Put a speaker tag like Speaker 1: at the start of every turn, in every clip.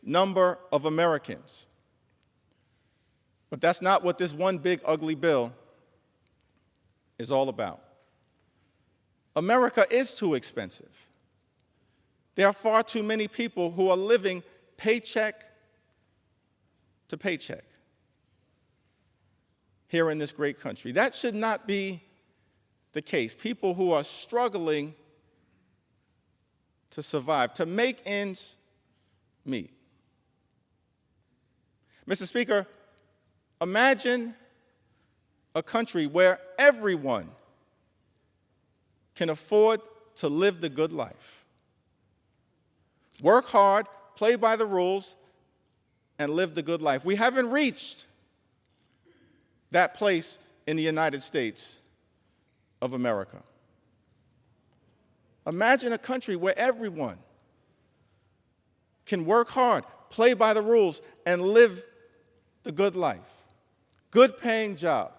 Speaker 1: number of Americans. But that's not what this one big ugly bill is all about. America is too expensive. There are far too many people who are living paycheck to paycheck here in this great country. That should not be the case. People who are struggling to survive, to make ends meet. Mr. Speaker, imagine a country where everyone can afford to live the good life. Work hard, play by the rules, and live the good life. We haven't reached that place in the United States of America. Imagine a country where everyone can work hard, play by the rules, and live the good life. Good paying job,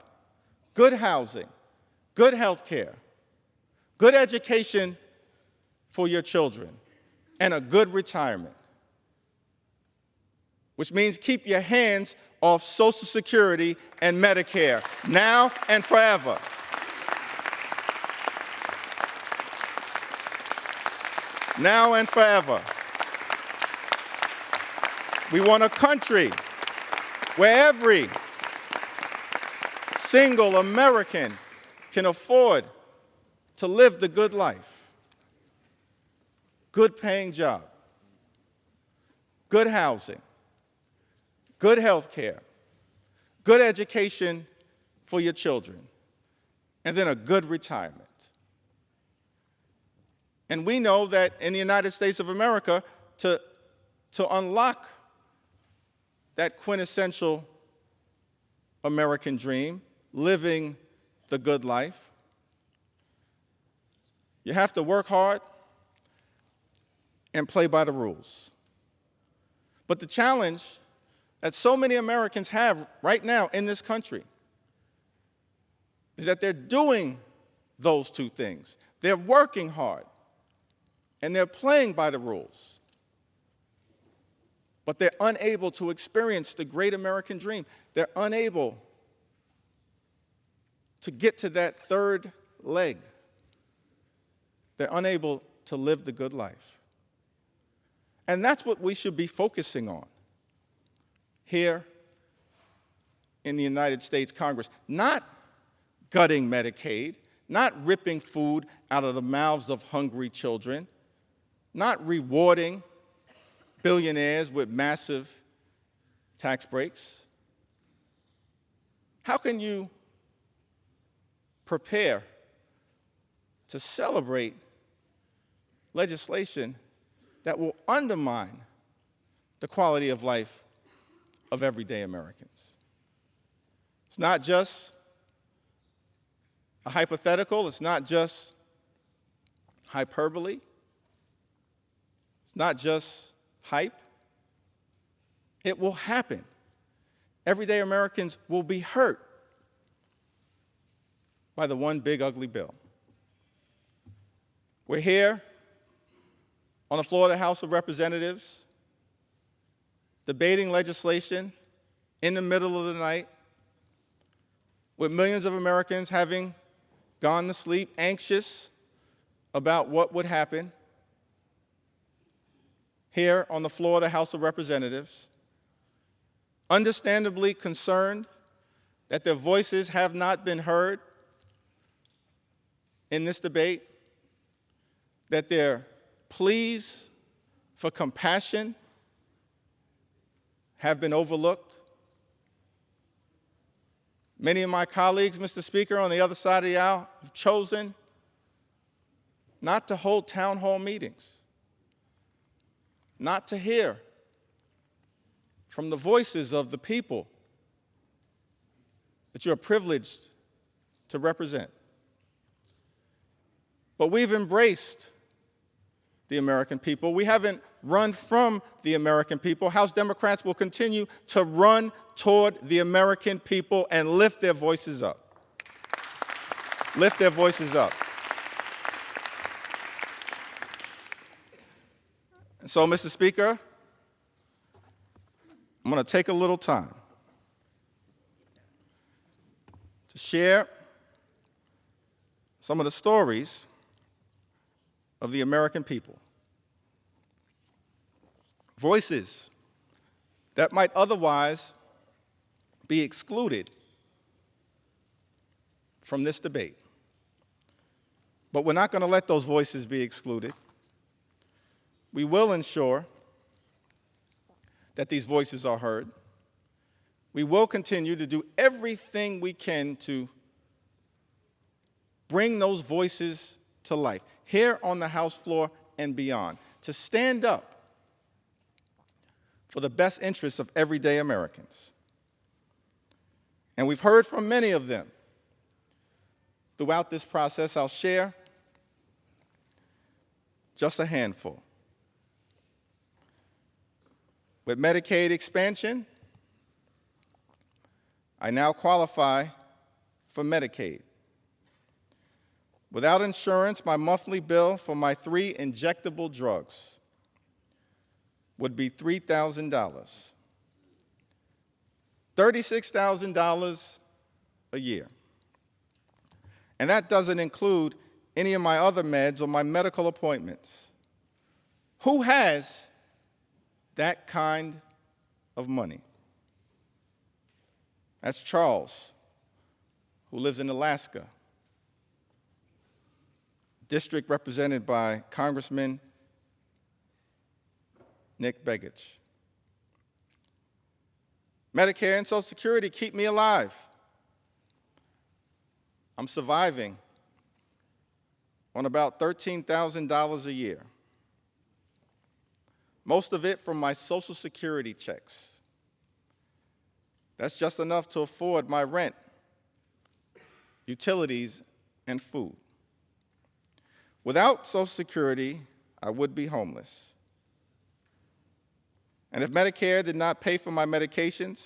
Speaker 1: good housing, good health care, good education for your children, and a good retirement. Which means keep your hands off Social Security and Medicare, now and forever. Now and forever. We want a country where every single American can afford to live the good life. Good paying job, good housing, good health care, good education for your children, and then a good retirement. And we know that in the United States of America, to unlock that quintessential American dream, living the good life, you have to work hard and play by the rules. But the challenge that so many Americans have right now in this country is that they're doing those two things. They're working hard and they're playing by the rules, but they're unable to experience the great American dream. They're unable to get to that third leg. They're unable to live the good life. And that's what we should be focusing on here in the United States Congress. Not gutting Medicaid, not ripping food out of the mouths of hungry children, not rewarding billionaires with massive tax breaks. How can you prepare to celebrate legislation that will undermine the quality of life of everyday Americans? It's not just a hypothetical, it's not just hyperbole, it's not just hype. It will happen. Everyday Americans will be hurt by the one big ugly bill. We're here on the floor of the House of Representatives, debating legislation in the middle of the night, with millions of Americans having gone to sleep anxious about what would happen. Here on the floor of the House of Representatives, understandably concerned that their voices have not been heard in this debate, that their pleas for compassion have been overlooked. Many of my colleagues, Mr. Speaker, on the other side of the aisle have chosen not to hold town hall meetings, not to hear from the voices of the people that you're privileged to represent. But we've embraced the American people. We haven't run from the American people. House Democrats will continue to run toward the American people and lift their voices up. Lift their voices up. And so, Mr. Speaker, I'm going to take a little time to share some of the stories of the American people. Voices that might otherwise be excluded from this debate. But we're not going to let those voices be excluded. We will ensure that these voices are heard. We will continue to do everything we can to bring those voices to life, here on the House floor and beyond, to stand up for the best interests of everyday Americans. And we've heard from many of them. Throughout this process, I'll share just a handful. With Medicaid expansion, I now qualify for Medicaid. Without insurance, my monthly bill for my 3 injectable drugs would be $3,000. $36,000 a year. And that doesn't include any of my other meds or my medical appointments. Who has that kind of money? That's Charles, who lives in Alaska, district represented by Congressman Nick Begich. Medicare and Social Security keep me alive. I'm surviving on about $13,000 a year, most of it from my Social Security checks. That's just enough to afford my rent, utilities, and food. Without Social Security, I would be homeless. And if Medicare did not pay for my medications,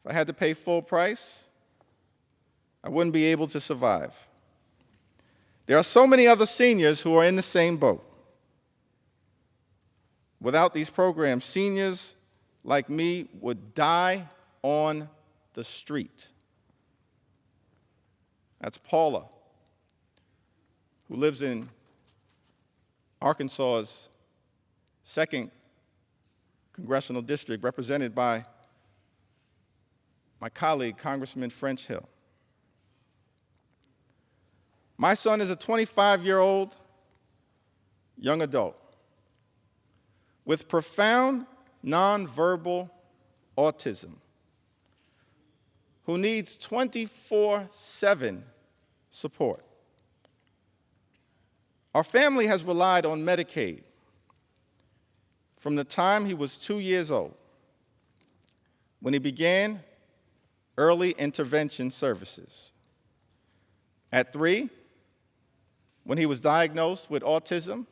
Speaker 1: if I had to pay full price, I wouldn't be able to survive. There are so many other seniors who are in the same boat. Without these programs, seniors like me would die on the street. That's Paula, who lives in Arkansas's 2nd Congressional District, represented by my colleague, Congressman French Hill. My son is a 25-year-old young adult with profound nonverbal autism who needs 24/7 support. Our family has relied on Medicaid from the time he was 2 years old, when he began early intervention services. At 3, when he was diagnosed with autism,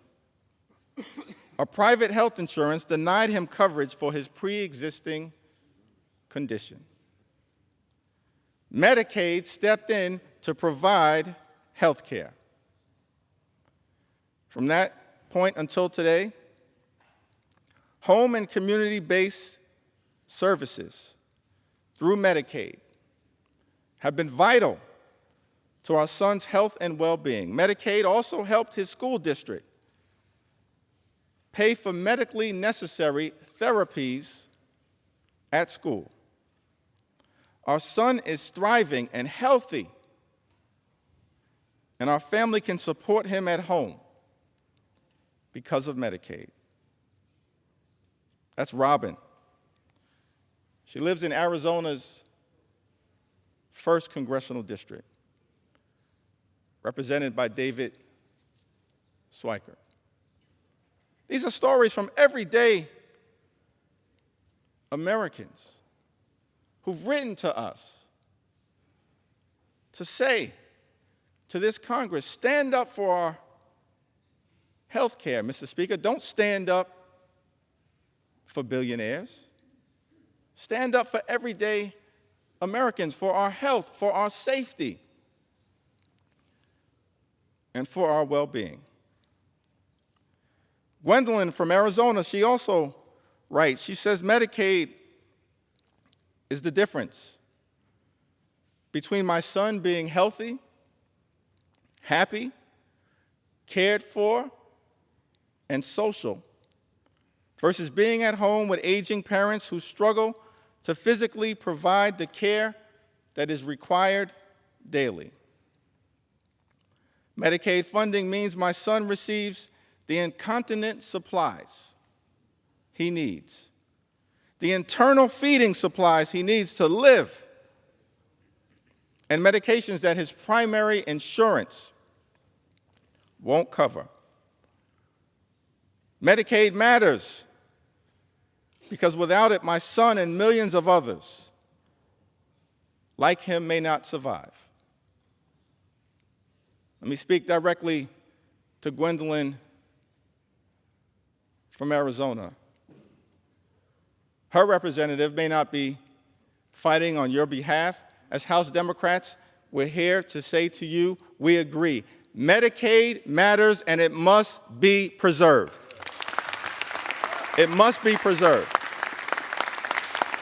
Speaker 1: a private health insurance denied him coverage for his pre-existing condition. Medicaid stepped in to provide health care. From that point until today, home and community-based services through Medicaid have been vital to our son's health and well-being. Medicaid also helped his school district pay for medically necessary therapies at school. Our son is thriving and healthy, and our family can support him at home because of Medicaid. That's Robin. She lives in Arizona's 1st Congressional District, represented by David Swiker. These are stories from everyday Americans who've written to us to say to this Congress, stand up for our health care, Mr. Speaker. Don't stand up for billionaires. Stand up for everyday Americans, for our health, for our safety, and for our well-being. Gwendolyn from Arizona, she also writes, she says, Medicaid is the difference between my son being healthy, happy, cared for, and social versus being at home with aging parents who struggle to physically provide the care that is required daily. Medicaid funding means my son receives the incontinent supplies he needs, the internal feeding supplies he needs to live, and medications that his primary insurance won't cover. Medicaid matters because without it, my son and millions of others like him may not survive. Let me speak directly to Gwendolyn from Arizona. Her representative may not be fighting on your behalf. As House Democrats, we're here to say to you, we agree. Medicaid matters and it must be preserved. It must be preserved.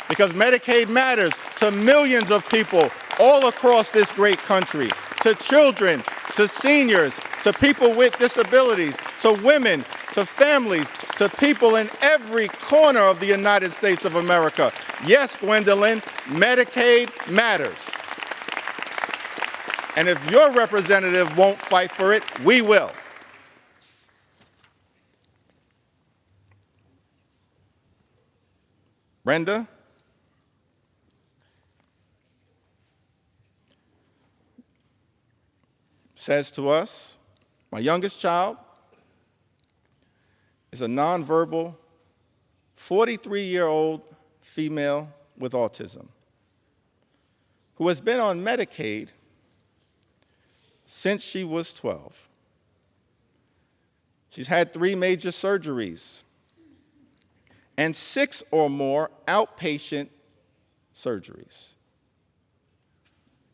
Speaker 1: Because Medicaid matters to millions of people all across this great country, to children, to seniors, to people with disabilities, to women, to families, to people in every corner of the United States of America. Yes, Gwendolyn, Medicaid matters. And if your representative won't fight for it, we will. Brenda? Says to us, my youngest child is a nonverbal 43-year-old female with autism who has been on Medicaid since she was 12. She's had 3 major surgeries and 6 or more outpatient surgeries,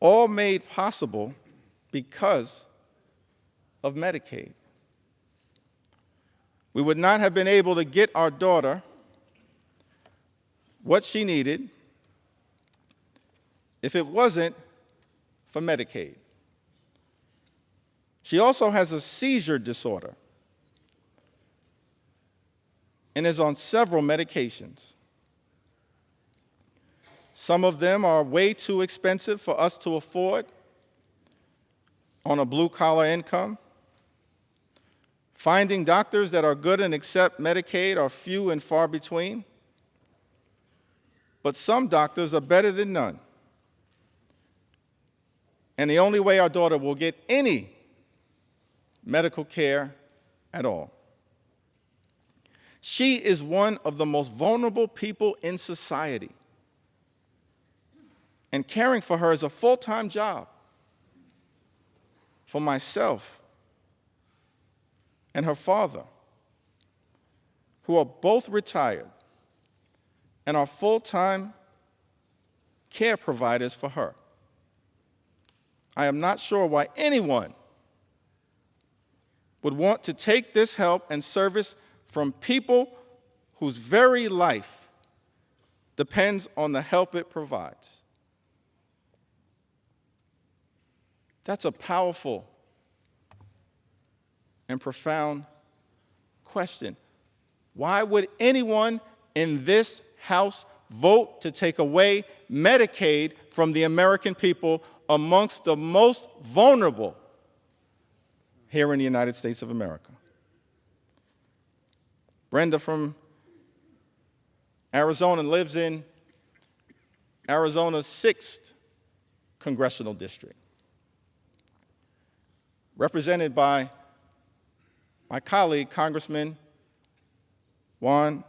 Speaker 1: all made possible because of Medicaid. We would not have been able to get our daughter what she needed if it wasn't for Medicaid. She also has a seizure disorder and is on several medications. Some of them are way too expensive for us to afford on a blue-collar income. Finding doctors that are good and accept Medicaid are few and far between. But some doctors are better than none. And the only way our daughter will get any medical care at all. She is one of the most vulnerable people in society. And caring for her is a full-time job. For myself and her father, who are both retired and are full-time care providers for her. I am not sure why anyone would want to take this help and service from people whose very life depends on the help it provides. That's a powerful and profound question. Why would anyone in this House vote to take away Medicaid from the American people amongst the most vulnerable here in the United States of America? Brenda from Arizona lives in Arizona's 6th congressional district, represented by my colleague, Congressman Juan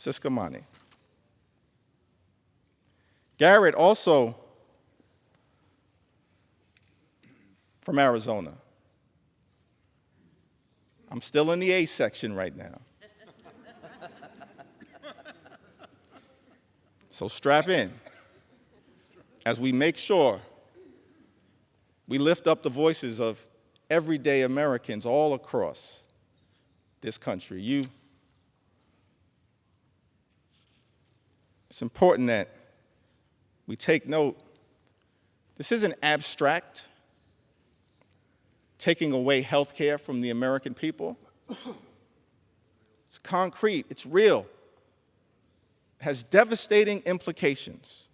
Speaker 1: Ciscomani. Garrett, also from Arizona. I'm still in the A section right now. So strap in as we make sure we lift up the voices of everyday Americans all across this country. It's important that we take note, this isn't abstract, taking away health care from the American people. It's concrete, it's real, it has devastating implications.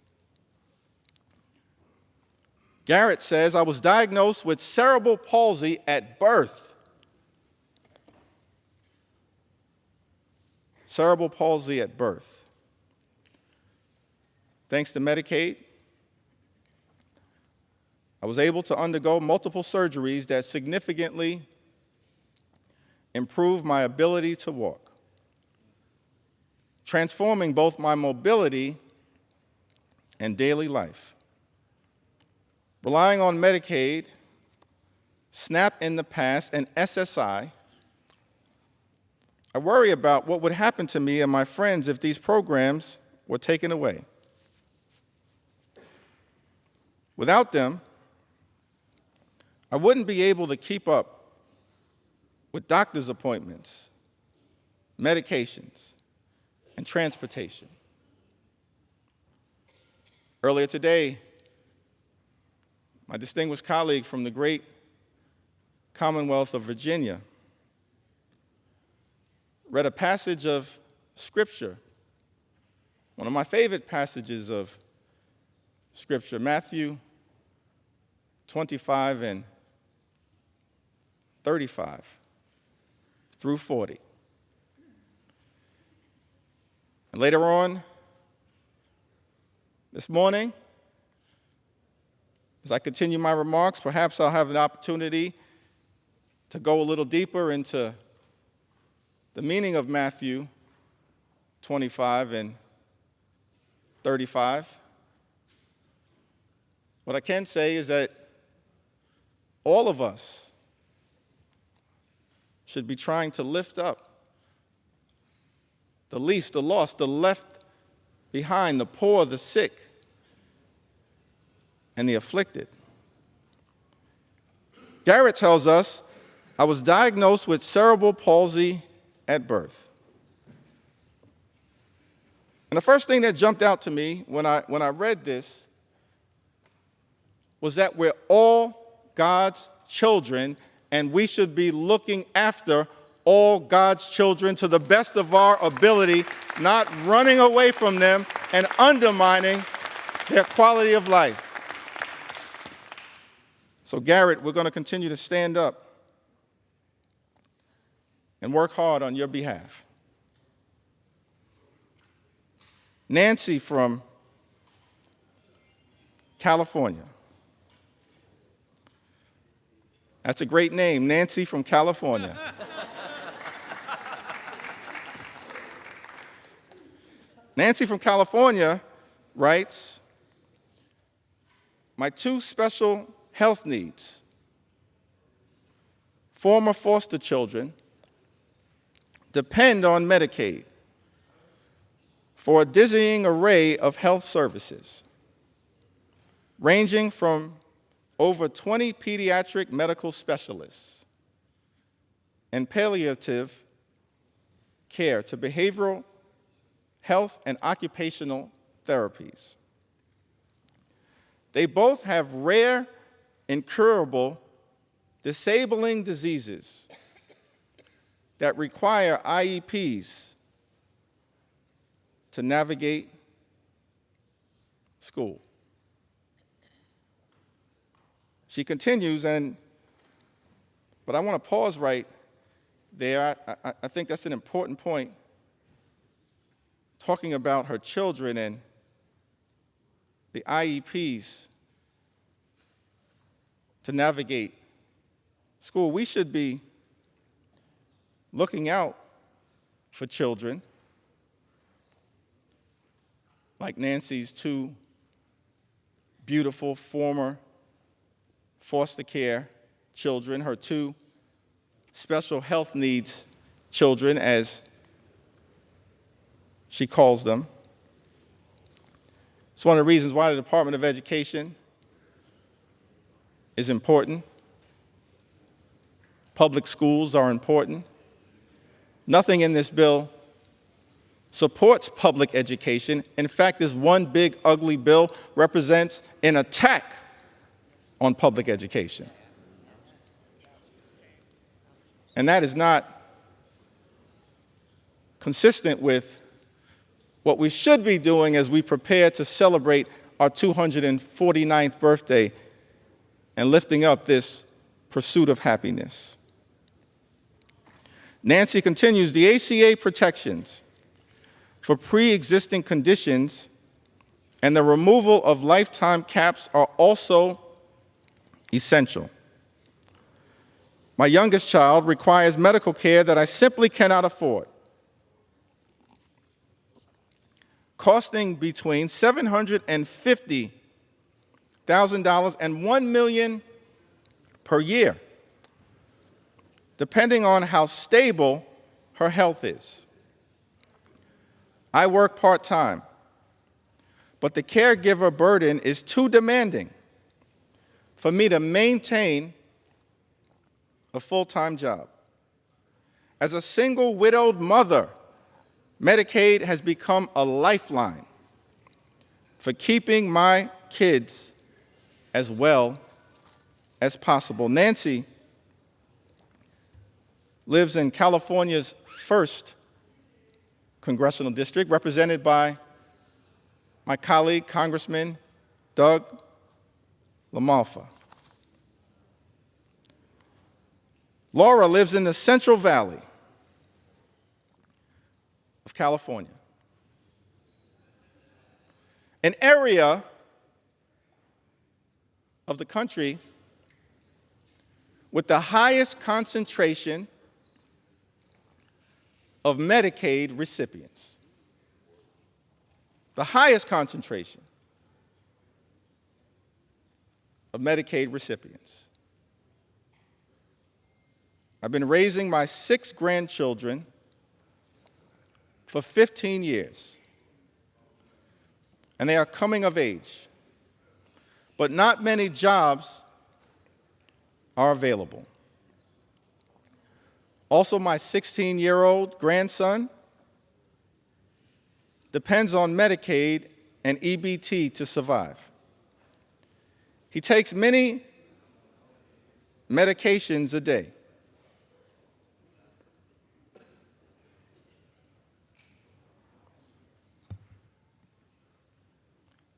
Speaker 1: Garrett says, I was diagnosed with cerebral palsy at birth. Cerebral palsy at birth. Thanks to Medicaid, I was able to undergo multiple surgeries that significantly improved my ability to walk, transforming both my mobility and daily life. Relying on Medicaid, SNAP in the past, and SSI, I worry about what would happen to me and my friends if these programs were taken away. Without them, I wouldn't be able to keep up with doctor's appointments, medications, and transportation. Earlier today, my distinguished colleague from the great Commonwealth of Virginia read a passage of Scripture, one of my favorite passages of Scripture, Matthew 25 and 35 through 40. And later on this morning, as I continue my remarks, perhaps I'll have an opportunity to go a little deeper into the meaning of Matthew 25 and 35. What I can say is that all of us should be trying to lift up the least, the lost, the left behind, the poor, the sick, and the afflicted. Garrett tells us, I was diagnosed with cerebral palsy at birth. And the first thing that jumped out to me when I read this was that we're all God's children, and we should be looking after all God's children to the best of our ability, not running away from them and undermining their quality of life. So Garrett, we're going to continue to stand up and work hard on your behalf. Nancy from California. That's a great name, Nancy from California. Nancy from California writes, my two special health needs, former foster children, depend on Medicaid for a dizzying array of health services, ranging from over 20 pediatric medical specialists and palliative care to behavioral health and occupational therapies. They both have rare, incurable, disabling diseases that require IEPs to navigate school. She continues, but I want to pause right there. I think that's an important point, talking about her children and the IEPs to navigate school. We should be looking out for children like Nancy's two beautiful former foster care children, her two special health needs children, as she calls them. It's one of the reasons why the Department of Education is important. Public schools are important. Nothing in this bill supports public education. In fact, this one big ugly bill represents an attack on public education. And that is not consistent with what we should be doing as we prepare to celebrate our 249th birthday and lifting up this pursuit of happiness. Nancy continues, the ACA protections for pre-existing conditions and the removal of lifetime caps are also essential. My youngest child requires medical care that I simply cannot afford, costing between $750,000 and $1 million per year, depending on how stable her health is. I work part-time, but the caregiver burden is too demanding for me to maintain a full-time job. As a single widowed mother, Medicaid has become a lifeline for keeping my kids as well as possible. Nancy lives in California's 1st congressional district, represented by my colleague, Congressman Doug LaMalfa. Laura lives in the Central Valley of California, an area of the country with the highest concentration of Medicaid recipients. The highest concentration of Medicaid recipients. I've been raising my 6 grandchildren for 15 years, and they are coming of age, but not many jobs are available. Also, my 16-year-old grandson depends on Medicaid and EBT to survive. He takes many medications a day.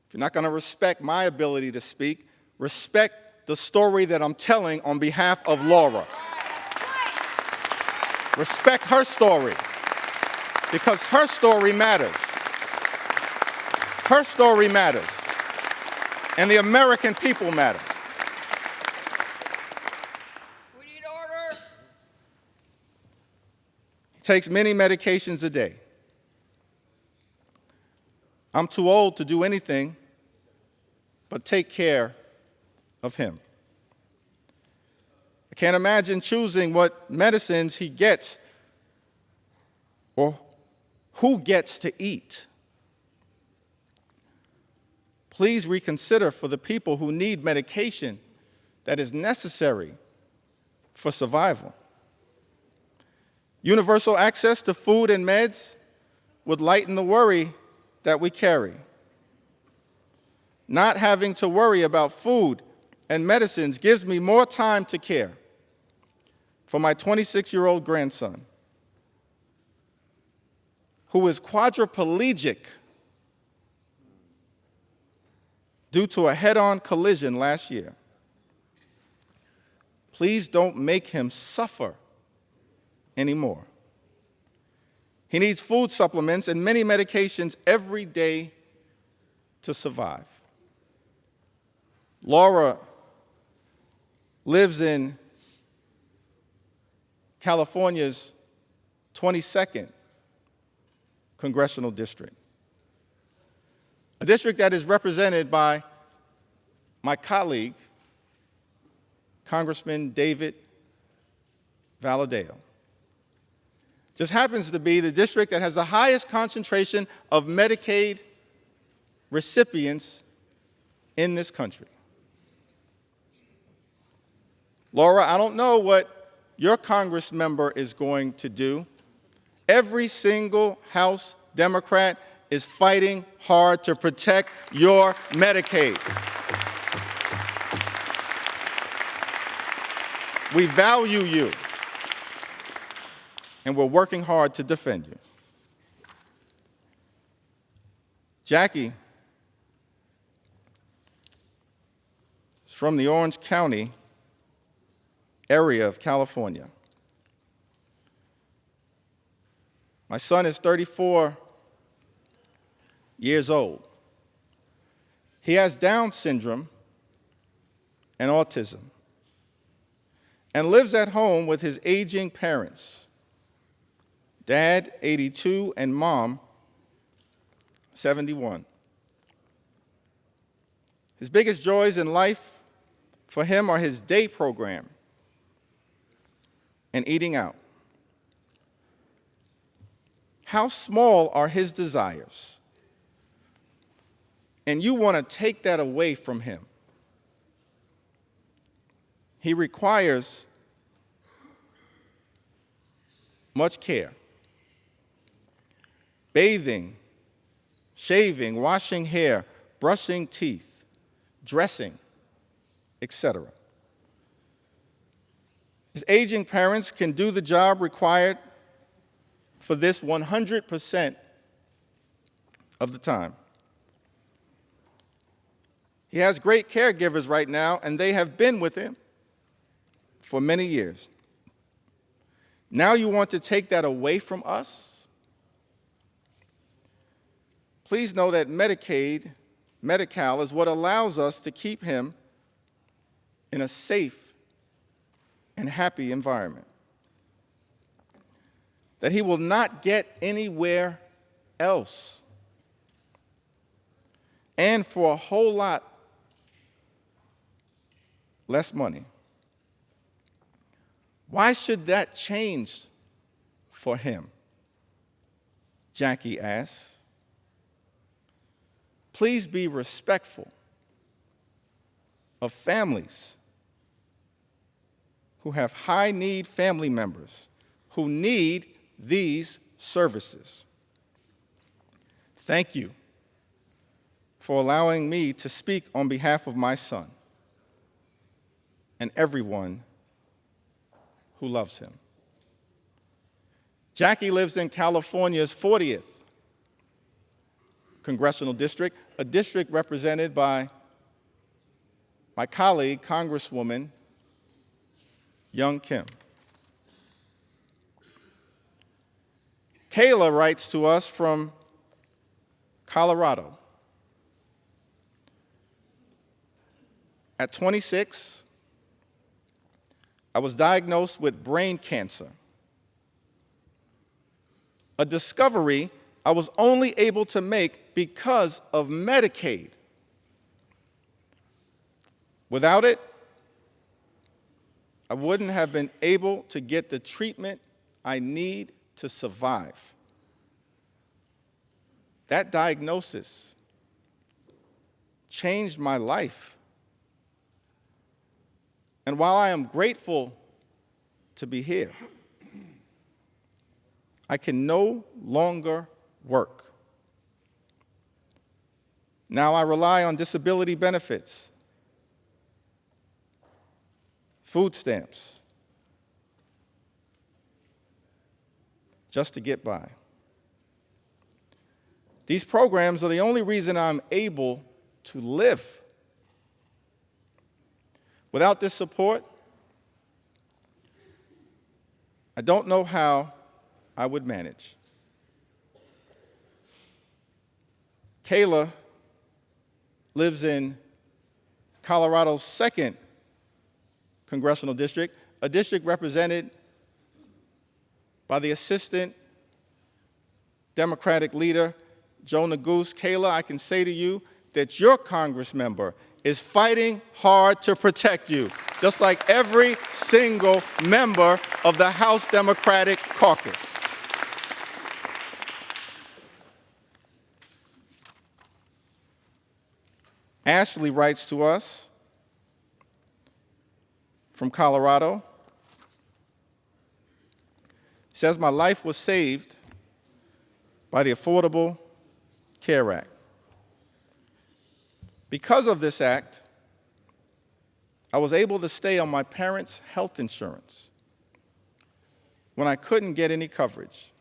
Speaker 1: If you're not going to respect my ability to speak, respect the story that I'm telling on behalf of Laura. Respect her story, because her story matters. Her story matters, and the American people matter.
Speaker 2: We need order.
Speaker 1: He takes many medications a day. I'm too old to do anything but take care of him. I can't imagine choosing what medicines he gets or who gets to eat. Please reconsider for the people who need medication that is necessary for survival. Universal access to food and meds would lighten the worry that we carry. Not having to worry about food and medicines gives me more time to care for my 26-year-old grandson, who is quadriplegic due to a head-on collision last year. Please don't make him suffer anymore. He needs food supplements and many medications every day to survive. Laura lives in California's 22nd congressional district, a district that is represented by my colleague, Congressman David Valadao. Just happens to be the district that has the highest concentration of Medicaid recipients in this country. Laura, I don't know what your Congress member is going to do. Every single House Democrat is fighting hard to protect your Medicaid. We value you, and we're working hard to defend you. Jackie is from the Orange County area of California. My son is 34 years old. He has Down syndrome and autism and lives at home with his aging parents, Dad, 82, and Mom, 71. His biggest joys in life for him are his day program and eating out. How small are his desires? And you want to take that away from him. He requires much care. Bathing, shaving, washing hair, brushing teeth, dressing, etc. His aging parents can do the job required for this 100% of the time. He has great caregivers right now, and they have been with him for many years. Now you want to take that away from us? Please know that Medicaid, Medi-Cal, is what allows us to keep him in a safe and happy environment that he will not get anywhere else. And for a whole lot less money. Why should that change for him? Jackie asked. Please be respectful of families who have high-need family members who need these services. Thank you for allowing me to speak on behalf of my son and everyone who loves him. Jackie lives in California's 40th congressional district, a district represented by my colleague, Congresswoman Young Kim. Kayla writes to us from Colorado. At 26, I was diagnosed with brain cancer, a discovery I was only able to make because of Medicaid. Without it, I wouldn't have been able to get the treatment I need to survive. That diagnosis changed my life. And while I am grateful to be here, I can no longer work. Now I rely on disability benefits, food stamps, just to get by. These programs are the only reason I'm able to live. Without this support, I don't know how I would manage. Kayla lives in Colorado's 2nd congressional district, a district represented by the Assistant Democratic Leader, Joe Neguse. Kayla, I can say to you that your Congress member is fighting hard to protect you, just like every single member of the House Democratic Caucus. Ashley writes to us from Colorado. Says, my life was saved by the Affordable Care Act. Because of this act, I was able to stay on my parents' health insurance when I couldn't get any coverage.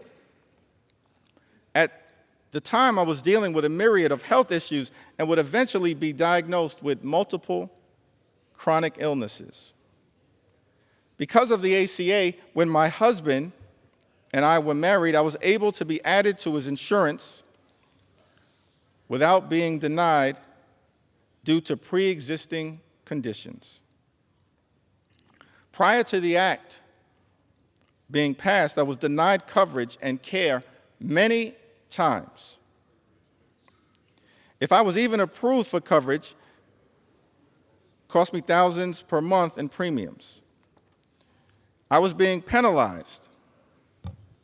Speaker 1: At the time, I was dealing with a myriad of health issues and would eventually be diagnosed with multiple chronic illnesses. Because of the ACA, when my husband and I were married, I was able to be added to his insurance without being denied due to pre-existing conditions. Prior to the act being passed, I was denied coverage and care many times. If I was even approved for coverage, it cost me thousands per month in premiums. I was being penalized,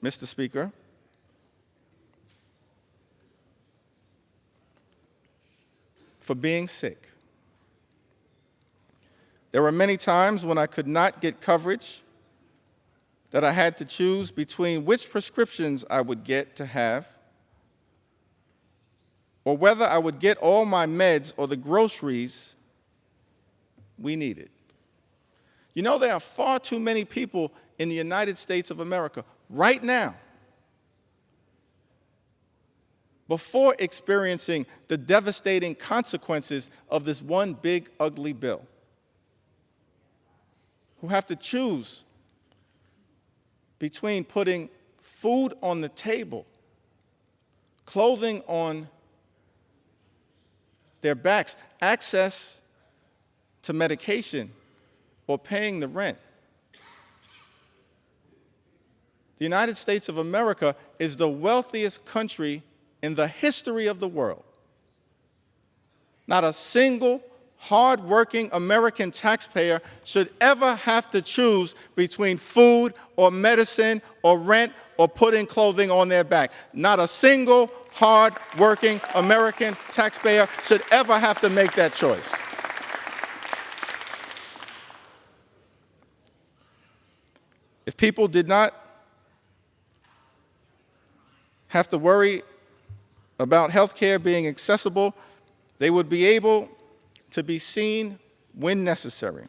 Speaker 1: Mr. Speaker, for being sick. There were many times when I could not get coverage that I had to choose between which prescriptions I would get to have or whether I would get all my meds or the groceries we needed. You know, there are far too many people in the United States of America right now, before experiencing the devastating consequences of this one big, ugly bill, who have to choose between putting food on the table, clothing on their backs, access to medication, or paying the rent. The United States of America is the wealthiest country in the history of the world. Not a single hard-working American taxpayer should ever have to choose between food or medicine or rent or putting clothing on their back. Not a single hard-working American taxpayer should ever have to make that choice. If people did not have to worry about health care being accessible, they would be able to be seen when necessary.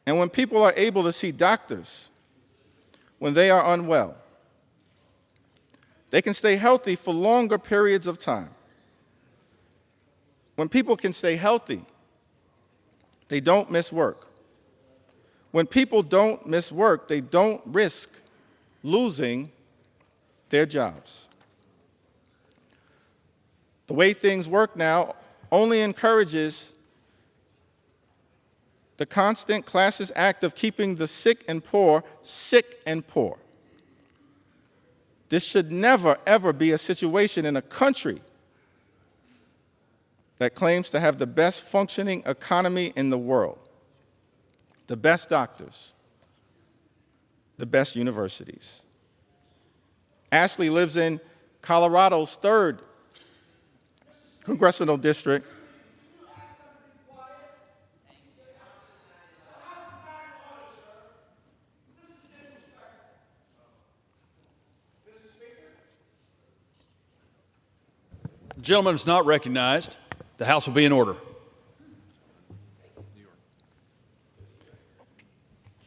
Speaker 1: And when people are able to see doctors when they are unwell, they can stay healthy for longer periods of time. When people can stay healthy, they don't miss work. When people don't miss work, they don't risk losing their jobs. The way things work now only encourages the constant classist act of keeping the sick and poor sick and poor. This should never, ever be a situation in a country that claims to have the best functioning economy in the world, the best doctors, the best universities. Ashley lives in Colorado's 3rd congressional district.
Speaker 3: The gentleman is not recognized. The House will be in order.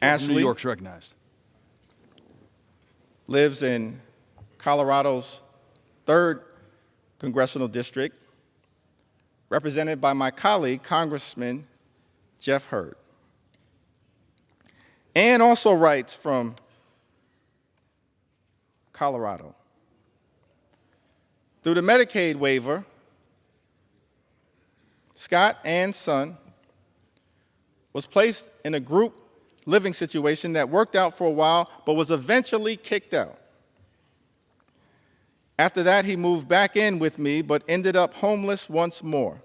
Speaker 1: Ashley
Speaker 3: New York's recognized.
Speaker 1: Lives in Colorado's 3rd congressional district, represented by my colleague, Congressman Jeff Hurd. Ann also writes from Colorado. Through the Medicaid waiver, Scott, Ann's son, was placed in a group living situation that worked out for a while, but was eventually kicked out. After that, he moved back in with me, but ended up homeless once more,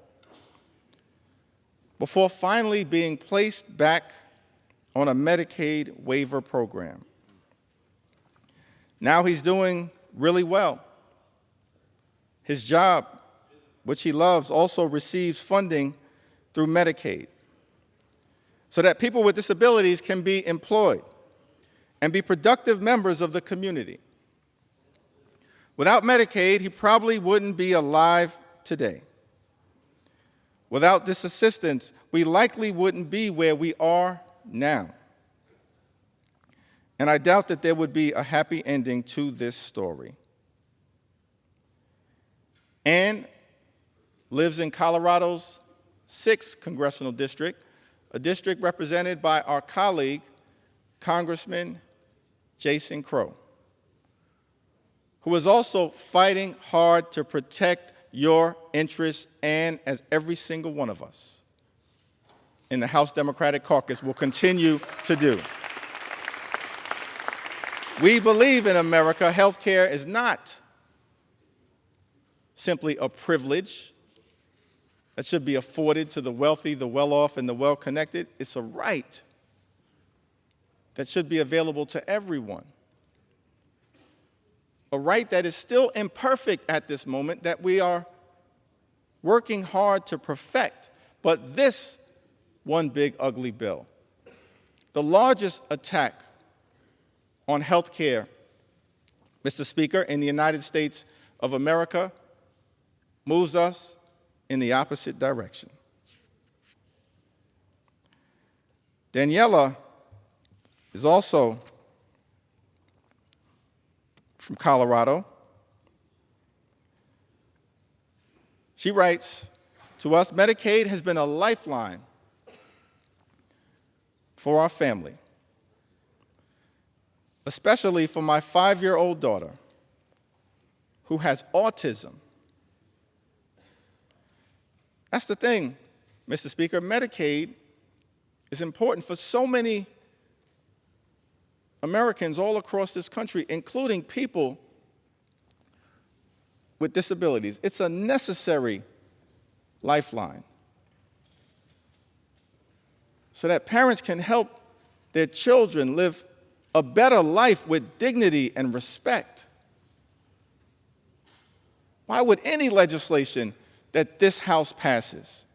Speaker 1: before finally being placed back on a Medicaid waiver program. Now he's doing really well. His job, which he loves, also receives funding through Medicaid, so that people with disabilities can be employed and be productive members of the community. Without Medicaid, he probably wouldn't be alive today. Without this assistance, we likely wouldn't be where we are now. And I doubt that there would be a happy ending to this story. Ann lives in Colorado's 6th congressional district, a district represented by our colleague, Congressman Jason Crow, who is also fighting hard to protect your interests, and as every single one of us in the House Democratic Caucus will continue to do. We believe in America, health care is not simply a privilege that should be afforded to the wealthy, the well-off, and the well-connected. It's a right that should be available to everyone. A right that is still imperfect at this moment, that we are working hard to perfect. But this one big ugly bill, the largest attack on health care, Mr. Speaker, in the United States of America, moves us in the opposite direction. Daniela is also from Colorado. She writes to us, Medicaid has been a lifeline for our family, especially for my 5-year-old daughter who has autism. That's the thing, Mr. Speaker. Medicaid is important for so many Americans all across this country, including people with disabilities. It's a necessary lifeline so that parents can help their children live a better life with dignity and respect. Why would any legislation that this House passes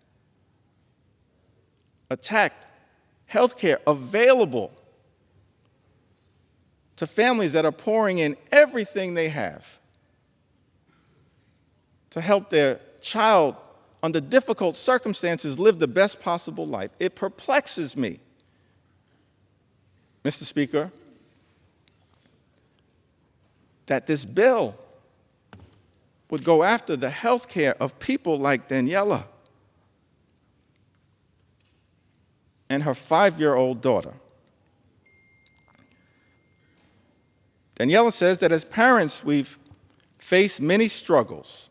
Speaker 1: attack health care available to families that are pouring in everything they have to help their child under difficult circumstances live the best possible life? It perplexes me, Mr. Speaker, that this bill would go after the health care of people like Daniela and her 5-year-old daughter. Daniela says that as parents, we've faced many struggles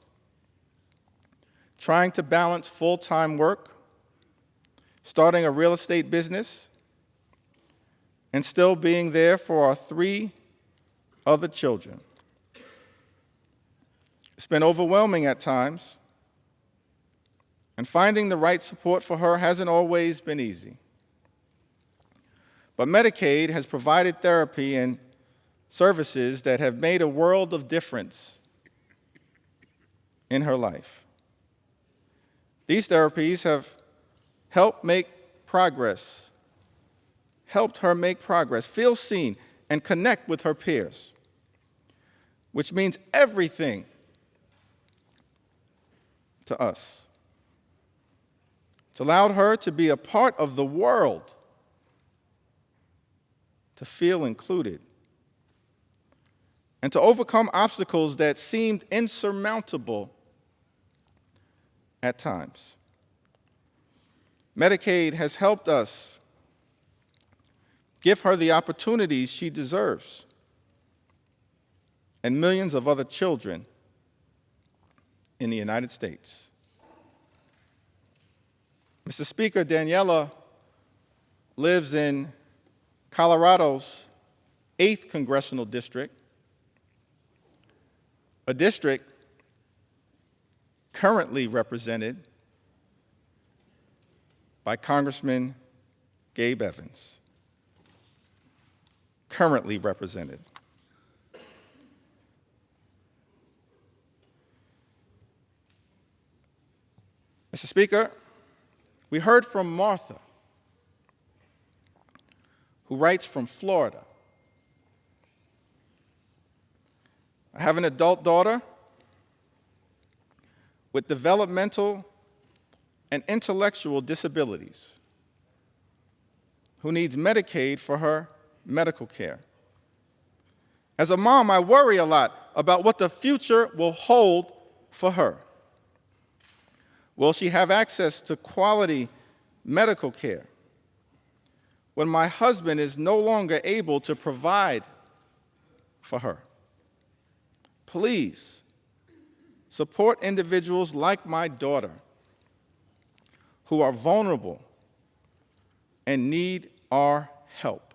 Speaker 1: trying to balance full-time work, starting a real estate business, and still being there for our 3 other children. It's been overwhelming at times, and finding the right support for her hasn't always been easy. But Medicaid has provided therapy and services that have made a world of difference in her life. These therapies have helped her make progress, feel seen, and connect with her peers, which means everything to us. It's allowed her to be a part of the world, to feel included, and to overcome obstacles that seemed insurmountable at times. Medicaid has helped us give her the opportunities she deserves, and millions of other children in the United States. Mr. Speaker, Daniela lives in Colorado's 8th congressional district, a district currently represented by Congressman Gabe Evans. Currently represented. Mr. Speaker, we heard from Martha, who writes from Florida. I have an adult daughter with developmental and intellectual disabilities who needs Medicaid for her medical care. As a mom, I worry a lot about what the future will hold for her. Will she have access to quality medical care when my husband is no longer able to provide for her? Please support individuals like my daughter who are vulnerable and need our help.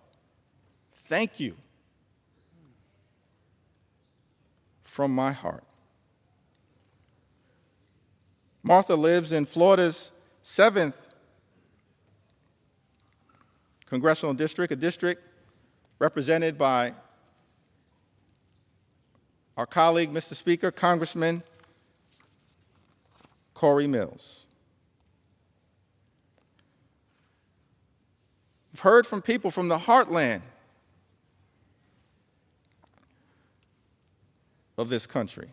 Speaker 1: Thank you from my heart. Martha lives in Florida's 7th congressional district, a district represented by our colleague, Mr. Speaker, Congressman Corey Mills. We've heard from people from the heartland of this country.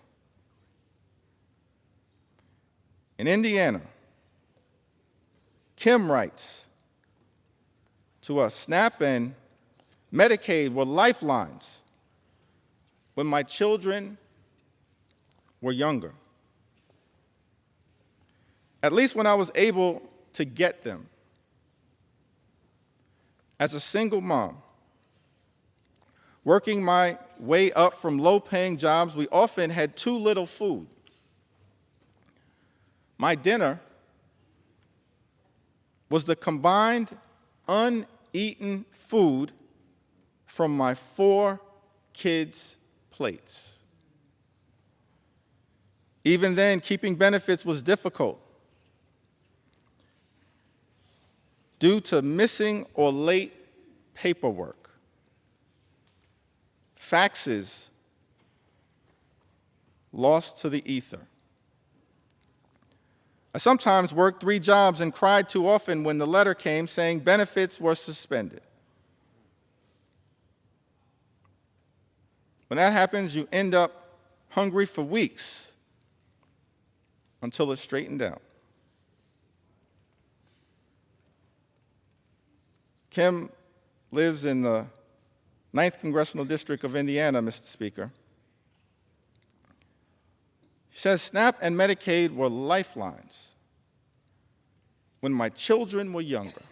Speaker 1: In Indiana, Kim writes to us, SNAP and Medicaid were lifelines when my children were younger. At least when I was able to get them. As a single mom, working my way up from low-paying jobs, we often had too little food. My dinner was the combined uneaten food from my 4 kids' plates. Even then, keeping benefits was difficult due to missing or late paperwork, faxes lost to the ether. I sometimes worked 3 jobs and cried too often when the letter came saying benefits were suspended. When that happens, you end up hungry for weeks until it's straightened out. Kim lives in the 9th Congressional District of Indiana, Mr. Speaker. She says, SNAP and Medicaid were lifelines when my children were younger,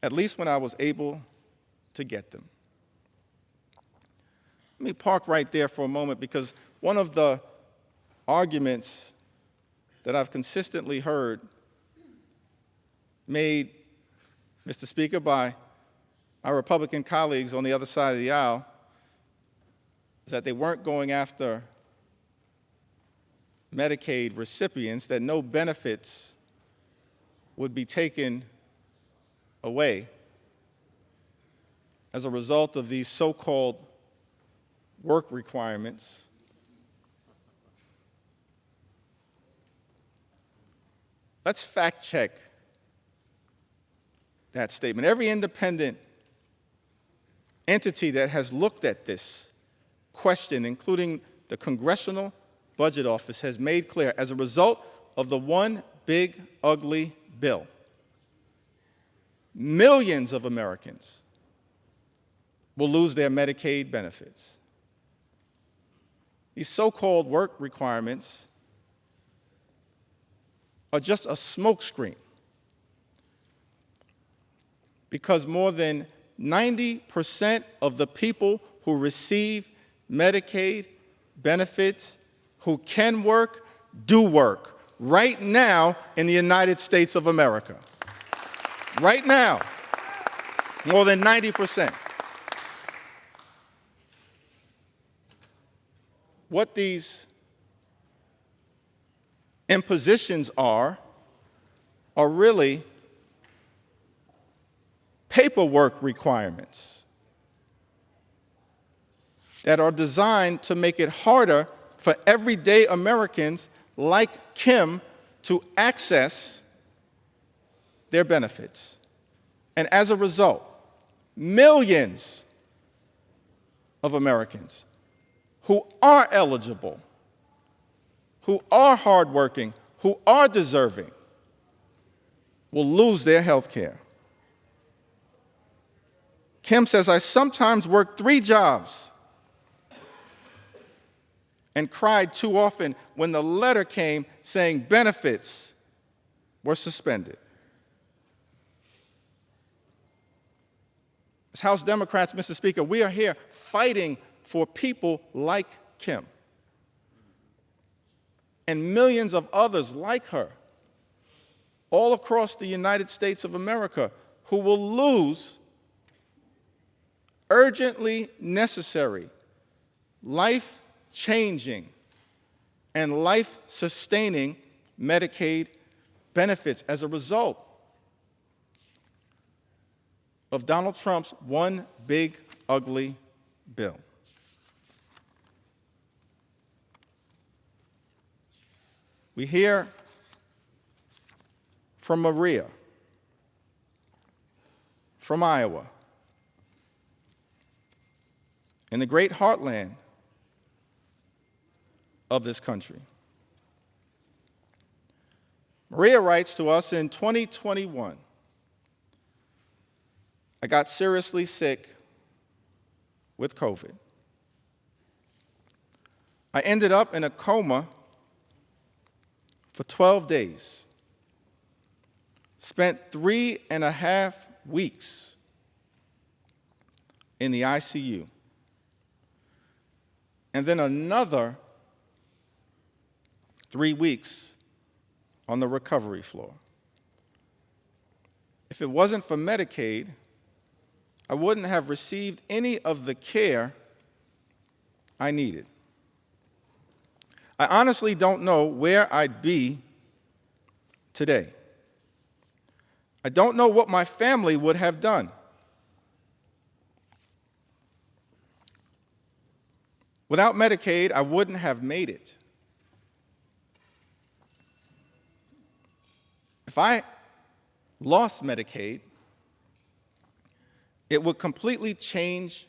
Speaker 1: at least when I was able to get them. Let me park right there for a moment, because one of the arguments that I've consistently heard made, Mr. Speaker, by our Republican colleagues on the other side of the aisle is that they weren't going after Medicaid recipients, that no benefits would be taken away as a result of these so-called work requirements. Let's fact check that statement. Every independent entity that has looked at this question, including the Congressional Budget Office, has made clear, as a result of the one big, ugly bill, millions of Americans will lose their Medicaid benefits. These so-called work requirements are just a smokescreen, because more than 90% of the people who receive Medicaid benefits who can work, do work right now in the United States of America. Right now, more than 90%. What these impositions are really paperwork requirements that are designed to make it harder for everyday Americans like Kim to access their benefits. And as a result, millions of Americans who are eligible, who are hardworking, who are deserving, will lose their health care. Kim says, I sometimes work 3 jobs and cried too often when the letter came saying benefits were suspended. As House Democrats, Mr. Speaker, we are here fighting for people like Kim and millions of others like her all across the United States of America who will lose urgently necessary, life-changing, and life-sustaining Medicaid benefits as a result of Donald Trump's one big, ugly bill. We hear from Maria, from Iowa, in the great heartland of this country. Maria writes to us in 2021, I got seriously sick with COVID. I ended up in a coma for 12 days, spent 3.5 weeks in the ICU, and then another 3 weeks on the recovery floor. If it wasn't for Medicaid, I wouldn't have received any of the care I needed. I honestly don't know where I'd be today. I don't know what my family would have done. Without Medicaid, I wouldn't have made it. If I lost Medicaid, it would completely change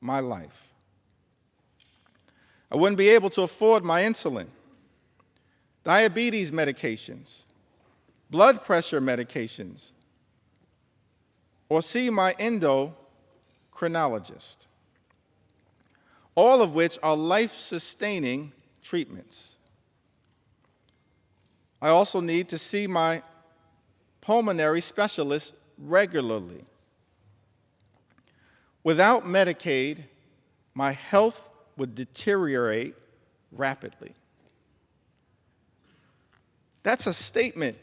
Speaker 1: my life. I wouldn't be able to afford my insulin, diabetes medications, blood pressure medications, or see my endocrinologist, all of which are life-sustaining treatments. I also need to see my pulmonary specialist regularly. Without Medicaid, my health would deteriorate rapidly. That's a statement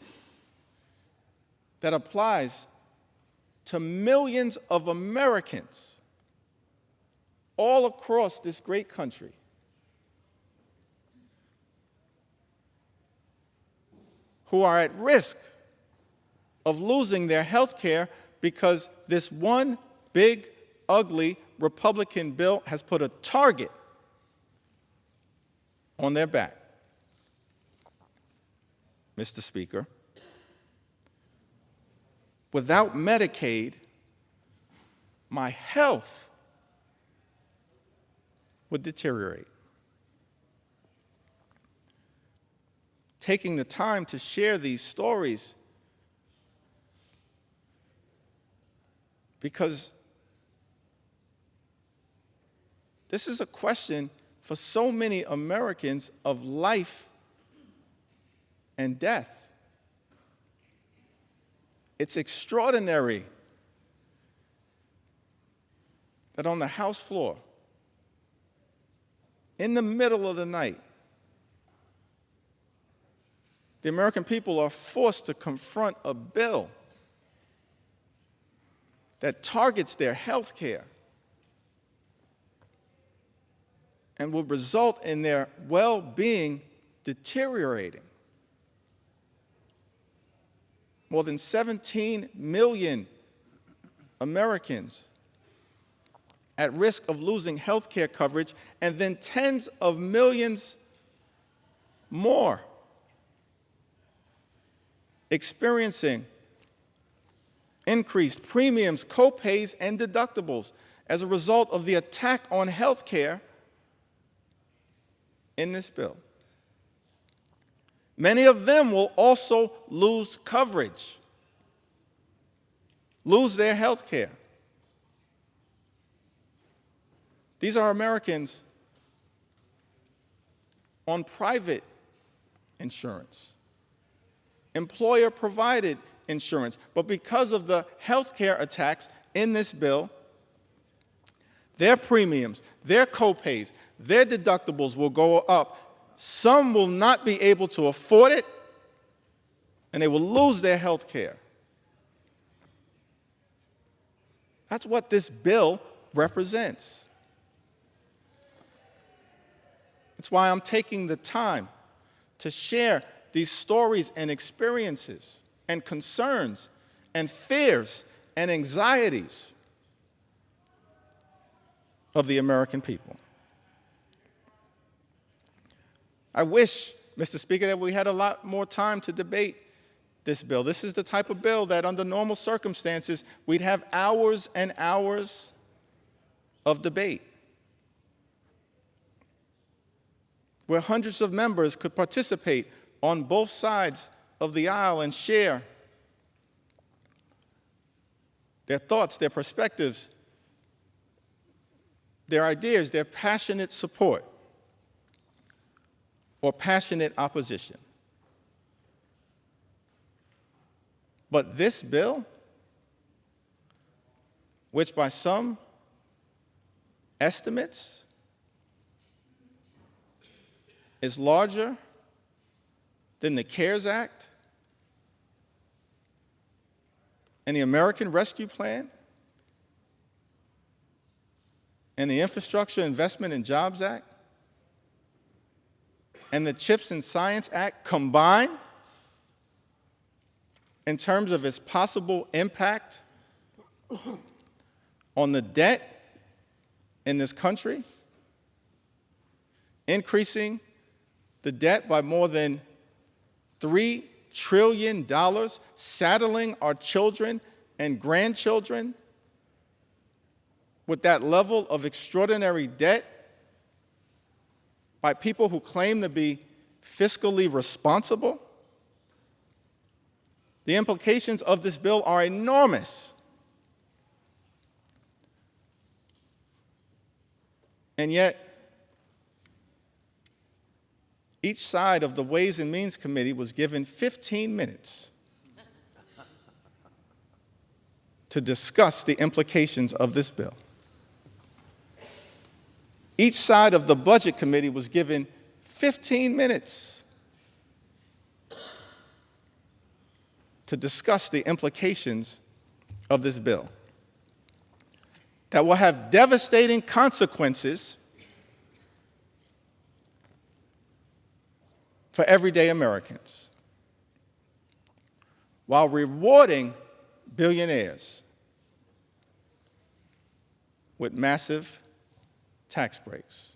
Speaker 1: that applies to millions of Americans all across this great country who are at risk of losing their health care because this one big, ugly Republican bill has put a target on their back. Mr. Speaker, without Medicaid, my health would deteriorate. Taking the time to share these stories because this is a question for so many Americans of life and death. It's extraordinary that on the House floor, in the middle of the night, the American people are forced to confront a bill that targets their health care and will result in their well-being deteriorating. More than 17 million Americans at risk of losing health care coverage, and then tens of millions more experiencing increased premiums, co-pays, and deductibles. as a result of the attack on health care in this bill. Many of them will also lose coverage, lose their health care. These are Americans on private insurance, employer-provided insurance. But because of the health care attacks in this bill, their premiums, their copays, their deductibles will go up. Some will not be able to afford it, and they will lose their health care. That's what this bill represents. That's why I'm taking the time to share these stories and experiences and concerns and fears and anxieties of the American people. I wish, Mr. Speaker, that we had a lot more time to debate this bill. This is the type of bill that under normal circumstances, we'd have hours and hours of debate, where hundreds of members could participate on both sides of the aisle and share their thoughts, their perspectives, their ideas, their passionate support or passionate opposition. But this bill, which by some estimates is larger than the CARES Act and the American Rescue Plan and the Infrastructure Investment and Jobs Act and the CHIPS and Science Act combined in terms of its possible impact on the debt in this country, increasing the debt by more than $3 trillion, saddling our children and grandchildren with that level of extraordinary debt by people who claim to be fiscally responsible. The implications of this bill are enormous. And yet, each side of the Ways and Means Committee was given 15 minutes to discuss the implications of this bill. Each side of the Budget Committee was given 15 minutes to discuss the implications of this bill that will have devastating consequences for everyday Americans, while rewarding billionaires with massive tax breaks.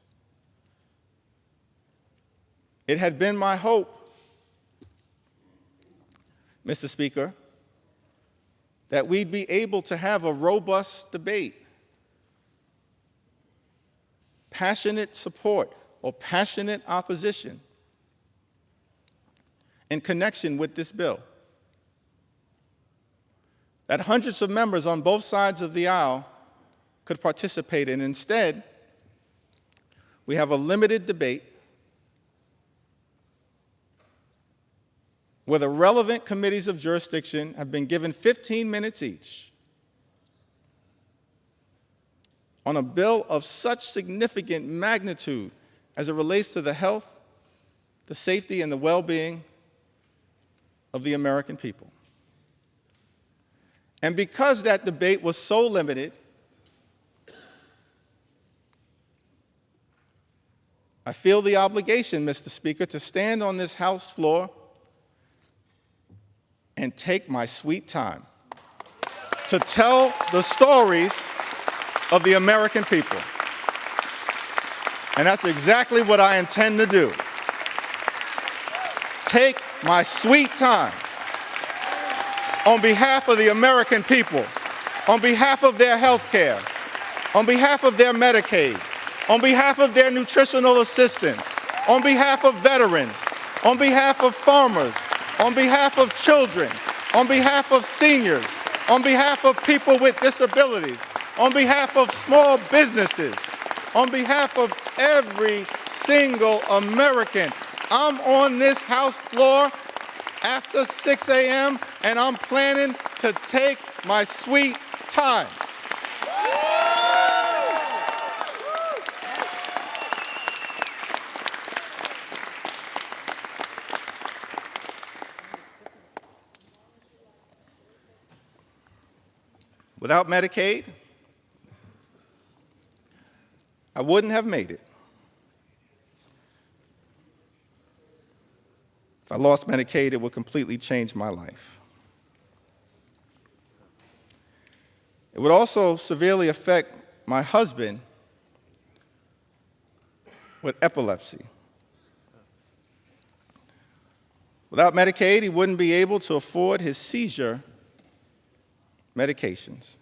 Speaker 1: It had been my hope, Mr. Speaker, that we'd be able to have a robust debate, passionate support or passionate opposition in connection with this bill, that hundreds of members on both sides of the aisle could participate in. Instead, we have a limited debate where the relevant committees of jurisdiction have been given 15 minutes each on a bill of such significant magnitude as it relates to the health, the safety, and the well-being of the American people. And because that debate was so limited, I feel the obligation, Mr. Speaker, to stand on this House floor and take my sweet time to tell the stories of the American people. And that's exactly what I intend to do. Take my sweet time on behalf of the American people, on behalf of their health care, on behalf of their Medicaid, on behalf of their nutritional assistants, on behalf of veterans, on behalf of farmers, on behalf of children, on behalf of seniors, on behalf of people with disabilities, on behalf of small businesses, on behalf of every single American. I'm on this House floor after 6 a.m. and I'm planning to take my sweet time. Without Medicaid, I wouldn't have made it. If I lost Medicaid, it would completely change my life. It would also severely affect my husband with epilepsy. Without Medicaid, he wouldn't be able to afford his seizure medications,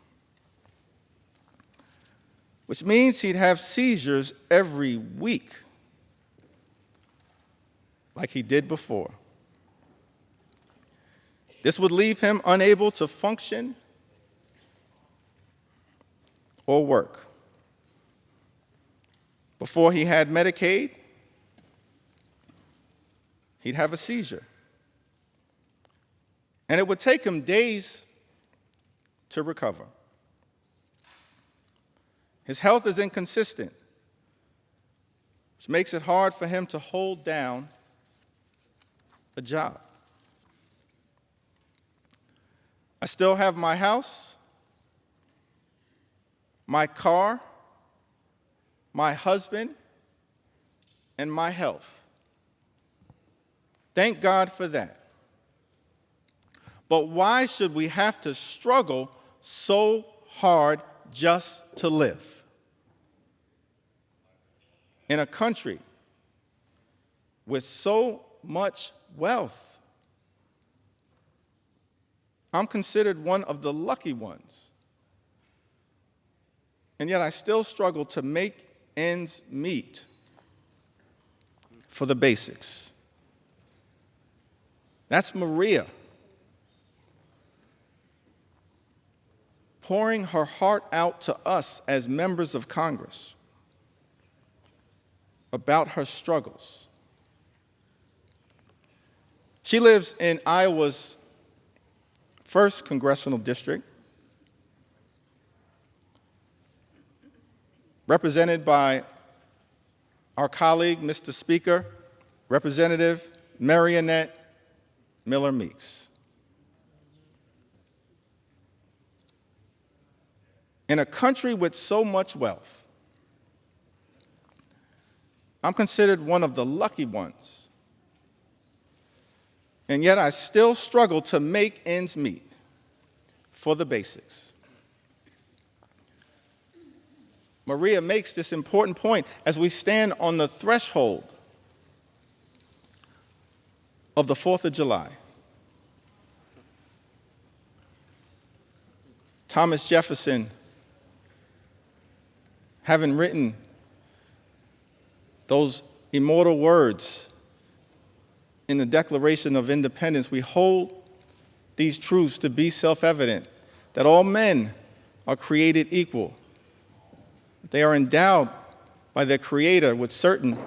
Speaker 1: which means he'd have seizures every week, like he did before. This would leave him unable to function or work. Before he had Medicaid, he'd have a seizure. And it would take him days to recover. His health is inconsistent, which makes it hard for him to hold down a job. I still have my house, my car, my husband, and my health. Thank God for that. But why should we have to struggle so hard just to live? In a country with so much wealth, I'm considered one of the lucky ones. And yet I still struggle to make ends meet for the basics. That's Maria, pouring her heart out to us as members of Congress about her struggles. She lives in Iowa's 1st Congressional District, represented by our colleague, Mr. Speaker, Representative Marionette Miller Meeks. In a country with so much wealth, I'm considered one of the lucky ones. And yet I still struggle to make ends meet for the basics. Maria makes this important point as we stand on the threshold of the 4th of July. Thomas Jefferson, having written those immortal words in the Declaration of Independence, we hold these truths to be self-evident, that all men are created equal. They are endowed by their Creator with certain.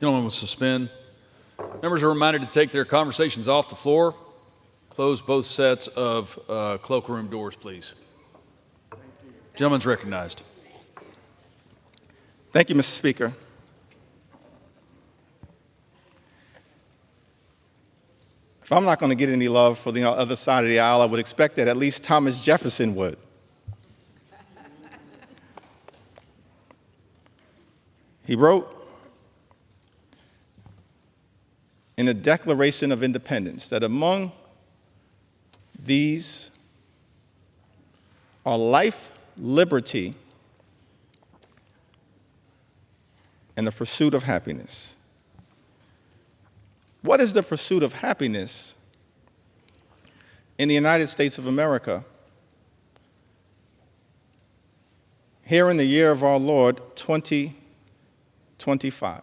Speaker 3: Gentlemen will suspend. Members are reminded to take their conversations off the floor. Close both sets of cloakroom doors, please. Gentleman's recognized.
Speaker 1: Thank you, Mr. Speaker. If I'm not going to get any love for the other side of the aisle, I would expect that at least Thomas Jefferson would. He wrote in the Declaration of Independence that among these are life, liberty, and the pursuit of happiness. What is the pursuit of happiness in the United States of America? here in the year of our Lord, 2025.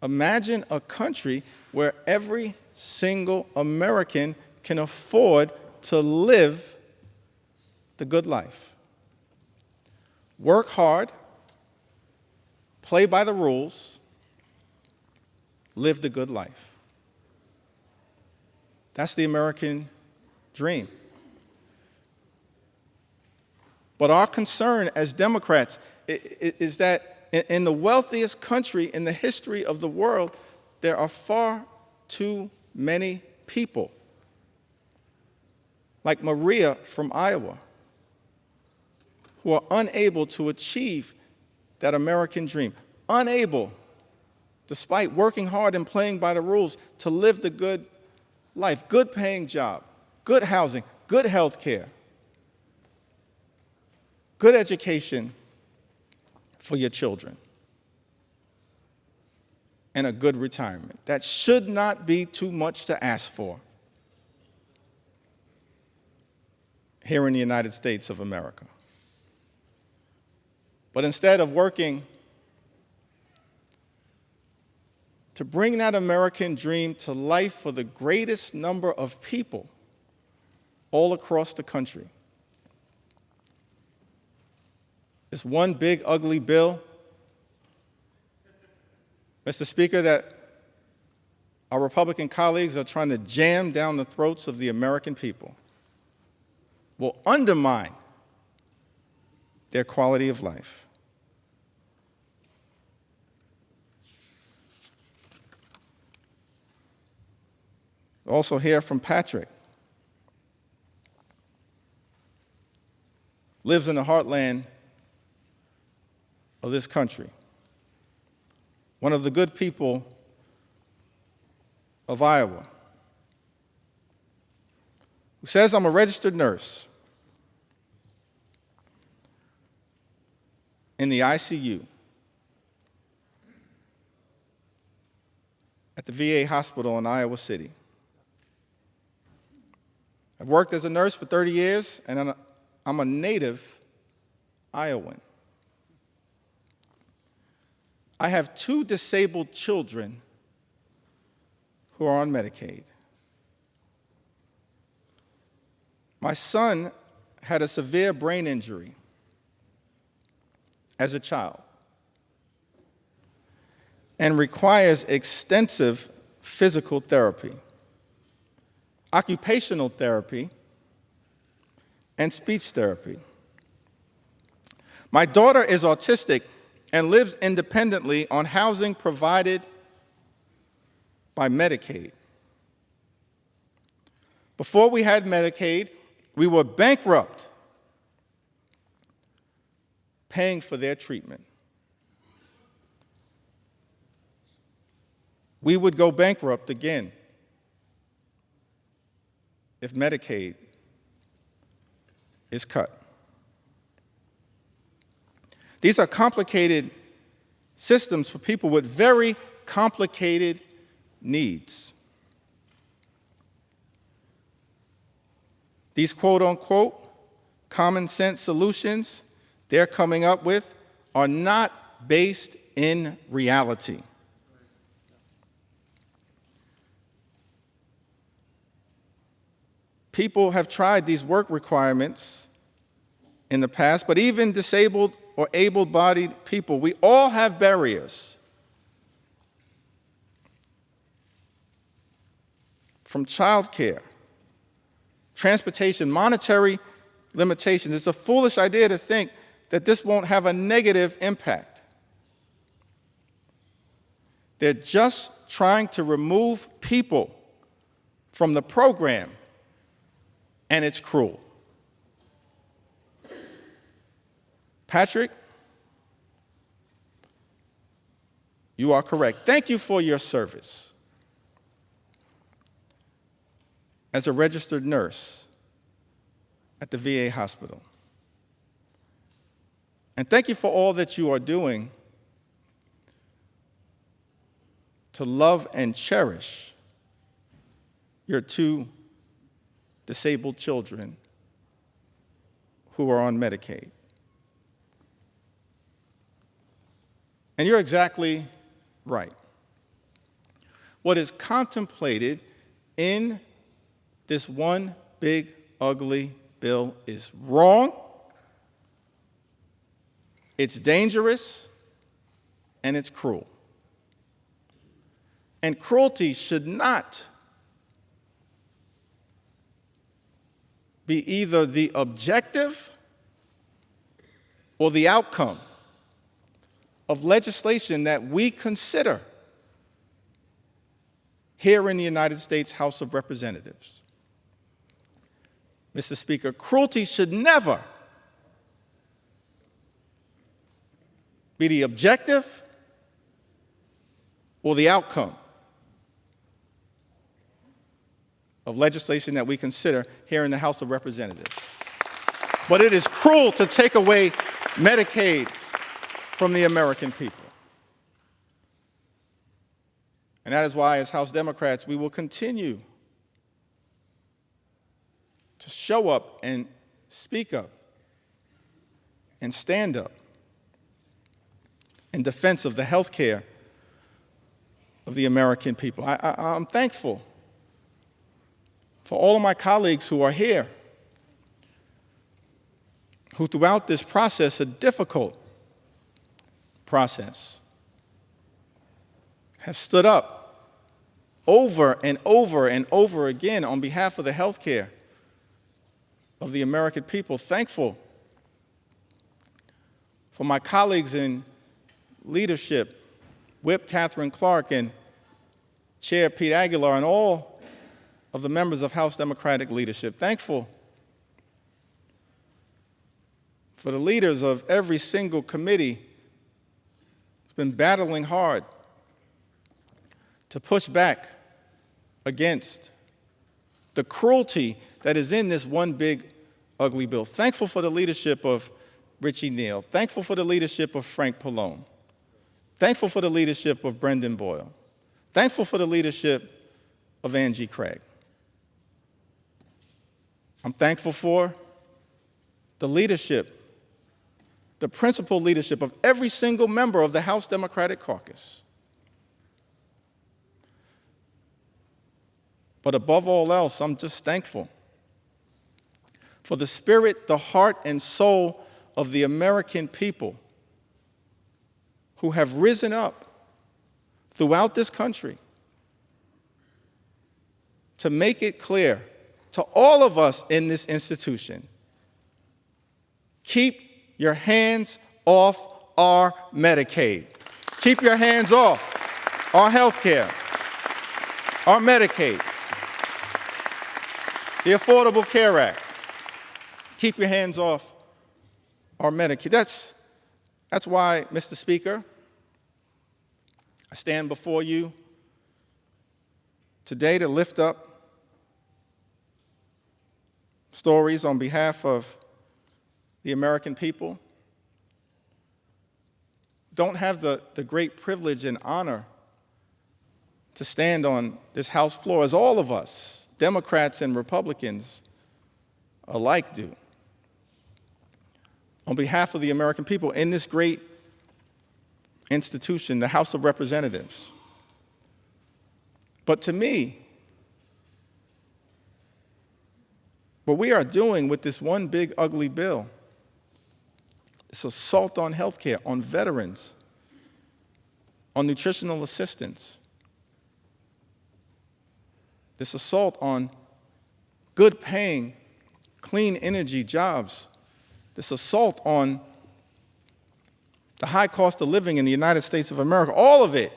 Speaker 1: Imagine a country where every single American can afford to live the good life. Work hard, play by the rules, live the good life. That's the American dream. But our concern as Democrats is that in the wealthiest country in the history of the world, there are far too many people, like Maria from Iowa, who are unable to achieve that American dream, unable, despite working hard and playing by the rules, to live the good life, good paying job, good housing, good health care, good education for your children, and a good retirement. That should not be too much to ask for here in the United States of America. But instead of working to bring that American dream to life for the greatest number of people all across the country, this one big, ugly bill, Mr. Speaker, that our Republican colleagues are trying to jam down the throats of the American people will undermine their quality of life. Also hear from Patrick. Lives in the heartland of this country. One of the good people of Iowa, who says, I'm a registered nurse in the ICU at the VA hospital in Iowa City. I've worked as a nurse for 30 years, and I'm a native Iowan. I have 2 disabled children who are on Medicaid. My son had a severe brain injury as a child and requires extensive physical therapy, occupational therapy, and speech therapy. My daughter is autistic and lives independently on housing provided by Medicaid. Before we had Medicaid, we were bankrupt paying for their treatment. We would go bankrupt again if Medicaid is cut. These are complicated systems for people with very complicated needs. These quote-unquote common sense solutions they're coming up with are not based in reality. People have tried these work requirements in the past, but even disabled or able-bodied people, we all have barriers. From childcare, transportation, monetary limitations. It's a foolish idea to think that this won't have a negative impact. They're just trying to remove people from the program, and it's cruel. Patrick, you are correct. Thank you for your service as a registered nurse at the VA hospital. And thank you for all that you are doing to love and cherish your 2 disabled children who are on Medicaid. And you're exactly right. What is contemplated in this one big, ugly bill is wrong, it's dangerous, and it's cruel. And cruelty should not be either the objective or the outcome of legislation that we consider here in the United States House of Representatives. Mr. Speaker, cruelty should never be the objective or the outcome of legislation that we consider here in the House of Representatives. But it is cruel to take away Medicaid from the American people. And that is why, as House Democrats, we will continue to show up and speak up and stand up in defense of the health care of the American people. I'm thankful for all of my colleagues who are here, who throughout this process, a difficult process, have stood up over and over and over again on behalf of the health care of the American people. Thankful for my colleagues in leadership, Whip Catherine Clark and Chair Pete Aguilar, and all of the members of House Democratic leadership. Thankful for the leaders of every single committee who's been battling hard to push back against the cruelty that is in this one big, ugly bill. Thankful for the leadership of Richie Neal. Thankful for the leadership of Frank Pallone. Thankful for the leadership of Brendan Boyle. Thankful for the leadership of Angie Craig. I'm thankful for the leadership, the principal leadership of every single member of the House Democratic Caucus. But above all else, I'm just thankful for the spirit, the heart, and soul of the American people who have risen up throughout this country to make it clear to all of us in this institution: keep your hands off our Medicaid. Keep your hands off our health care, our Medicaid, the Affordable Care Act. Keep your hands off our Medicaid. That's why, Mr. Speaker, I stand before you today to lift up stories on behalf of the American people. Don't have the great privilege and honor to stand on this House floor, as all of us, Democrats and Republicans alike, do, on behalf of the American people in this great institution, the House of Representatives. But to me, what we are doing with this one big, ugly bill, this assault on health care, on veterans, on nutritional assistance, this assault on good-paying, clean energy jobs, this assault on the high cost of living in the United States of America, all of it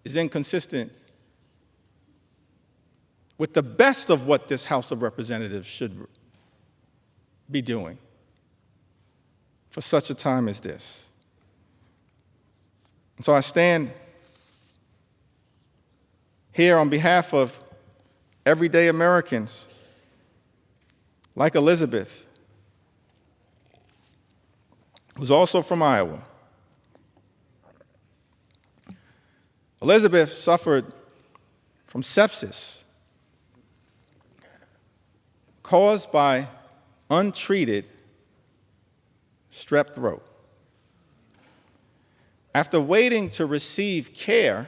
Speaker 1: is inconsistent with the best of what this House of Representatives should be doing for such a time as this. And so I stand here on behalf of everyday Americans like Elizabeth, who's also from Iowa. Elizabeth suffered from sepsis caused by untreated strep throat. After waiting to receive care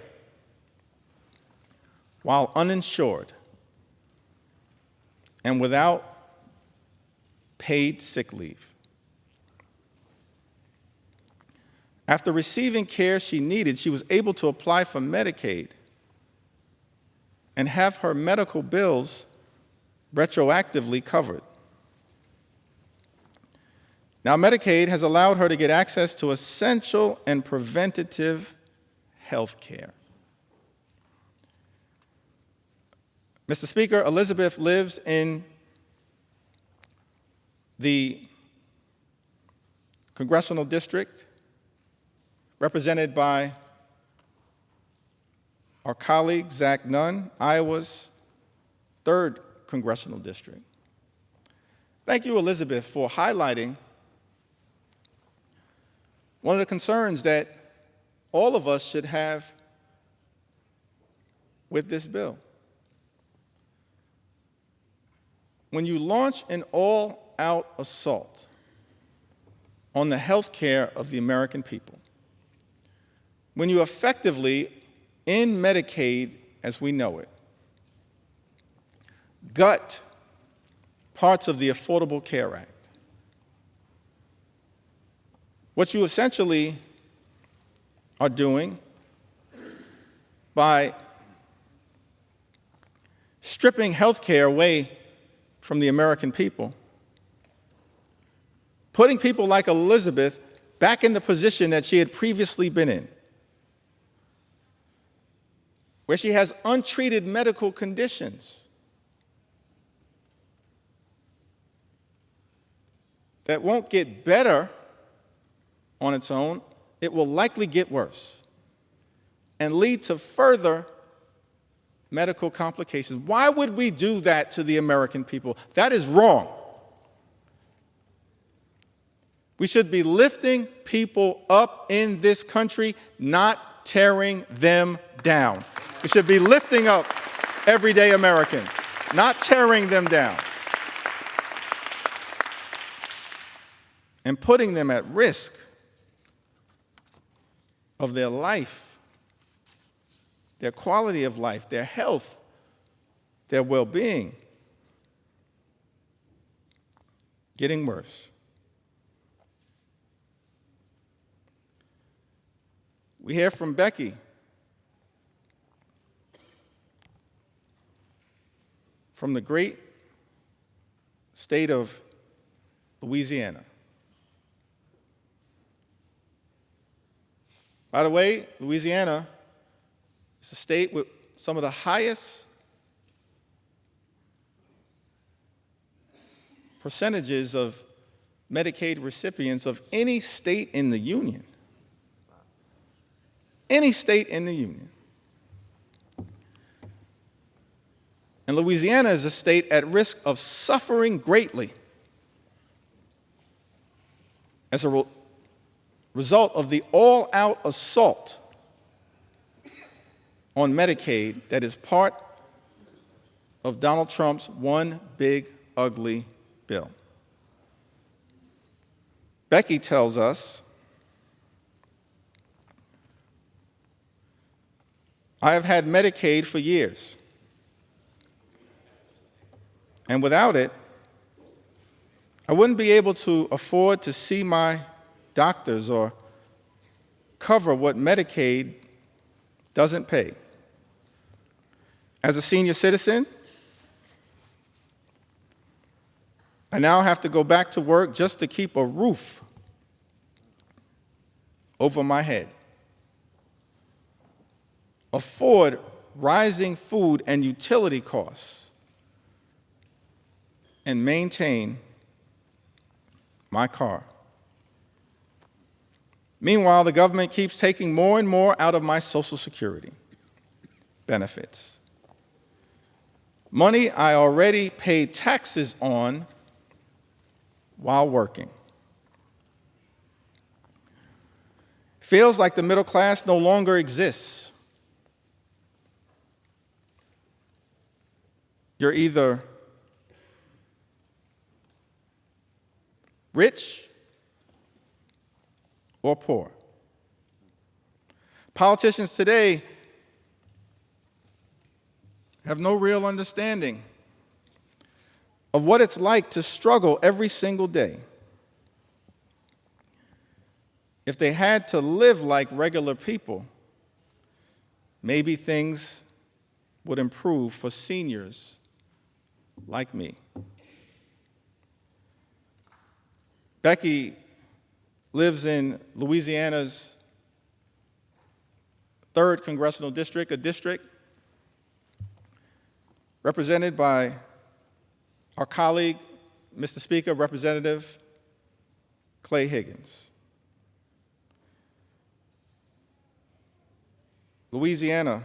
Speaker 1: while uninsured and without paid sick leave. After receiving care she needed, she was able to apply for Medicaid and have her medical bills retroactively covered. Now, Medicaid has allowed her to get access to essential and preventative health care. Mr. Speaker, Elizabeth lives in the congressional district represented by our colleague, Zach Nunn, Iowa's 3rd congressional district. Thank you, Elizabeth, for highlighting one of the concerns that all of us should have with this bill. When you launch an all-out assault on the health care of the American people, when you effectively end Medicaid as we know it, gut parts of the Affordable Care Act, what you essentially are doing by stripping health care away from the American people, putting people like Elizabeth back in the position that she had previously been in, where she has untreated medical conditions that won't get better on its own, it will likely get worse and lead to further medical complications. Why would we do that to the American people? That is wrong. We should be lifting people up in this country, not tearing them down. We should be lifting up everyday Americans, not tearing them down, and putting them at risk of their life, their quality of life, their health, their well-being getting worse. We hear from Becky from the great state of Louisiana. By the way, Louisiana is a state with some of the highest percentages of Medicaid recipients of any state in the Union. Any state in the Union. And Louisiana is a state at risk of suffering greatly as a result of the all-out assault on Medicaid that is part of Donald Trump's one big ugly bill. Becky tells us, I have had Medicaid for years, and without it, I wouldn't be able to afford to see my doctors or cover what Medicaid doesn't pay. As a senior citizen, I now have to go back to work just to keep a roof over my head, afford rising food and utility costs, and maintain my car. Meanwhile, the government keeps taking more and more out of my Social Security benefits. Money I already paid taxes on while working. Feels like the middle class no longer exists. You're either rich or poor. Politicians today have no real understanding of what it's like to struggle every single day. If they had to live like regular people, maybe things would improve for seniors like me. Becky lives in Louisiana's 3rd Congressional District, a district represented by our colleague, Mr. Speaker, Representative Clay Higgins. Louisiana,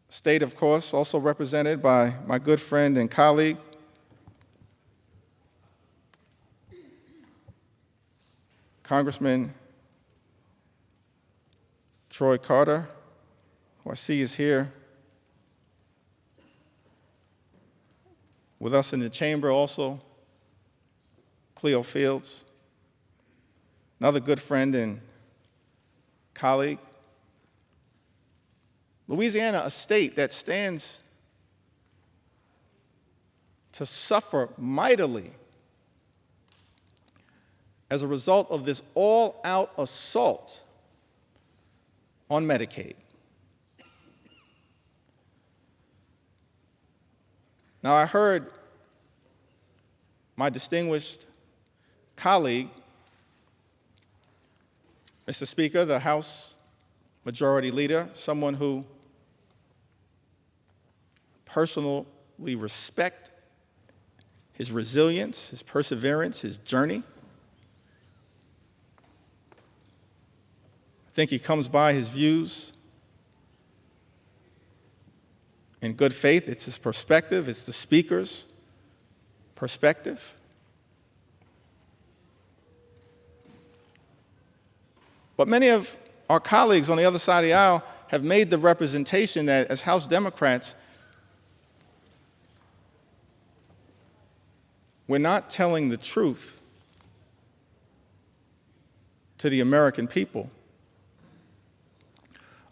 Speaker 1: state, of course, also represented by my good friend and colleague, Congressman Troy Carter, who I see is here with us in the chamber also, Cleo Fields, another good friend and colleague. Louisiana, a state that stands to suffer mightily as a result of this all-out assault on Medicaid. Now, I heard my distinguished colleague, Mr. Speaker, the House Majority Leader, someone who personally respect his resilience, his perseverance, his journey. I think he comes by his views in good faith. It's his perspective, it's the speaker's perspective. But many of our colleagues on the other side of the aisle have made the representation that as House Democrats, we're not telling the truth to the American people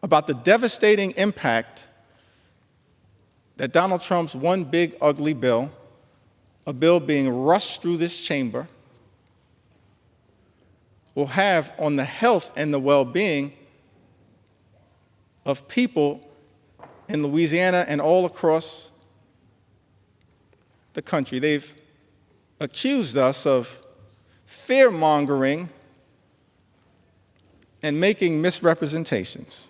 Speaker 1: about the devastating impact that Donald Trump's one big ugly bill, a bill being rushed through this chamber, will have on the health and the well-being of people in Louisiana and all across the country. They've accused us of fear-mongering and making misrepresentations.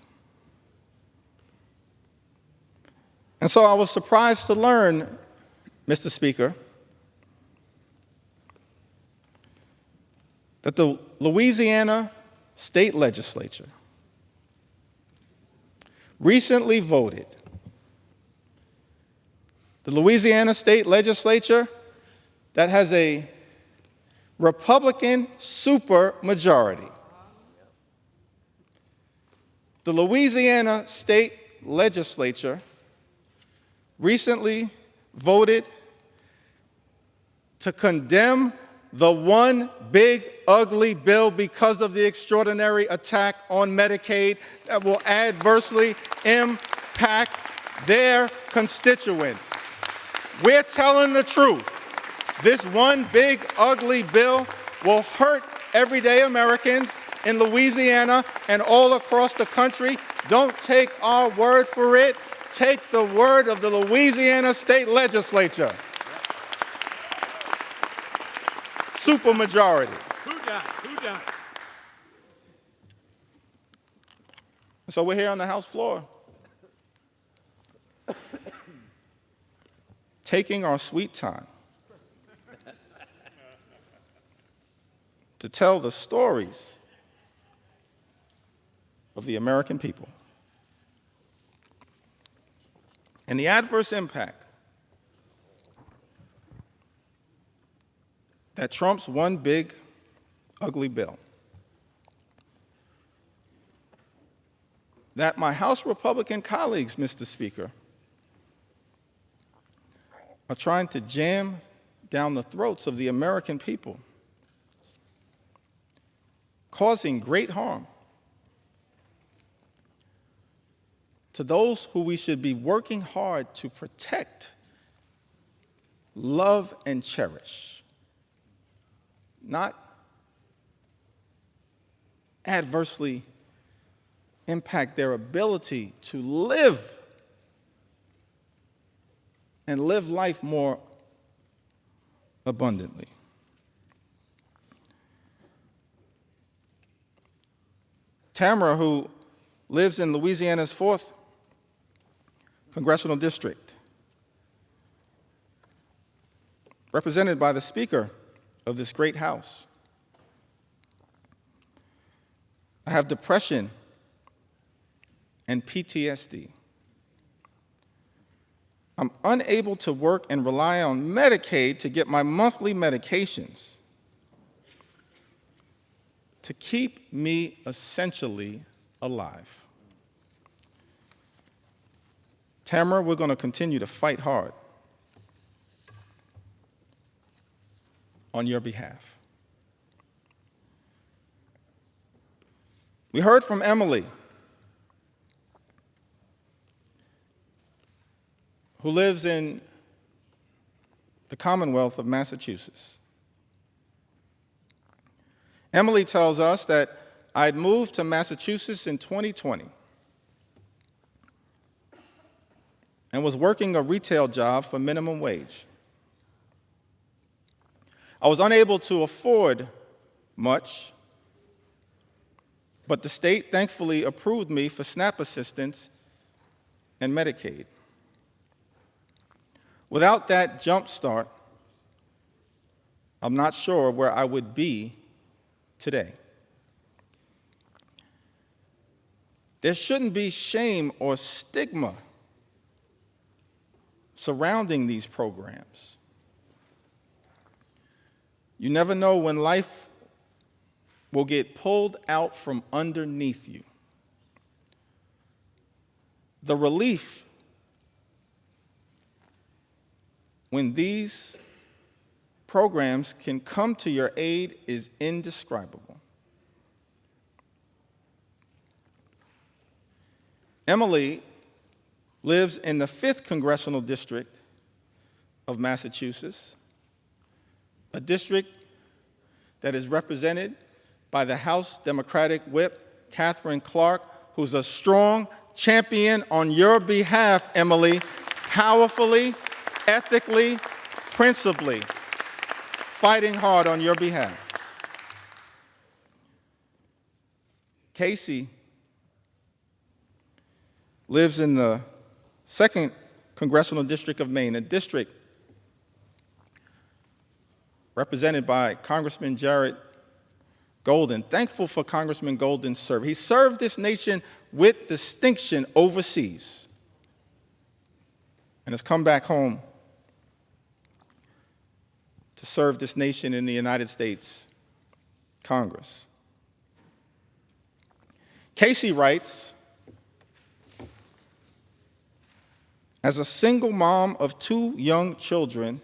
Speaker 1: And so I was surprised to learn, Mr. Speaker, that the Louisiana State Legislature recently voted. The Louisiana State Legislature that has a Republican supermajority. The Louisiana State Legislature recently voted to condemn the one big ugly bill because of the extraordinary attack on Medicaid that will adversely impact their constituents. We're telling the truth. This one big ugly bill will hurt everyday Americans in Louisiana and all across the country. Don't take our word for it. Take the word of the Louisiana State Legislature. Supermajority.
Speaker 2: Who done?
Speaker 1: So we're here on the House floor, taking our sweet time to tell the stories of the American people and the adverse impact that Trump's one big ugly bill, that my House Republican colleagues, Mr. Speaker, are trying to jam down the throats of the American people, causing great harm to those who we should be working hard to protect, love, and cherish, not adversely impact their ability to live and live life more abundantly. Tamara, who lives in Louisiana's 4th Congressional District, represented by the Speaker of this great House. I have depression and PTSD. I'm unable to work and rely on Medicaid to get my monthly medications to keep me essentially alive. Tamara, we're going to continue to fight hard on your behalf. We heard from Emily, who lives in the Commonwealth of Massachusetts. Emily tells us that I'd moved to Massachusetts in 2020 and was working a retail job for minimum wage. I was unable to afford much, but the state thankfully approved me for SNAP assistance and Medicaid. Without that jump start, I'm not sure where I would be today. There shouldn't be shame or stigma surrounding these programs. You never know when life will get pulled out from underneath you. The relief when these programs can come to your aid is indescribable. Emily lives in the 5th Congressional District of Massachusetts, a district that is represented by the House Democratic Whip, Catherine Clark, who's a strong champion on your behalf, Emily, powerfully, ethically, principally, fighting hard on your behalf. Casey lives in the 2nd Congressional District of Maine, a district represented by Congressman Jared Golden. Thankful for Congressman Golden's service. He served this nation with distinction overseas and has come back home to serve this nation in the United States Congress. Casey writes, as a single mom of 2 young children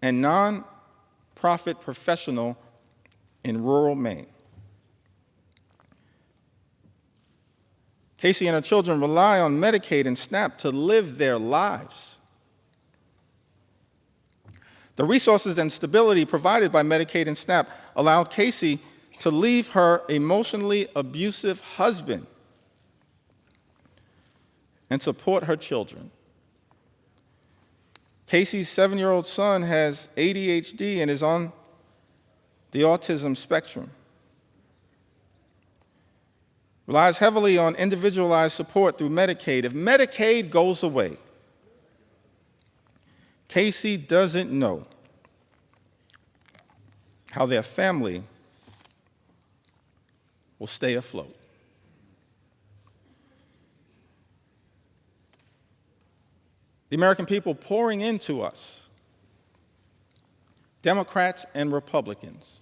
Speaker 1: and non-profit professional in rural Maine, Casey and her children rely on Medicaid and SNAP to live their lives. The resources and stability provided by Medicaid and SNAP allowed Casey to leave her emotionally abusive husband and support her children. Casey's 7-year-old son has ADHD and is on the autism spectrum. Relies heavily on individualized support through Medicaid. If Medicaid goes away, Casey doesn't know how their family will stay afloat. The American people pouring into us, Democrats and Republicans,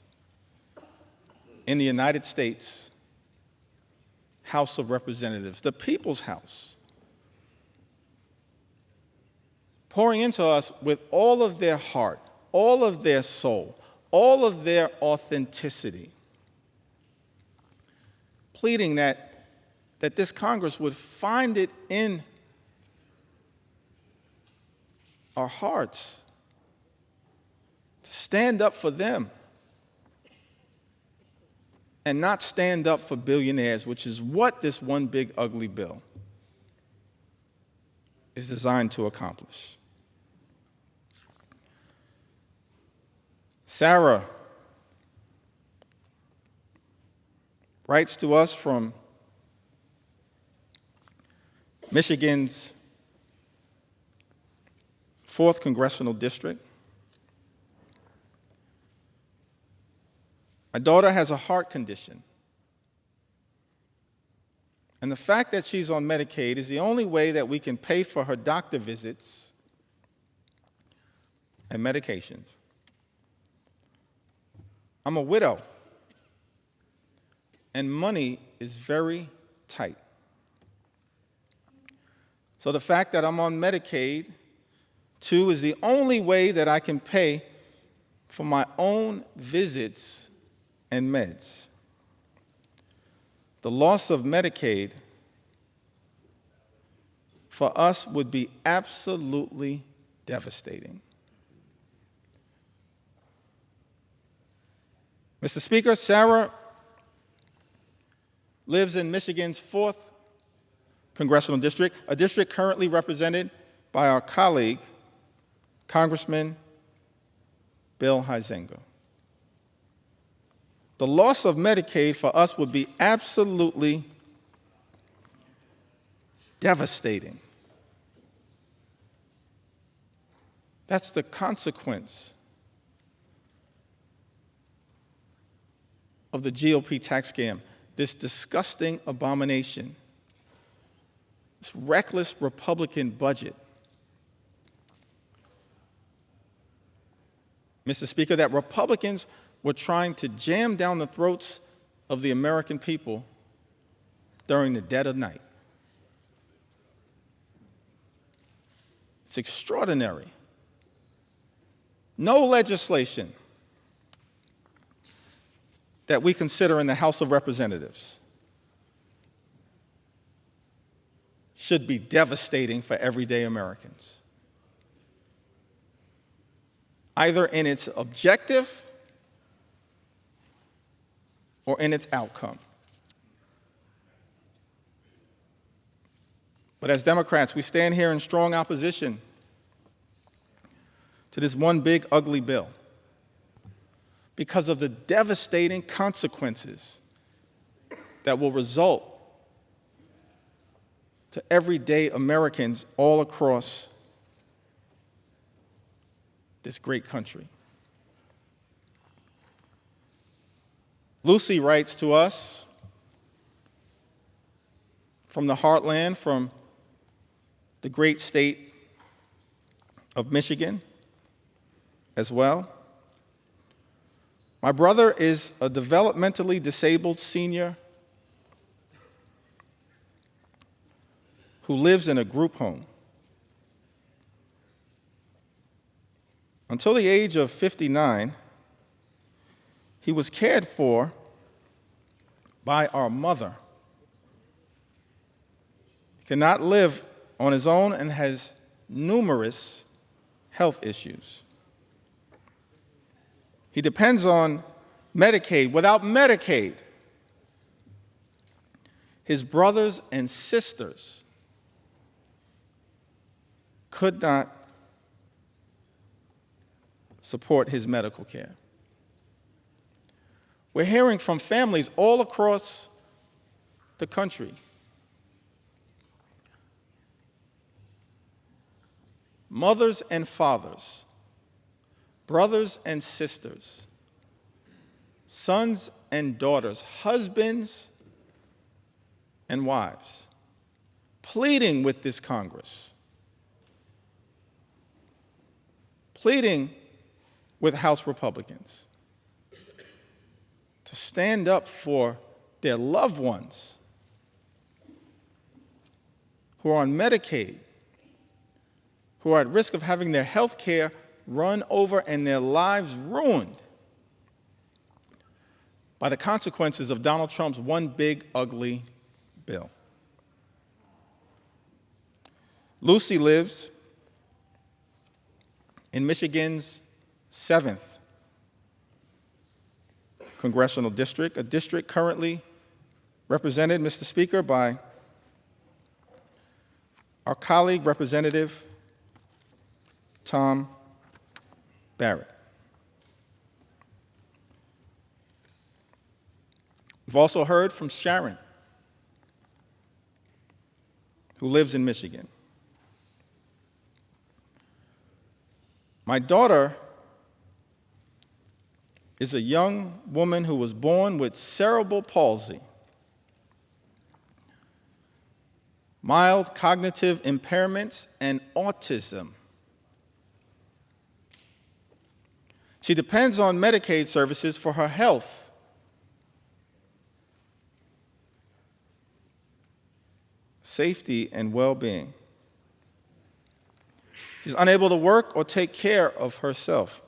Speaker 1: in the United States House of Representatives, the People's House, pouring into us with all of their heart, all of their soul, all of their authenticity, pleading that this Congress would find it in our hearts to stand up for them and not stand up for billionaires, which is what this one big ugly bill is designed to accomplish. Sarah writes to us from Michigan's 4th Congressional District. My daughter has a heart condition. And the fact that she's on Medicaid is the only way that we can pay for her doctor visits and medications. I'm a widow, and money is very tight. So the fact that I'm on Medicaid, too, is the only way that I can pay for my own visits and meds. The loss of Medicaid for us would be absolutely devastating. Mr. Speaker, Sarah lives in Michigan's 4th Congressional District, a district currently represented by our colleague, Congressman Bill Huizenga. The loss of Medicaid for us would be absolutely devastating. That's the consequence of the GOP tax scam, this disgusting abomination, this reckless Republican budget. Mr. Speaker, that Republicans were trying to jam down the throats of the American people during the dead of night. It's extraordinary. No legislation that we consider in the House of Representatives should be devastating for everyday Americans, either in its objective or in its outcome. But as Democrats, we stand here in strong opposition to this one big ugly bill because of the devastating consequences that will result to everyday Americans all across this great country. Lucy writes to us from the heartland, from the great state of Michigan as well. My brother is a developmentally disabled senior who lives in a group home. Until the age of 59, he was cared for by our mother. He cannot live on his own and has numerous health issues. He depends on Medicaid. Without Medicaid, his brothers and sisters could not support his medical care. We're hearing from families all across the country mothers and fathers, brothers and sisters, sons and daughters, husbands and wives, pleading with this Congress, pleading with House Republicans to stand up for their loved ones who are on Medicaid, who are at risk of having their health care run over and their lives ruined by the consequences of Donald Trump's one big, ugly bill. Lucy lives in Michigan's 7th congressional district, a district currently represented, Mr. Speaker, by our colleague, Representative Tom Barrett. We've also heard from Sharon, who lives in Michigan. My daughter is a young woman who was born with cerebral palsy, mild cognitive impairments, and autism. She depends on Medicaid services for her health. Safety and well-being. She's unable to work or take care of herself.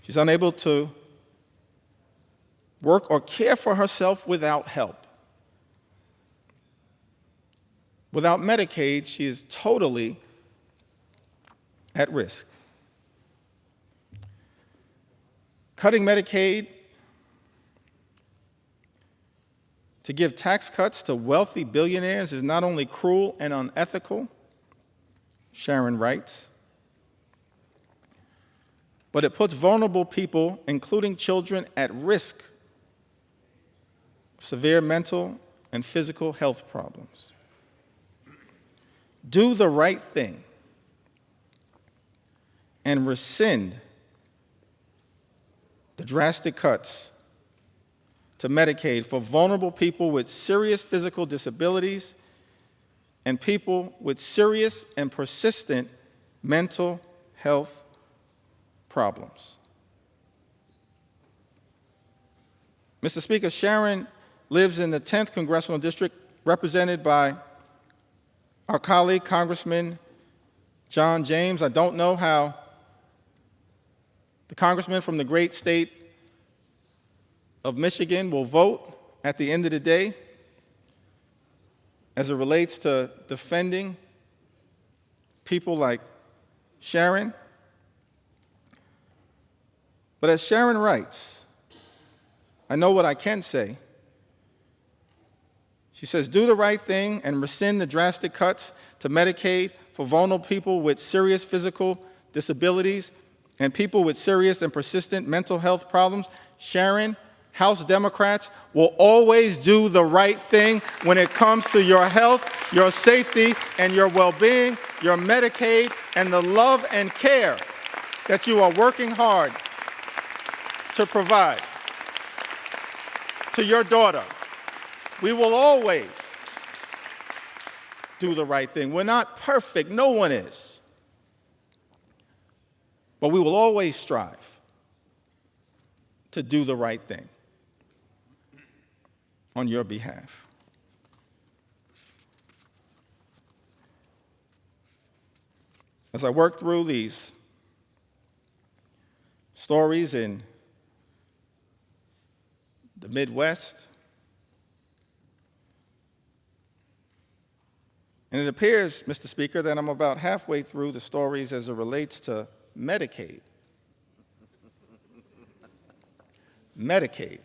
Speaker 1: She's unable to work or care for herself without help. Without Medicaid, she is totally at risk. Cutting Medicaid to give tax cuts to wealthy billionaires is not only cruel and unethical, Sharon writes, but it puts vulnerable people, including children, at risk of severe mental and physical health problems. Do the right thing and rescind the drastic cuts to Medicaid for vulnerable people with serious physical disabilities and people with serious and persistent mental health problems. Mr. Speaker, Sharon lives in the 10th Congressional District, represented by our colleague, Congressman John James. I don't know how the congressman from the great state of Michigan will vote at the end of the day as it relates to defending people like Sharon. But as Sharon writes, I know what I can say. She says, do the right thing and rescind the drastic cuts to Medicaid for vulnerable people with serious physical disabilities and people with serious and persistent mental health problems. Sharon, House Democrats will always do the right thing when it comes to your health, your safety, and your well-being, your Medicaid, and the love and care that you are working hard to provide to your daughter. We will always do the right thing. We're not perfect, no one is. But we will always strive to do the right thing on your behalf. As I work through these stories in the Midwest, and it appears, Mr. Speaker, that I'm about halfway through the stories as it relates to Medicaid. Medicaid.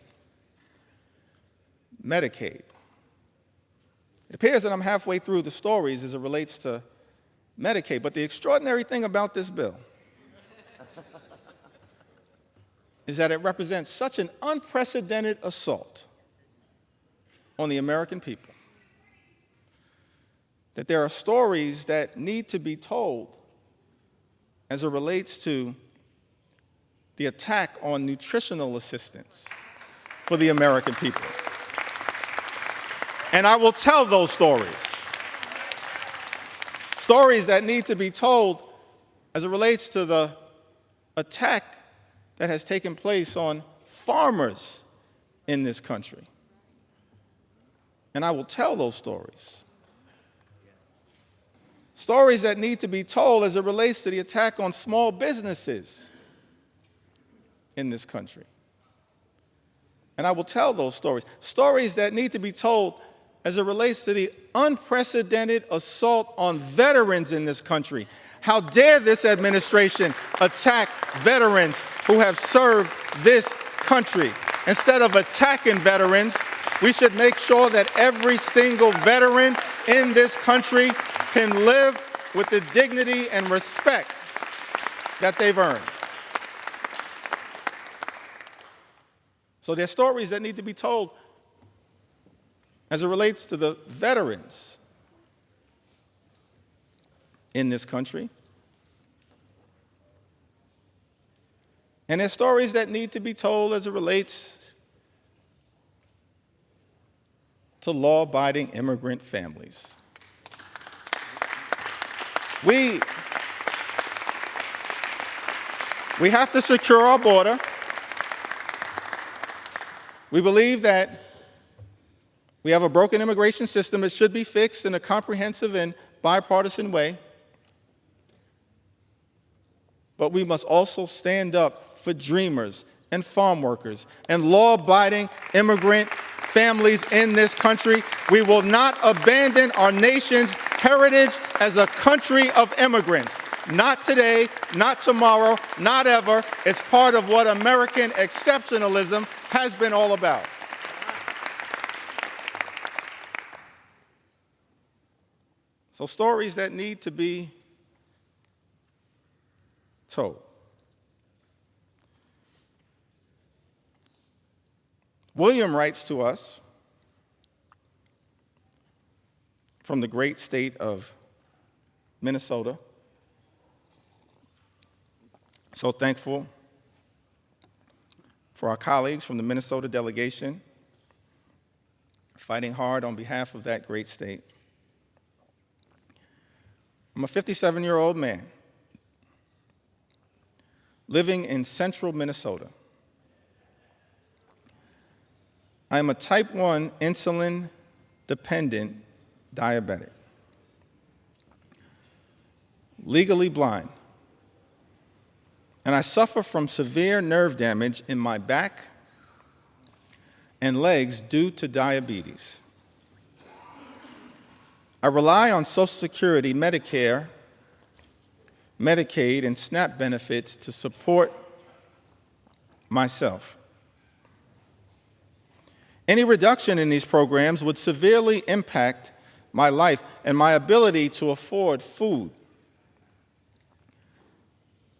Speaker 1: Medicaid. It appears that I'm halfway through the stories as it relates to Medicaid, but the extraordinary thing about this bill is that it represents such an unprecedented assault on the American people that there are stories that need to be told as it relates to the attack on nutritional assistance for the American people. And I will tell those stories. Stories that need to be told as it relates to the attack that has taken place on farmers in this country. And I will tell those stories Stories that need to be told as it relates to the attack on small businesses in this country. And I will tell those stories. Stories that need to be told as it relates to the unprecedented assault on veterans in this country. How dare this administration attack veterans who have served this country? Instead of attacking veterans, we should make sure that every single veteran in this country can live with the dignity and respect that they've earned. So there are stories that need to be told as it relates to the veterans in this country. And there are stories that need to be told as it relates to law-abiding immigrant families. We have to secure our border. We believe that we have a broken immigration system. It should be fixed in a comprehensive and bipartisan way. But we must also stand up for dreamers and farm workers and law-abiding immigrant families in this country. We will not abandon our nation's heritage as a country of immigrants. Not today, not tomorrow, not ever. It's part of what American exceptionalism has been all about. So stories that need to be told. William writes to us from the great state of Minnesota. So thankful for our colleagues from the Minnesota delegation fighting hard on behalf of that great state. I'm a 57-year-old man living in central Minnesota. I am a type 1 insulin-dependent diabetic, legally blind, and I suffer from severe nerve damage in my back and legs due to diabetes. I rely on Social Security, Medicare, Medicaid, and SNAP benefits to support myself. Any reduction in these programs would severely impact my life and my ability to afford food,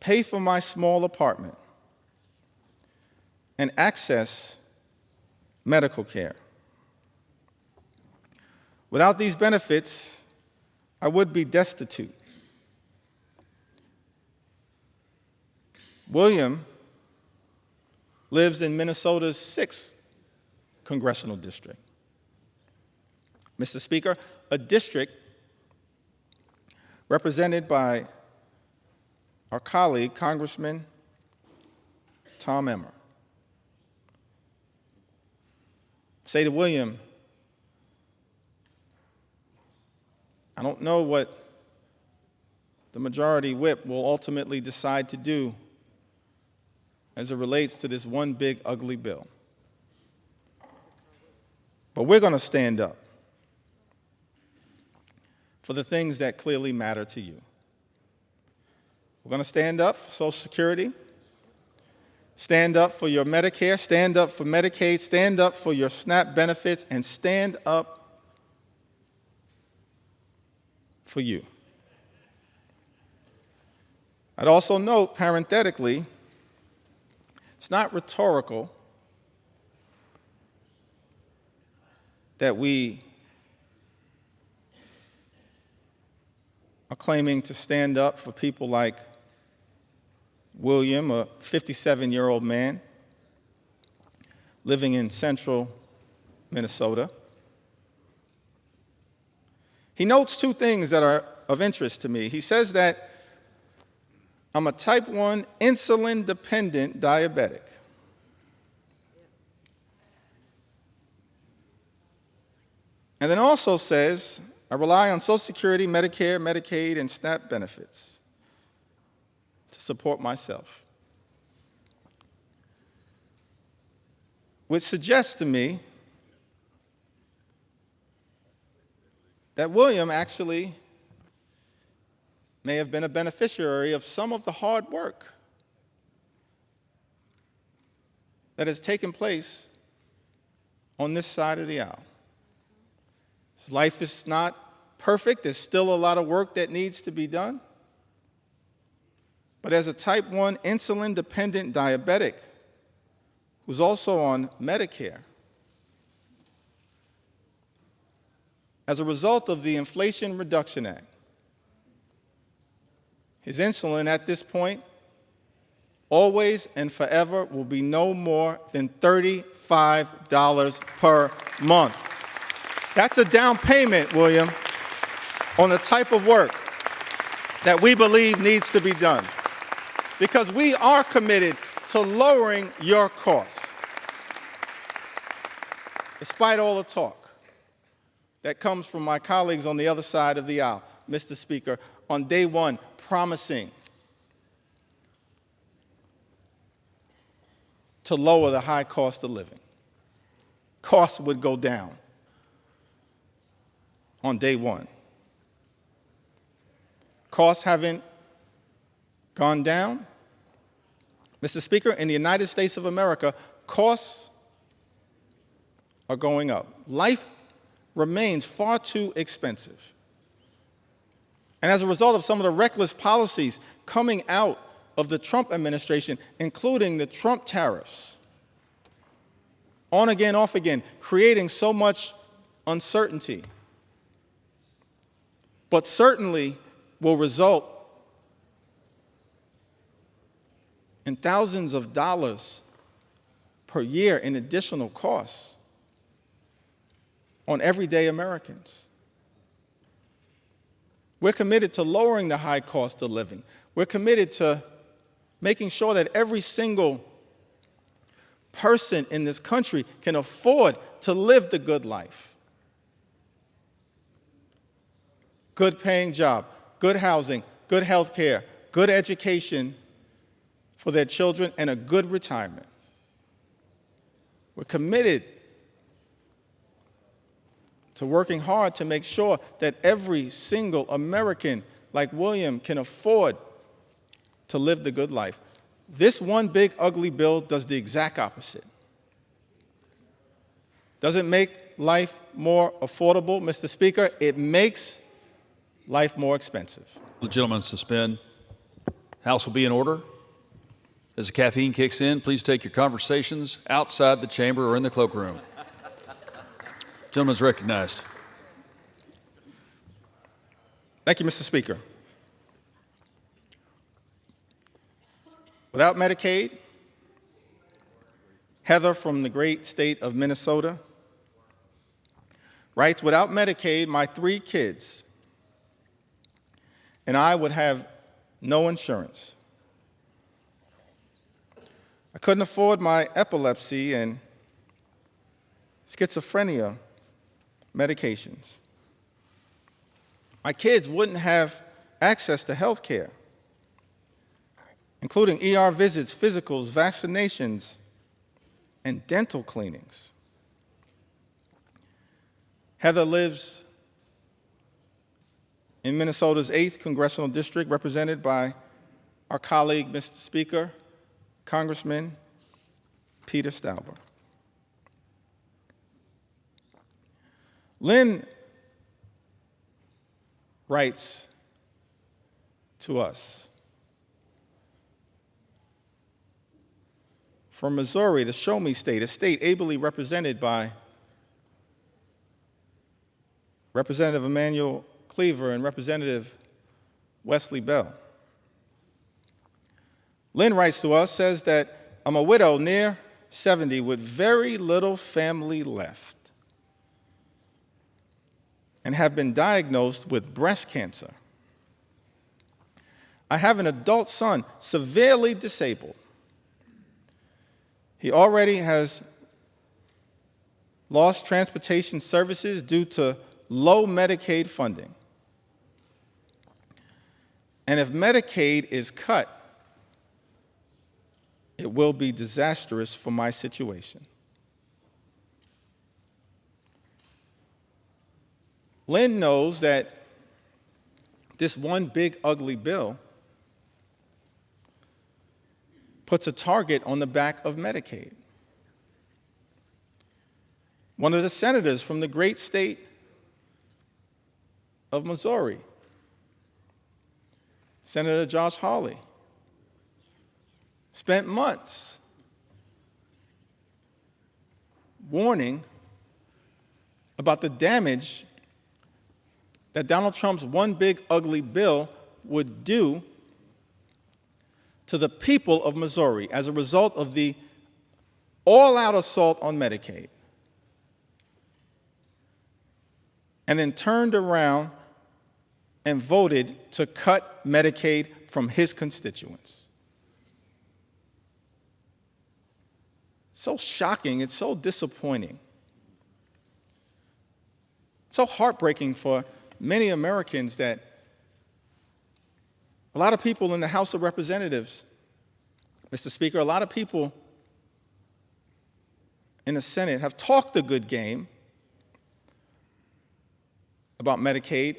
Speaker 1: pay for my small apartment, and access medical care. Without these benefits, I would be destitute. William lives in Minnesota's 6th congressional district. Mr. Speaker, a district represented by our colleague, Congressman Tom Emmer. Say to William, I don't know what the majority whip will ultimately decide to do as it relates to this one big ugly bill. But we're going to stand up for the things that clearly matter to you. We're going to stand up for Social Security, stand up for your Medicare, stand up for Medicaid, stand up for your SNAP benefits, and stand up for you. I'd also note, parenthetically, it's not rhetorical that we are claiming to stand up for people like William, a 57-year-old man living in central Minnesota. He notes two things that are of interest to me. He says that I'm a type 1 insulin-dependent diabetic. And then also says I rely on Social Security, Medicare, Medicaid, and SNAP benefits to support myself. Which suggests to me that William actually may have been a beneficiary of some of the hard work that has taken place on this side of the aisle. His life is not perfect. There's still a lot of work that needs to be done. But as a type 1 insulin-dependent diabetic who's also on Medicare, as a result of the Inflation Reduction Act, his insulin at this point, always and forever, will be no more than $35 per month. That's a down payment, William, on the type of work that we believe needs to be done. Because we are committed to lowering your costs, despite all the talk that comes from my colleagues on the other side of the aisle, Mr. Speaker, on day one, promising to lower the high cost of living. Costs would go down on day one. Costs haven't gone down. Mr. Speaker, in the United States of America, costs are going up. Life remains far too expensive. And as a result of some of the reckless policies coming out of the Trump administration, including the Trump tariffs, on again, off again, creating so much uncertainty, but certainly will result in thousands of dollars per year in additional costs on everyday Americans. We're committed to lowering the high cost of living. We're committed to making sure that every single person in this country can afford to live the good life. Good paying job, good housing, good health care, good education for their children, and a good retirement. We're committed to working hard to make sure that every single American like William can afford to live the good life. This one big ugly bill does the exact opposite. Doesn't make life more affordable, Mr. Speaker. It makes life more expensive.
Speaker 3: The gentleman suspend. House will be in order. As the caffeine kicks in, please take your conversations outside the chamber or in the cloakroom. Gentleman's recognized.
Speaker 1: Thank you, Mr. Speaker. Without Medicaid, Heather from the great state of Minnesota writes, without Medicaid, my 3 kids and I would have no insurance. I couldn't afford my epilepsy and schizophrenia medications. My kids wouldn't have access to health care, including ER visits, physicals, vaccinations, and dental cleanings. Heather lives in Minnesota's 8th Congressional District, represented by our colleague, Mr. Speaker, Congressman Peter Stauber. Lynn writes to us, from Missouri, the Show Me State, a state ably represented by Representative Emanuel Cleaver and Representative Wesley Bell. Lynn writes to us, says that I'm a widow near 70 with very little family left and have been diagnosed with breast cancer. I have an adult son, severely disabled. He already has lost transportation services due to low Medicaid funding. And if Medicaid is cut, it will be disastrous for my situation. Lynn knows that this one big ugly bill puts a target on the back of Medicaid. One of the senators from the great state of Missouri, Senator Josh Hawley, spent months warning about the damage that Donald Trump's one big ugly bill would do to the people of Missouri as a result of the all-out assault on Medicaid. And then turned around and voted to cut Medicaid from his constituents. So shocking, it's so disappointing. So heartbreaking for many Americans that a lot of people in the House of Representatives, Mr. Speaker, a lot of people in the Senate have talked a good game about Medicaid,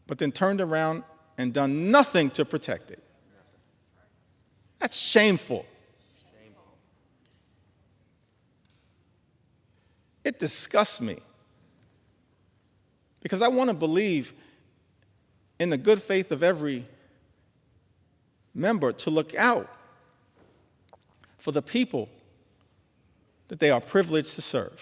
Speaker 1: but then turned around and done nothing to protect it. That's shameful. It disgusts me because I want to believe in the good faith of every member to look out for the people that they are privileged to serve.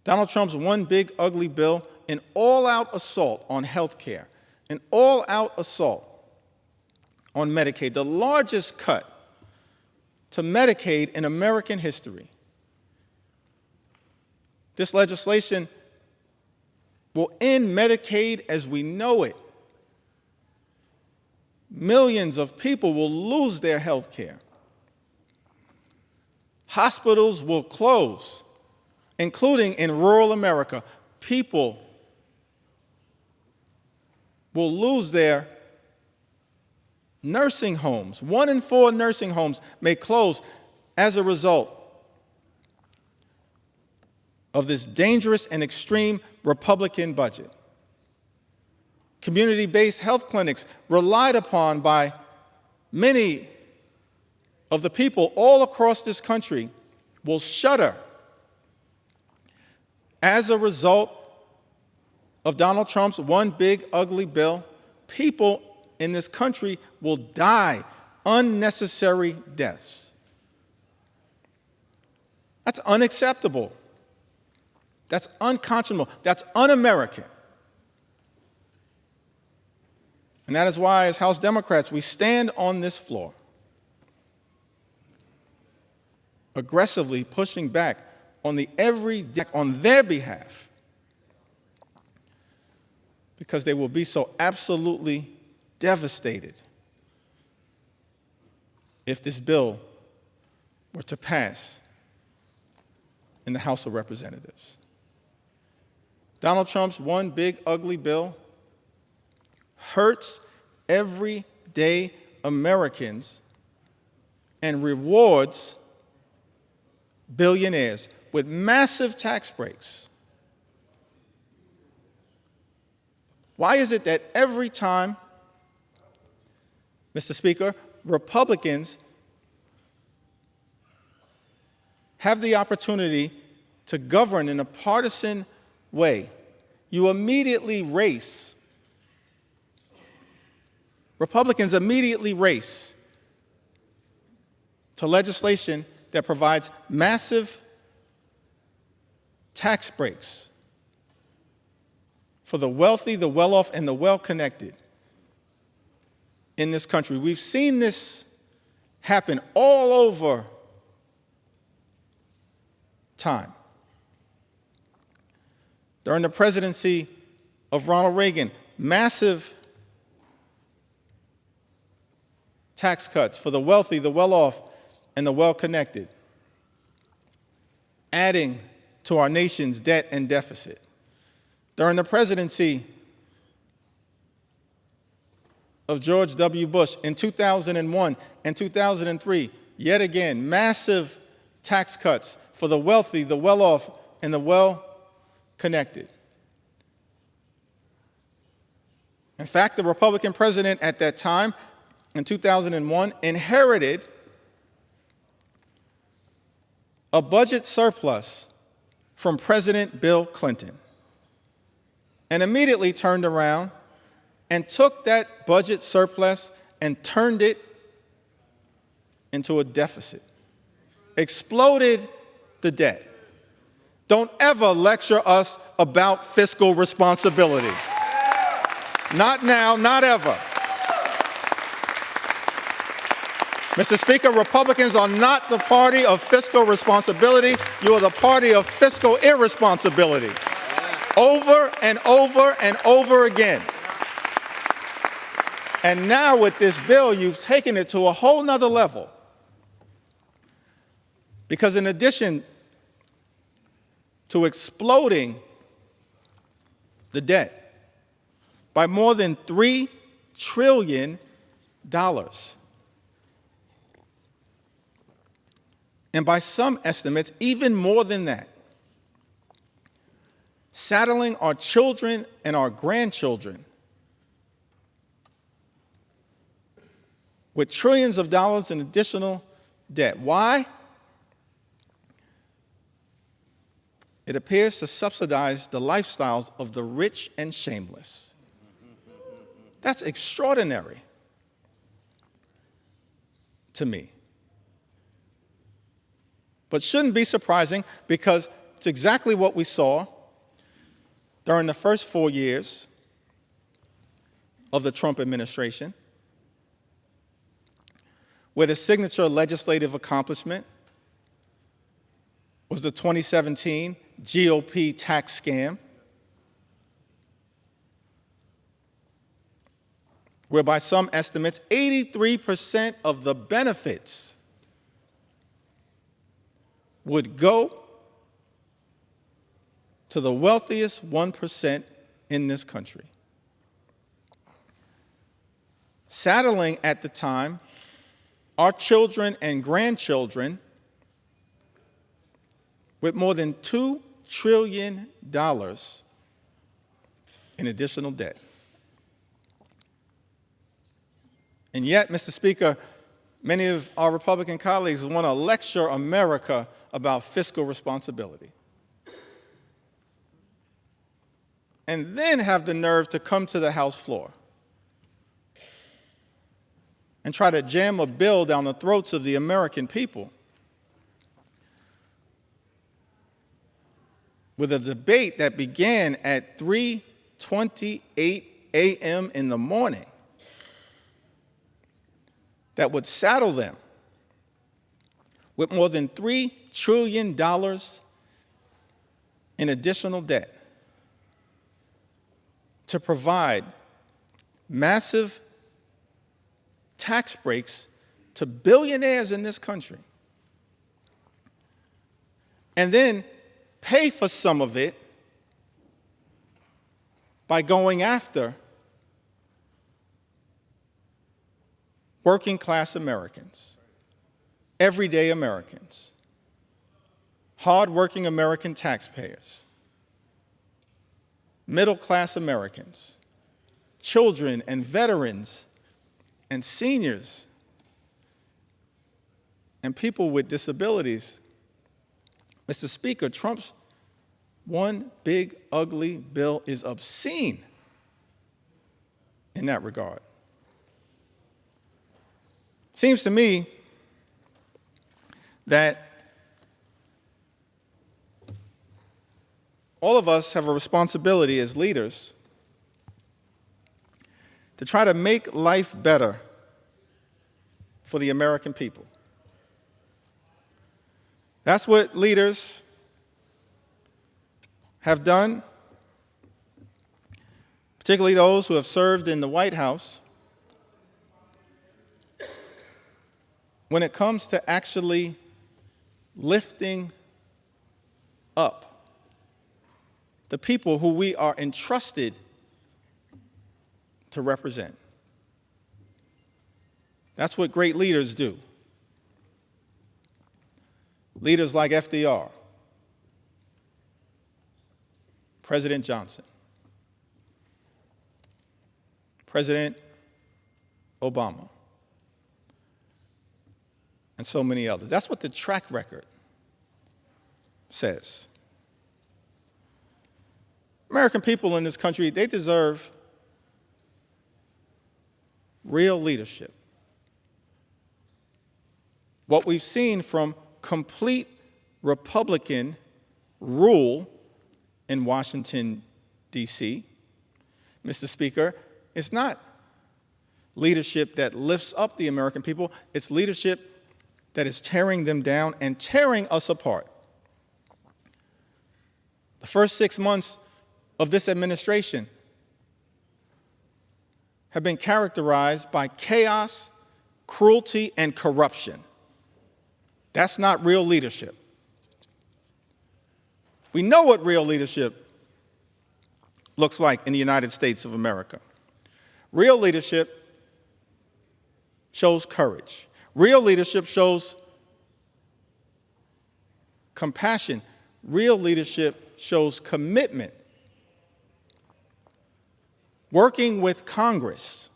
Speaker 1: Donald Trump's one big ugly bill, an all-out assault on health care, an all-out assault on Medicaid, the largest cut to Medicaid in American history. This legislation will end Medicaid as we know it. Millions of people will lose their health care. Hospitals will close, including in rural America. People will lose their nursing homes. 1 in 4 nursing homes may close as a result of this dangerous and extreme Republican budget. Community-based health clinics relied upon by many of the people all across this country will shutter as a result of Donald Trump's one big ugly bill. People in this country will die unnecessary deaths. That's unacceptable. That's unconscionable. That's un-American. And that is why, as House Democrats, we stand on this floor, aggressively pushing back on on their behalf, because they will be so absolutely devastated if this bill were to pass in the House of Representatives. Donald Trump's one big ugly bill hurts everyday Americans and rewards billionaires with massive tax breaks. Why is it that every time, Mr. Speaker, Republicans have the opportunity to govern in a partisan way, Republicans immediately race to legislation that provides massive tax breaks for the wealthy, the well-off, and the well-connected in this country. We've seen this happen all over time. During the presidency of Ronald Reagan, massive tax cuts for the wealthy, the well-off, and the well-connected, adding to our nation's debt and deficit. During the presidency of George W. Bush in 2001 and 2003, yet again, massive tax cuts for the wealthy, the well-off, and the well-connected. In fact, the Republican president at that time, in 2001, inherited a budget surplus from President Bill Clinton and immediately turned around and took that budget surplus and turned it into a deficit, exploded the debt. Don't ever lecture us about fiscal responsibility. Not now, not ever. Mr. Speaker, Republicans are not the party of fiscal responsibility. You are the party of fiscal irresponsibility. Over and over and over again. And now with this bill, you've taken it to a whole nother level. Because in addition to exploding the debt by more than $3 trillion, and by some estimates, even more than that, saddling our children and our grandchildren with trillions of dollars in additional debt. Why? It appears to subsidize the lifestyles of the rich and shameless. That's extraordinary to me. But shouldn't be surprising because it's exactly what we saw during the first 4 years of the Trump administration, where the signature legislative accomplishment was the 2017 GOP tax scam, where by some estimates, 83% of the benefits would go to the wealthiest 1% in this country. Saddling at the time our children and grandchildren with more than $2 trillion in additional debt. And yet, Mr. Speaker, many of our Republican colleagues want to lecture America about fiscal responsibility. And then have the nerve to come to the House floor and try to jam a bill down the throats of the American people with a debate that began at 3:28 a.m. in the morning that would saddle them with more than $3 trillion in additional debt to provide massive tax breaks to billionaires in this country, and then pay for some of it by going after working class Americans, everyday Americans, hardworking American taxpayers, middle class Americans, children and veterans and seniors and people with disabilities. Mr. Speaker, Trump's one big ugly bill is obscene in that regard. Seems to me that all of us have a responsibility as leaders to try to make life better for the American people. That's what leaders have done, particularly those who have served in the White House, when it comes to actually lifting up the people who we are entrusted to represent. That's what great leaders do. Leaders like FDR, President Johnson, President Obama, and so many others. That's what the track record says. American people in this country, they deserve real leadership. What we've seen from complete Republican rule in Washington, D.C., Mr. Speaker, it's not leadership that lifts up the American people. It's leadership that is tearing them down and tearing us apart. The first 6 months of this administration have been characterized by chaos, cruelty, and corruption. That's not real leadership. We know what real leadership looks like in the United States of America. Real leadership shows courage. Real leadership shows compassion. Real leadership shows commitment. Working with Congress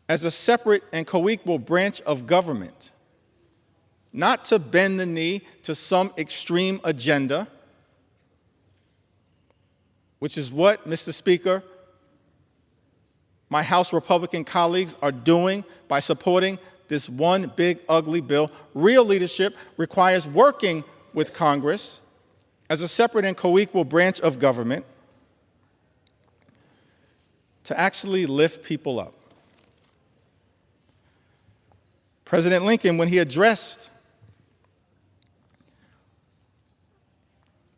Speaker 1: as a separate and co-equal branch of government, not to bend the knee to some extreme agenda, which is what, Mr. Speaker, my House Republican colleagues are doing by supporting this one big ugly bill. Real leadership requires working with Congress as a separate and co-equal branch of government to actually lift people up. President Lincoln, when he addressed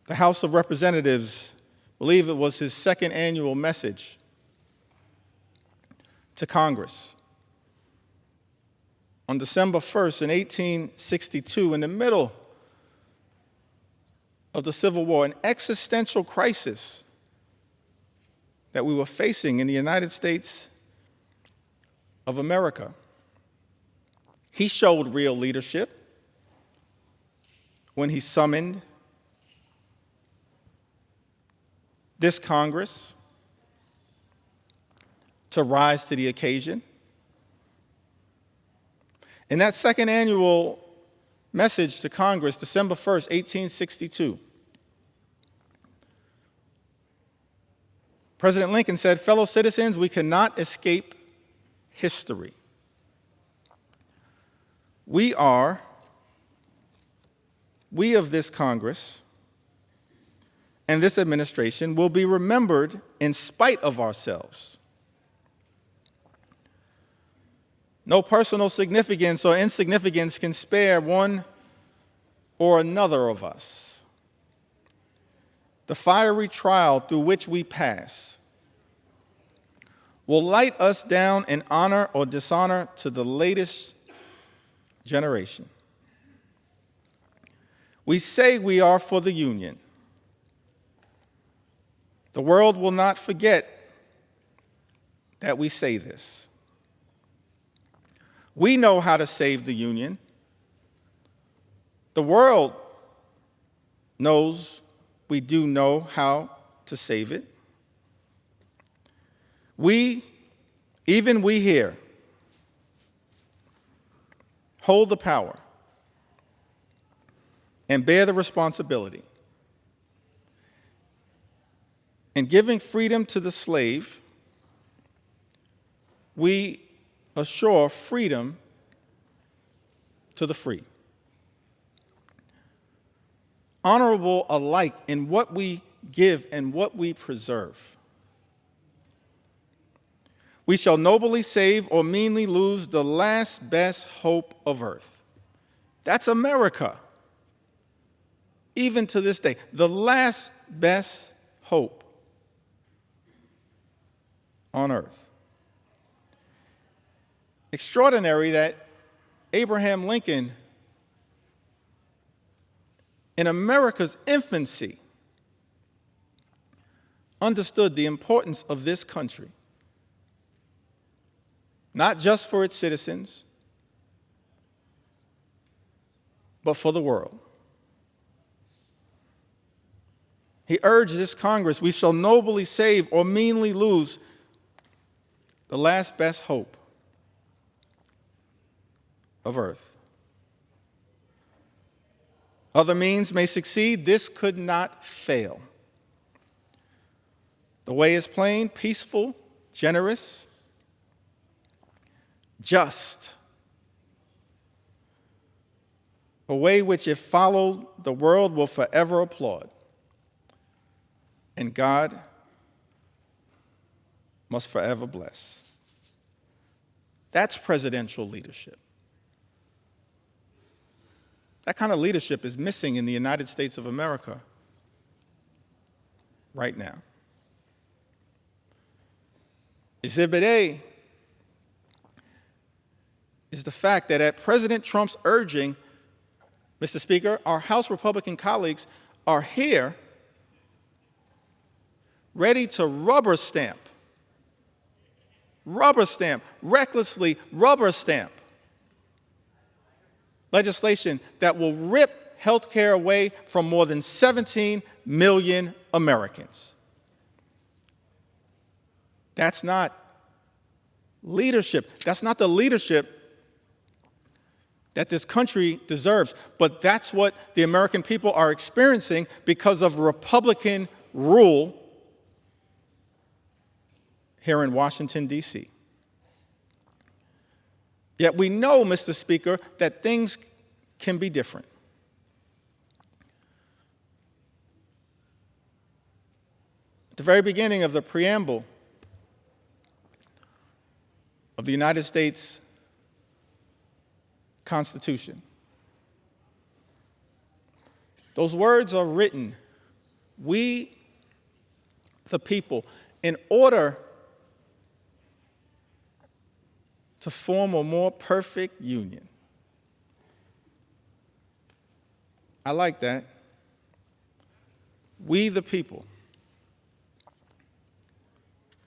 Speaker 1: the House of Representatives, I believe it was his second annual message to Congress, on December 1st in 1862, in the middle of the Civil War, an existential crisis that we were facing in the United States of America. He showed real leadership when he summoned this Congress to rise to the occasion. In that second annual message to Congress, December 1st, 1862, President Lincoln said, "Fellow citizens, we cannot escape history. We of this Congress and this administration will be remembered in spite of ourselves. No personal significance or insignificance can spare one or another of us. The fiery trial through which we pass will light us down in honor or dishonor to the latest generation. We say we are for the Union. The world will not forget that we say this. We know how to save the Union. The world knows we do know how to save it. Even we here, hold the power and bear the responsibility. In giving freedom to the slave, we assure freedom to the free. Honorable alike in what we give and what we preserve. We shall nobly save or meanly lose the last best hope of earth. That's America. Even to this day, the last best hope on earth. Extraordinary that Abraham Lincoln, in America's infancy, understood the importance of this country, not just for its citizens, but for the world. He urged this Congress, we shall nobly save or meanly lose the last best hope of earth. Other means may succeed, this could not fail. The way is plain, peaceful, generous, just. A way which, if followed, the world will forever applaud. And God must forever bless. That's presidential leadership. That kind of leadership is missing in the United States of America right now. Exhibit A is the fact that at President Trump's urging, Mr. Speaker, our House Republican colleagues are here ready to rubber stamp, recklessly rubber stamp legislation that will rip health care away from more than 17 million Americans. That's not leadership. That's not the leadership that this country deserves. But that's what the American people are experiencing because of Republican rule here in Washington, D.C. Yet we know, Mr. Speaker, that things can be different. At the very beginning of the preamble of the United States Constitution, those words are written, we, the people, in order to form a more perfect union. I like that. We, the people,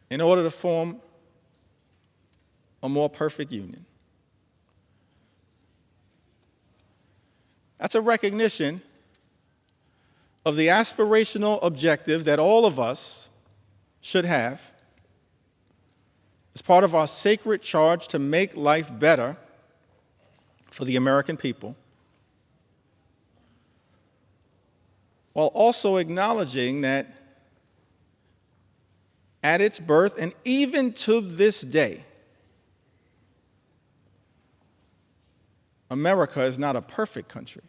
Speaker 1: in order to form a more perfect union. That's a recognition of the aspirational objective that all of us should have as part of our sacred charge to make life better for the American people, while also acknowledging that at its birth and even to this day, America is not a perfect country.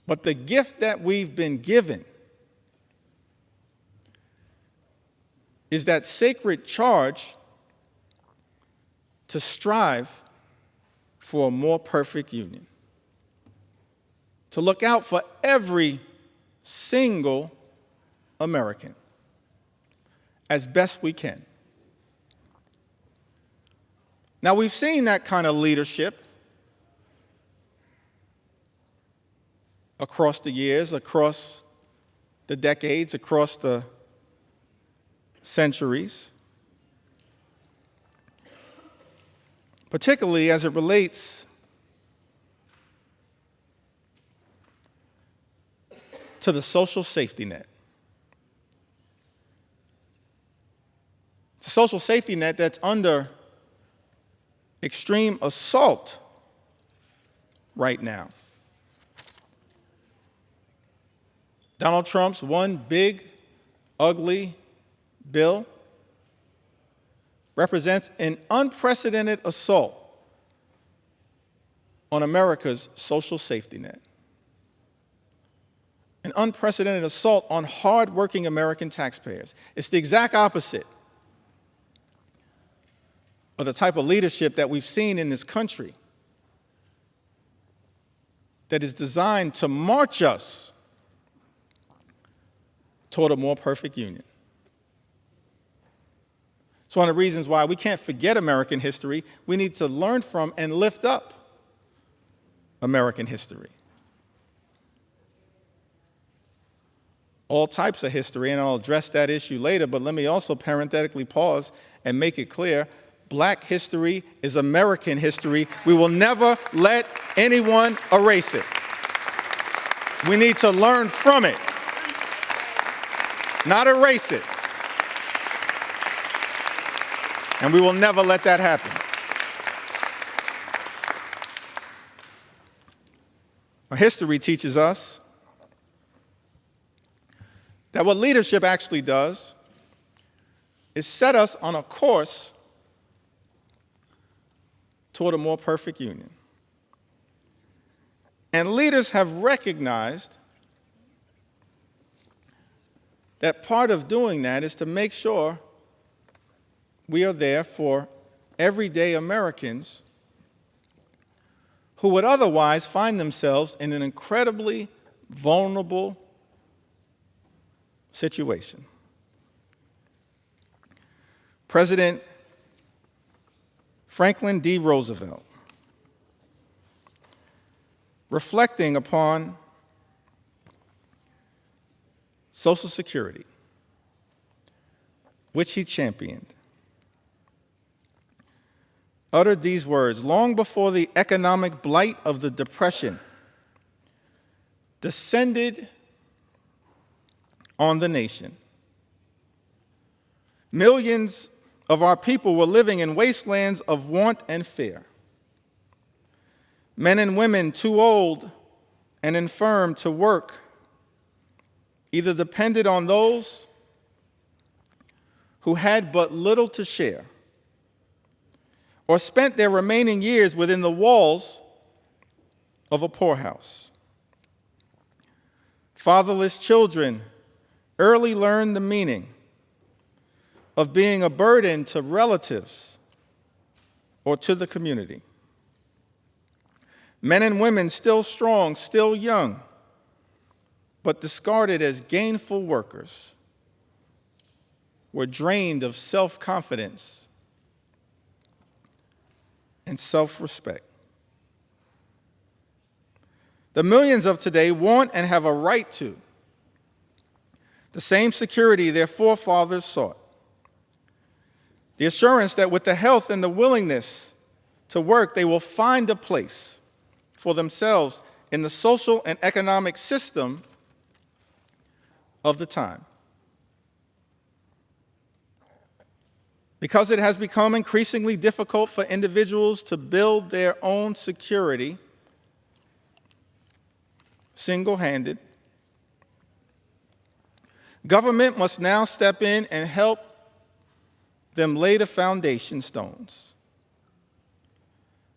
Speaker 1: But the gift that we've been given is that sacred charge to strive for a more perfect union, to look out for every single American as best we can. Now, we've seen that kind of leadership across the years, across the decades, across the centuries, particularly as it relates to the social safety net. It's a social safety net that's under extreme assault right now. Donald Trump's one big, ugly bill represents an unprecedented assault on America's social safety net, an unprecedented assault on hardworking American taxpayers. It's the exact opposite of the type of leadership that we've seen in this country that is designed to march us toward a more perfect union. It's one of the reasons why we can't forget American history. We need to learn from and lift up American history. all types of history, and I'll address that issue later, but let me also parenthetically pause and make it clear, Black history is American history. We will never let anyone erase it. We need to learn from it, not erase it. And we will never let that happen. Our history teaches us that what leadership actually does is set us on a course toward a more perfect union. And leaders have recognized that part of doing that is to make sure we are there for everyday Americans who would otherwise find themselves in an incredibly vulnerable situation. President Franklin D. Roosevelt, reflecting upon Social Security, which he championed, uttered these words: long before the economic blight of the Depression descended on the nation, millions of our people were living in wastelands of want and fear. Men and women too old and infirm to work either depended on those who had but little to share, or spent their remaining years within the walls of a poorhouse. Fatherless children early learned the meaning of being a burden to relatives or to the community. Men and women still strong, still young, but discarded as gainful workers, were drained of self-confidence and self-respect. The millions of today want and have a right to the same security their forefathers sought. The assurance that with the health and the willingness to work, they will find a place for themselves in the social and economic system of the time. Because it has become increasingly difficult for individuals to build their own security single-handed, government must now step in and help them lay the foundation stones.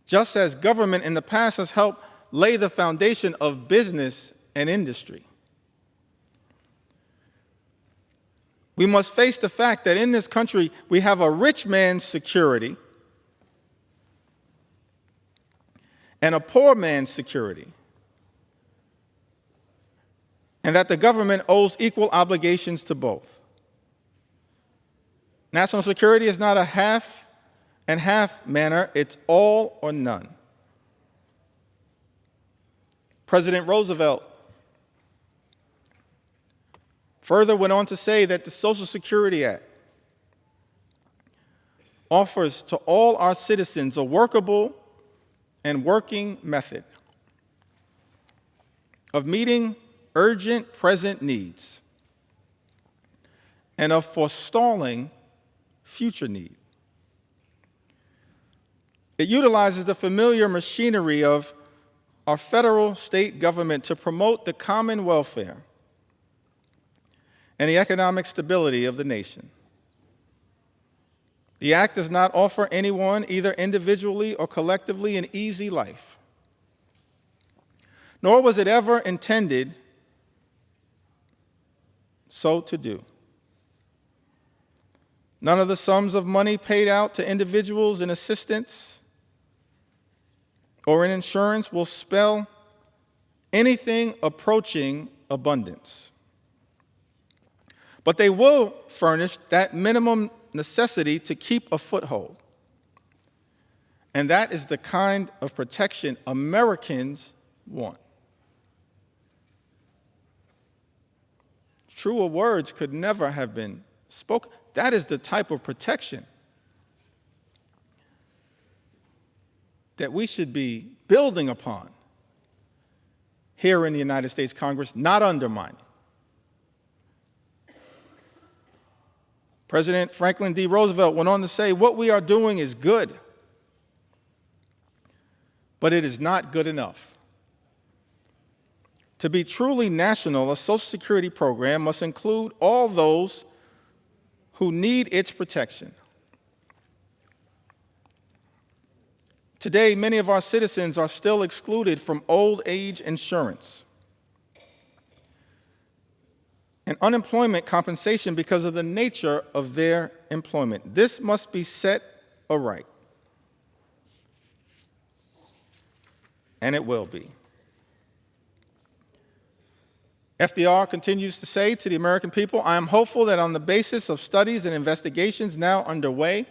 Speaker 1: Just as government in the past has helped lay the foundation of business and industry. We must face the fact that in this country we have a rich man's security and a poor man's security, and that the government owes equal obligations to both. National security is not a half and half manner, it's all or none. President Roosevelt further went on to say that the Social Security Act offers to all our citizens a workable and working method of meeting urgent present needs and of forestalling future need. It utilizes the familiar machinery of our federal state government to promote the common welfare and the economic stability of the nation. The act does not offer anyone, either individually or collectively, an easy life, nor was it ever intended so to do. None of the sums of money paid out to individuals in assistance or in insurance will spell anything approaching abundance. But they will furnish that minimum necessity to keep a foothold. And that is the kind of protection Americans want. Truer words could never have been spoken. That is the type of protection that we should be building upon here in the United States Congress, not undermining. President Franklin D. Roosevelt went on to say, "What we are doing is good, but it is not good enough. To be truly national, a Social Security program must include all those who need its protection." Today, many of our citizens are still excluded from old age insurance and unemployment compensation because of the nature of their employment. This must be set aright, and it will be. FDR continues to say to the American people, "I am hopeful that on the basis of studies and investigations now underway,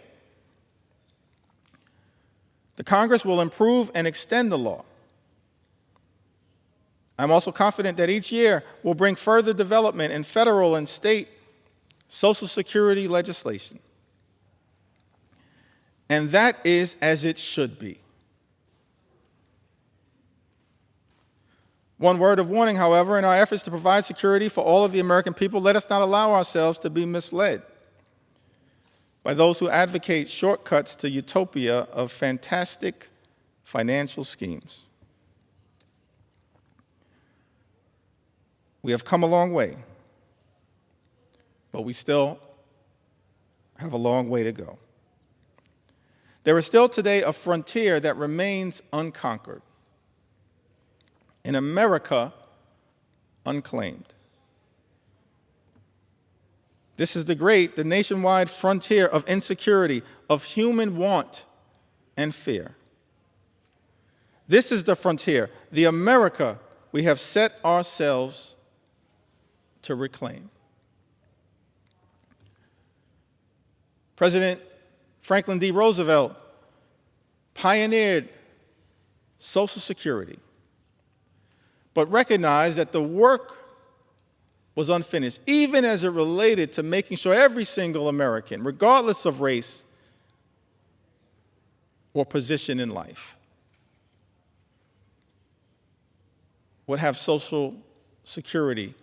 Speaker 1: the Congress will improve and extend the law. I'm also confident that each year will bring further development in federal and state Social Security legislation. And that is as it should be." One word of warning, however, in our efforts to provide security for all of the American people, let us not allow ourselves to be misled by those who advocate shortcuts to utopia of fantastic financial schemes. We have come a long way, but we still have a long way to go. There is still today a frontier that remains unconquered, in America unclaimed. This is the nationwide frontier of insecurity, of human want and fear. This is the frontier, the America we have set ourselves to reclaim. President Franklin D. Roosevelt pioneered Social Security, but recognized that the work was unfinished, even as it related to making sure every single American, regardless of race or position in life, would have Social Security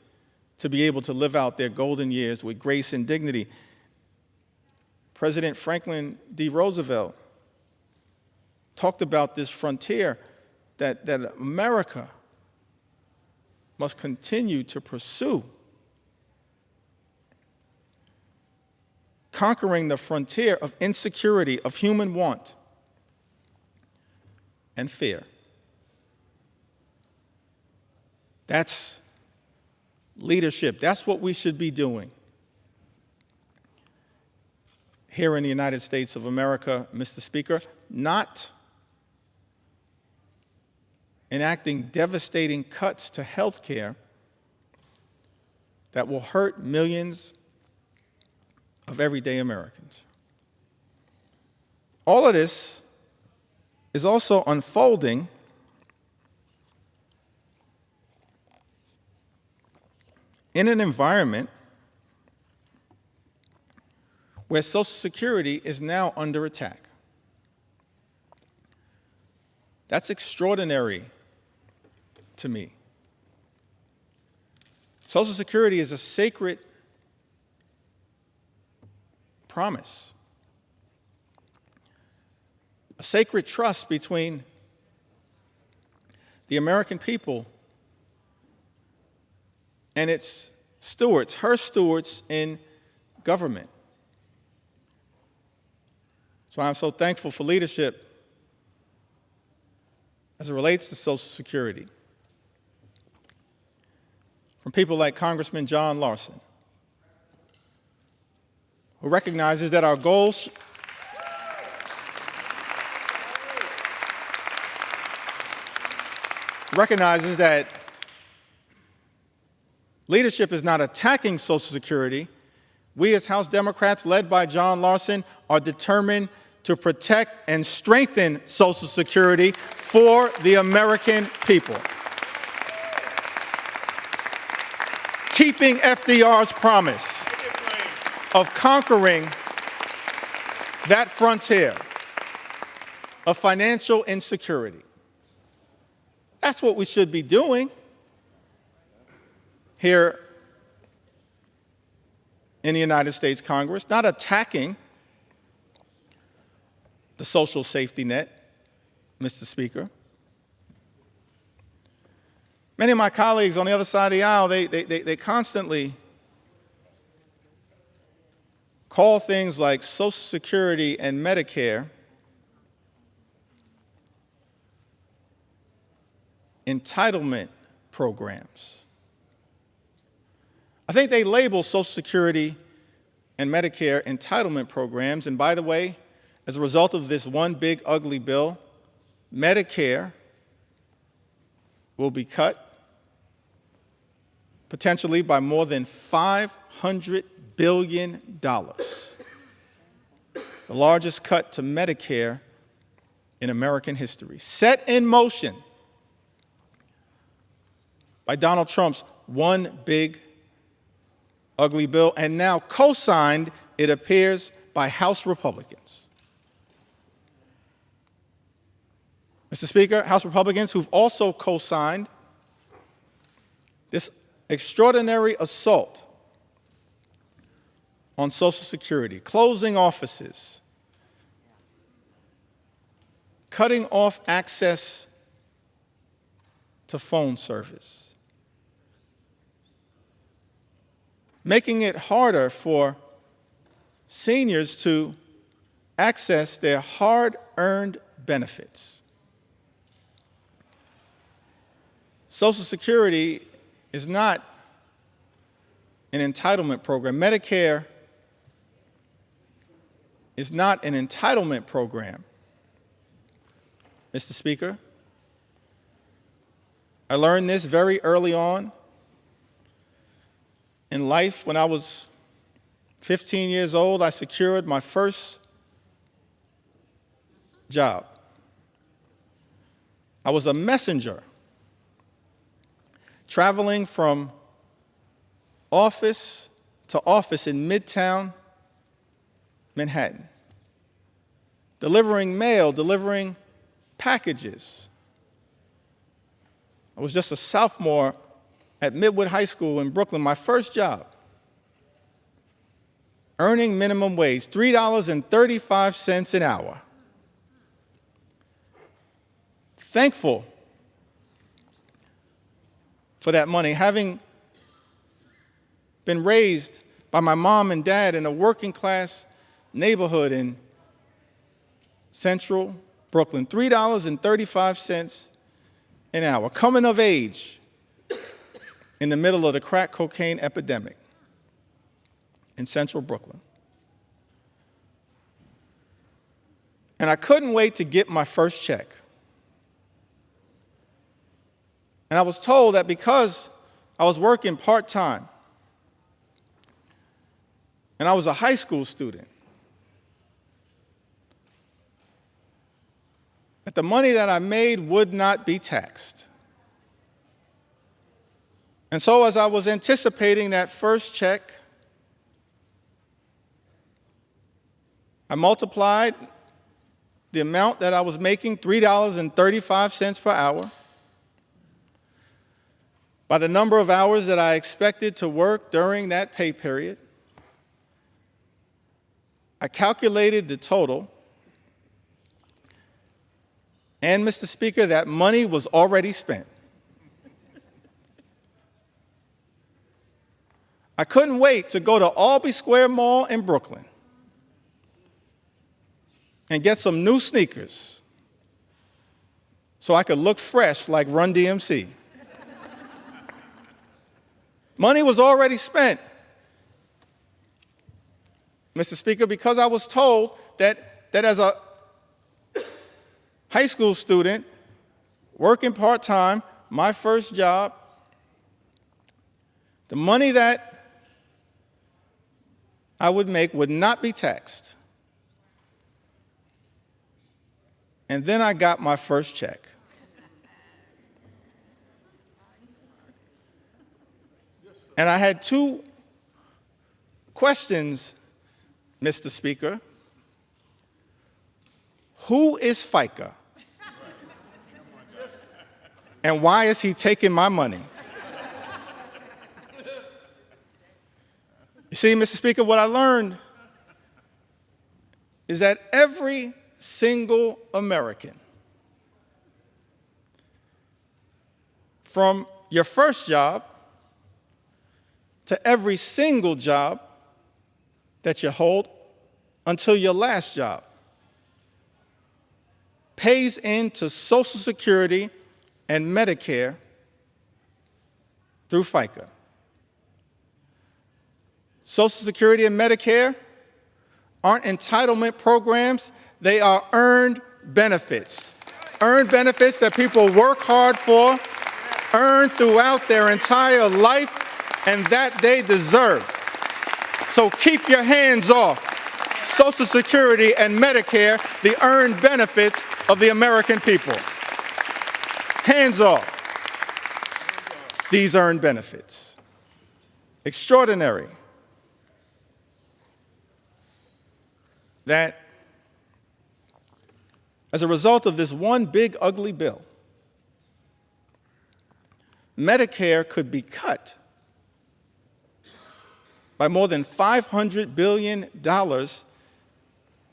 Speaker 1: to be able to live out their golden years with grace and dignity. President Franklin D. Roosevelt talked about this frontier that America must continue to pursue, conquering the frontier of insecurity, of human want and fear. That's leadership. That's what we should be doing here in the United States of America, Mr. Speaker, not enacting devastating cuts to health care that will hurt millions of everyday Americans. All of this is also unfolding in an environment where Social Security is now under attack. That's extraordinary to me. Social Security is a sacred promise, a sacred trust between the American people and its stewards, her stewards in government. So I'm so thankful for leadership as it relates to Social Security from people like Congressman John Larson, who recognizes that our goals recognizes that leadership is not attacking Social Security. We as House Democrats, led by John Larson, are determined to protect and strengthen Social Security for the American people. keeping FDR's promise of conquering that frontier of financial insecurity. That's what we should be doing here in the United States Congress, not attacking the social safety net, Mr. Speaker. Many of my colleagues on the other side of the aisle, they constantly call things like Social Security and Medicare entitlement programs. I think they label Social Security and Medicare entitlement programs, and by the way, as a result of this one big ugly bill, Medicare will be cut potentially by more than $500 billion, the largest cut to Medicare in American history, set in motion by Donald Trump's one big ugly bill, and now co-signed, it appears, by House Republicans. Mr. Speaker, House Republicans who've also co-signed this extraordinary assault on Social Security, closing offices, cutting off access to phone service, making it harder for seniors to access their hard-earned benefits. Social Security is not an entitlement program. Medicare is not an entitlement program, Mr. Speaker. I learned this very early on in life. When I was 15 years old, I secured my first job. I was a messenger traveling from office to office in Midtown Manhattan, delivering mail, delivering packages. I was just a sophomore at Midwood High School in Brooklyn, my first job, earning minimum wage, $3.35 an hour. Thankful for that money, having been raised by my mom and dad in a working class neighborhood in central Brooklyn, $3.35 an hour, coming of age in the middle of the crack cocaine epidemic in central Brooklyn. And I couldn't wait to get my first check. And I was told that because I was working part-time and I was a high school student, that the money that I made would not be taxed. And so as I was anticipating that first check, I multiplied the amount that I was making, $3.35 per hour, by the number of hours that I expected to work during that pay period. I calculated the total, and Mr. Speaker, that money was already spent. I couldn't wait to go to Albee Square Mall in Brooklyn and get some new sneakers so I could look fresh like Run DMC. Money was already spent, Mr. Speaker, because I was told that as a high school student working part-time, my first job, the money that I would make would not be taxed. And then I got my first check. And I had two questions, Mr. Speaker. Who is FICA? And why is he taking my money? You see, Mr. Speaker, what I learned is that every single American, from your first job to every single job that you hold until your last job, pays into Social Security and Medicare through FICA. Social Security and Medicare aren't entitlement programs, they are earned benefits. Earned benefits that people work hard for, earn throughout their entire life, and that they deserve. So keep your hands off Social Security and Medicare, the earned benefits of the American people. Hands off these earned benefits. Extraordinary that as a result of this one big ugly bill, Medicare could be cut by more than $500 billion,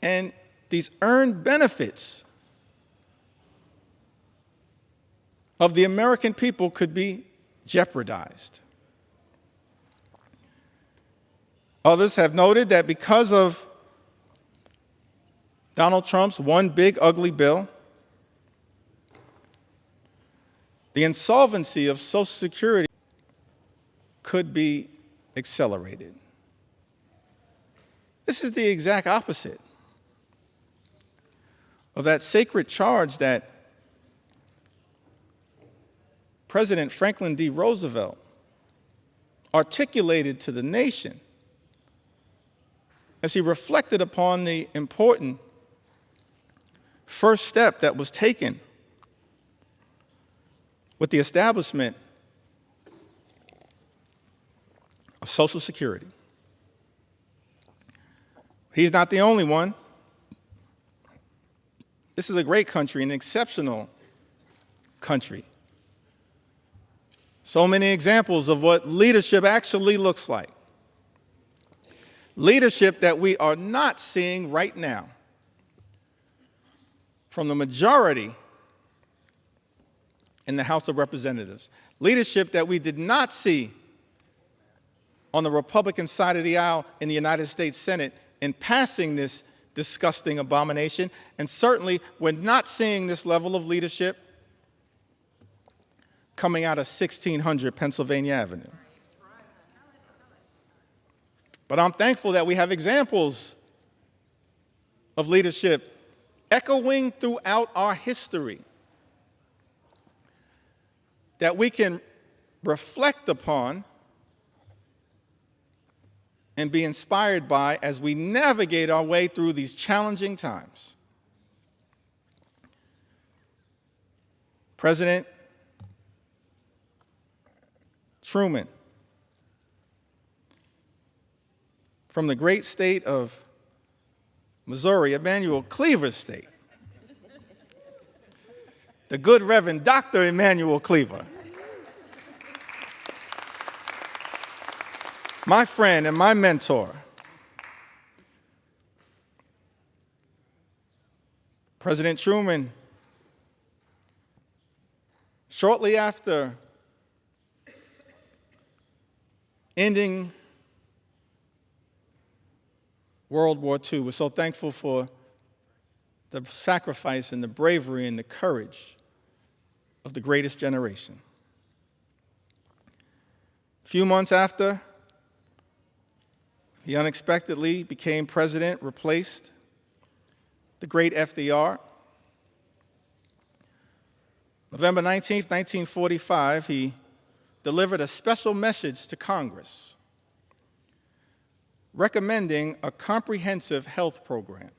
Speaker 1: and these earned benefits of the American people could be jeopardized. Others have noted that because of Donald Trump's one big ugly bill, the insolvency of Social Security could be accelerated. This is the exact opposite of that sacred charge that President Franklin D. Roosevelt articulated to the nation as he reflected upon the important first step that was taken with the establishment of Social Security. He's not the only one. This is a great country, an exceptional country. So many examples of what leadership actually looks like. Leadership that we are not seeing right now from the majority in the House of Representatives. Leadership that we did not see on the Republican side of the aisle in the United States Senate in passing this disgusting abomination, and certainly we're not seeing this level of leadership coming out of 1600 Pennsylvania Avenue. But I'm thankful that we have examples of leadership echoing throughout our history that we can reflect upon and be inspired by as we navigate our way through these challenging times. President Truman, from the great state of Missouri, Emanuel Cleaver's state, the good Reverend Dr. Emanuel Cleaver, my friend and my mentor, President Truman, shortly after ending World War II, we're so thankful for the sacrifice and the bravery and the courage of the greatest generation. A few months after, he unexpectedly became president, replaced the great FDR. November 19, 1945, he delivered a special message to Congress recommending a comprehensive health program.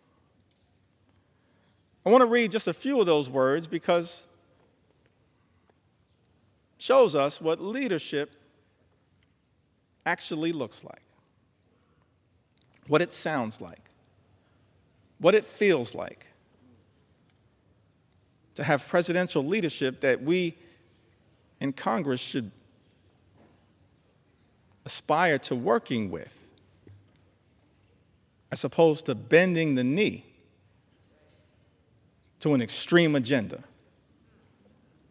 Speaker 1: I want to read just a few of those words because it shows us what leadership actually looks like, what it sounds like, what it feels like to have presidential leadership that we in Congress should aspire to working with, as opposed to bending the knee to an extreme agenda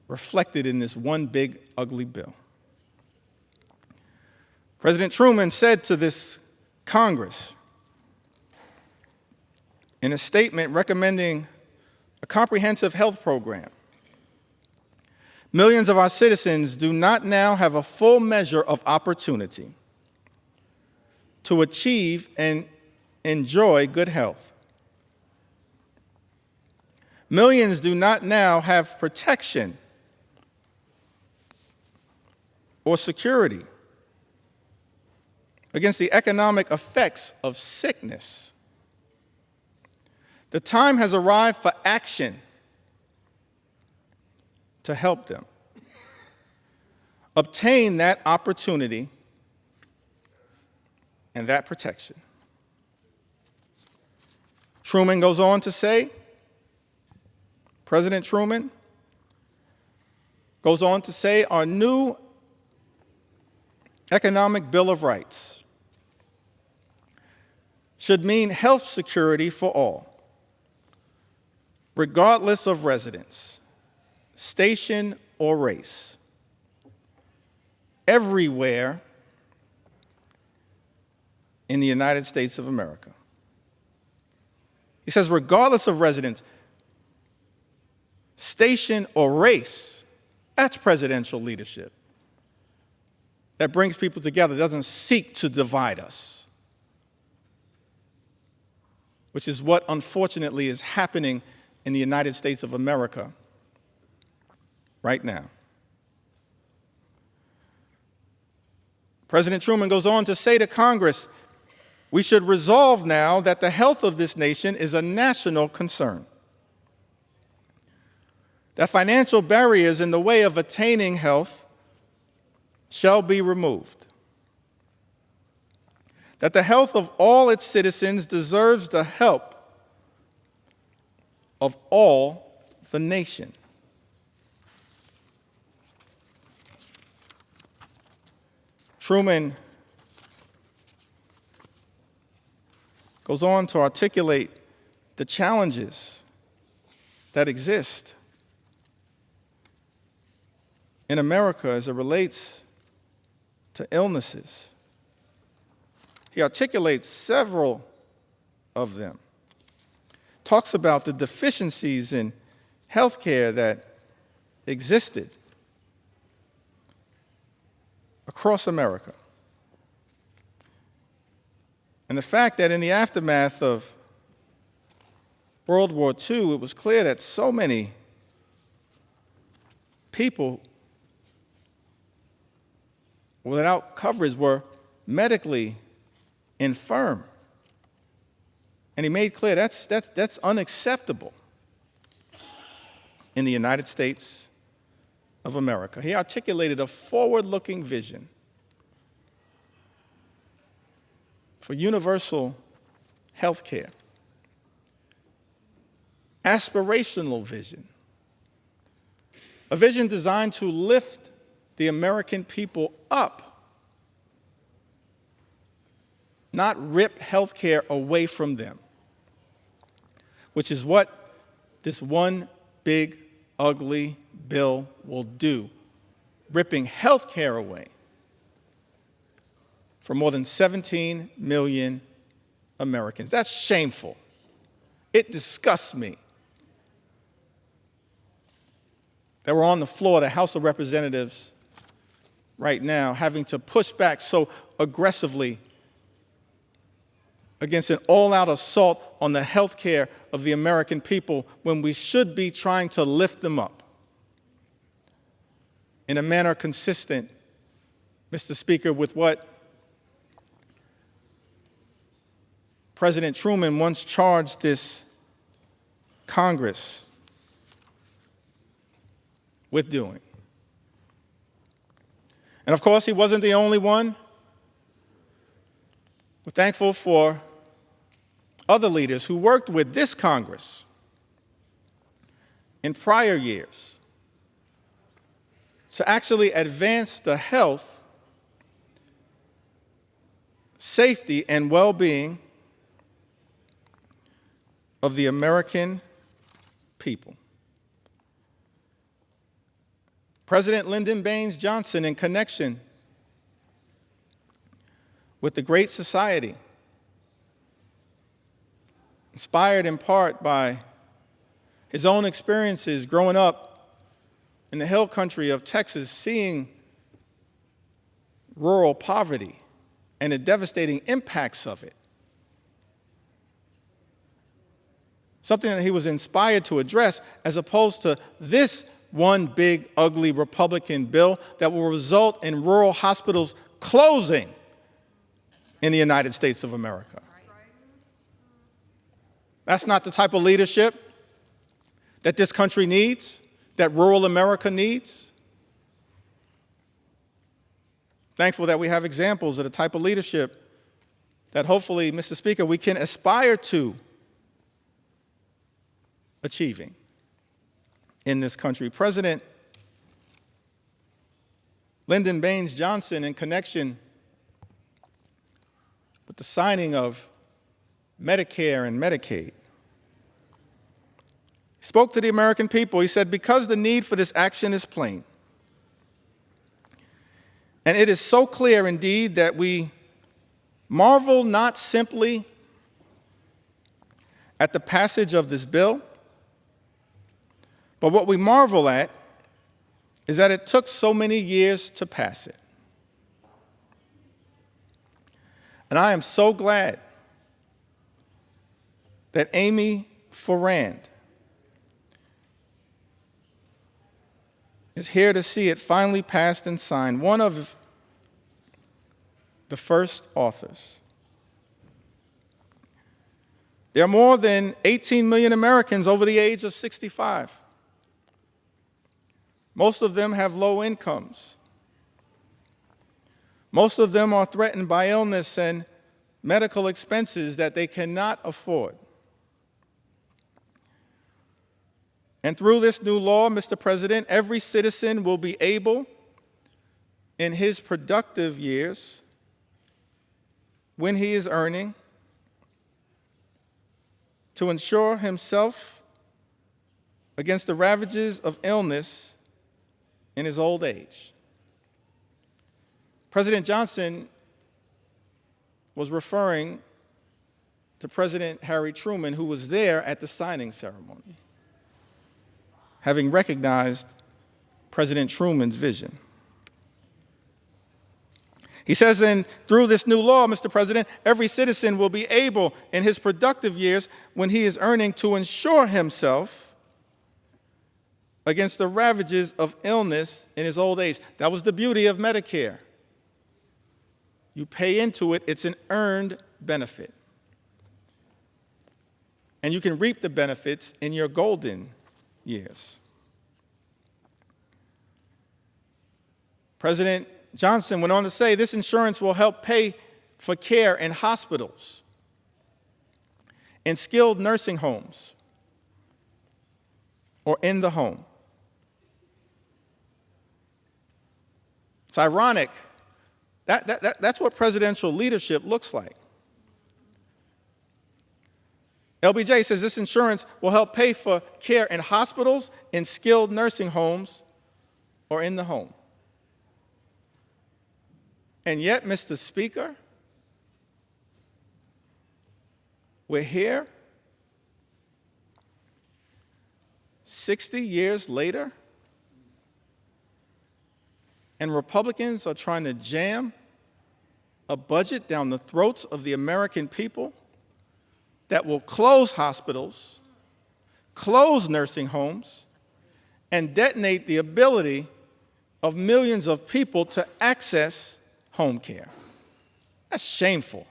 Speaker 1: reflected in this one big, ugly bill. President Truman said to this Congress in a statement recommending a comprehensive health program, millions of our citizens do not now have a full measure of opportunity to achieve and enjoy good health. Millions do not now have protection or security against the economic effects of sickness. The time has arrived for action to help them obtain that opportunity and that protection. Truman goes on to say, President Truman goes on to say, our new Economic Bill of Rights should mean health security for all, regardless of residence, station, or race, everywhere in the United States of America. He says, regardless of residence, station, or race, that's presidential leadership. That brings people together, doesn't seek to divide us, which is what unfortunately is happening in the United States of America right now. President Truman goes on to say to Congress, we should resolve now that the health of this nation is a national concern, that financial barriers in the way of attaining health shall be removed, that the health of all its citizens deserves the help of all the nation. Truman goes on to articulate the challenges that exist in America as it relates to illnesses. He articulates several of them. Talks about the deficiencies in health care that existed across America. And the fact that in the aftermath of World War II, it was clear that so many people without coverage were medically infirm. And he made clear that's unacceptable in the United States of America. He articulated a forward-looking vision for universal health care, aspirational vision, a vision designed to lift the American people up, not rip health care away from them, which is what this one big, ugly bill will do, ripping health care away from more than 17 million Americans. That's shameful. It disgusts me that we're on the floor of the House of Representatives right now having to push back so aggressively against an all-out assault on the health care of the American people when we should be trying to lift them up in a manner consistent, Mr. Speaker, with what President Truman once charged this Congress with doing. And of course, he wasn't the only one We're thankful for other leaders who worked with this Congress in prior years to actually advance the health, safety, and well-being of the American people. President Lyndon Baines Johnson, in connection with the Great Society, inspired in part by his own experiences growing up in the hill country of Texas, seeing rural poverty and the devastating impacts of it. Something that he was inspired to address, as opposed to this one big, ugly Republican bill that will result in rural hospitals closing in the United States of America. That's not the type of leadership that this country needs, that rural America needs. Thankful that we have examples of the type of leadership that hopefully, Mr. Speaker, we can aspire to achieving in this country. President Lyndon Baines Johnson, in connection with the signing of Medicare and Medicaid, spoke to the American people. He said, "Because the need for this action is plain, and it is so clear indeed that we marvel not simply at the passage of this bill, but what we marvel at is that it took so many years to pass it." And I am so glad that Amy Forand is here to see it finally passed and signed, one of the first authors. There are more than 18 million Americans over the age of 65. Most of them have low incomes. Most of them are threatened by illness and medical expenses that they cannot afford. And through this new law, Mr. President, every citizen will be able, in his productive years, when he is earning, to insure himself against the ravages of illness in his old age. President Johnson was referring to President Harry Truman, who was there at the signing ceremony, having recognized President Truman's vision. He says, and through this new law, Mr. President, every citizen will be able, in his productive years, when he is earning, to insure himself against the ravages of illness in his old age. That was the beauty of Medicare. You pay into it, it's an earned benefit. And you can reap the benefits in your golden years. President Johnson went on to say, this insurance will help pay for care in hospitals, in skilled nursing homes, or in the home. It's ironic. That's what presidential leadership looks like. LBJ says this insurance will help pay for care in hospitals, in skilled nursing homes, or in the home. And yet, Mr. Speaker, we're here 60 years later, and Republicans are trying to jam a budget down the throats of the American people that will close hospitals, close nursing homes, and detonate the ability of millions of people to access home care. That's shameful.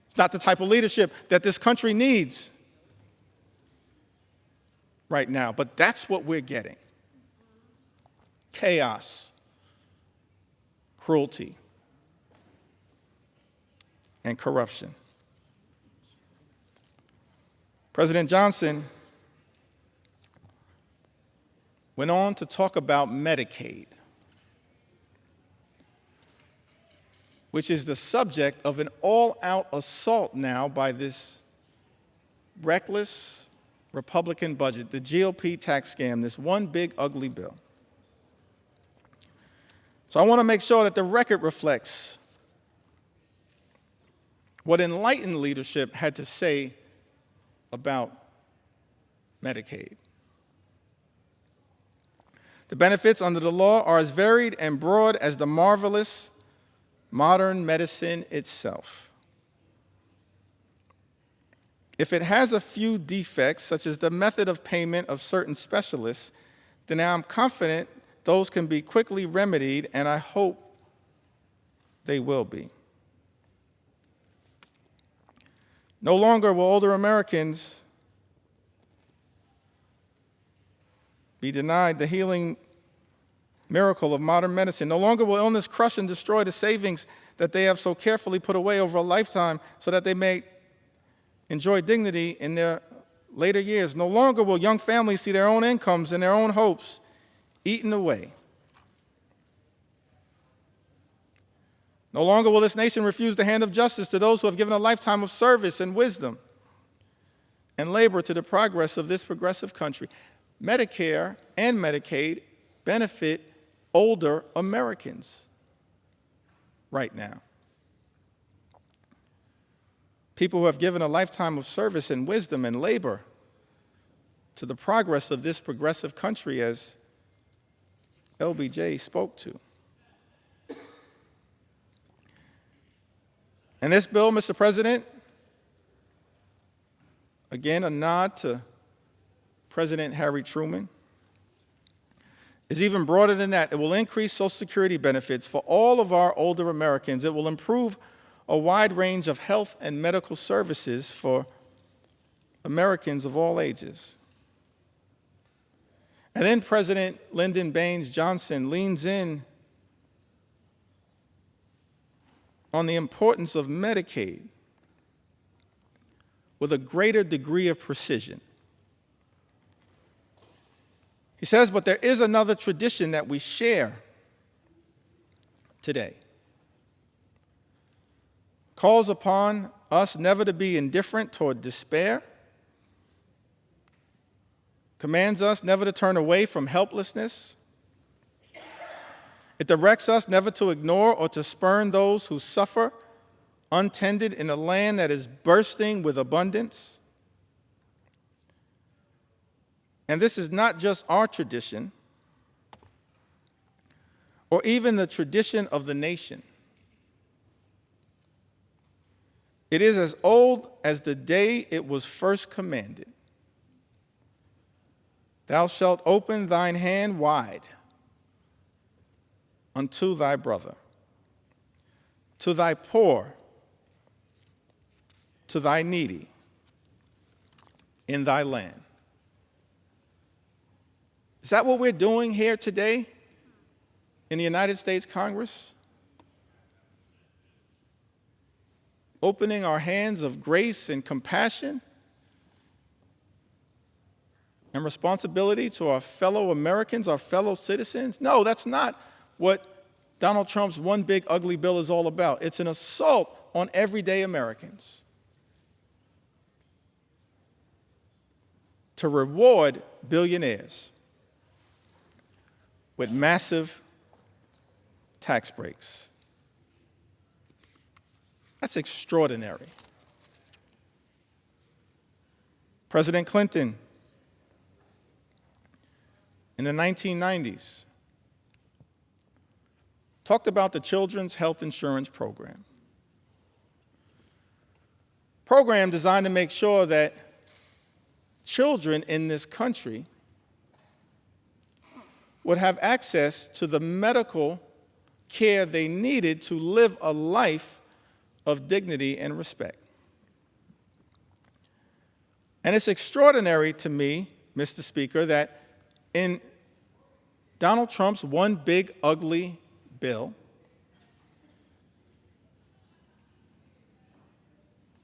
Speaker 1: It's not the type of leadership that this country needs right now, but that's what we're getting. Chaos, cruelty. and corruption. President Johnson went on to talk about Medicaid, which is the subject of an all-out assault now by this reckless Republican budget, the GOP tax scam, this one big ugly bill. So I want to make sure that the record reflects what enlightened leadership had to say about Medicaid. The benefits under the law are as varied and broad as the marvelous modern medicine itself. If it has a few defects, such as the method of payment of certain specialists, then I'm confident those can be quickly remedied, and I hope they will be. No longer will older Americans be denied the healing miracle of modern medicine. No longer will illness crush and destroy the savings that they have so carefully put away over a lifetime so that they may enjoy dignity in their later years. No longer will young families see their own incomes and their own hopes eaten away. No longer will this nation refuse the hand of justice to those who have given a lifetime of service and wisdom and labor to the progress of this progressive country. Medicare and Medicaid benefit older Americans right now. People who have given a lifetime of service and wisdom and labor to the progress of this progressive country, as LBJ spoke to. And this bill, Mr. President, again, a nod to President Harry Truman, is even broader than that. It will increase Social Security benefits for all of our older Americans. It will improve a wide range of health and medical services for Americans of all ages. And then President Lyndon Baines Johnson leans in on the importance of Medicaid with a greater degree of precision. He says, but there is another tradition that we share today. Calls upon us never to be indifferent toward despair, commands us never to turn away from helplessness. It directs us never to ignore or to spurn those who suffer untended in a land that is bursting with abundance. And this is not just our tradition, or even the tradition of the nation. It is as old as the day it was first commanded. Thou shalt open thine hand wide unto thy brother, to thy poor, to thy needy in thy land. Is that what we're doing here today in the United States Congress? Opening our hands of grace and compassion and responsibility to our fellow Americans, our fellow citizens? No, that's not what Donald Trump's one big ugly bill is all about. It's an assault on everyday Americans to reward billionaires with massive tax breaks. That's extraordinary. President Clinton, in the 1990s, talked about the Children's Health Insurance Program. Program designed to make sure that children in this country would have access to the medical care they needed to live a life of dignity and respect. And it's extraordinary to me, Mr. Speaker, that in Donald Trump's one big ugly bill,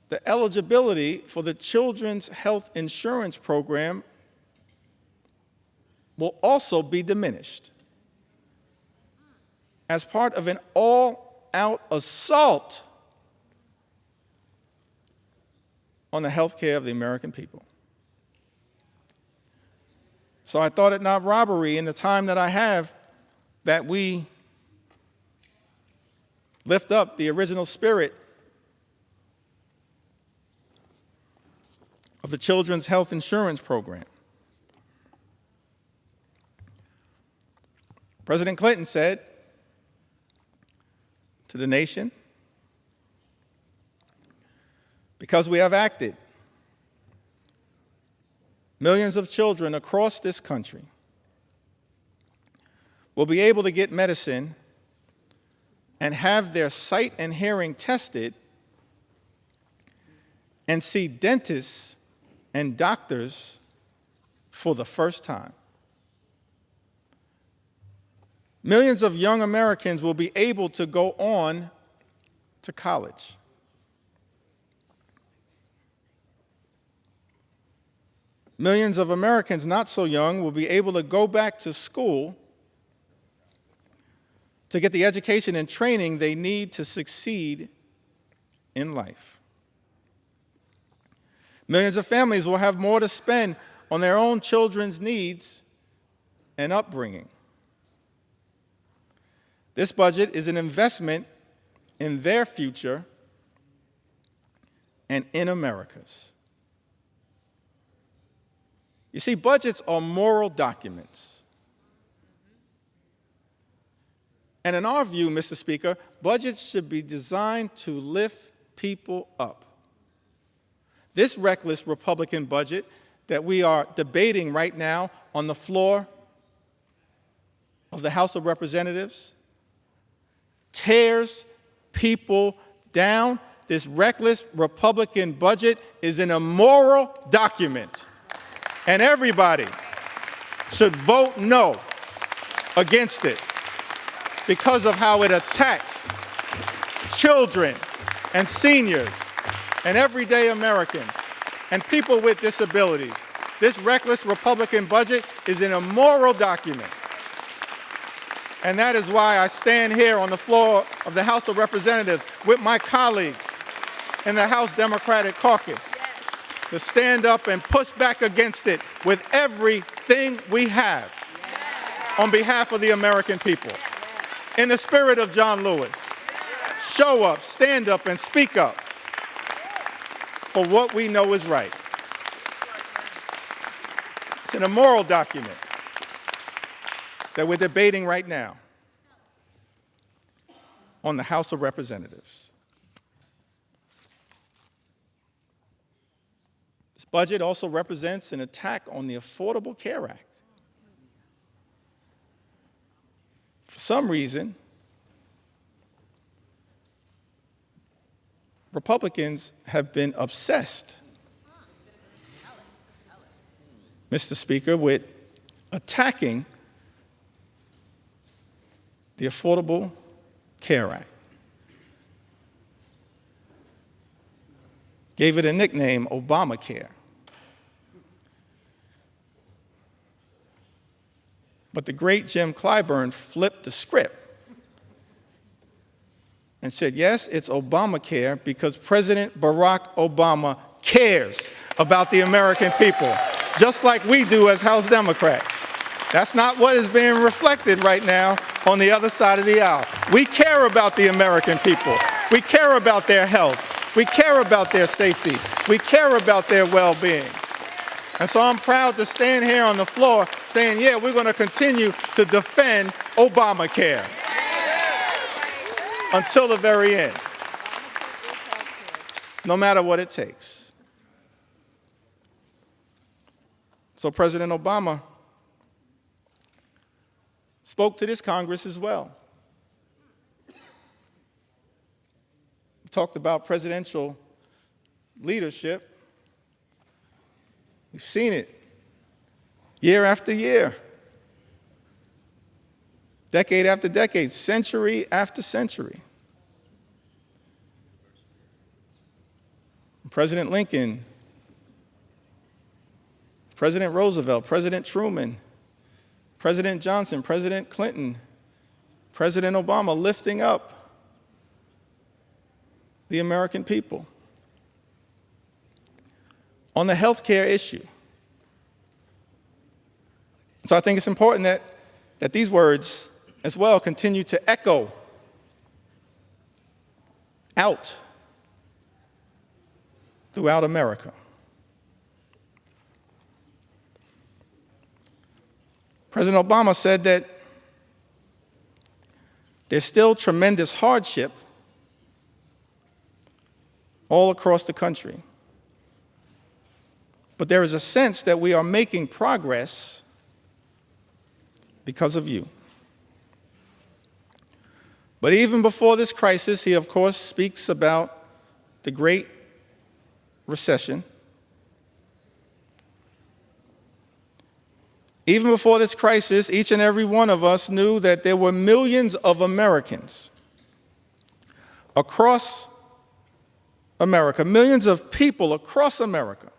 Speaker 1: the eligibility for the Children's Health Insurance Program will also be diminished as part of an all-out assault on the health care of the American people. So I thought it not robbery in the time that I have that we lift up the original spirit of the Children's Health Insurance Program. President Clinton said to the nation, because we have acted, millions of children across this country will be able to get medicine and have their sight and hearing tested and see dentists and doctors for the first time. Millions of young Americans will be able to go on to college. Millions of Americans not so young will be able to go back to school to get the education and training they need to succeed in life. Millions of families will have more to spend on their own children's needs and upbringing. This budget is an investment in their future and in America's. You see, budgets are moral documents. And in our view, Mr. Speaker, budgets should be designed to lift people up. This reckless Republican budget that we are debating right now on the floor of the House of Representatives tears people down. This reckless Republican budget is an immoral document. And everybody should vote no against it because of how it attacks children and seniors and everyday Americans and people with disabilities. This reckless Republican budget is an immoral document. And that is why I stand here on the floor of the House of Representatives with my colleagues in the House Democratic Caucus to stand up and push back against it with everything we have on behalf of the American people. In the spirit of John Lewis, show up, stand up, and speak up for what we know is right. It's an immoral document that we're debating right now on the House of Representatives. This budget also represents an attack on the Affordable Care Act. For some reason, Republicans have been obsessed, Mr. Speaker, with attacking the Affordable Care Act. Gave it a nickname, Obamacare. But the great Jim Clyburn flipped the script and said, yes, it's Obamacare because President Barack Obama cares about the American people, just like we do as House Democrats. That's not what is being reflected right now on the other side of the aisle. We care about the American people. We care about their health. We care about their safety. We care about their well-being. And so I'm proud to stand here on the floor saying, yeah, we're going to continue to defend Obamacare until the very end, no matter what it takes. So President Obama spoke to this Congress as well. We talked about presidential leadership. We've seen it year after year, decade after decade, century after century. President Lincoln, President Roosevelt, President Truman, President Johnson, President Clinton, President Obama lifting up the American people. On the health care issue. So I think it's important that these words as well continue to echo out throughout America. President Obama said that there's still tremendous hardship all across the country. But there is a sense that we are making progress because of you. But even before this crisis, he, of course, speaks about the Great Recession. Even before this crisis, each and every one of us knew that there were millions of Americans across America, millions of people across America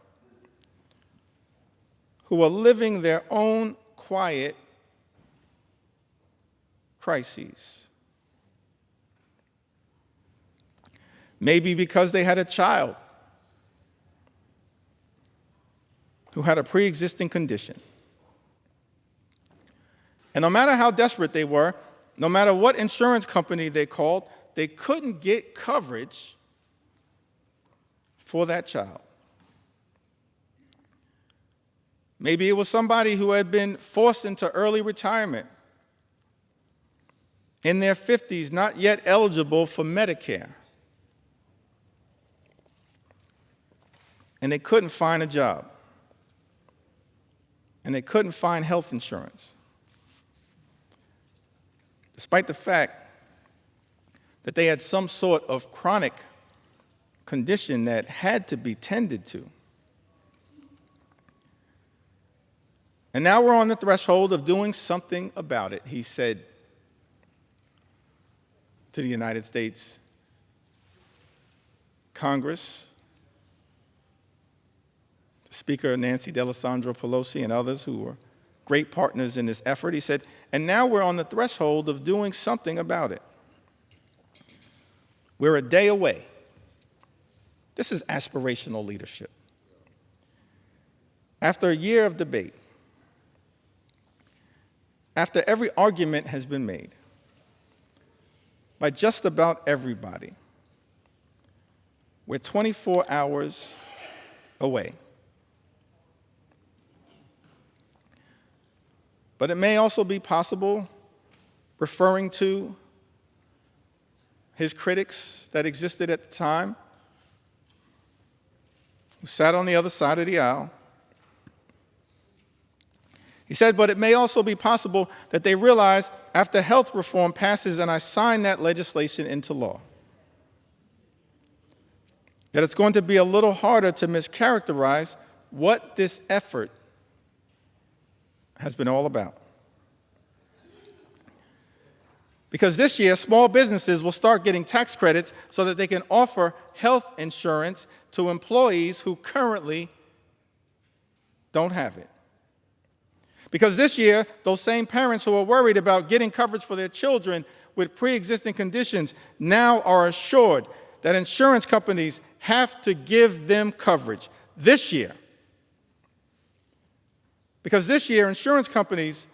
Speaker 1: who are living their own quiet crises. Maybe because they had a child who had a pre-existing condition. And no matter how desperate they were, no matter what insurance company they called, they couldn't get coverage for that child. Maybe it was somebody who had been forced into early retirement in their 50s, not yet eligible for Medicare. And they couldn't find a job. And they couldn't find health insurance. Despite the fact that they had some sort of chronic condition that had to be tended to. And now we're on the threshold of doing something about it, he said to the United States Congress, Speaker Nancy D'Alessandro Pelosi and others who were great partners in this effort. He said, and now we're on the threshold of doing something about it. We're a day away. This is aspirational leadership. After a year of debate, after every argument has been made by just about everybody, we're 24 hours away. But it may also be possible, referring to his critics that existed at the time, who sat on the other side of the aisle. He said, but it may also be possible that they realize after health reform passes and I sign that legislation into law, that it's going to be a little harder to mischaracterize what this effort has been all about. Because this year, small businesses will start getting tax credits so that they can offer health insurance to employees who currently don't have it. Because this year, those same parents who are worried about getting coverage for their children with pre-existing conditions now are assured that insurance companies have to give them coverage this year. Because this year, insurance companies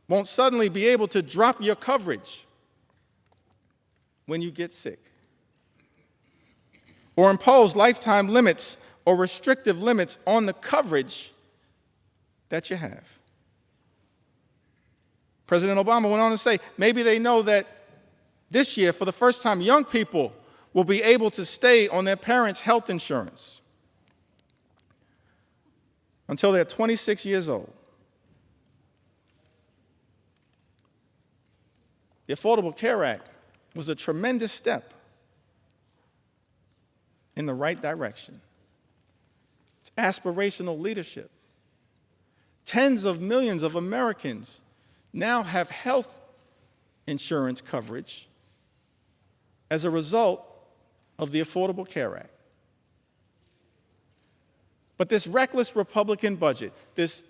Speaker 1: won't suddenly be able to drop your coverage when you get sick, or impose lifetime limits or restrictive limits on the coverage that you have. President Obama went on to say, maybe they know that this year, for the first time, young people will be able to stay on their parents' health insurance until they're 26 years old. The Affordable Care Act was a tremendous step in the right direction. It's aspirational leadership. Tens of millions of Americans now have health insurance coverage as a result of the Affordable Care Act. But this reckless Republican budget, this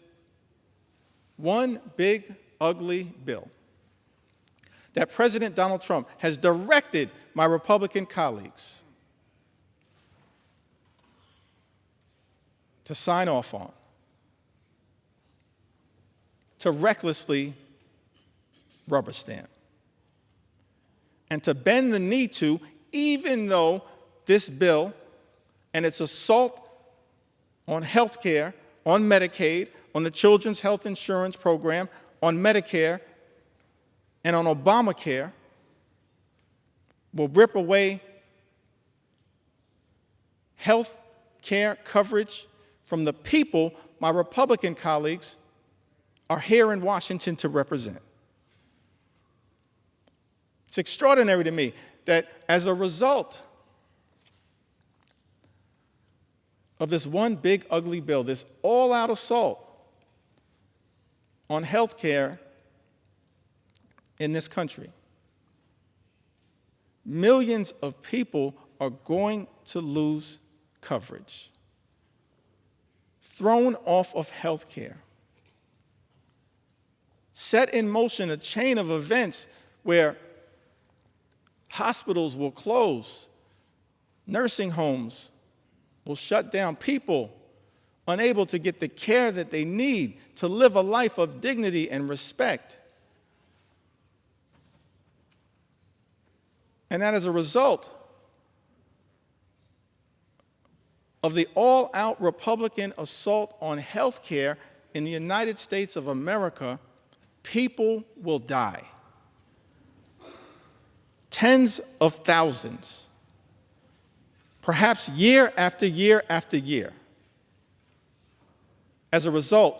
Speaker 1: one big, ugly bill that President Donald Trump has directed my Republican colleagues to sign off on, to recklessly rubber stamp, and to bend the knee to, even though this bill and its assault on health care, on Medicaid, on the Children's Health Insurance Program, on Medicare, and on Obamacare will rip away health care coverage from the people my Republican colleagues are here in Washington to represent. It's extraordinary to me that as a result of this one big ugly bill, this all-out assault on health care in this country, millions of people are going to lose coverage, thrown off of health care, set in motion a chain of events where hospitals will close, nursing homes will shut down, people unable to get the care that they need to live a life of dignity and respect. And that as a result of the all-out Republican assault on health care in the United States of America, people will die. Tens of thousands, perhaps year after year after year, as a result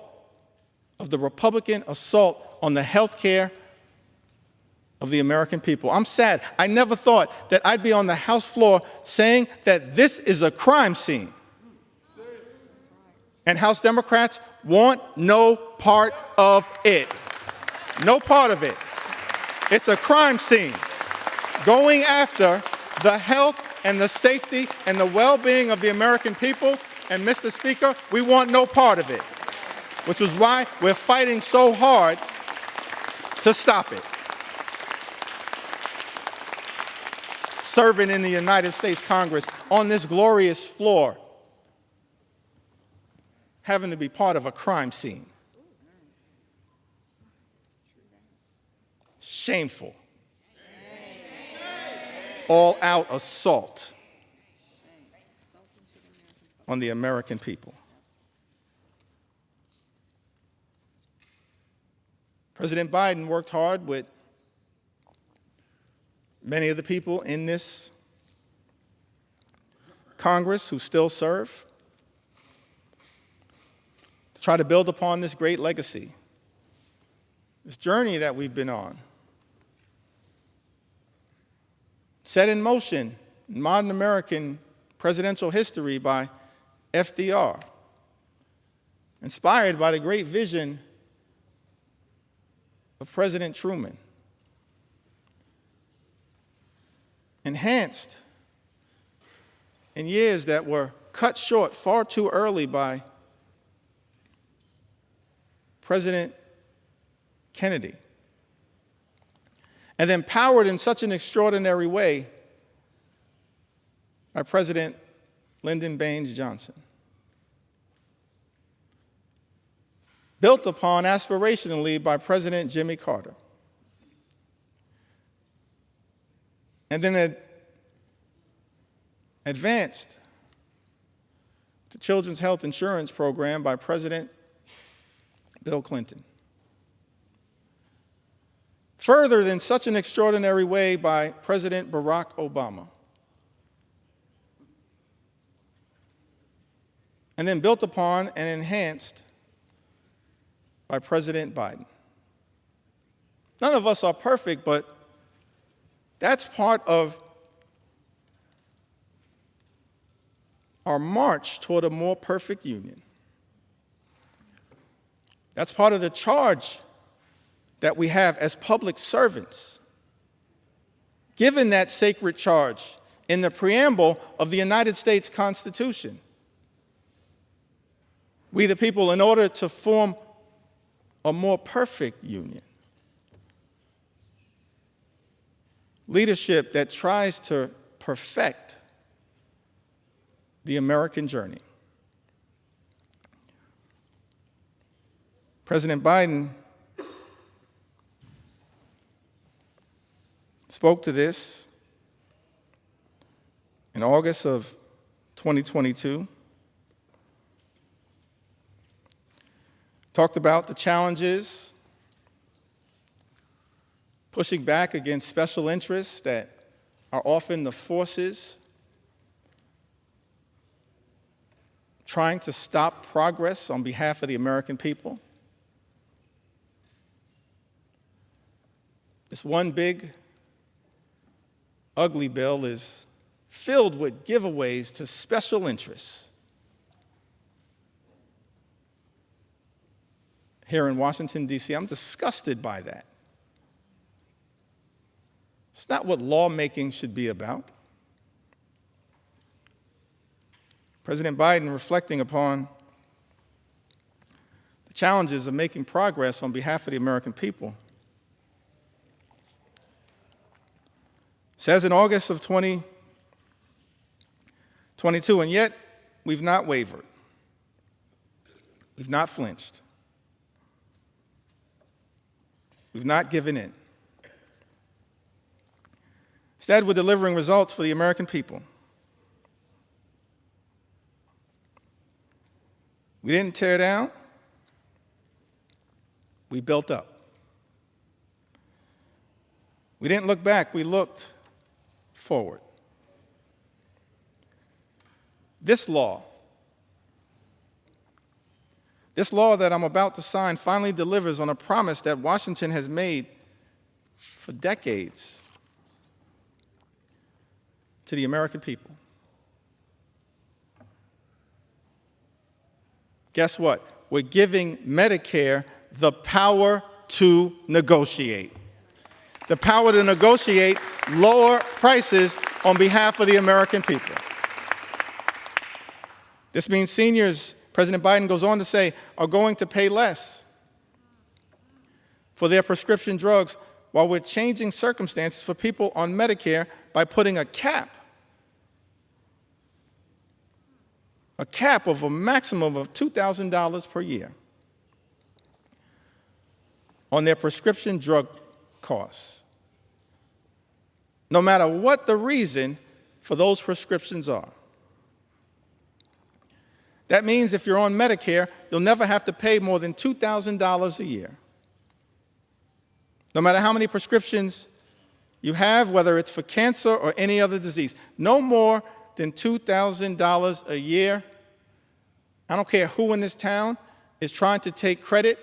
Speaker 1: of the Republican assault on the health care of the American people. I'm sad. I never thought that I'd be on the House floor saying that this is a crime scene. And House Democrats want no part of it. No part of it. It's a crime scene going after the health and the safety and the well-being of the American people. And Mr. Speaker, we want no part of it, which is why we're fighting so hard to stop it. Serving in the United States Congress on this glorious floor, having to be part of a crime scene. Shameful. All-out assault on the American people. President Biden worked hard with many of the people in this Congress who still serve to try to build upon this great legacy, this journey that we've been on, set in motion in modern American presidential history by FDR, inspired by the great vision of President Truman, enhanced in years that were cut short far too early by President Kennedy, and then powered in such an extraordinary way by President Lyndon Baines Johnson. Built upon aspirationally by President Jimmy Carter. And then advanced the Children's Health Insurance Program by President Bill Clinton. Furthered in such an extraordinary way by President Barack Obama. And then built upon and enhanced by President Biden. None of us are perfect, but that's part of our march toward a more perfect union. That's part of the charge that we have as public servants, given that sacred charge in the preamble of the United States Constitution. We the people, in order to form a more perfect union. Leadership that tries to perfect the American journey. President Biden spoke to this in August of 2022. Talked about the challenges, pushing back against special interests that are often the forces trying to stop progress on behalf of the American people. This one big, ugly bill is filled with giveaways to special interests. Here in Washington, D.C., I'm disgusted by that. It's not what lawmaking should be about. President Biden, reflecting upon the challenges of making progress on behalf of the American people, says in August of 2022, and yet we've not wavered. We've not flinched. We've not given in. Instead, we're delivering results for the American people. We didn't tear down. We built up. We didn't look back. We looked forward. This law that I'm about to sign finally delivers on a promise that Washington has made for decades to the American people. Guess what? We're giving Medicare the power to negotiate. The power to negotiate lower prices on behalf of the American people. This means seniors, President Biden goes on to say, are going to pay less for their prescription drugs, while we're changing circumstances for people on Medicare by putting a cap of a maximum of $2,000 per year on their prescription drug costs, no matter what the reason for those prescriptions are. That means if you're on Medicare, you'll never have to pay more than $2,000 a year. No matter how many prescriptions you have, whether it's for cancer or any other disease, no more than $2,000 a year. I don't care who in this town is trying to take credit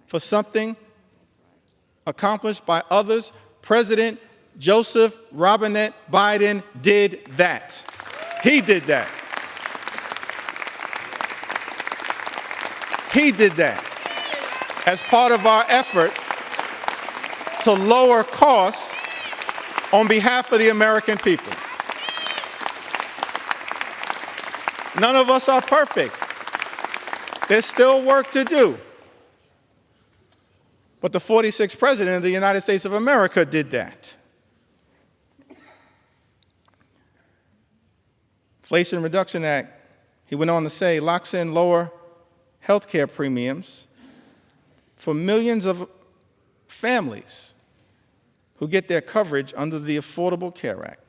Speaker 1: for something accomplished by others. President Joseph Robinette Biden did that. He did that. He did that as part of our effort to lower costs on behalf of the American people. None of us are perfect. There's still work to do. But the 46th President of the United States of America did that. Inflation Reduction Act, he went on to say, locks in lower health care premiums for millions of families who get their coverage under the Affordable Care Act.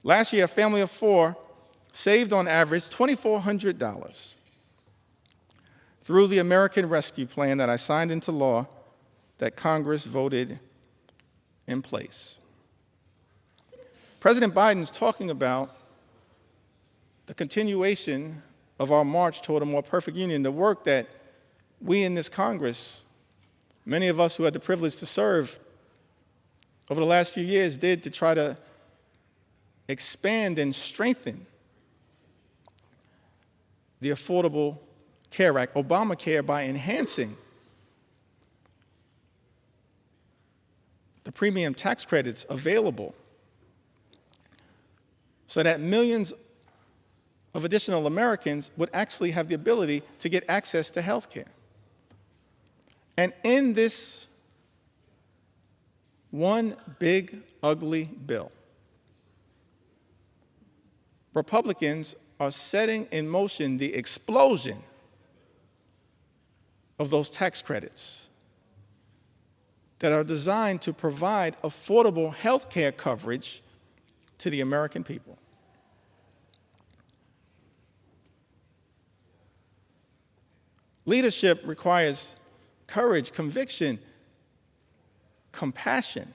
Speaker 1: Last year, a family of four saved on average $2,400 through the American Rescue Plan that I signed into law that Congress voted in place. President Biden's talking about the continuation of our march toward a more perfect union, the work that we in this Congress, many of us who had the privilege to serve over the last few years, did to try to expand and strengthen the Affordable Care Act, Obamacare, by enhancing the premium tax credits available so that millions of additional Americans would actually have the ability to get access to health care. And in this one big, ugly bill, Republicans are setting in motion the explosion of those tax credits that are designed to provide affordable health care coverage to the American people. Leadership requires courage, conviction, compassion.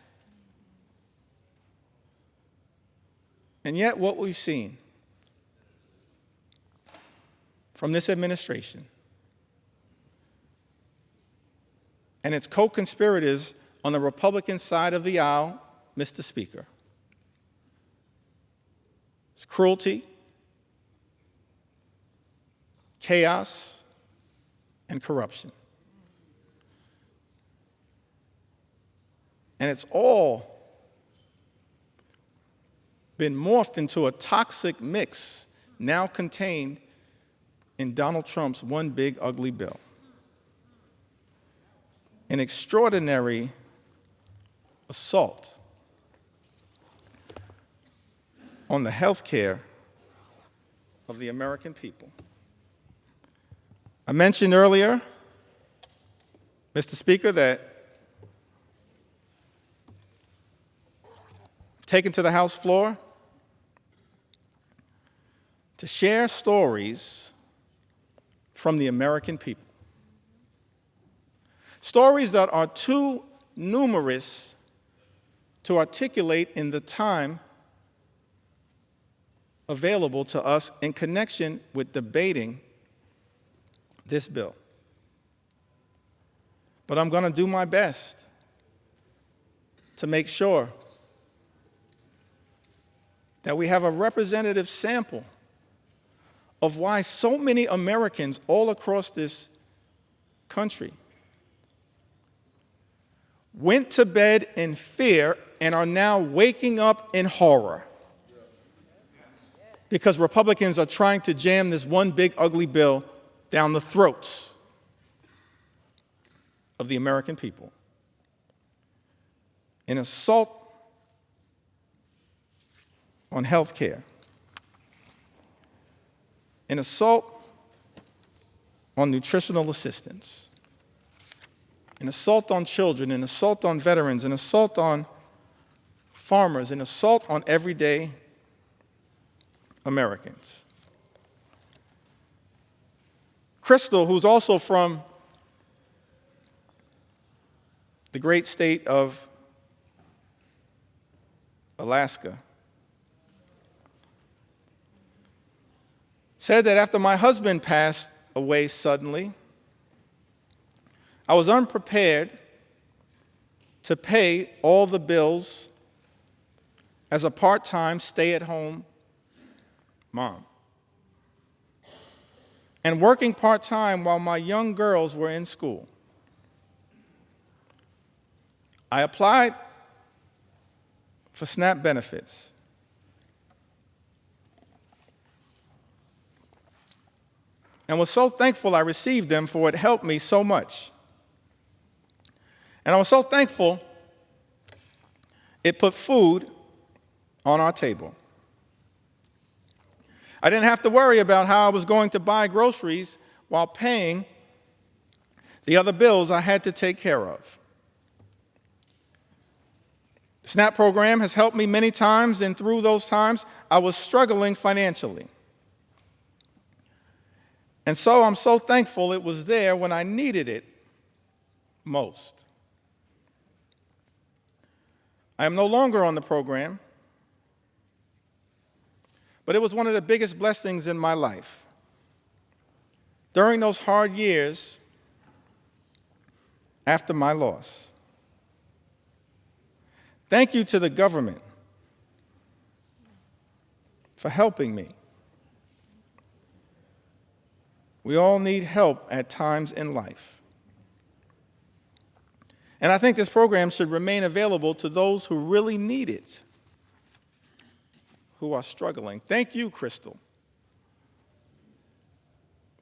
Speaker 1: And yet what we've seen from this administration and its co-conspirators on the Republican side of the aisle, Mr. Speaker, is cruelty, chaos, and corruption. And it's all been morphed into a toxic mix now contained in Donald Trump's one big ugly bill. An extraordinary assault on the health care of the American people. I mentioned earlier, Mr. Speaker, that taken to the House floor to share stories from the American people. Stories that are too numerous to articulate in the time available to us in connection with debating this bill. But I'm going to do my best to make sure that we have a representative sample of why so many Americans all across this country went to bed in fear and are now waking up in horror because Republicans are trying to jam this one big ugly bill down the throats of the American people. An assault on health care, an assault on nutritional assistance, an assault on children, an assault on veterans, an assault on farmers, an assault on everyday Americans. Crystal, who's also from the great state of Alaska, said that after my husband passed away suddenly, I was unprepared to pay all the bills as a part-time stay-at-home mom. And working part-time while my young girls were in school. I applied for SNAP benefits. And was so thankful I received them, for it helped me so much. And I was so thankful it put food on our table. I didn't have to worry about how I was going to buy groceries while paying the other bills I had to take care of. The SNAP program has helped me many times, and through those times, I was struggling financially. And so I'm so thankful it was there when I needed it most. I am no longer on the program, but it was one of the biggest blessings in my life. During those hard years after my loss. Thank you to the government for helping me. We all need help at times in life. And I think this program should remain available to those who really need it, who are struggling. Thank you, Crystal,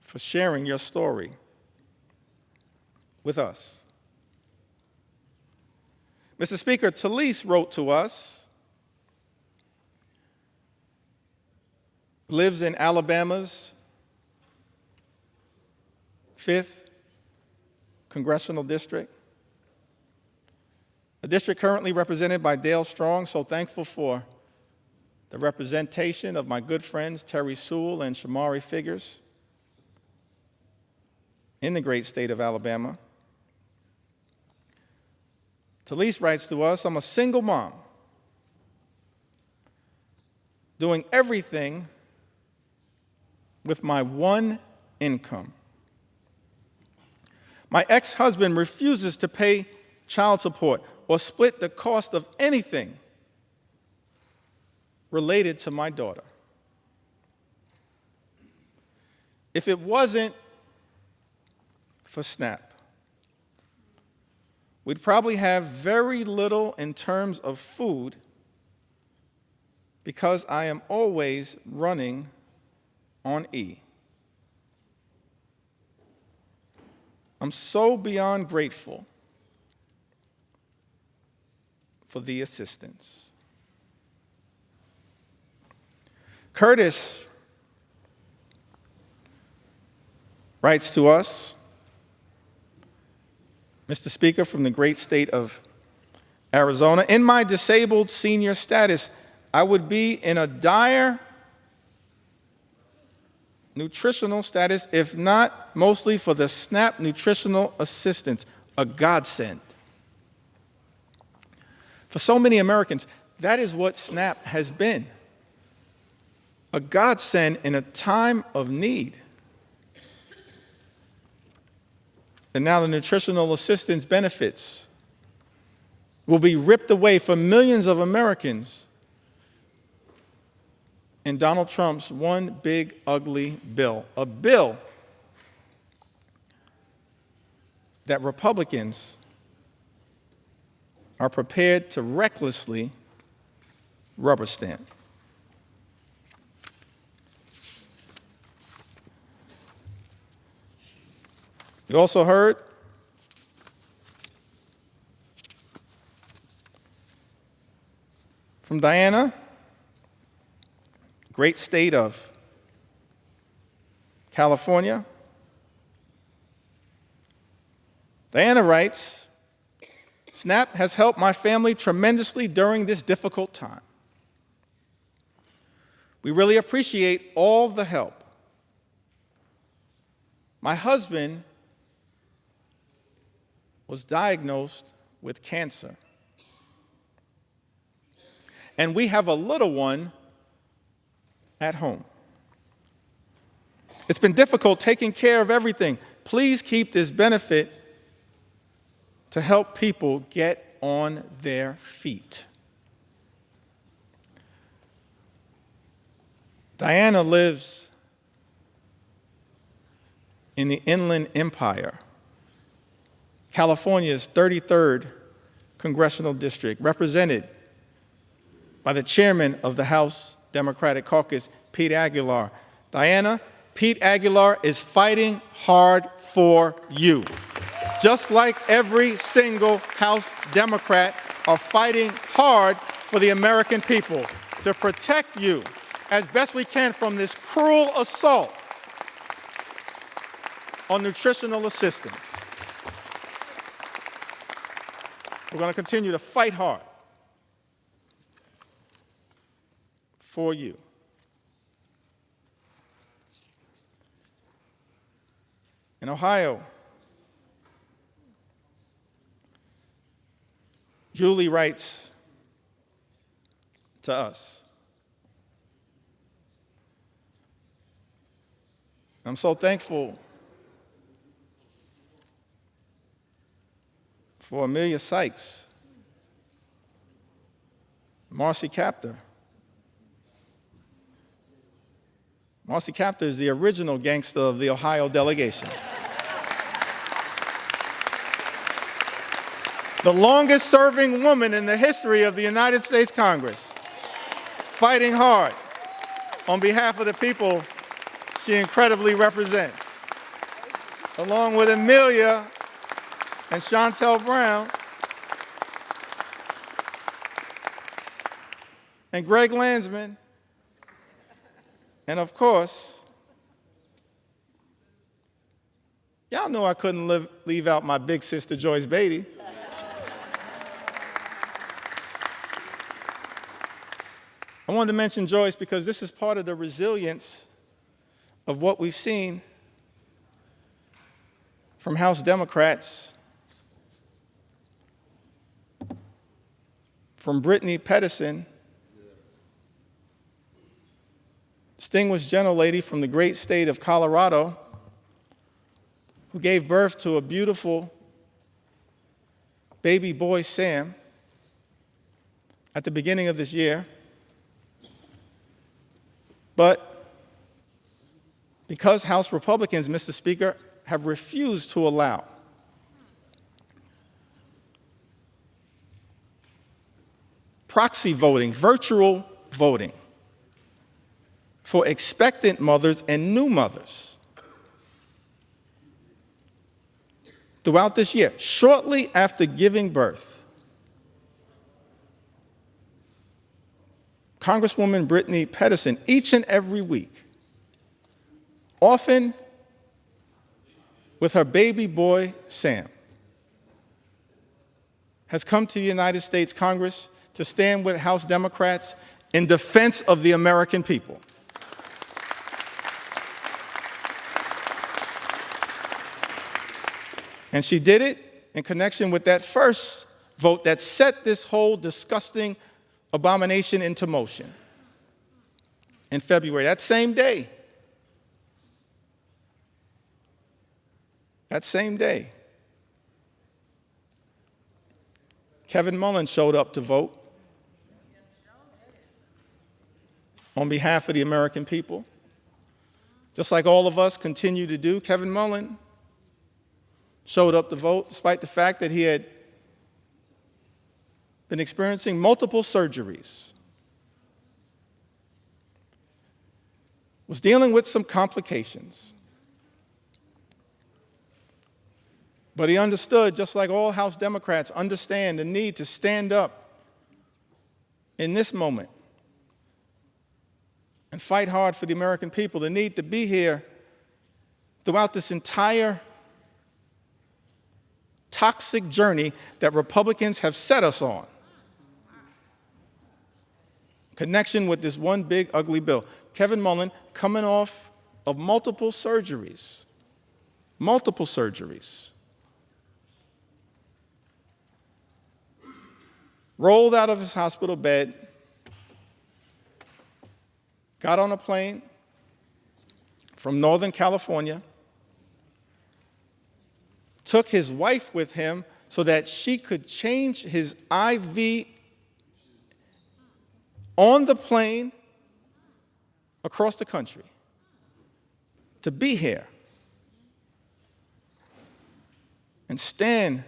Speaker 1: for sharing your story with us. Mr. Speaker, Talise wrote to us, lives in Alabama's 5th Congressional District, a district currently represented by Dale Strong. So thankful for the representation of my good friends Terry Sewell and Shamari Figures in the great state of Alabama. Talise writes to us, I'm a single mom doing everything with my one income. My ex-husband refuses to pay child support or split the cost of anything related to my daughter. If it wasn't for SNAP, we'd probably have very little in terms of food because I am always running on E. I'm so beyond grateful for the assistance. Curtis writes to us, Mr. Speaker, from the great state of Arizona, in my disabled senior status, I would be in a dire nutritional status, if not mostly for the SNAP nutritional assistance, a godsend. For so many Americans, that is what SNAP has been, a godsend in a time of need. And now the nutritional assistance benefits will be ripped away from millions of Americans in Donald Trump's one big ugly bill, a bill that Republicans are prepared to recklessly rubber stamp. You also heard from Diana, great state of California. Diana writes, SNAP has helped my family tremendously during this difficult time. We really appreciate all the help. My husband was diagnosed with cancer, and we have a little one at home. It's been difficult taking care of everything. Please keep this benefit to help people get on their feet. Diana lives in the Inland Empire, California's 33rd Congressional District, represented by the chairman of the House Democratic Caucus, Pete Aguilar. Diana, Pete Aguilar is fighting hard for you. Just like every single House Democrat are fighting hard for the American people to protect you as best we can from this cruel assault on nutritional assistance. We're going to continue to fight hard for you. In Ohio, Julie writes to us, I'm so thankful for Amelia Sykes, Marcy Kaptur. Marcy Kaptur is the original gangster of the Ohio delegation. The longest serving woman in the history of the United States Congress, fighting hard on behalf of the people she incredibly represents. along with Amelia and Chantel Brown, and Greg Landsman, and of course, y'all know I couldn't leave out my big sister, Joyce Beatty. I wanted to mention Joyce because this is part of the resilience of what we've seen from House Democrats, from Brittany Pedersen, distinguished gentlelady from the great state of Colorado, who gave birth to a beautiful baby boy, Sam, at the beginning of this year. But because House Republicans, Mr. Speaker, have refused to allow proxy voting, virtual voting, for expectant mothers and new mothers throughout this year, shortly after giving birth, Congresswoman Brittany Pedersen, each and every week, often with her baby boy, Sam, has come to the United States Congress to stand with House Democrats in defense of the American people. And she did it in connection with that first vote that set this whole disgusting abomination into motion in February. That same day, Kevin Mullen showed up to vote on behalf of the American people. Just like all of us continue to do, Kevin Mullen showed up to vote despite the fact that he had been experiencing multiple surgeries, was dealing with some complications. But he understood, just like all House Democrats understand, the need to stand up in this moment and fight hard for the American people, the need to be here throughout this entire toxic journey that Republicans have set us on. Connection with this one big, ugly bill. Kevin Mullen, coming off of multiple surgeries, rolled out of his hospital bed, got on a plane from Northern California, took his wife with him so that she could change his IV on the plane across the country to be here and stand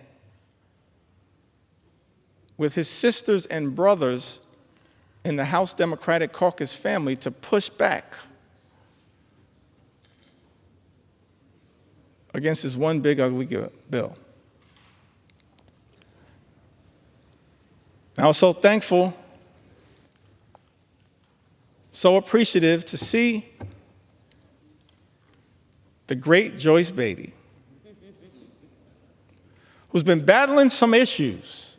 Speaker 1: with his sisters and brothers in the House Democratic Caucus family to push back against this one big ugly bill. I was so thankful, so appreciative to see the great Joyce Beatty, who's been battling some issues,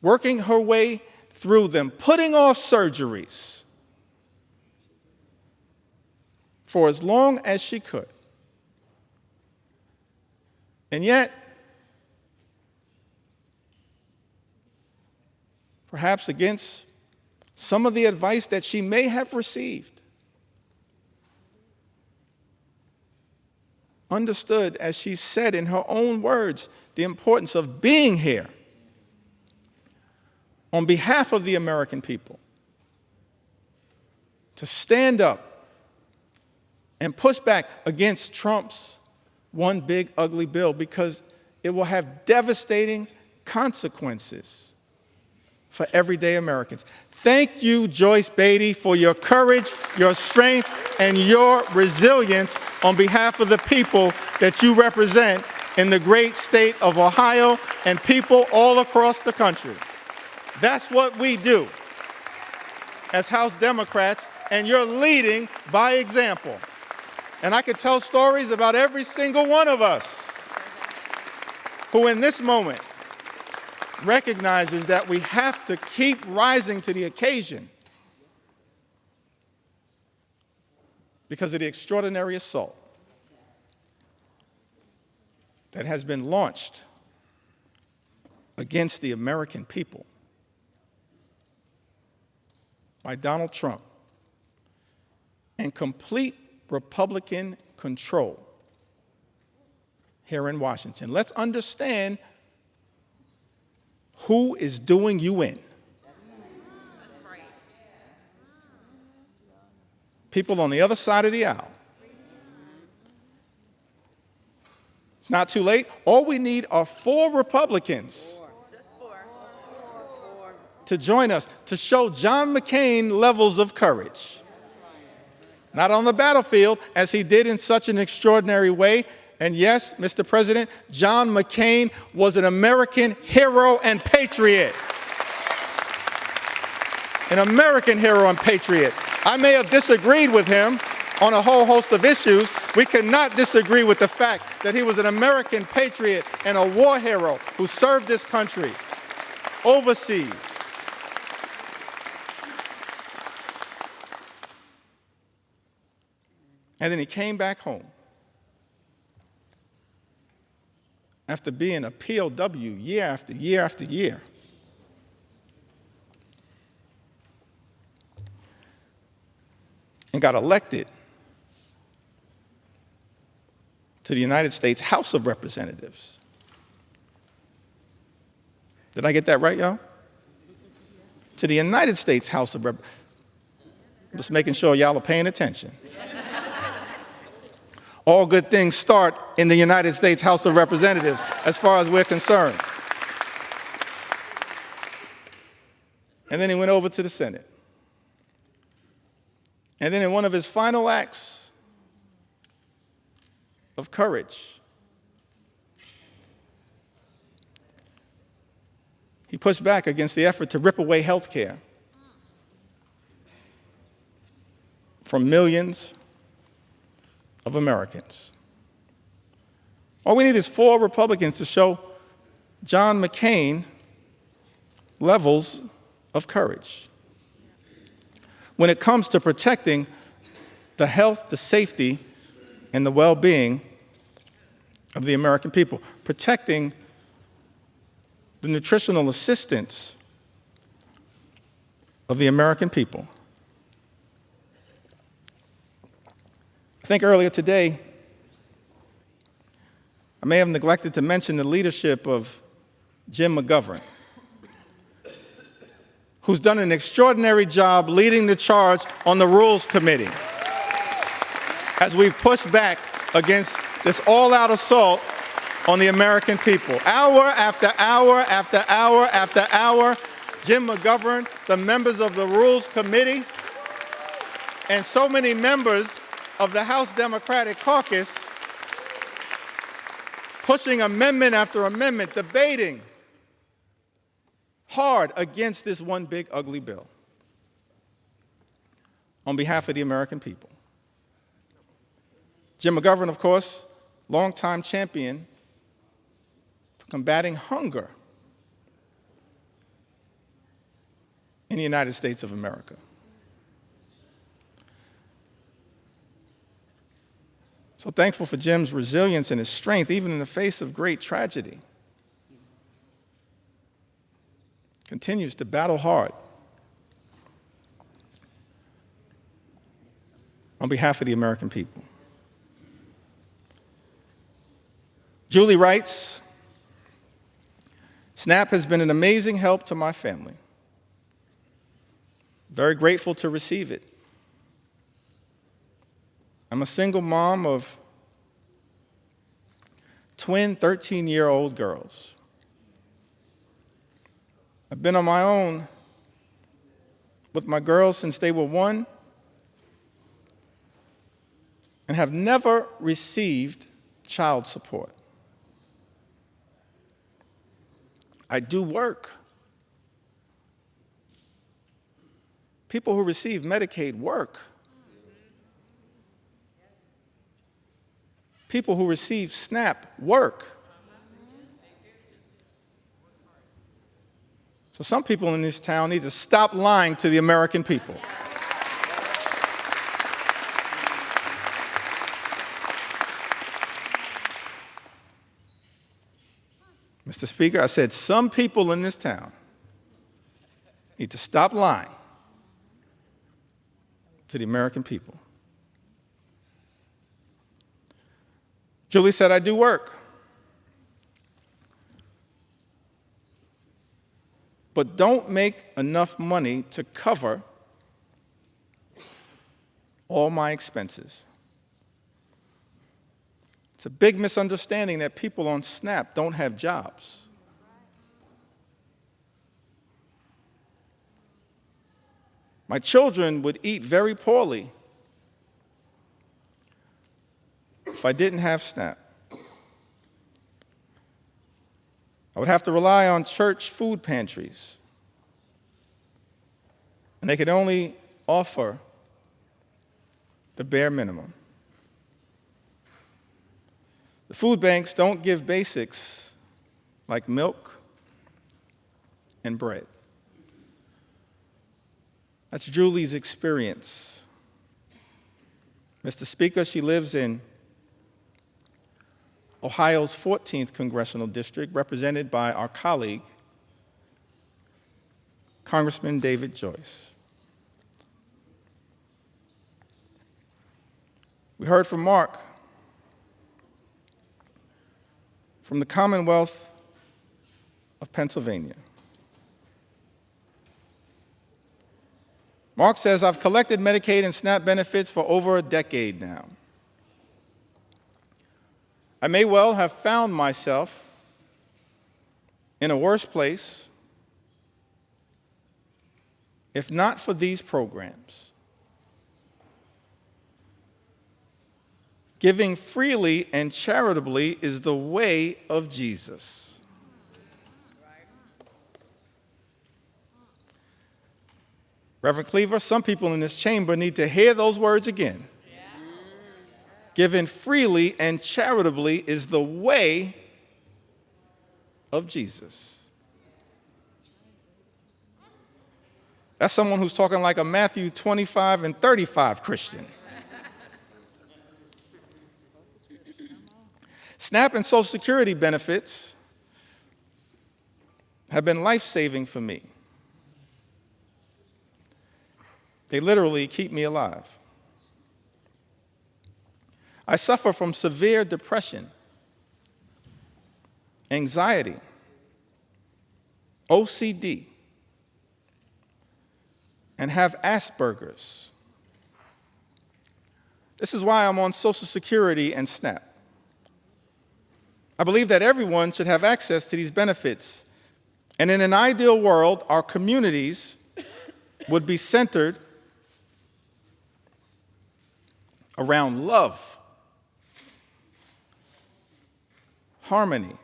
Speaker 1: working her way through them, putting off surgeries for as long as she could. And yet, perhaps against some of the advice that she may have received, understood, as she said in her own words, the importance of being here on behalf of the American people, to stand up and push back against Trump's one big ugly bill, because it will have devastating consequences for everyday Americans. Thank you, Joyce Beatty, for your courage, your strength, and your resilience on behalf of the people that you represent in the great state of Ohio and people all across the country. That's what we do as House Democrats, and you're leading by example. And I could tell stories about every single one of us who in this moment recognizes that we have to keep rising to the occasion because of the extraordinary assault that has been launched against the American people by Donald Trump and complete Republican control here in Washington. Let's understand who is doing you in. People on the other side of the aisle. It's not too late. All we need are 4 Republicans to join us to show John McCain levels of courage. Not on the battlefield, as he did in such an extraordinary way. And yes, Mr. President, John McCain was an American hero and patriot. An American hero and patriot. I may have disagreed with him on a whole host of issues. We cannot disagree with the fact that he was an American patriot and a war hero who served this country overseas. And then he came back home after being a POW year after year after year. And got elected to the United States House of Representatives. Did I get that right, y'all? To the United States House of Representatives. Just making sure y'all are paying attention. All good things start in the United States House of Representatives, as far as we're concerned. And then he went over to the Senate. And then in one of his final acts of courage, he pushed back against the effort to rip away health care from millions of Americans. All we need is 4 Republicans to show John McCain levels of courage when it comes to protecting the health, the safety, and the well-being of the American people, protecting the nutritional assistance of the American people. I think earlier today, I may have neglected to mention the leadership of Jim McGovern, who's done an extraordinary job leading the charge on the Rules Committee as we've pushed back against this all-out assault on the American people. Hour after hour after hour after hour, Jim McGovern, the members of the Rules Committee, and so many members of the House Democratic Caucus pushing amendment after amendment, debating hard against this one big ugly bill on behalf of the American people. Jim McGovern, of course, longtime champion for combating hunger in the United States of America. So thankful for Jim's resilience and his strength, even in the face of great tragedy. Continues to battle hard on behalf of the American people. Julie writes, SNAP has been an amazing help to my family. Very grateful to receive it. I'm a single mom of twin 13-year-old girls. I've been on my own with my girls since they were 1 and have never received child support. I do work. People who receive Medicaid work. People who receive SNAP work. So some people in this town need to stop lying to the American people. Mr. Speaker, I said some people in this town need to stop lying to the American people. Julie said, I do work. But don't make enough money to cover all my expenses. It's a big misunderstanding that people on SNAP don't have jobs. My children would eat very poorly if I didn't have SNAP. I would have to rely on church food pantries, and they could only offer the bare minimum. The food banks don't give basics like milk and bread. That's Julie's experience. Mr. Speaker, she lives in Ohio's 14th Congressional District, represented by our colleague, Congressman David Joyce. We heard from Mark from the Commonwealth of Pennsylvania. Mark says, I've collected Medicaid and SNAP benefits for over a decade now. I may well have found myself in a worse place if not for these programs. Giving freely and charitably is the way of Jesus. Reverend Cleaver, some people in this chamber need to hear those words again. Giving freely and charitably is the way of Jesus. That's someone who's talking like a Matthew 25 and 35 Christian. SNAP and Social Security benefits have been life-saving for me. They literally keep me alive. I suffer from severe depression, anxiety, OCD, and have Asperger's. This is why I'm on Social Security and SNAP. I believe that everyone should have access to these benefits. And in an ideal world, our communities would be centered around love, harmony,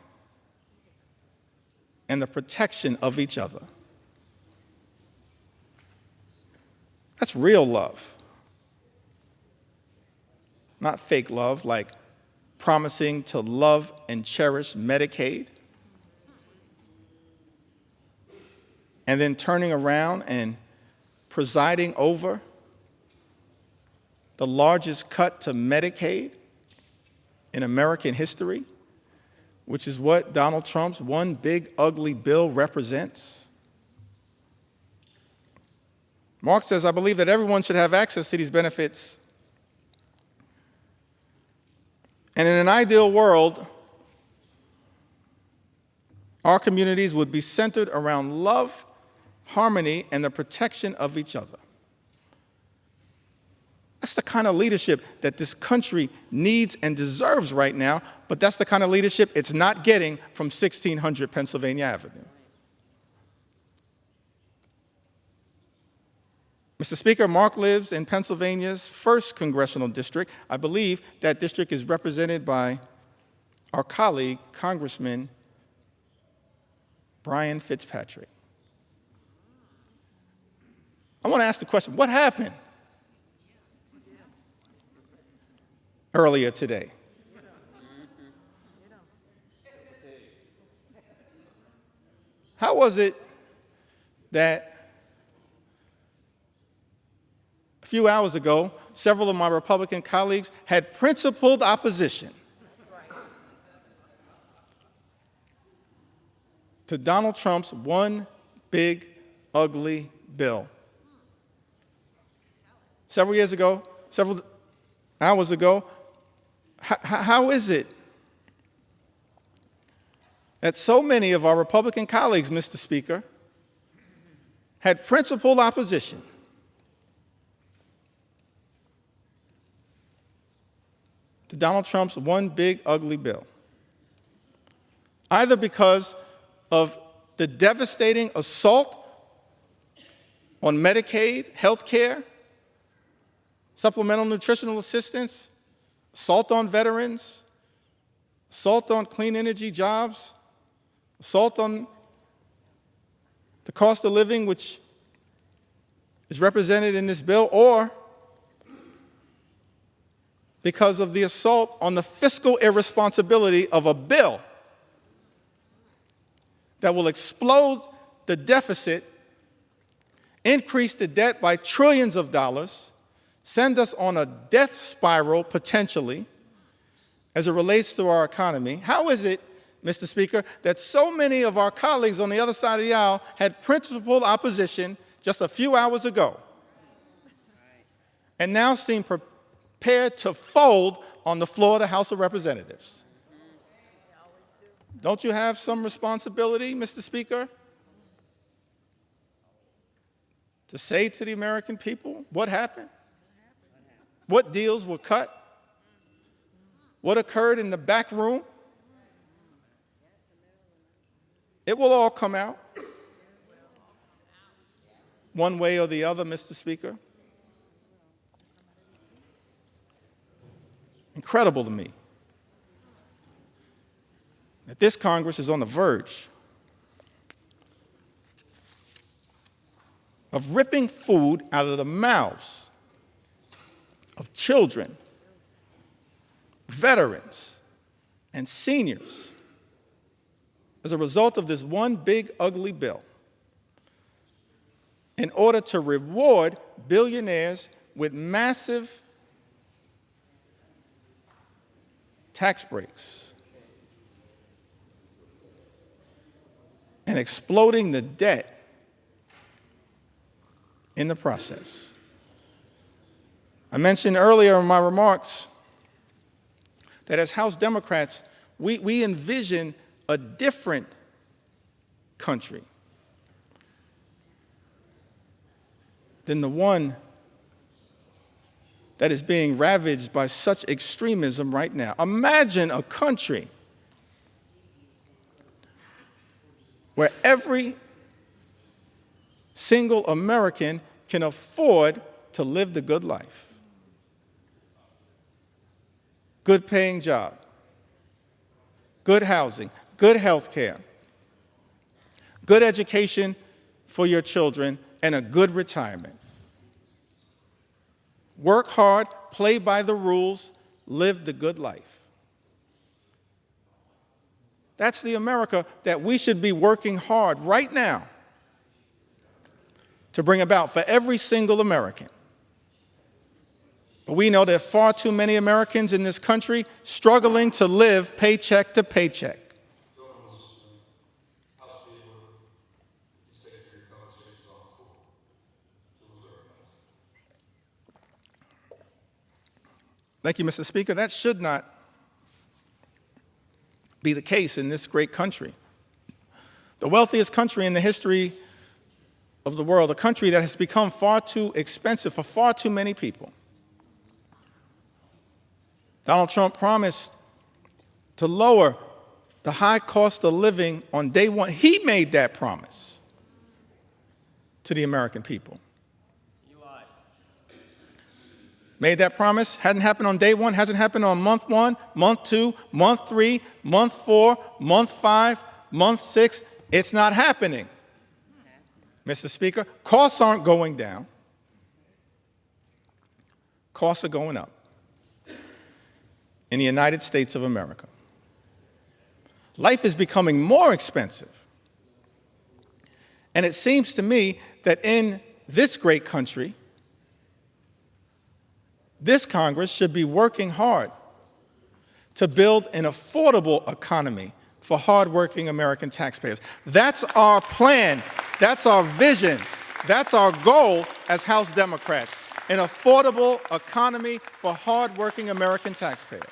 Speaker 1: and the protection of each other. That's real love. Not fake love, like promising to love and cherish Medicaid, and then turning around and presiding over the largest cut to Medicaid in American history, which is what Donald Trump's one big ugly bill represents. Mark says, I believe that everyone should have access to these benefits. And in an ideal world, our communities would be centered around love, harmony, and the protection of each other. That's the kind of leadership that this country needs and deserves right now, but that's the kind of leadership it's not getting from 1600 Pennsylvania Avenue. Mr. Speaker, Mark lives in Pennsylvania's 1st congressional district. I believe that district is represented by our colleague, Congressman Brian Fitzpatrick. I want to ask the question, what happened earlier today? How was it that a few hours ago, several of my Republican colleagues had principled opposition to Donald Trump's one big, ugly bill? Several hours ago, how is it that so many of our Republican colleagues, Mr. Speaker, had principled opposition to Donald Trump's one big, ugly bill? Either because of the devastating assault on Medicaid, health care, supplemental nutritional assistance, assault on veterans, assault on clean energy jobs, assault on the cost of living, which is represented in this bill, or because of the assault on the fiscal irresponsibility of a bill that will explode the deficit, increase the debt by trillions of dollars, send us on a death spiral, potentially, as it relates to our economy. How is it, Mr. Speaker, that so many of our colleagues on the other side of the aisle had principled opposition just a few hours ago and now seem prepared to fold on the floor of the House of Representatives? Don't you have some responsibility, Mr. Speaker, to say to the American people what happened? What deals were cut? What occurred in the back room? It will all come out one way or the other, Mr. Speaker. Incredible to me that this Congress is on the verge of ripping food out of the mouths of children, veterans, and seniors as a result of this one big, ugly bill in order to reward billionaires with massive tax breaks and exploding the debt in the process. I mentioned earlier in my remarks that as House Democrats, we envision a different country than the one that is being ravaged by such extremism right now. Imagine a country where every single American can afford to live the good life. Good paying job, good housing, good health care, good education for your children, and a good retirement. Work hard, play by the rules, live the good life. That's the America that we should be working hard right now to bring about for every single American. But we know there are far too many Americans in this country struggling to live paycheck to paycheck. Thank you, Mr. Speaker. That should not be the case in this great country. The wealthiest country in the history of the world, a country that has become far too expensive for far too many people. Donald Trump promised to lower the high cost of living on day one. He made that promise to the American people. Made that promise, hadn't happened on day one, hasn't happened on month 1, month 2, month 3, month 4, month 5, month 6. It's not happening. Mr. Speaker, costs aren't going down. Costs are going up in the United States of America. Life is becoming more expensive. And it seems to me that in this great country, this Congress should be working hard to build an affordable economy for hardworking American taxpayers. That's our plan. That's our vision. That's our goal as House Democrats, an affordable economy for hardworking American taxpayers.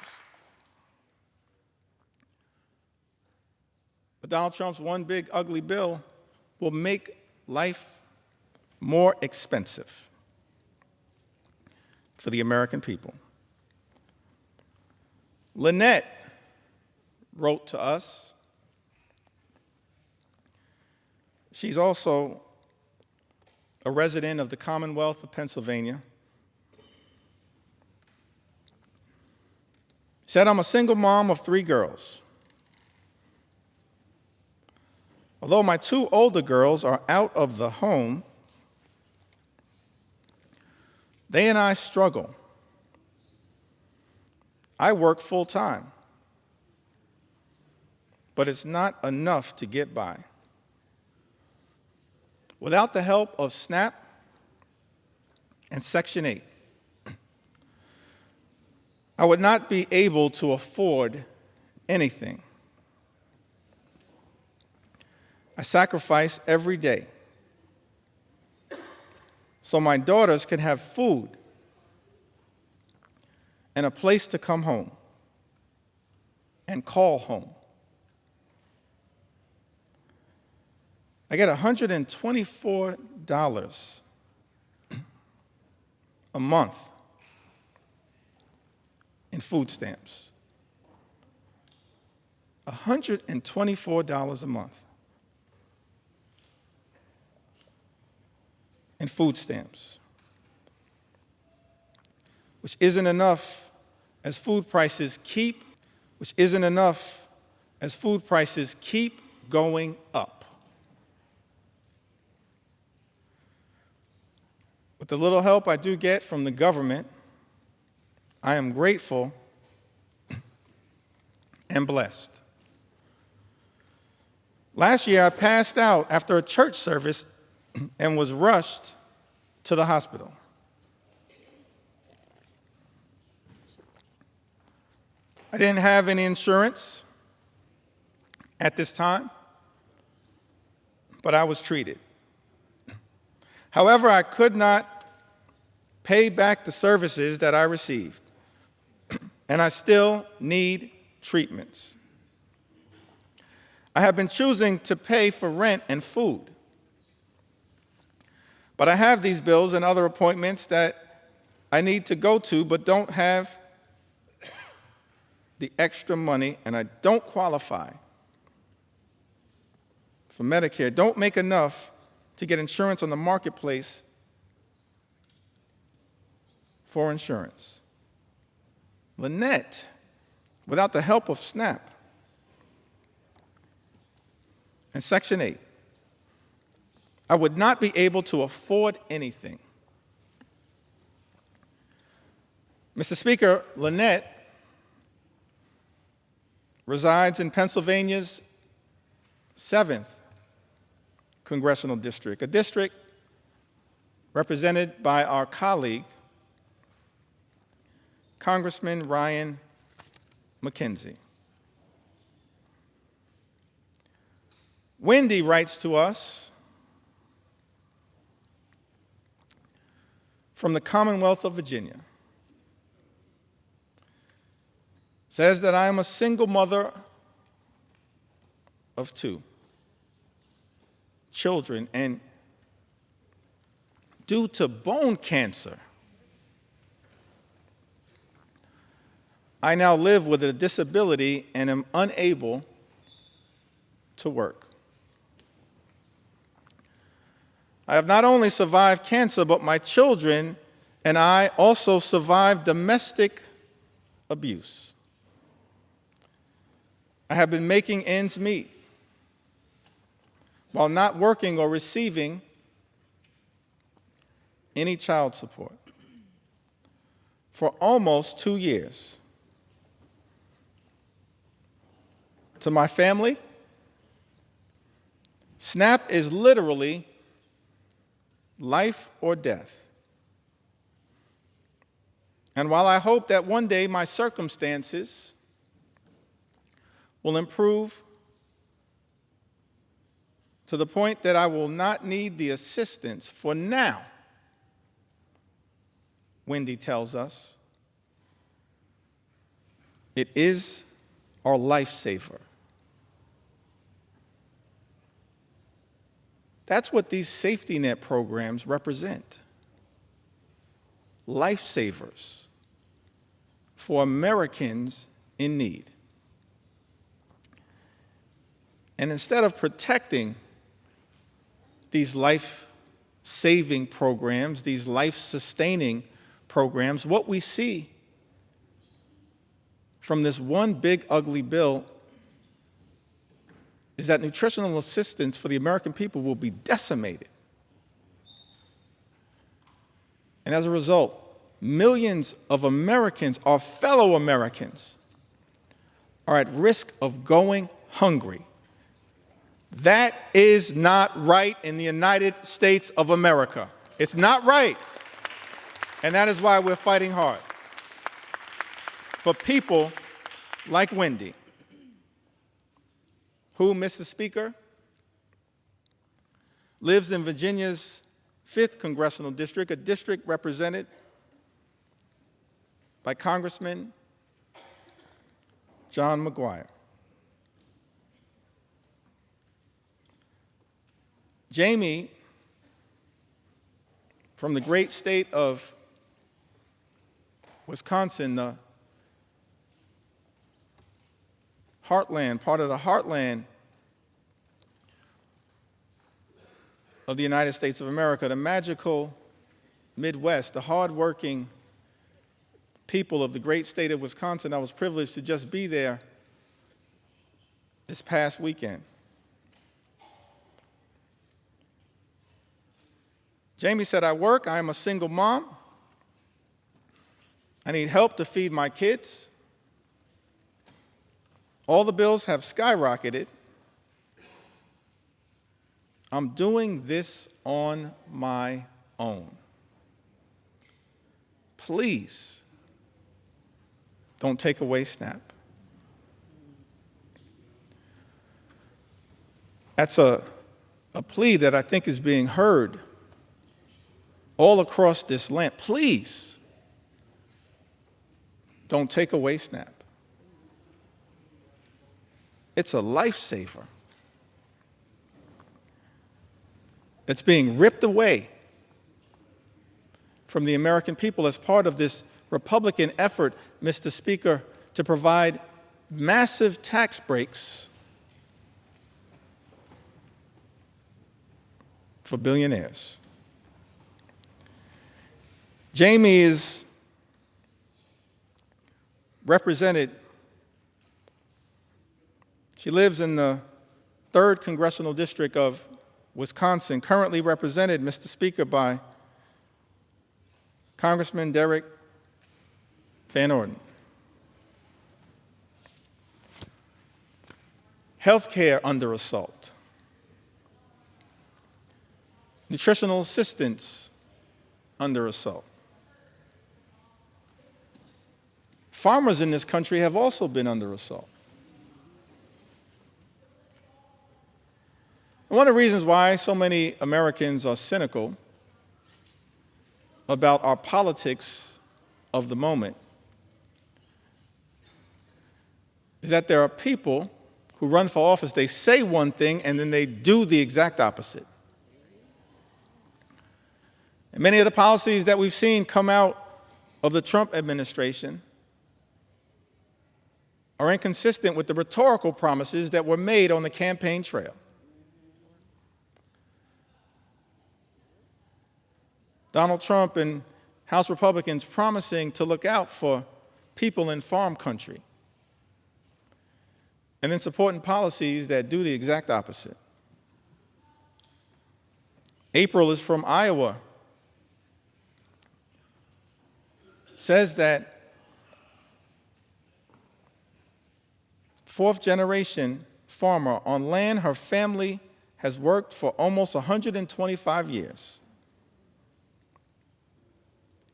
Speaker 1: But Donald Trump's one big ugly bill will make life more expensive for the American people. Lynette wrote to us. She's also a resident of the Commonwealth of Pennsylvania. She said, I'm a single mom of 3 girls. Although my 2 older girls are out of the home, they and I struggle. I work full time, but it's not enough to get by. Without the help of SNAP and Section 8, I would not be able to afford anything. I sacrifice every day so my daughters can have food and a place to come home and call home. I get $124 a month in food stamps. $124 a month in food stamps, which isn't enough as food prices keep going up. With the little help I do get from the government, I am grateful and blessed. Last year, I passed out after a church service and was rushed to the hospital. I didn't have any insurance at this time, but I was treated. However, I could not pay back the services that I received, and I still need treatments. I have been choosing to pay for rent and food, but I have these bills and other appointments that I need to go to but don't have the extra money, and I don't qualify for Medicare, don't make enough to get insurance on the marketplace for insurance. Lynette, without the help of SNAP and Section 8, I would not be able to afford anything. Mr. Speaker, Lynette resides in Pennsylvania's 7th congressional district, a district represented by our colleague, Congressman Ryan McKenzie. Wendy writes to us from the Commonwealth of Virginia. Says that I am a single mother of 2 children, and due to bone cancer, I now live with a disability and am unable to work. I have not only survived cancer, but my children and I also survived domestic abuse. I have been making ends meet while not working or receiving any child support for almost 2 years. To my family, SNAP is literally life or death. And while I hope that one day my circumstances will improve to the point that I will not need the assistance for now, Wendy tells us, it is our lifesaver. That's what these safety net programs represent. Lifesavers for Americans in need. And instead of protecting these life-saving programs, these life-sustaining programs, what we see from this one big ugly bill is that nutritional assistance for the American people will be decimated. And as a result, millions of Americans, our fellow Americans, are at risk of going hungry. That is not right in the United States of America. It's not right. And that is why we're fighting hard for people like Wendy, who, Mr. Speaker, lives in Virginia's 5th Congressional District, a district represented by Congressman John McGuire. Jamie, from the great state of Wisconsin, the heartland, part of the heartland of the United States of America, the magical Midwest, the hardworking people of the great state of Wisconsin. I was privileged to just be there this past weekend. Jamie said, I work, I am a single mom. I need help to feed my kids. All the bills have skyrocketed. I'm doing this on my own. Please don't take away SNAP. That's a plea that I think is being heard all across this land. Please don't take away SNAP. It's a lifesaver. It's being ripped away from the American people as part of this Republican effort, Mr. Speaker, to provide massive tax breaks for billionaires. Jamie is represented. She lives in the 3rd Congressional District of Wisconsin, currently represented, Mr. Speaker, by Congressman Derek Van Orden. Healthcare under assault. Nutritional assistance under assault. Farmers in this country have also been under assault. One of the reasons why so many Americans are cynical about our politics of the moment is that there are people who run for office, they say one thing and then they do the exact opposite. And many of the policies that we've seen come out of the Trump administration are inconsistent with the rhetorical promises that were made on the campaign trail. Donald Trump and House Republicans promising to look out for people in farm country, and then supporting policies that do the exact opposite. April is from Iowa. Says that fourth-generation farmer on land her family has worked for almost 125 years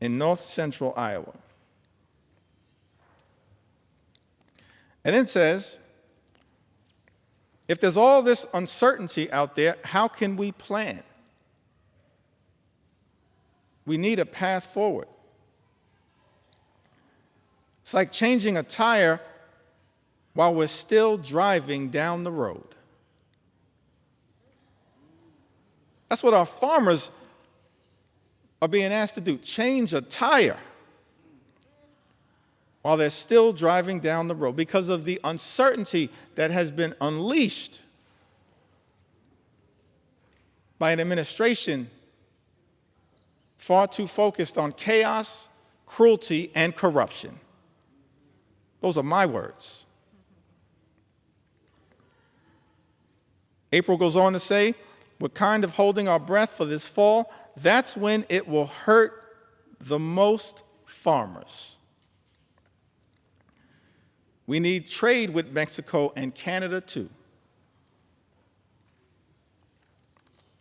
Speaker 1: in north-central Iowa. And then says, if there's all this uncertainty out there, how can we plan? We need a path forward. It's like changing a tire while we're still driving down the road. That's what our farmers are being asked to do, change a tire while they're still driving down the road because of the uncertainty that has been unleashed by an administration far too focused on chaos, cruelty, and corruption. Those are my words. April goes on to say, we're kind of holding our breath for this fall. That's when it will hurt the most farmers. We need trade with Mexico and Canada too.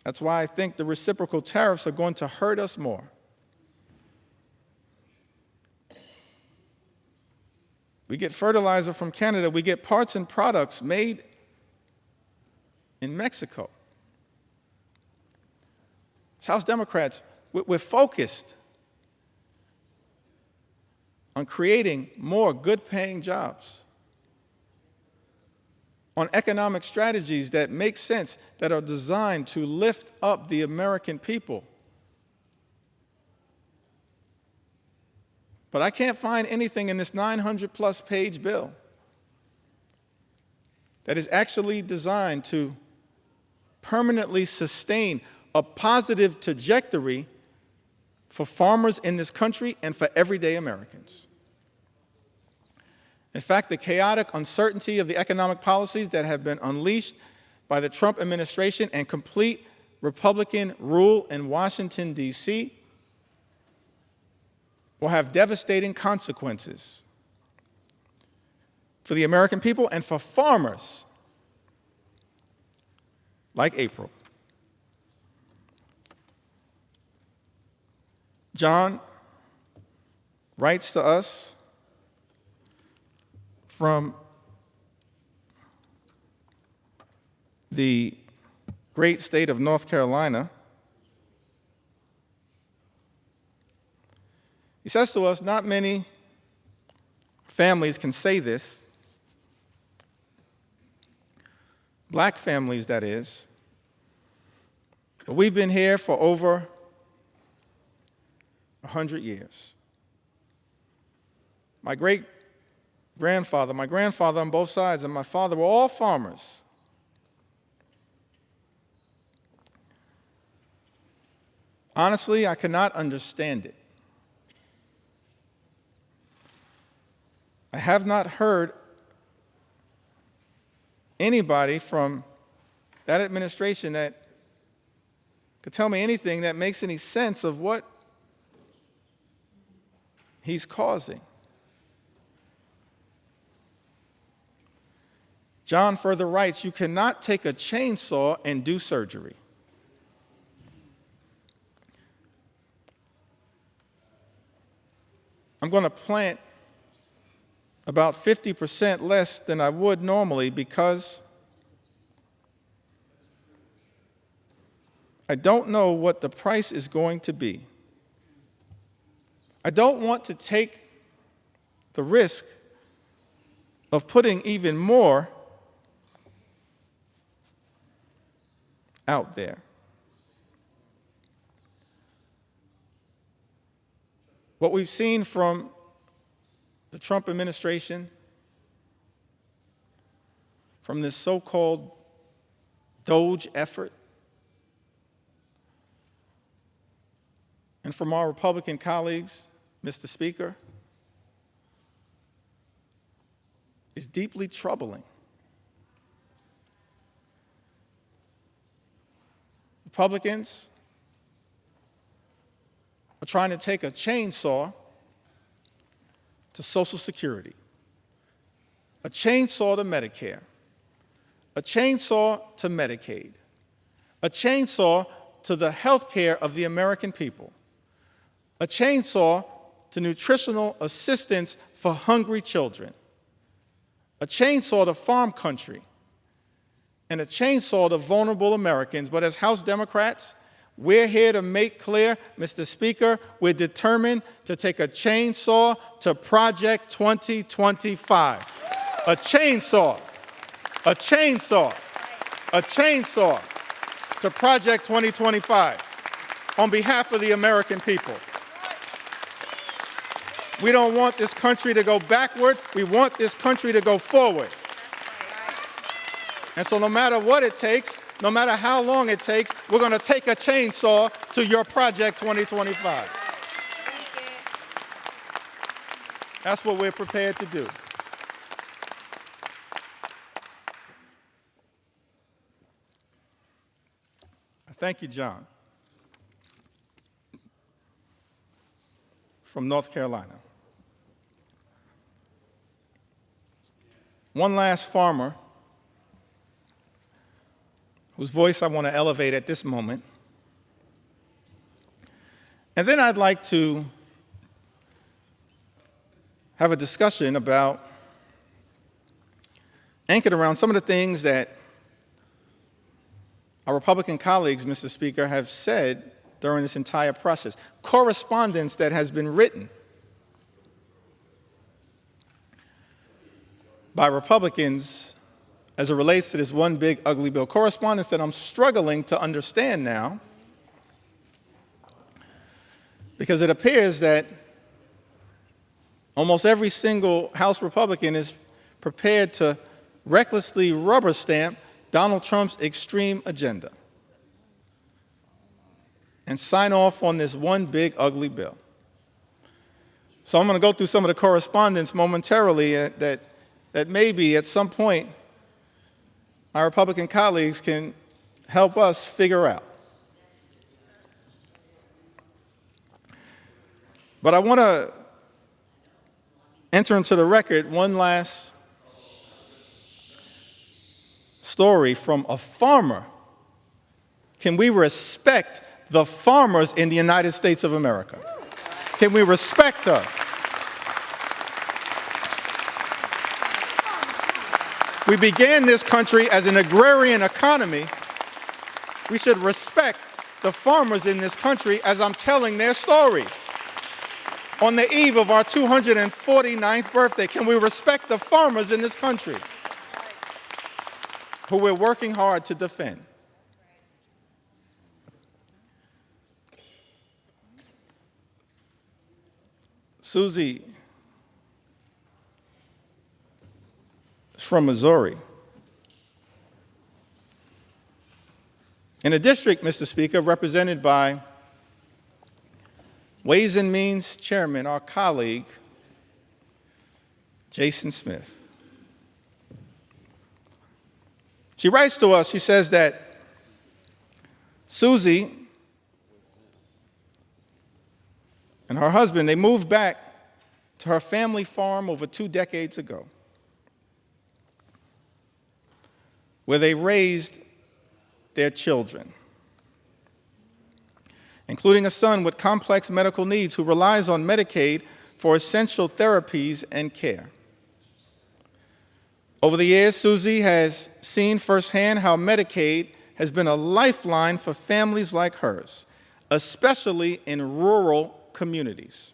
Speaker 1: That's why I think the reciprocal tariffs are going to hurt us more. We get fertilizer from Canada. We get parts and products made in Mexico. As House Democrats, we're focused on creating more good-paying jobs, on economic strategies that make sense, that are designed to lift up the American people. But I can't find anything in this 900-plus page bill that is actually designed to permanently sustain a positive trajectory for farmers in this country and for everyday Americans. In fact, the chaotic uncertainty of the economic policies that have been unleashed by the Trump administration and complete Republican rule in Washington, D.C., will have devastating consequences for the American people and for farmers like April. John writes to us from the great state of North Carolina. He says to us, not many families can say this, black families, that is, but we've been here for over 100 years. My great-grandfather, my grandfather on both sides, and my father were all farmers. Honestly, I cannot understand it. I have not heard anybody from that administration that could tell me anything that makes any sense of what he's causing. John further writes, you cannot take a chainsaw and do surgery. I'm going to plant about 50% less than I would normally because I don't know what the price is going to be. I don't want to take the risk of putting even more out there. What we've seen from the Trump administration, from this so-called Doge effort, and and from our Republican colleagues, Mr. Speaker, is deeply troubling. Republicans are trying to take a chainsaw to Social Security, a chainsaw to Medicare, a chainsaw to Medicaid, a chainsaw to the health care of the American people, a chainsaw to nutritional assistance for hungry children, a chainsaw to farm country, and a chainsaw to vulnerable Americans. But as House Democrats, we're here to make clear, Mr. Speaker, we're determined to take a chainsaw to Project 2025. A chainsaw, a chainsaw, a chainsaw to Project 2025 on behalf of the American people. We don't want this country to go backward. We want this country to go forward. And so no matter what it takes, no matter how long it takes, we're going to take a chainsaw to your Project 2025. That's what we're prepared to do. Thank you, John, from North Carolina. One last farmer whose voice I want to elevate at this moment. And then I'd like to have a discussion about, anchored around some of the things that our Republican colleagues, Mr. Speaker, have said during this entire process. Correspondence that has been written by Republicans as it relates to this one big ugly bill. Correspondence that I'm struggling to understand now, because it appears that almost every single House Republican is prepared to recklessly rubber stamp Donald Trump's extreme agenda and sign off on this one big ugly bill. So I'm going to go through some of the correspondence momentarily that maybe at some point our Republican colleagues can help us figure out. But I want to enter into the record one last story from a farmer. Can we respect the farmers in the United States of America? Can we respect them? We began this country as an agrarian economy. We should respect the farmers in this country as I'm telling their stories. On the eve of our 249th birthday, can we respect the farmers in this country who we're working hard to defend? Susie is from Missouri. In a district, Mr. Speaker, represented by Ways and Means Chairman, our colleague, Jason Smith. She writes to us, she says that Susie and her husband, they moved back to her family farm over 2 decades ago, where they raised their children, including a son with complex medical needs who relies on Medicaid for essential therapies and care. Over the years, Susie has seen firsthand how Medicaid has been a lifeline for families like hers, especially in rural communities.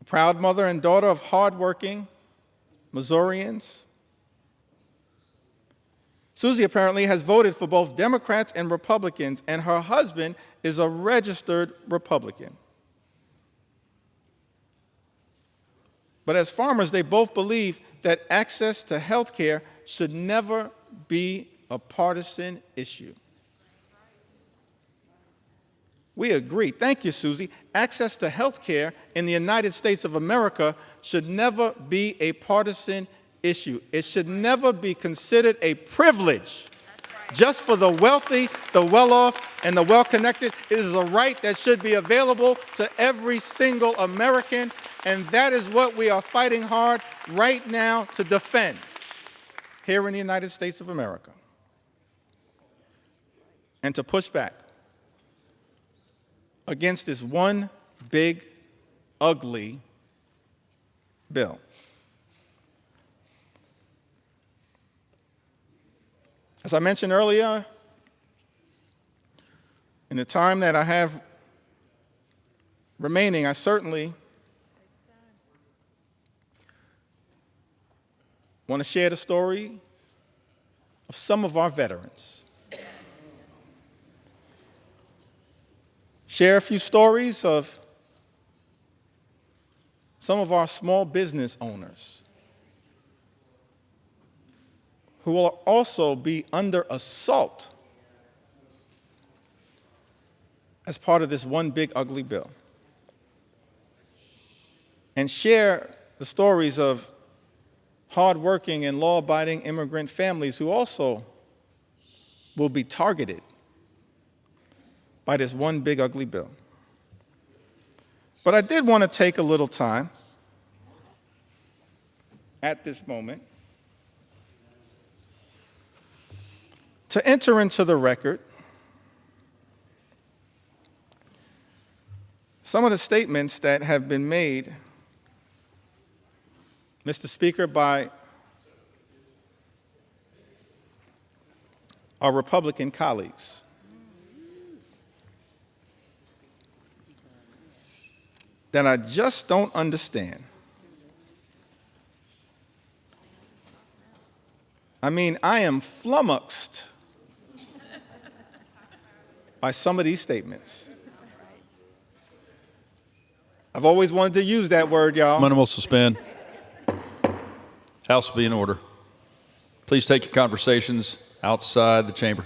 Speaker 1: A proud mother and daughter of hardworking Missourians, Susie apparently has voted for both Democrats and Republicans, and her husband is a registered Republican. But as farmers, they both believe that access to health care should never be a partisan issue. We agree. Thank you, Susie. Access to health care in the United States of America should never be a partisan issue. It should never be considered a privilege just for the wealthy, the well-off, and the well-connected. It is a right that should be available to every single American, and that is what we are fighting hard right now to defend here in the United States of America, and to push back against this one big, ugly bill. As I mentioned earlier, in the time that I have remaining, I certainly want to share the story of some of our veterans. Share a few stories of some of our small business owners who will also be under assault as part of this one big ugly bill. And share the stories of hardworking and law-abiding immigrant families who also will be targeted by this one big ugly bill. But I did want to take a little time at this moment to enter into the record some of the statements that have been made, Mr. Speaker, by our Republican colleagues. That I just don't understand. I mean, I am flummoxed by some of these statements. I've always wanted to use that word, y'all.
Speaker 3: Momentum will suspend. House will be in order. Please take your conversations outside the chamber.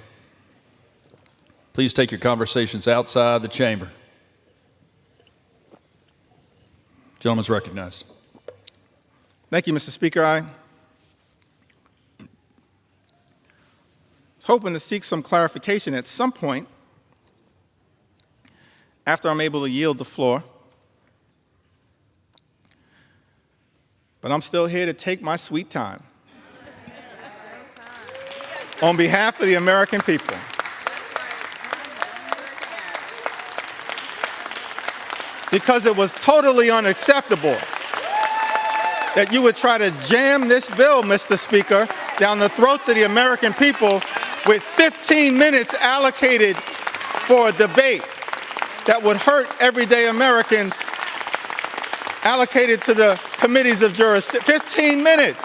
Speaker 3: Please take your conversations outside the chamber. Gentleman's recognized.
Speaker 1: Thank you, Mr. Speaker. I was hoping to seek some clarification at some point after I'm able to yield the floor. But I'm still here to take my sweet time on behalf of the American people. Because it was totally unacceptable that you would try to jam this bill, Mr. Speaker, down the throats of the American people with 15 minutes allocated for a debate that would hurt everyday Americans, allocated to the committees of jurisdiction. 15 minutes.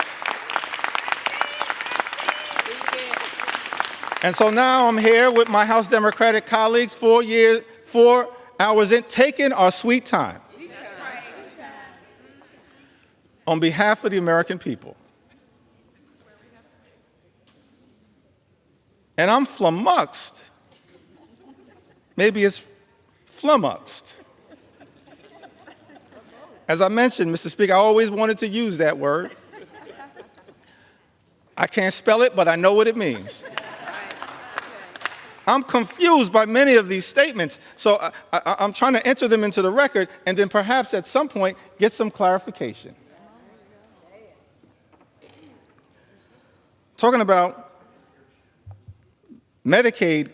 Speaker 1: And so now I'm here with my House Democratic colleagues, 4 hours in, taking our sweet time on behalf of the American people. And I'm flummoxed. Maybe it's flummoxed. As I mentioned, Mr. Speaker, I always wanted to use that word. I can't spell it, but I know what it means. I'm confused by many of these statements, so I'm trying to enter them into the record and then perhaps at some point get some clarification. Talking about Medicaid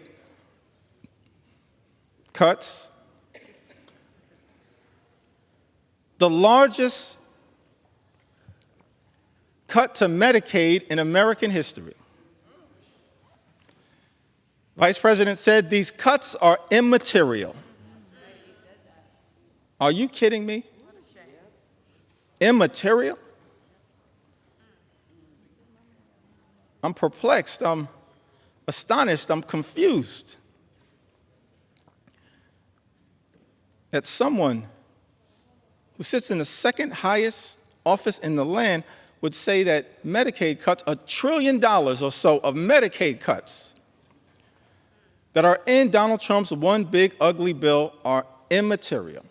Speaker 1: cuts, the largest cut to Medicaid in American history. Vice President said these cuts are immaterial. Are you kidding me? Immaterial? I'm perplexed, I'm astonished, I'm confused that someone who sits in the second highest office in the land would say that Medicaid cuts, $1 trillion or so of Medicaid cuts, that are in Donald Trump's one big ugly bill are immaterial.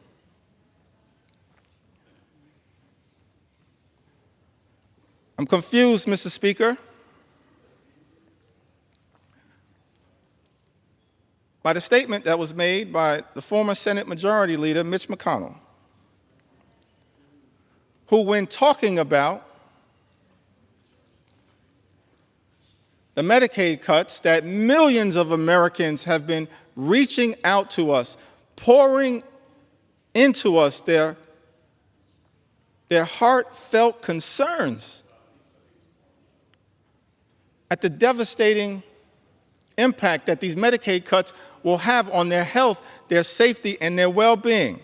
Speaker 1: I'm confused, Mr. Speaker, by the statement that was made by the former Senate Majority Leader, Mitch McConnell, who, when talking about the Medicaid cuts that millions of Americans have been reaching out to us, pouring into us their heartfelt concerns at the devastating impact that these Medicaid cuts will have on their health, their safety, and their well-being.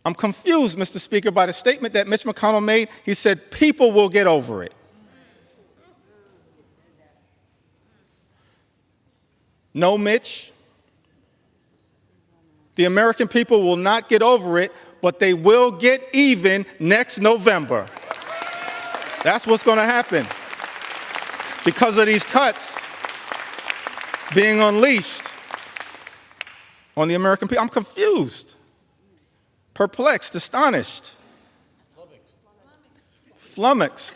Speaker 1: I'm confused, Mr. Speaker, by the statement that Mitch McConnell made. He said, people will get over it. No, Mitch. The American people will not get over it, but they will get even next November. That's what's going to happen because of these cuts being unleashed on the American people. I'm confused, perplexed, astonished, flummoxed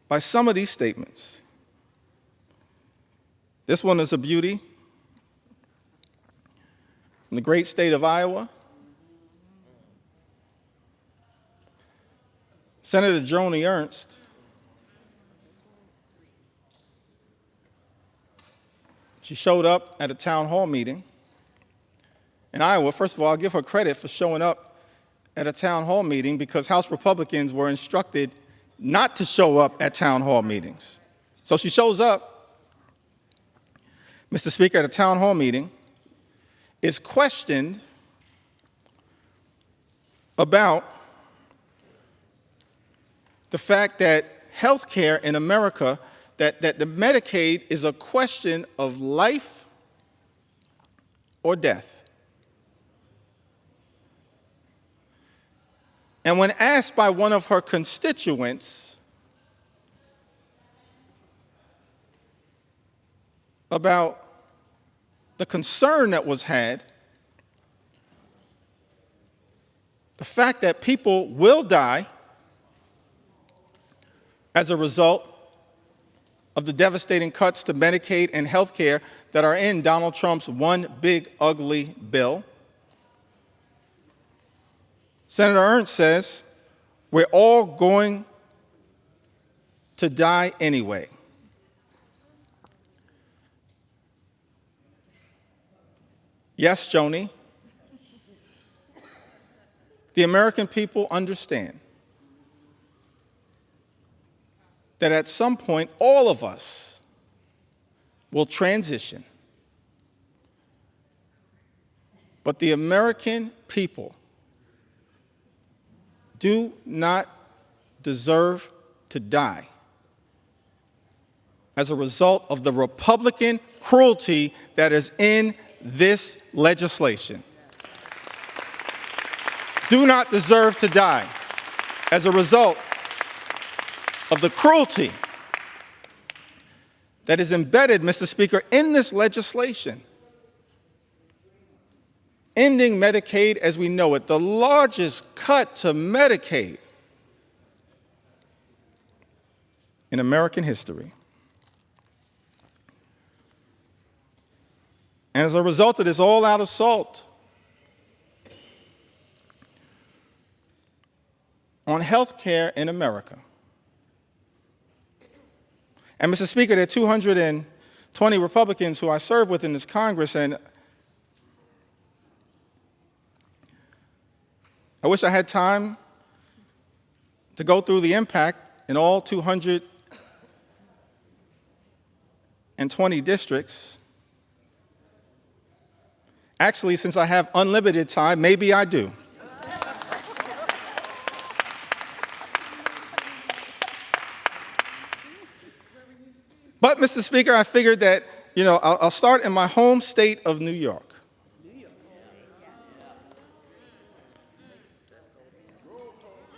Speaker 1: by some of these statements. This one is a beauty. In the great state of Iowa, Senator Joni Ernst she showed up at a town hall meeting in Iowa. First of all, I'll give her credit for showing up at a town hall meeting because House Republicans were instructed not to show up at town hall meetings. So she shows up, Mr. Speaker, at a town hall meeting, is questioned about the fact that health care in America, that the Medicaid is a question of life or death. And when asked by one of her constituents about the concern that was had, the fact that people will die as a result of the devastating cuts to Medicaid and health care that are in Donald Trump's one big ugly bill, Senator Ernst says, we're all going to die anyway. Yes, Joni, the American people understand that at some point all of us will transition. But the American people do not deserve to die as a result of the Republican cruelty that is in this legislation. Do not deserve to die as a result of the cruelty that is embedded, Mr. Speaker, in this legislation. Ending Medicaid as we know it, the largest cut to Medicaid in American history. And as a result of this all-out assault on health care in America, and Mr. Speaker, there are 220 Republicans who I serve with in this Congress, and I wish I had time to go through the impact in all 220 districts. Actually, since I have unlimited time, maybe I do. But, Mr. Speaker, I figured that, I'll start in my home state of New York.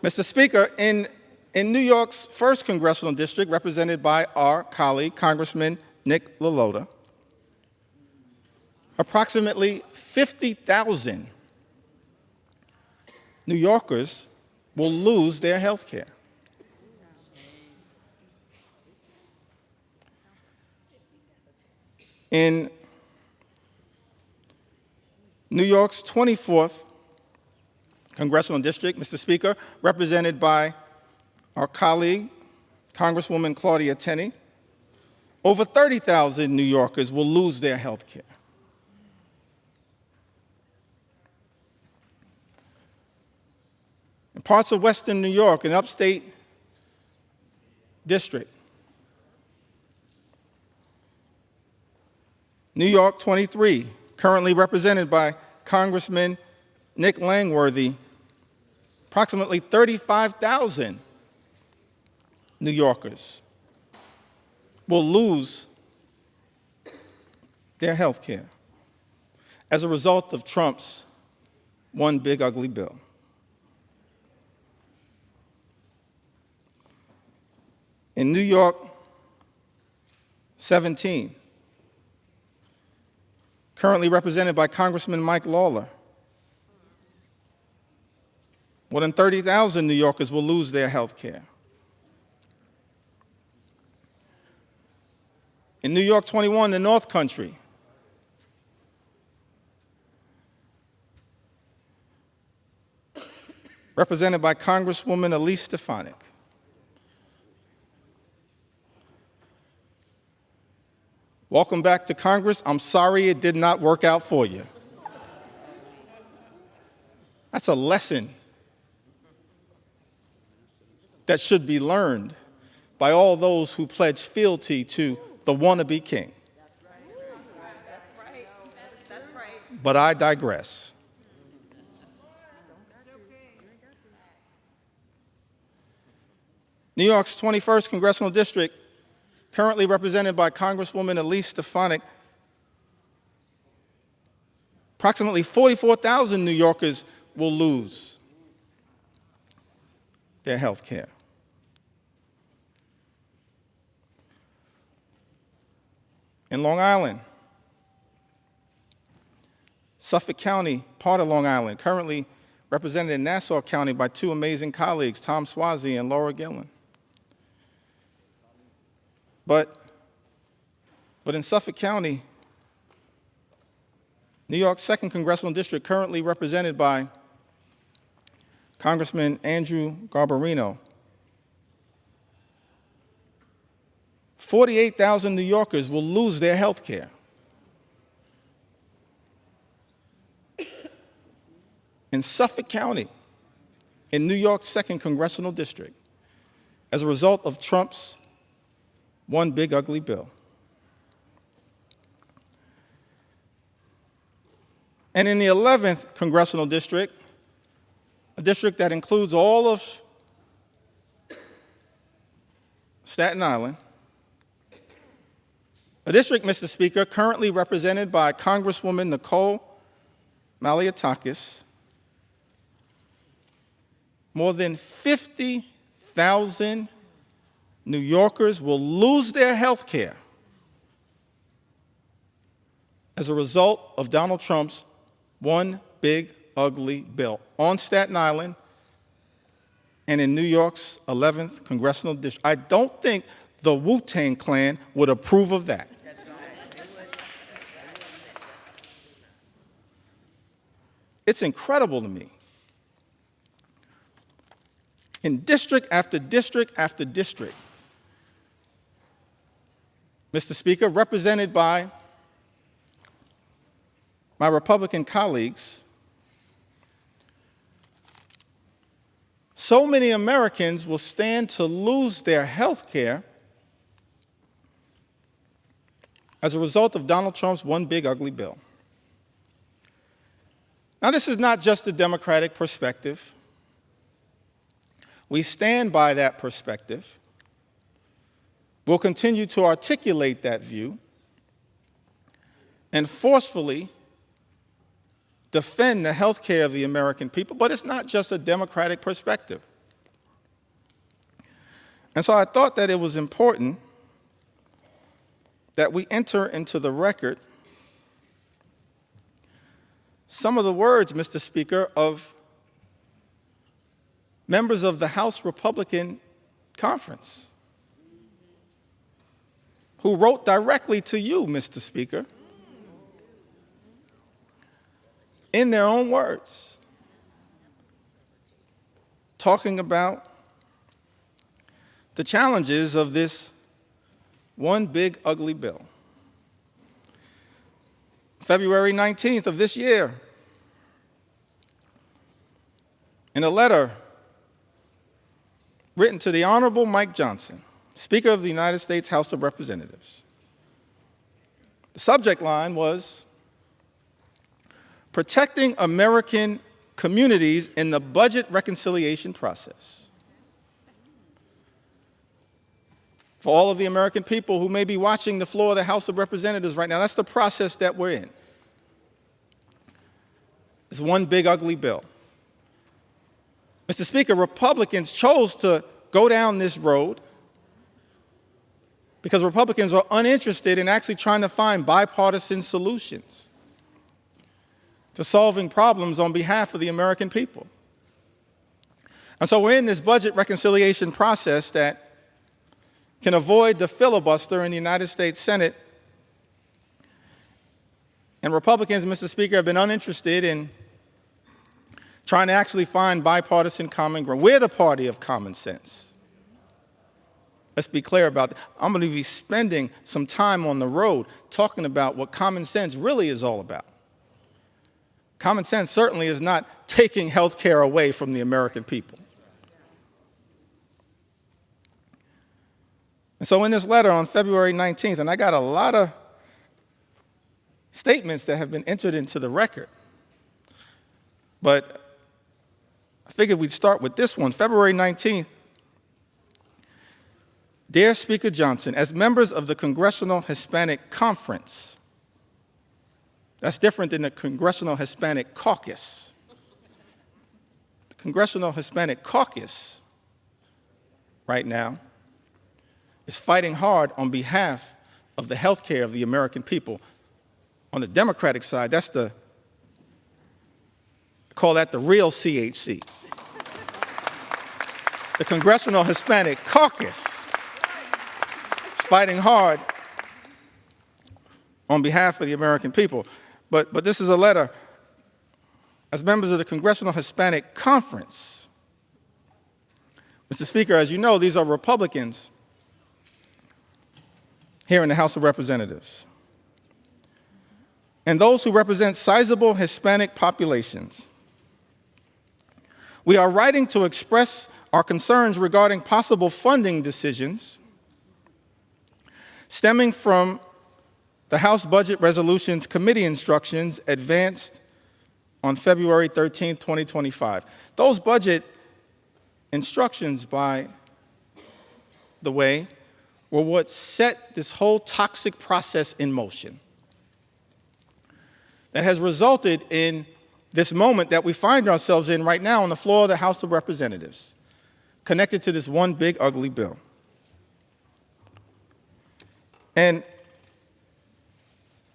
Speaker 1: Mr. Speaker, in In New York's 1st congressional district, represented by our colleague, Congressman Nick LaLota, approximately 50,000 New Yorkers will lose their health care. In New York's 24th congressional district, Mr. Speaker, represented by our colleague, Congresswoman Claudia Tenney, over 30,000 New Yorkers will lose their health care. In parts of Western New York and upstate district, New York 23, currently represented by Congressman Nick Langworthy, approximately 35,000 New Yorkers will lose their health care as a result of Trump's one big ugly bill. In New York 17, currently represented by Congressman Mike Lawler, more than 30,000 New Yorkers will lose their health care. In New York 21, the North Country, represented by Congresswoman Elise Stefanik, welcome back to Congress. I'm sorry it did not work out for you. That's a lesson that should be learned by all those who pledge fealty to the wannabe king.
Speaker 2: That's right.
Speaker 1: But I digress. New York's 21st congressional district, currently represented by Congresswoman Elise Stefanik, approximately 44,000 New Yorkers will lose their health care. In Long Island, Suffolk County, part of Long Island, currently represented in Nassau County by two amazing colleagues, Tom Swazi and Laura Gillen. But in Suffolk County, New York's 2nd congressional district, currently represented by Congressman Andrew Garbarino, 48,000 New Yorkers will lose their health care. In Suffolk County, in New York's 2nd congressional district, as a result of Trump's one big ugly bill. And in the 11th congressional district, a district that includes all of Staten Island, a district, Mr. Speaker, currently represented by Congresswoman Nicole Malliotakis, more than 50,000 New Yorkers will lose their health care as a result of Donald Trump's one big ugly bill on Staten Island and in New York's 11th congressional district. I don't think the Wu-Tang Clan would approve of that. It's incredible to me. In district after district after district, Mr. Speaker, represented by my Republican colleagues, so many Americans will stand to lose their health care as a result of Donald Trump's one big ugly bill. Now, this is not just a Democratic perspective. We stand by that perspective. We'll continue to articulate that view and forcefully defend the health care of the American people, but it's not just a Democratic perspective. And so I thought that it was important that we enter into the record some of the words, Mr. Speaker, of members of the House Republican Conference who wrote directly to you, Mr. Speaker, in their own words, talking about the challenges of this one big ugly bill. February 19th of this year, in a letter written to the Honorable Mike Johnson, Speaker of the United States House of Representatives, the subject line was, "Protecting American Communities in the Budget Reconciliation Process." For all of the American people who may be watching the floor of the House of Representatives right now, that's the process that we're in. It's one big ugly bill. Mr. Speaker, Republicans chose to go down this road because Republicans are uninterested in actually trying to find bipartisan solutions to solving problems on behalf of the American people. And so we're in this budget reconciliation process that can avoid the filibuster in the United States Senate. And Republicans, Mr. Speaker, have been uninterested in trying to actually find bipartisan common ground. We're the party of common sense. Let's be clear about that. I'm going to be spending some time on the road talking about what common sense really is all about. Common sense certainly is not taking health care away from the American people. And so in this letter on February 19th, and I got a lot of statements that have been entered into the record, but I figured we'd start with this one. February 19th, Dear Speaker Johnson, as members of the Congressional Hispanic Conference, that's different than the Congressional Hispanic Caucus. The Congressional Hispanic Caucus right now is fighting hard on behalf of the health care of the American people. On the Democratic side, call that the real CHC. The Congressional Hispanic Caucus is fighting hard on behalf of the American people. But this is a letter, as members of the Congressional Hispanic Conference. Mr. Speaker, as you know, these are Republicans here in the House of Representatives. And those who represent sizable Hispanic populations. We are writing to express our concerns regarding possible funding decisions stemming from the House Budget Resolutions Committee instructions advanced on February 13, 2025. Those budget instructions, by the way, were what set this whole toxic process in motion that has resulted in this moment that we find ourselves in right now on the floor of the House of Representatives, connected to this one big ugly bill. And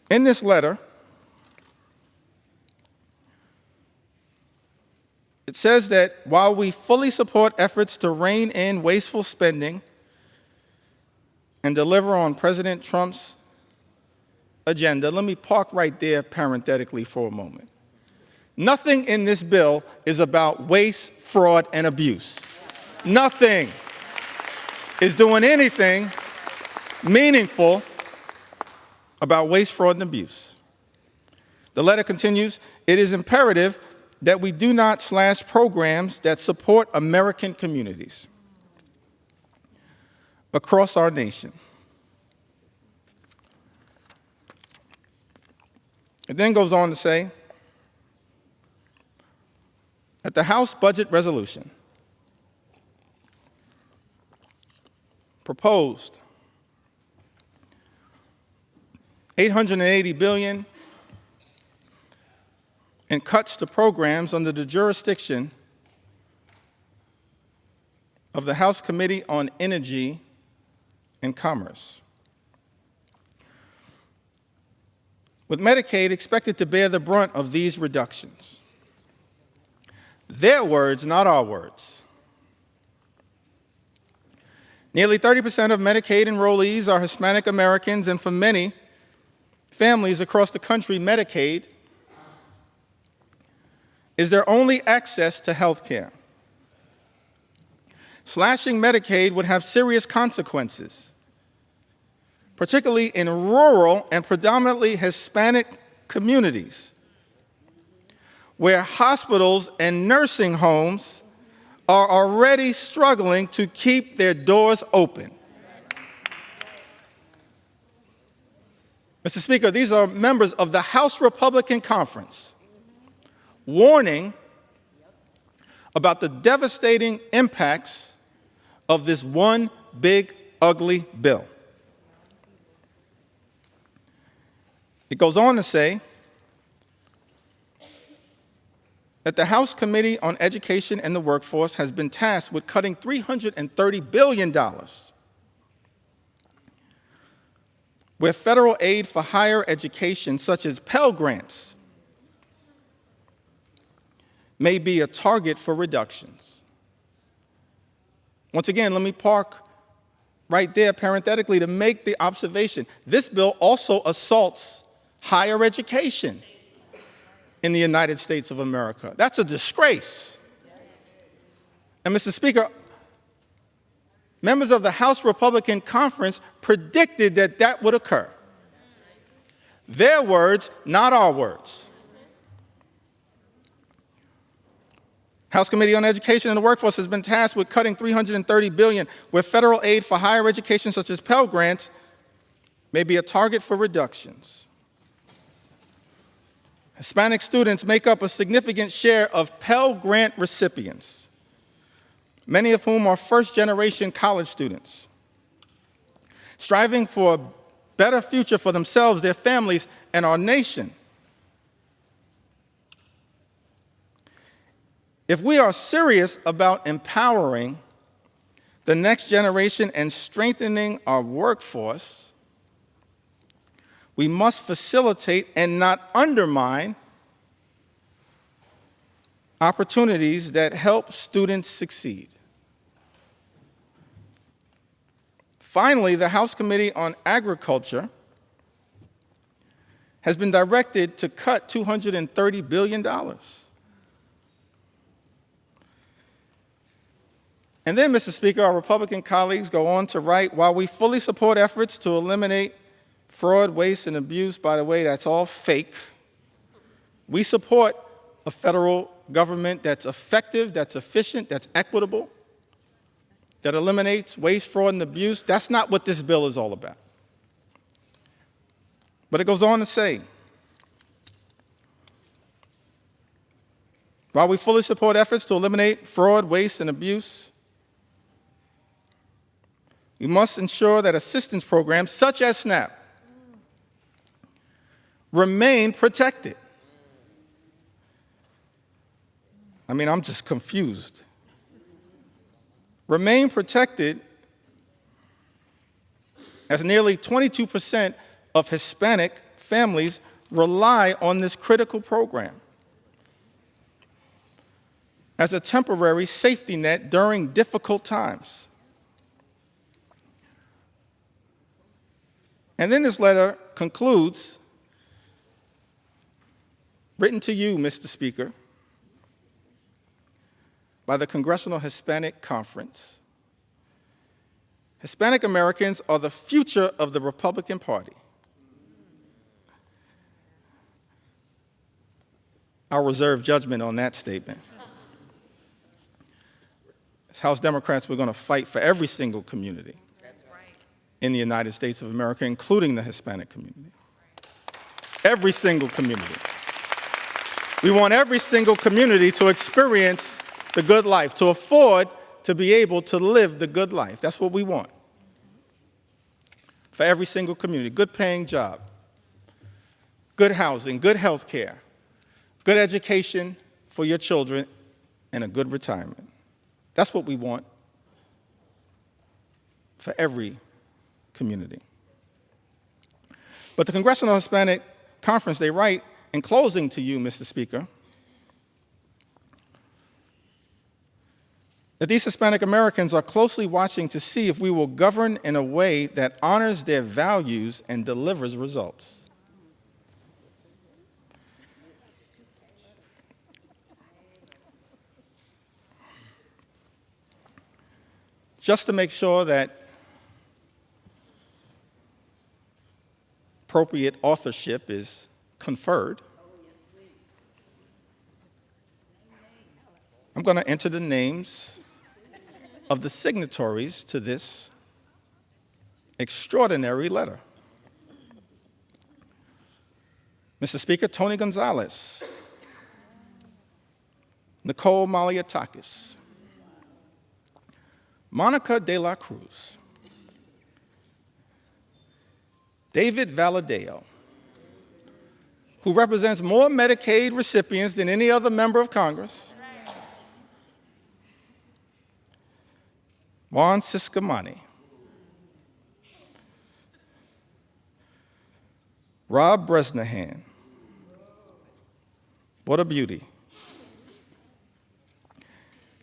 Speaker 1: in this letter, it says that while we fully support efforts to rein in wasteful spending and deliver on President Trump's agenda, let me park right there parenthetically for a moment. Nothing in this bill is about waste, fraud, and abuse. Nothing is doing anything meaningful about waste, fraud, and abuse. The letter continues, it is imperative that we do not slash programs that support American communities across our nation. It then goes on to say that the House Budget Resolution proposed $880 billion in cuts to programs under the jurisdiction of the House Committee on Energy and Commerce. With Medicaid expected to bear the brunt of these reductions. Their words, not our words. Nearly 30% of Medicaid enrollees are Hispanic Americans, and for many families across the country, Medicaid is their only access to health care. Slashing Medicaid would have serious consequences, particularly in rural and predominantly Hispanic communities, where hospitals and nursing homes are already struggling to keep their doors open. Mr. Speaker, these are members of the House Republican Conference warning about the devastating impacts of this one big, ugly bill. It goes on to say that the House Committee on Education and the Workforce has been tasked with cutting $330 billion where federal aid for higher education, such as Pell Grants, may be a target for reductions. Once again, let me park right there parenthetically to make the observation. This bill also assaults higher education in the United States of America. That's a disgrace. And Mr. Speaker, members of the House Republican Conference predicted that that would occur. Their words, not our words. House Committee on Education and the Workforce has been tasked with cutting $330 billion where federal aid for higher education, such as Pell Grants, may be a target for reductions. Hispanic students make up a significant share of Pell Grant recipients, many of whom are first-generation college students, striving for a better future for themselves, their families, and our nation. If we are serious about empowering the next generation and strengthening our workforce, we must facilitate and not undermine opportunities that help students succeed. Finally, the House Committee on Agriculture has been directed to cut $230 billion. And then, Mr. Speaker, our Republican colleagues go on to write, while we fully support efforts to eliminate fraud, waste, and abuse, by the way, that's all fake, we support a federal government that's effective, that's efficient, that's equitable, that eliminates waste, fraud, and abuse. That's not what this bill is all about. But it goes on to say, while we fully support efforts to eliminate fraud, waste, and abuse, we must ensure that assistance programs such as SNAP remain protected. I mean, I'm just confused. Remain protected as nearly 22% of Hispanic families rely on this critical program as a temporary safety net during difficult times. And then this letter concludes, written to you, Mr. Speaker, by the Congressional Hispanic Conference. Hispanic Americans are the future of the Republican Party. I'll reserve judgment on that statement. As House Democrats, we're going to fight for every single community in the United States of America, including the Hispanic community. Every single community. We want every single community to experience the good life, to afford to be able to live the good life. That's what we want. For every single community, good paying job, good housing, good health care, good education for your children, and a good retirement. That's what we want. for every community. But the Congressional Hispanic Conference, they write, in closing to you, Mr. Speaker, that these Hispanic Americans are closely watching to see if we will govern in a way that honors their values and delivers results. Just to make sure that appropriate authorship is conferred, I'm going to enter the names of the signatories to this extraordinary letter. Mr. Speaker, Tony Gonzalez, Nicole Maliatakis, Monica de la Cruz, David Valadeo, who represents more Medicaid recipients than any other member of Congress, Juan Ciscomani, Rob Bresnahan, what a beauty,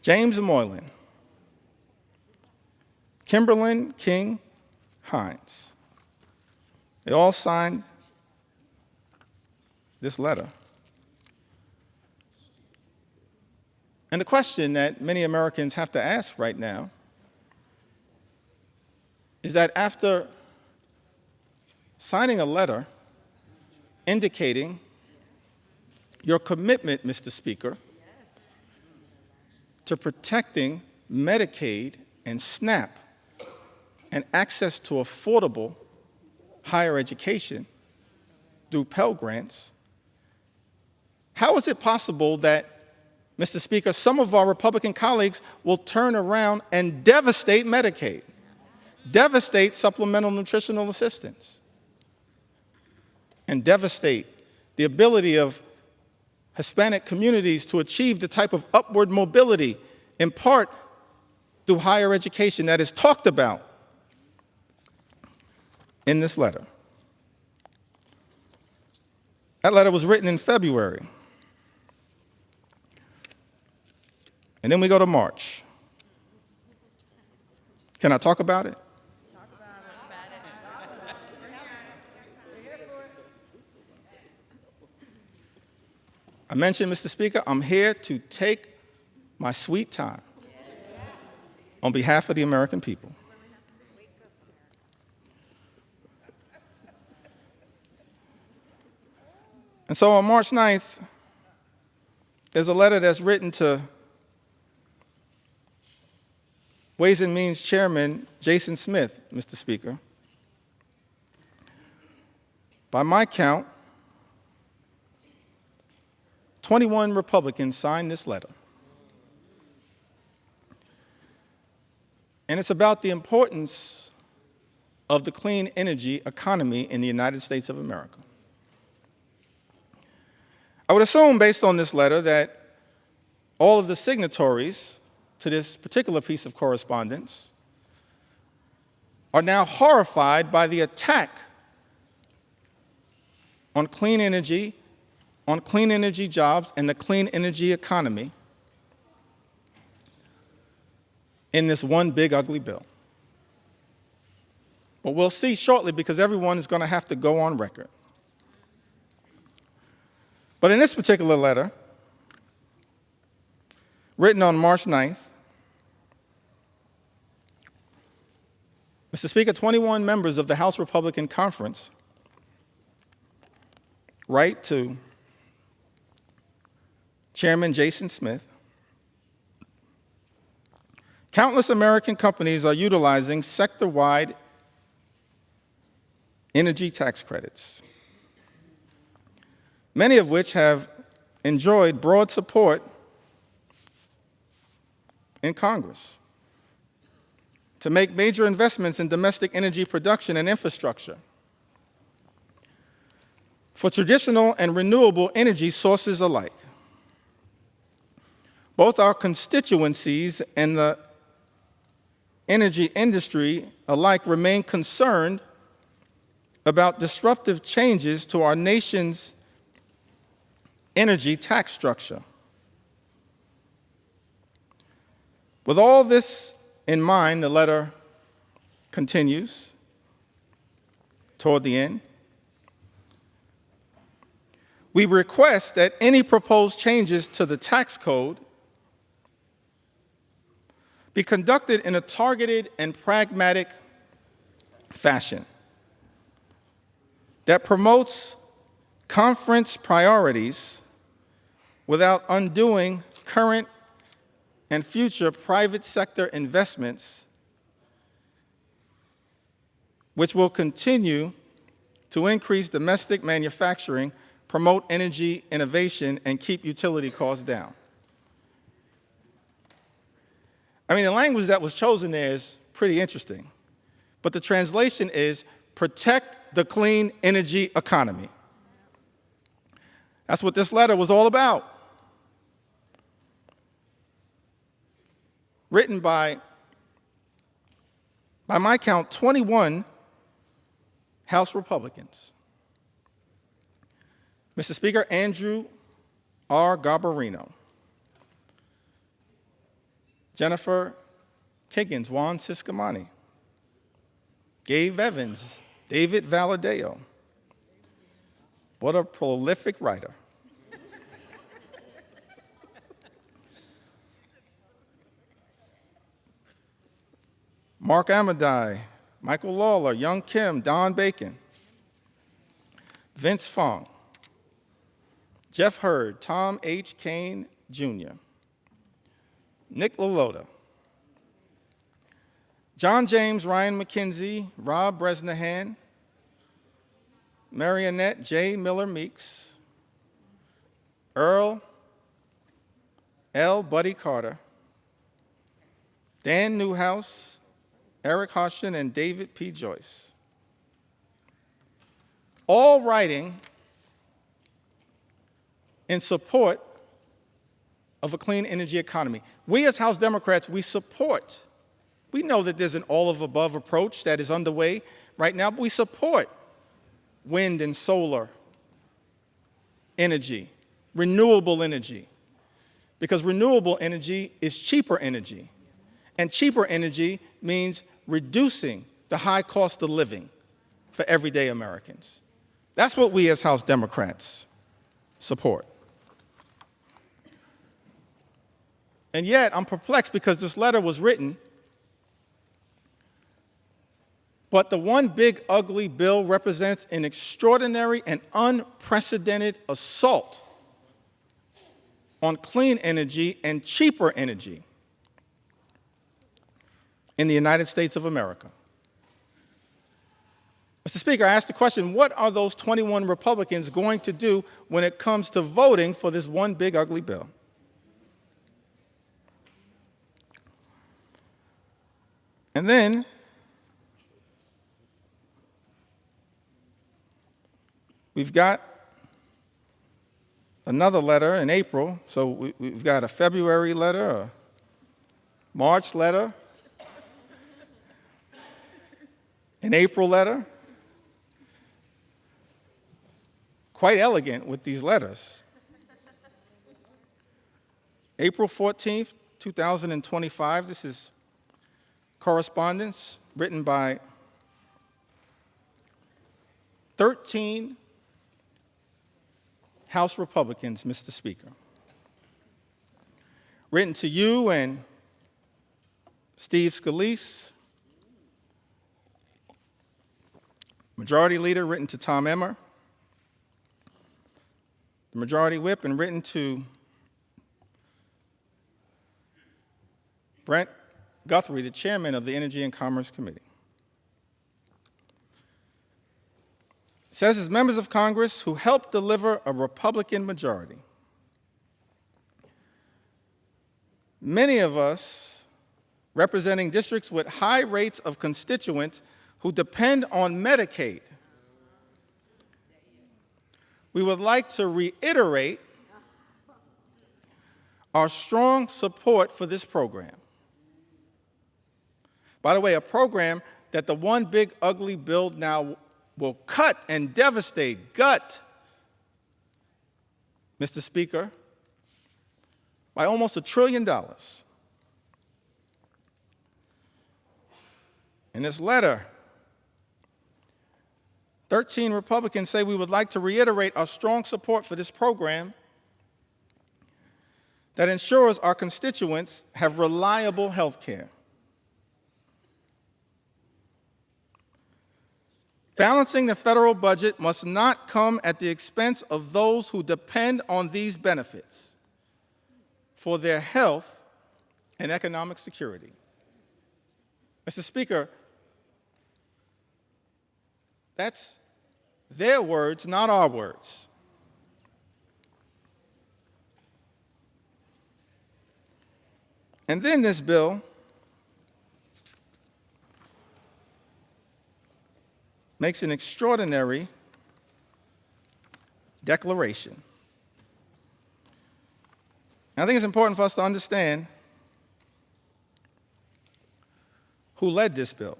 Speaker 1: James Moylan, Kimberlyn King Hines. They all signed this letter. And the question that many Americans have to ask right now is that after signing a letter indicating your commitment, Mr. Speaker, to protecting Medicaid and SNAP and access to affordable higher education through Pell Grants, how is it possible that, Mr. Speaker, some of our Republican colleagues will turn around and devastate Medicaid, devastate supplemental nutritional assistance, and devastate the ability of Hispanic communities to achieve the type of upward mobility, in part through higher education, that is talked about in this letter? That letter was written in February. And then we go to March. Can I talk about it? I mentioned, Mr. Speaker, I'm here to take my sweet time on behalf of the American people. And so on March 9th, there's a letter that's written to Ways and Means Chairman Jason Smith, Mr. Speaker. By my count, 21 Republicans signed this letter. And it's about the importance of the clean energy economy in the United States of America. I would assume, based on this letter, that all of the signatories to this particular piece of correspondence are now horrified by the attack on clean energy jobs, and the clean energy economy in this one big ugly bill. But we'll see shortly, because everyone is going to have to go on record. But in this particular letter, written on March 9th, Mr. Speaker, 21 members of the House Republican Conference write to Chairman Jason Smith. Countless American companies are utilizing sector-wide energy tax credits, many of which have enjoyed broad support in Congress to make major investments in domestic energy production and infrastructure for traditional and renewable energy sources alike. Both our constituencies and the energy industry alike remain concerned about disruptive changes to our nation's energy tax structure. With all this in mind, the letter continues toward the end. We request that any proposed changes to the tax code be conducted in a targeted and pragmatic fashion that promotes conference priorities without undoing current and future private sector investments, which will continue to increase domestic manufacturing, promote energy innovation, and keep utility costs down. I mean, the language that was chosen there is pretty interesting, but the translation is protect the clean energy economy. That's what this letter was all about. Written by my count, 21 House Republicans. Mr. Speaker, Andrew R. Garbarino, Jennifer Kiggins, Juan Ciscomani, Gabe Evans, David Valadeo. What a prolific writer. Mark Amadei, Michael Lawler, Young Kim, Don Bacon, Vince Fong, Jeff Hurd, Tom H. Kane Jr., Nick LaLota, John James, Ryan McKenzie, Rob Bresnahan, Marionette J. Miller Meeks, Earl L. Buddy Carter, Dan Newhouse, Eric Hoshin, and David P. Joyce. All writing in support of a clean energy economy. We as House Democrats, we know that there's an all-of-above approach that is underway right now, but we support wind and solar energy, renewable energy, because renewable energy is cheaper energy, and cheaper energy means reducing the high cost of living for everyday Americans. That's what we as House Democrats support. And yet, I'm perplexed because this letter was written, but the one big ugly bill represents an extraordinary and unprecedented assault on clean energy and cheaper energy in the United States of America. Mr. Speaker, I asked the question, what are those 21 Republicans going to do when it comes to voting for this one big ugly bill? And then we've got another letter in April. So we've got a February letter, a March letter, an April letter. Quite elegant with these letters. April 14th, 2025, this is correspondence written by 13 House Republicans, Mr. Speaker. Written to you and Steve Scalise. Majority Leader written to Tom Emmer. The Majority Whip, and written to Brent Guthrie, the Chairman of the Energy and Commerce Committee. It says, as members of Congress who helped deliver a Republican majority, many of us representing districts with high rates of constituents who depend on Medicaid, we would like to reiterate our strong support for this program. By the way, a program that the one big ugly bill now will cut and devastate, gut, Mr. Speaker, by almost $1 trillion. In this letter, 13 Republicans say we would like to reiterate our strong support for this program that ensures our constituents have reliable health care. Balancing the federal budget must not come at the expense of those who depend on these benefits for their health and economic security. Mr. Speaker, that's their words, not our words. And then this bill makes an extraordinary declaration. And I think it's important for us to understand who led this bill.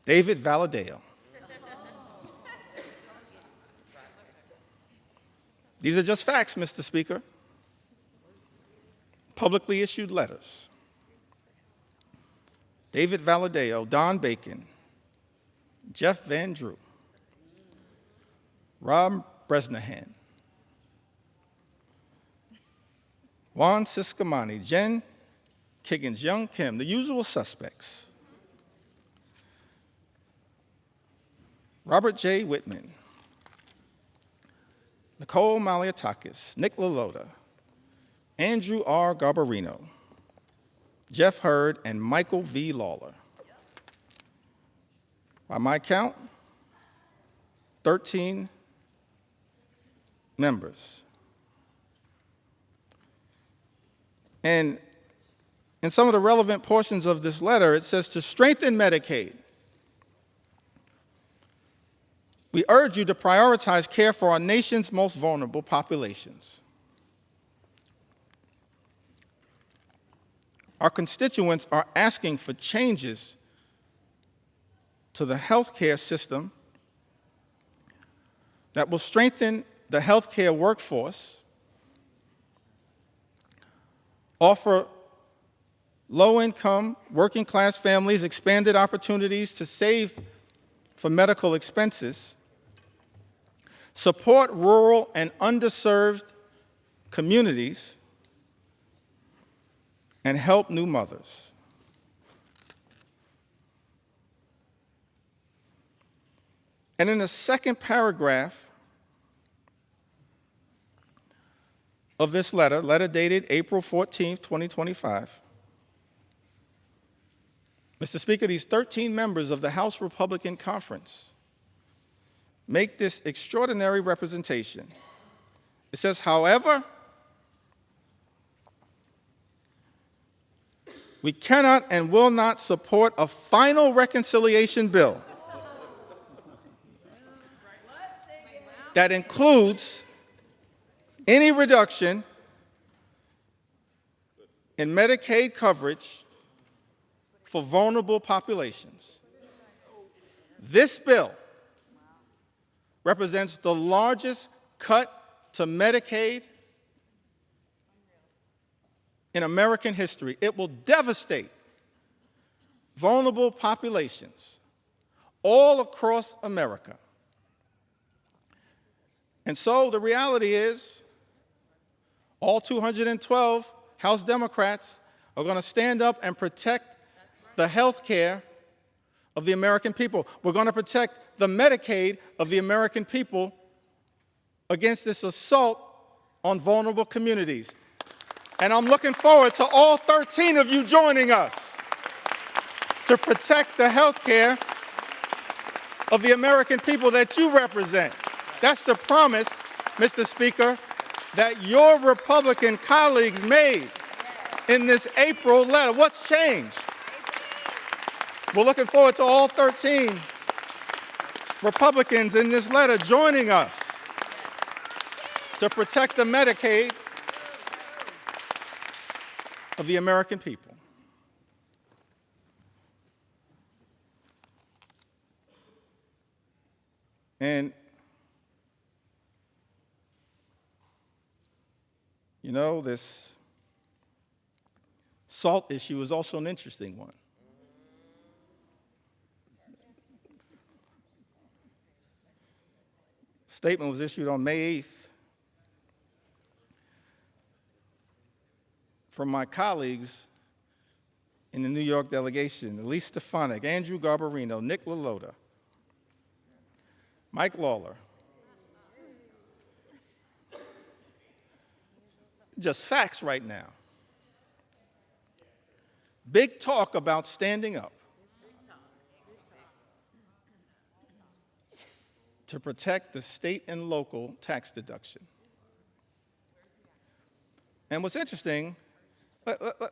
Speaker 1: David Valadao. These are just facts, Mr. Speaker. Publicly issued letters. David Valadao, Don Bacon, Jeff Van Drew, Rob Bresnahan, Juan Ciscomani, Jen Kiggins, Young Kim, the usual suspects. Robert J. Whitman, Nicole Maliatakis, Nick LaLota, Andrew R. Garbarino, Jeff Hurd, and Michael V. Lawler. By my count, 13 members. And in some of the relevant portions of this letter, it says to strengthen Medicaid, we urge you to prioritize care for our nation's most vulnerable populations. Our constituents are asking for changes to the healthcare system that will strengthen the healthcare workforce, offer low-income, working-class families expanded opportunities to save for medical expenses, support rural and underserved communities, and help new mothers. And in the second paragraph of this letter dated April 14th, 2025, Mr. Speaker, these 13 members of the House Republican Conference make this extraordinary representation. It says, however, we cannot and will not support a final reconciliation bill that includes any reduction in Medicaid coverage for vulnerable populations. This bill represents the largest cut to Medicaid in American history. It will devastate vulnerable populations all across America. And so the reality is, all 212 House Democrats are going to stand up and protect the health care of the American people. We're going to protect the Medicaid of the American people against this assault on vulnerable communities. And I'm looking forward to all 13 of you joining us to protect the health care of the American people that you represent. That's the promise, Mr. Speaker, that your Republican colleagues made in this April letter. What's changed? We're looking forward to all 13 Republicans in this letter joining us to protect the Medicaid of the American people. And, you know, this salt issue is also an interesting one. Statement was issued on May 8th from my colleagues in the New York delegation: Elise Stefanik, Andrew Garbarino, Nick LaLota, Mike Lawler. Just facts right now. Big talk about standing up to protect the state and local tax deduction. And what's interesting,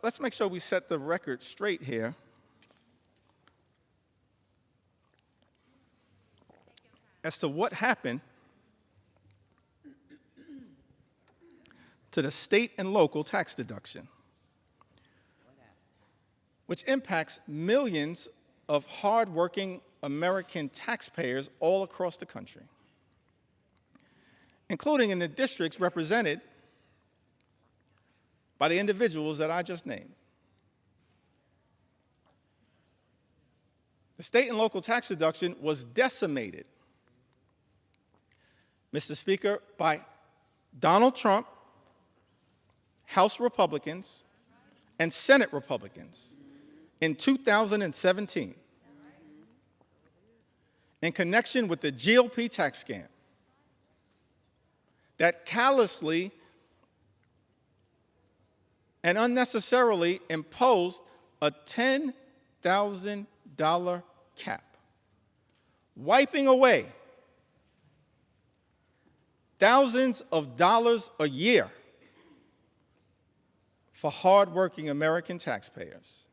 Speaker 1: let's make sure we set the record straight here. As to what happened to the state and local tax deduction, which impacts millions of hardworking American taxpayers all across the country, including in the districts represented by the individuals that I just named. The state and local tax deduction was decimated, Mr. Speaker, by Donald Trump, House Republicans, and Senate Republicans in 2017 in connection with the GOP tax scam that callously and unnecessarily imposed a $10,000 cap, wiping away thousands of dollars a year for hardworking American taxpayers.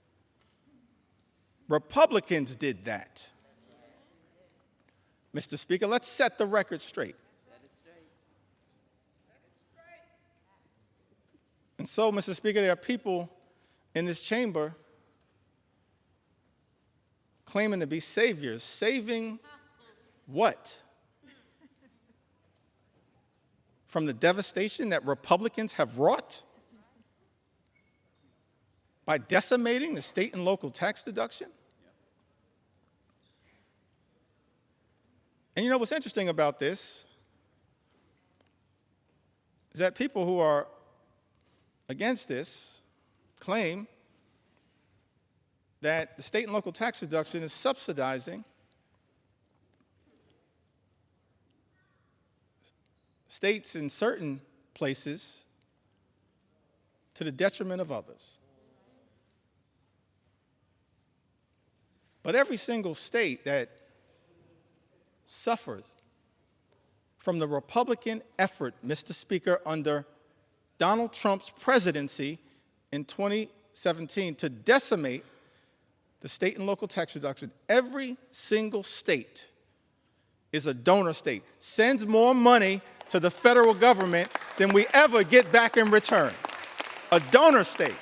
Speaker 1: Republicans did that. Mr. Speaker, let's set the record straight. And so, Mr. Speaker, there are people in this chamber claiming to be saviors. Saving what? From the devastation that Republicans have wrought by decimating the state and local tax deduction? And you know what's interesting about this is that people who are against this claim that the state and local tax deduction is subsidizing states in certain places to the detriment of others. But every single state that suffered from the Republican effort, Mr. Speaker, under Donald Trump's presidency in 2017 to decimate the state and local tax deduction, every single state is a donor state, sends more money to the federal government than we ever get back in return. A donor state.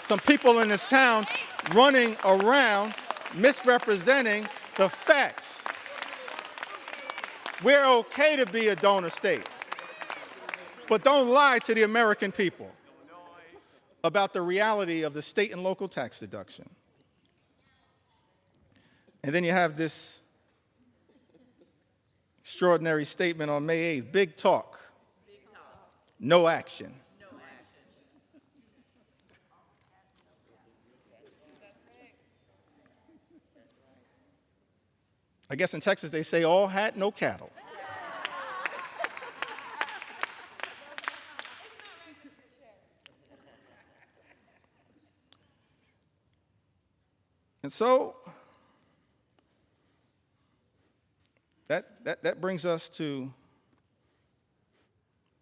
Speaker 1: Some people in this town running around misrepresenting the facts. We're okay to be a donor state, but don't lie to the American people about the reality of the state and local tax deduction. And then you have this extraordinary statement on May 8th, big talk, no action. I guess in Texas they say all hat, no cattle. And so that brings us to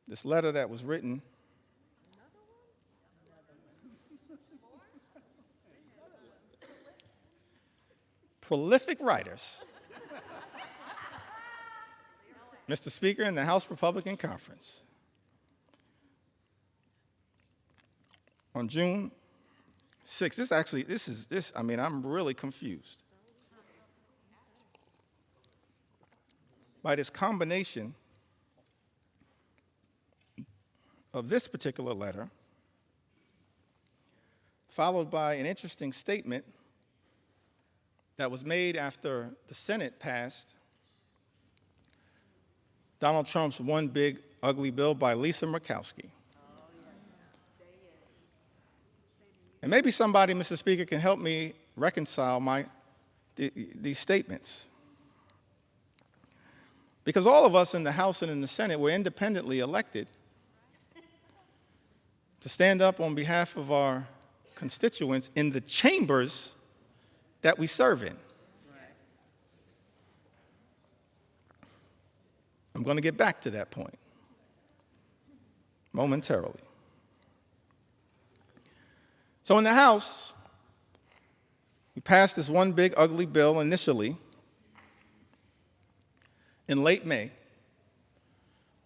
Speaker 1: this letter that was written prolific writers, Mr. Speaker, in the House Republican Conference. On June 6th, I'm really confused. by this combination of this particular letter, followed by an interesting statement that was made after the Senate passed Donald Trump's One Big Ugly Bill by Lisa Murkowski. And maybe somebody, Mr. Speaker, can help me reconcile these statements. Because all of us in the House and in the Senate were independently elected to stand up on behalf of our constituents in the chambers that we serve in. I'm going to get back to that point momentarily. So in the House, we passed this One Big Ugly Bill initially in late May.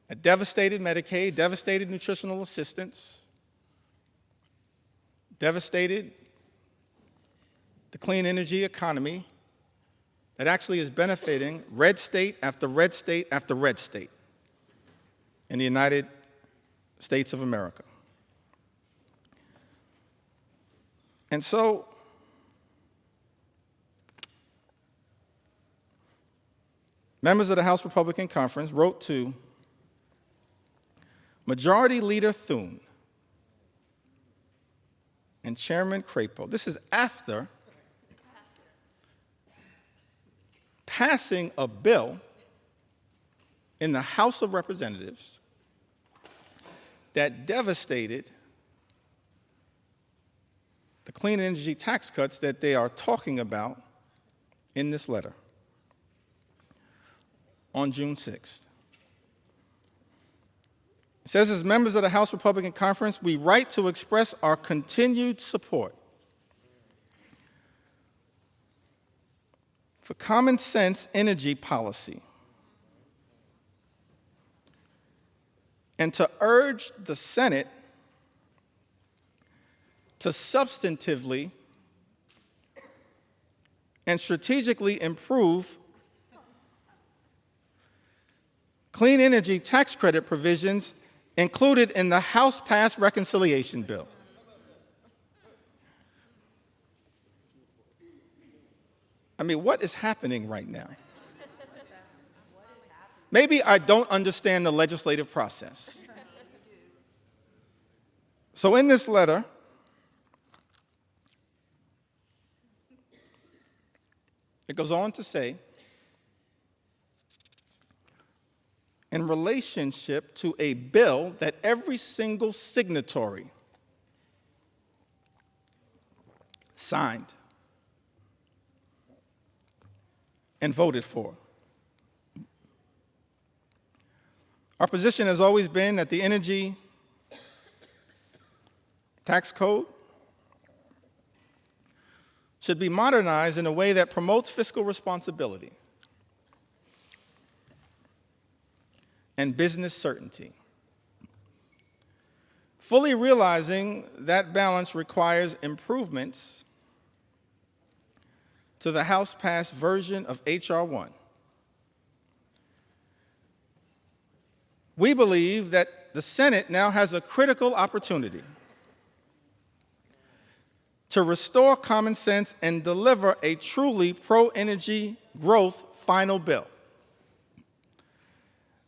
Speaker 1: It devastated Medicaid, devastated nutritional assistance, devastated the clean energy economy that actually is benefiting red state after red state after red state in the United States of America. And so, members of the House Republican Conference wrote to Majority Leader Thune and Chairman Crapo. This is after passing a bill in the House of Representatives that devastated the clean energy tax cuts that they are talking about in this letter on June 6th. It says, as members of the House Republican Conference, we write to express our continued support for common sense energy policy and to urge the Senate to substantively and strategically improve clean energy tax credit provisions included in the House-passed reconciliation bill. I mean, what is happening right now? Maybe I don't understand the legislative process. So in this letter, it goes on to say, in relationship to a bill that every single signatory signed and voted for. Our position has always been that the energy tax code should be modernized in a way that promotes fiscal responsibility and business certainty. Fully realizing that balance requires improvements to the House-passed version of H.R. 1. We believe that the Senate now has a critical opportunity to restore common sense and deliver a truly pro-energy growth final bill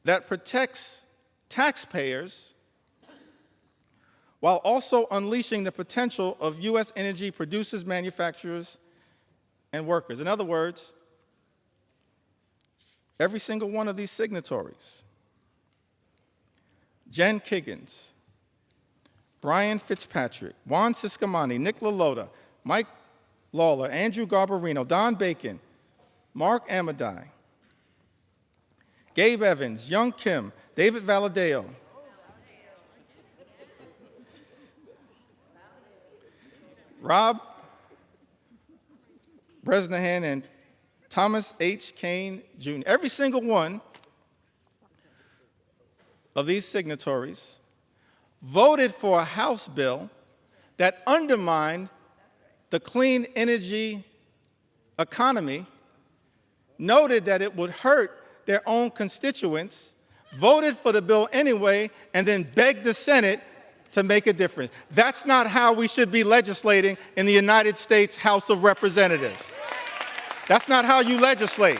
Speaker 1: that protects taxpayers while also unleashing the potential of U.S. energy producers, manufacturers, and workers. In other words, every single one of these signatories, Jen Kiggins, Brian Fitzpatrick, Juan Ciscomani, Nick LaLota, Mike Lawler, Andrew Garbarino, Don Bacon, Mark Amadei, Gabe Evans, Young Kim, David Valadeo, Rob Bresnahan, and Thomas H. Kane, Jr. Every single one of these signatories voted for a House bill that undermined the clean energy economy, noted that it would hurt their own constituents, voted for the bill anyway, and then begged the Senate to make a difference. That's not how we should be legislating in the United States House of Representatives. That's not how you legislate,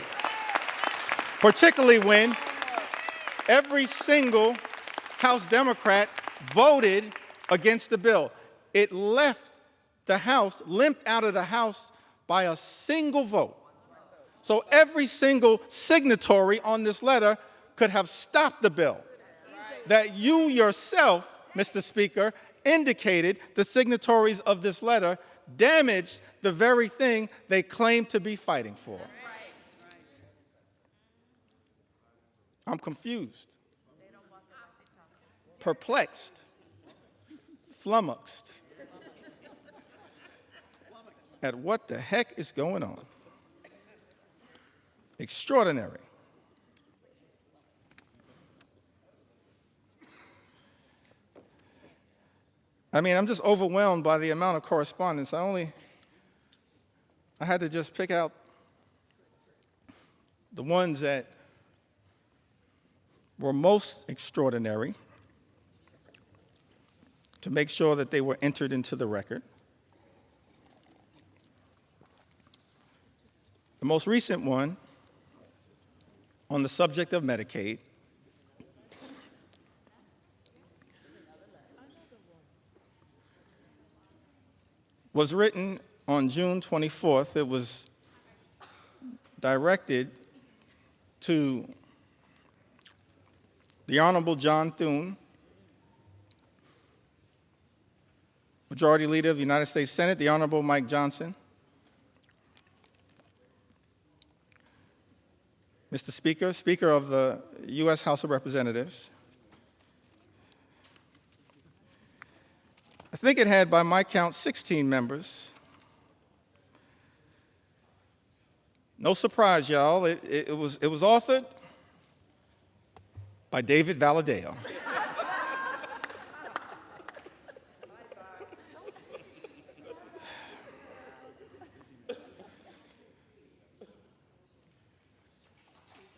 Speaker 1: particularly when every single House Democrat voted against the bill. It left the House, limped out of the House by a single vote. So every single signatory on this letter could have stopped the bill. That you yourself, Mr. Speaker, indicated the signatories of this letter damaged the very thing they claim to be fighting for. I'm confused, perplexed, flummoxed at what the heck is going on. Extraordinary. I mean, I'm just overwhelmed by the amount of correspondence. I had to just pick out the ones that were most extraordinary to make sure that they were entered into the record. The most recent one on the subject of Medicaid was written on June 24th. It was directed to the Honorable John Thune, Majority Leader of the United States Senate, the Honorable Mike Johnson, Mr. Speaker, Speaker of the U.S. House of Representatives. I think it had, by my count, 16 members. No surprise, y'all. It was authored by David Valadao.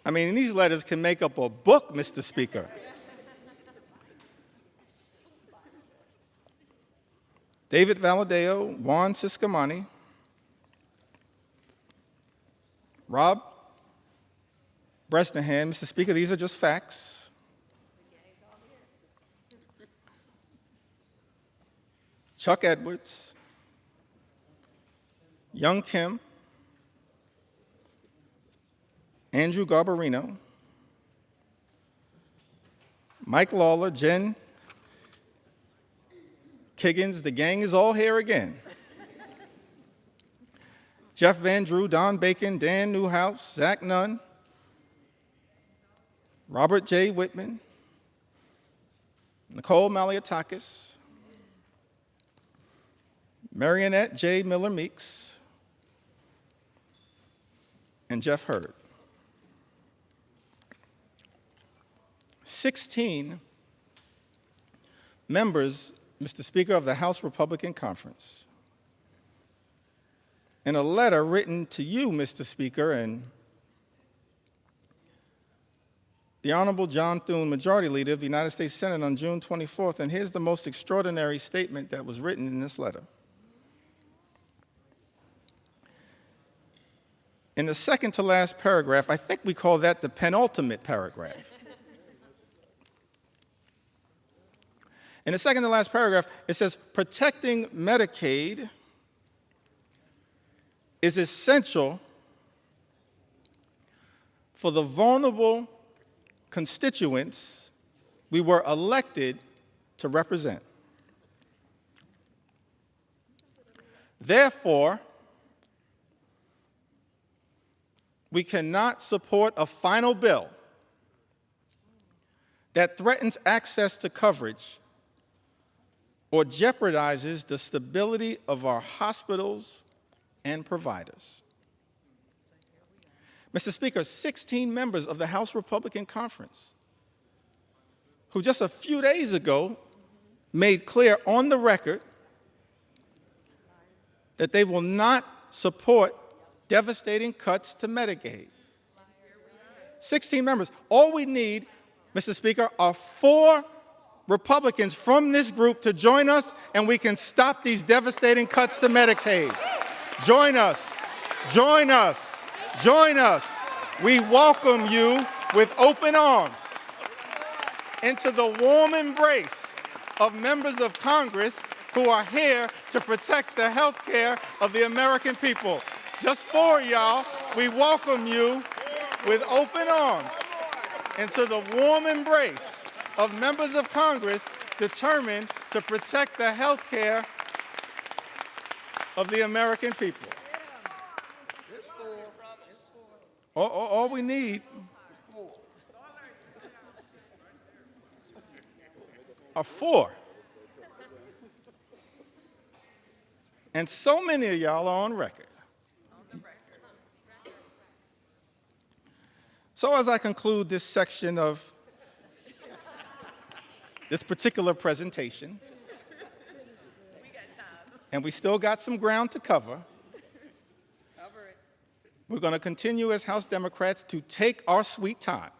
Speaker 1: I mean, these letters can make up a book, Mr. Speaker. David Valadao, Juan Ciscomani, Rob Bresnahan. Mr. Speaker, these are just facts. Chuck Edwards, Young Kim, Andrew Garbarino, Mike Lawler, Jen Kiggins, the gang is all here again. Jeff Van Drew, Don Bacon, Dan Newhouse, Zach Nunn, Robert J. Whitman, Nicole Maliotakis, Marionette J. Miller Meeks, and Jeff Hurd. 16 members, Mr. Speaker, of the House Republican Conference, in a letter written to you, Mr. Speaker, and the Honorable John Thune, Majority Leader of the United States Senate, on June 24th, and here's the most extraordinary statement that was written in this letter. In the second to last paragraph, I think we call that the penultimate paragraph. In the second to last paragraph, it says, protecting Medicaid is essential for the vulnerable constituents we were elected to represent. Therefore, we cannot support a final bill that threatens access to coverage or jeopardizes the stability of our hospitals and providers. Mr. Speaker, 16 members of the House Republican Conference, who just a few days ago made clear on the record that they will not support devastating cuts to Medicaid. 16 members. All we need, Mr. Speaker, are 4 Republicans from this group to join us, and we can stop these devastating cuts to Medicaid. Join us. Join us. Join us. We welcome you with open arms into the warm embrace of members of Congress who are here to protect the health care of the American people. Just 4 y'all, we welcome you with open arms into the warm embrace of members of Congress determined to protect the health care of the American people. All we need are 4. And so many of y'all are on record. So as I conclude this section of this particular presentation, and we still got some ground to cover, we're going to continue as House Democrats to take our sweet time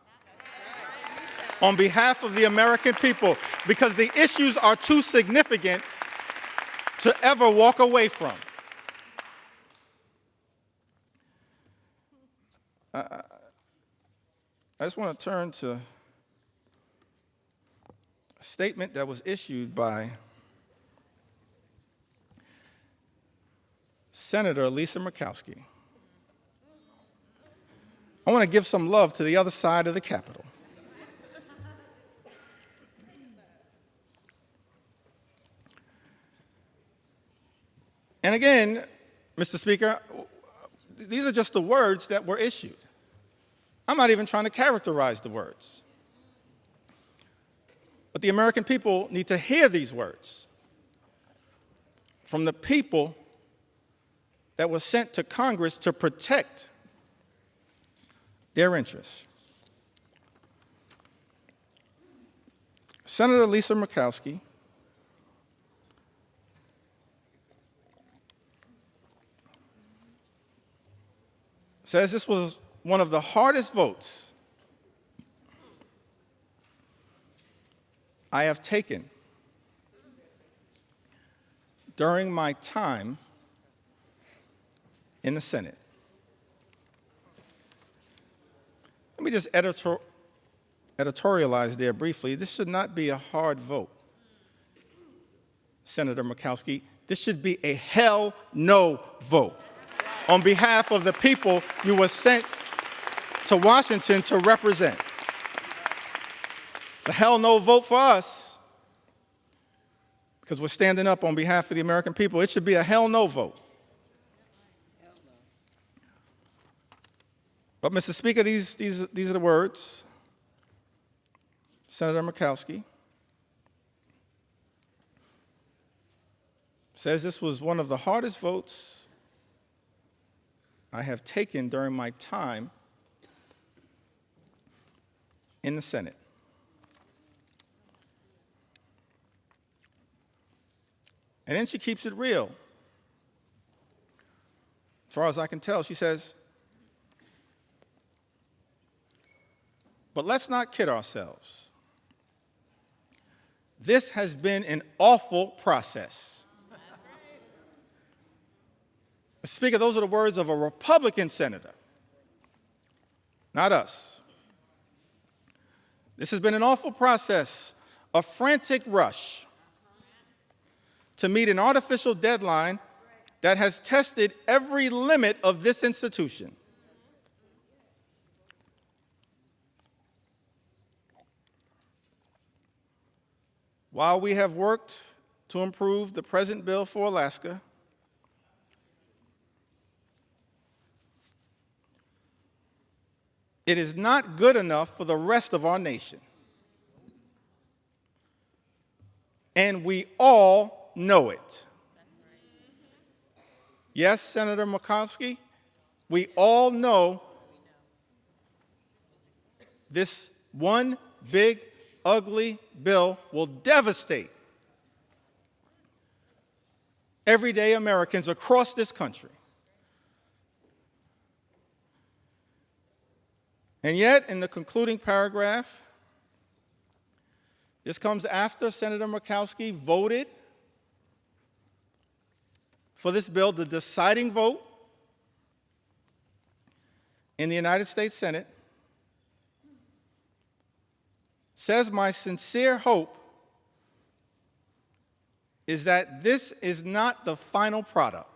Speaker 1: on behalf of the American people, because the issues are too significant to ever walk away from. I just want to turn to a statement that was issued by Senator Lisa Murkowski. I want to give some love to the other side of the Capitol. And again, Mr. Speaker, these are just the words that were issued. I'm not even trying to characterize the words. But the American people need to hear these words from the people that were sent to Congress to protect their interests. Senator Lisa Murkowski says this was one of the hardest votes I have taken during my time in the Senate. Let me just editorialize there briefly. This should not be a hard vote, Senator Murkowski. This should be a hell no vote on behalf of the people you were sent to Washington to represent. It's a hell no vote for us because we're standing up on behalf of the American people. It should be a hell no vote. But, Mr. Speaker, these are the words. Senator Murkowski says this was one of the hardest votes I have taken during my time in the Senate. And then she keeps it real. As far as I can tell, she says, but let's not kid ourselves. This has been an awful process. Mr. Speaker, those are the words of a Republican senator, not us. This has been an awful process, a frantic rush to meet an artificial deadline that has tested every limit of this institution. While we have worked to improve the present bill for Alaska, it is not good enough for the rest of our nation. And we all know it. Yes, Senator Murkowski, we all know this one big, ugly bill will devastate everyday Americans across this country. And yet, in the concluding paragraph, this comes after Senator Murkowski voted for this bill, the deciding vote in the United States Senate, says, "My sincere hope is that this is not the final product.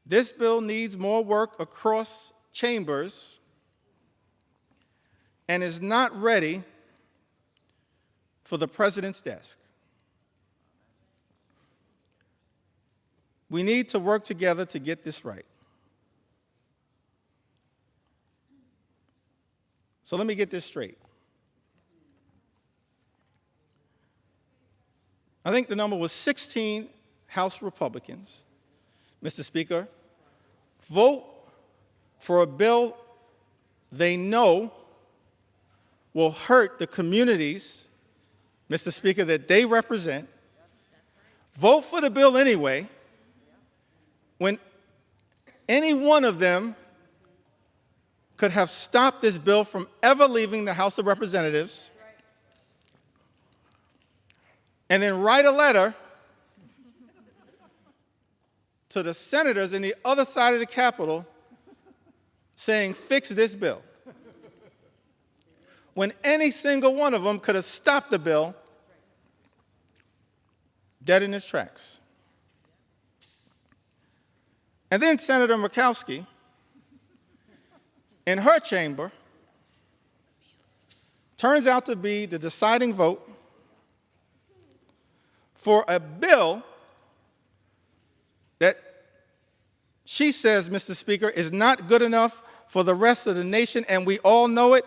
Speaker 1: This bill needs more work across chambers and is not ready for the president's desk. We need to work together to get this right." So let me get this straight. I think the number was 16 House Republicans, Mr. Speaker, vote for a bill they know will hurt the communities, Mr. Speaker, that they represent, vote for the bill anyway, when any one of them could have stopped this bill from ever leaving the House of Representatives, and then write a letter to the senators in the other side of the Capitol saying, "Fix this bill," when any single one of them could have stopped the bill dead in its tracks. And then Senator Murkowski, in her chamber, turns out to be the deciding vote for a bill that she says, Mr. Speaker, is not good enough for the rest of the nation, and we all know it,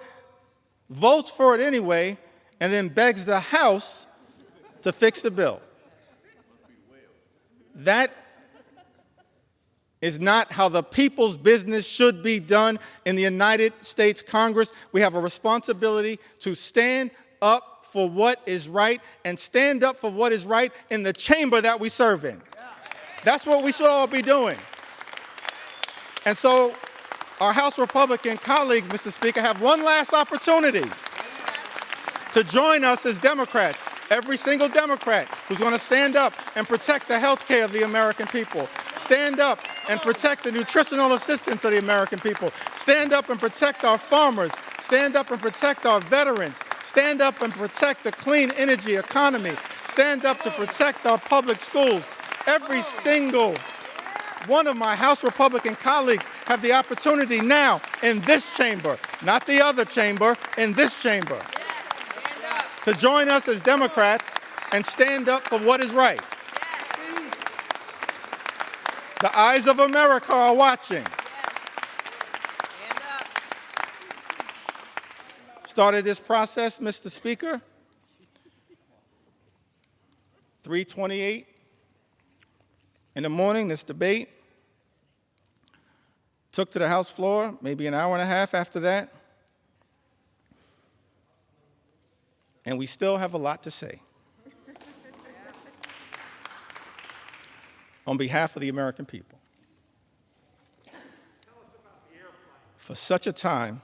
Speaker 1: votes for it anyway, and then begs the House to fix the bill. That is not how the people's business should be done in the United States Congress. We have a responsibility to stand up for what is right and stand up for what is right in the chamber that we serve in. That's what we should all be doing. And so our House Republican colleagues, Mr. Speaker, have one last opportunity to join us as Democrats, every single Democrat who's going to stand up and protect the health care of the American people, stand up and protect the nutritional assistance of the American people, stand up and protect our farmers, stand up and protect our veterans, stand up and protect the clean energy economy, stand up to protect our public schools. Every single one of my House Republican colleagues have the opportunity now in this chamber, not the other chamber, in this chamber, to join us as Democrats and stand up for what is right. The eyes of America are watching. Started this process, Mr. Speaker, 3:28 in the morning, this debate. Took to the House floor, maybe an hour and a half after that. And we still have a lot to say. On behalf of the American people. For such a time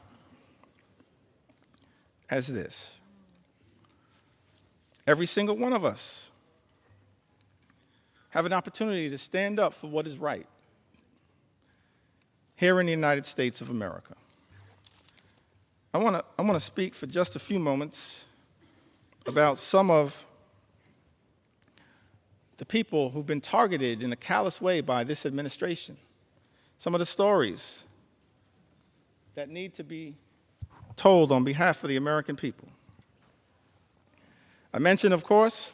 Speaker 1: as this, every single one of us have an opportunity to stand up for what is right here in the United States of America. I want to speak for just a few moments about some of the people who've been targeted in a callous way by this administration, some of the stories that need to be told on behalf of the American people. I mentioned, of course,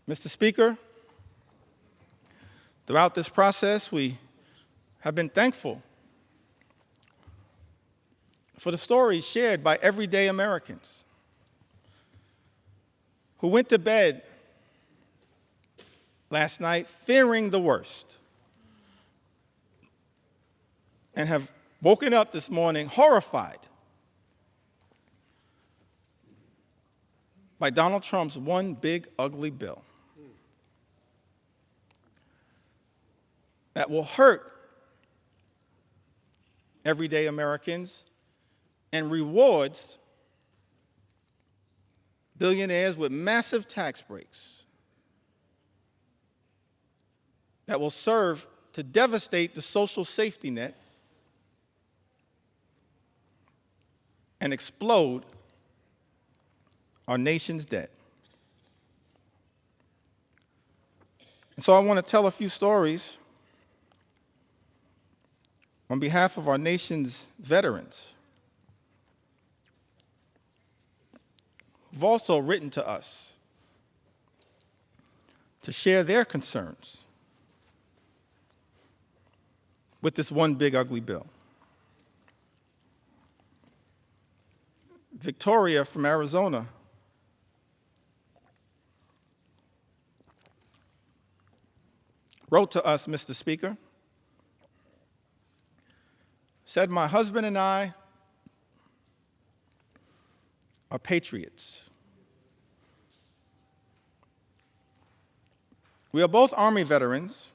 Speaker 1: Mr. Speaker, throughout this process, we have been thankful for the stories shared by everyday Americans who went to bed last night fearing the worst and have woken up this morning horrified by Donald Trump's one big ugly bill. that will hurt everyday Americans and rewards billionaires with massive tax breaks that will serve to devastate the social safety net and explode our nation's debt. And so I want to tell a few stories on behalf of our nation's veterans who've also written to us to share their concerns with this one big ugly bill. Victoria from Arizona wrote to us, Mr. Speaker, said, "My husband and I are patriots. We are both Army veterans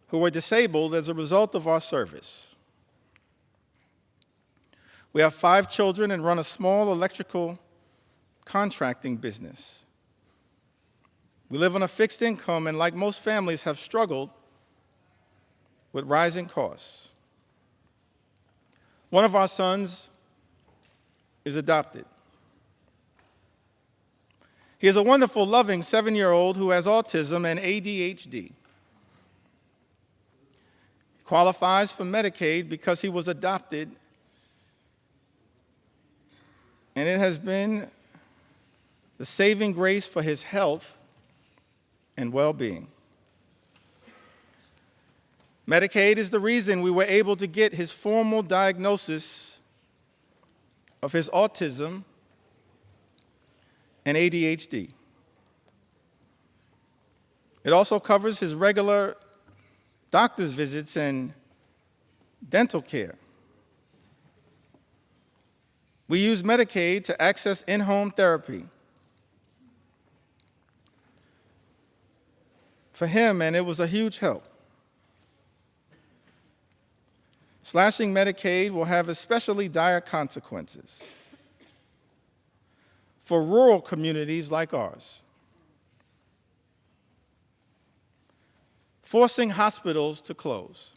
Speaker 1: who were disabled as a result of our service. We have 5 children and run a small electrical contracting business. We live on a fixed income and, like most families, have struggled with rising costs. One of our sons is adopted. He is a wonderful, loving 7-year-old who has autism and ADHD. He qualifies for Medicaid because he was adopted, and it has been the saving grace for his health and well-being. Medicaid is the reason we were able to get his formal diagnosis of his autism and ADHD. It also covers his regular doctor's visits and dental care. We use Medicaid to access in-home therapy for him, and it was a huge help. Slashing Medicaid will have especially dire consequences for rural communities like ours. Forcing hospitals to close.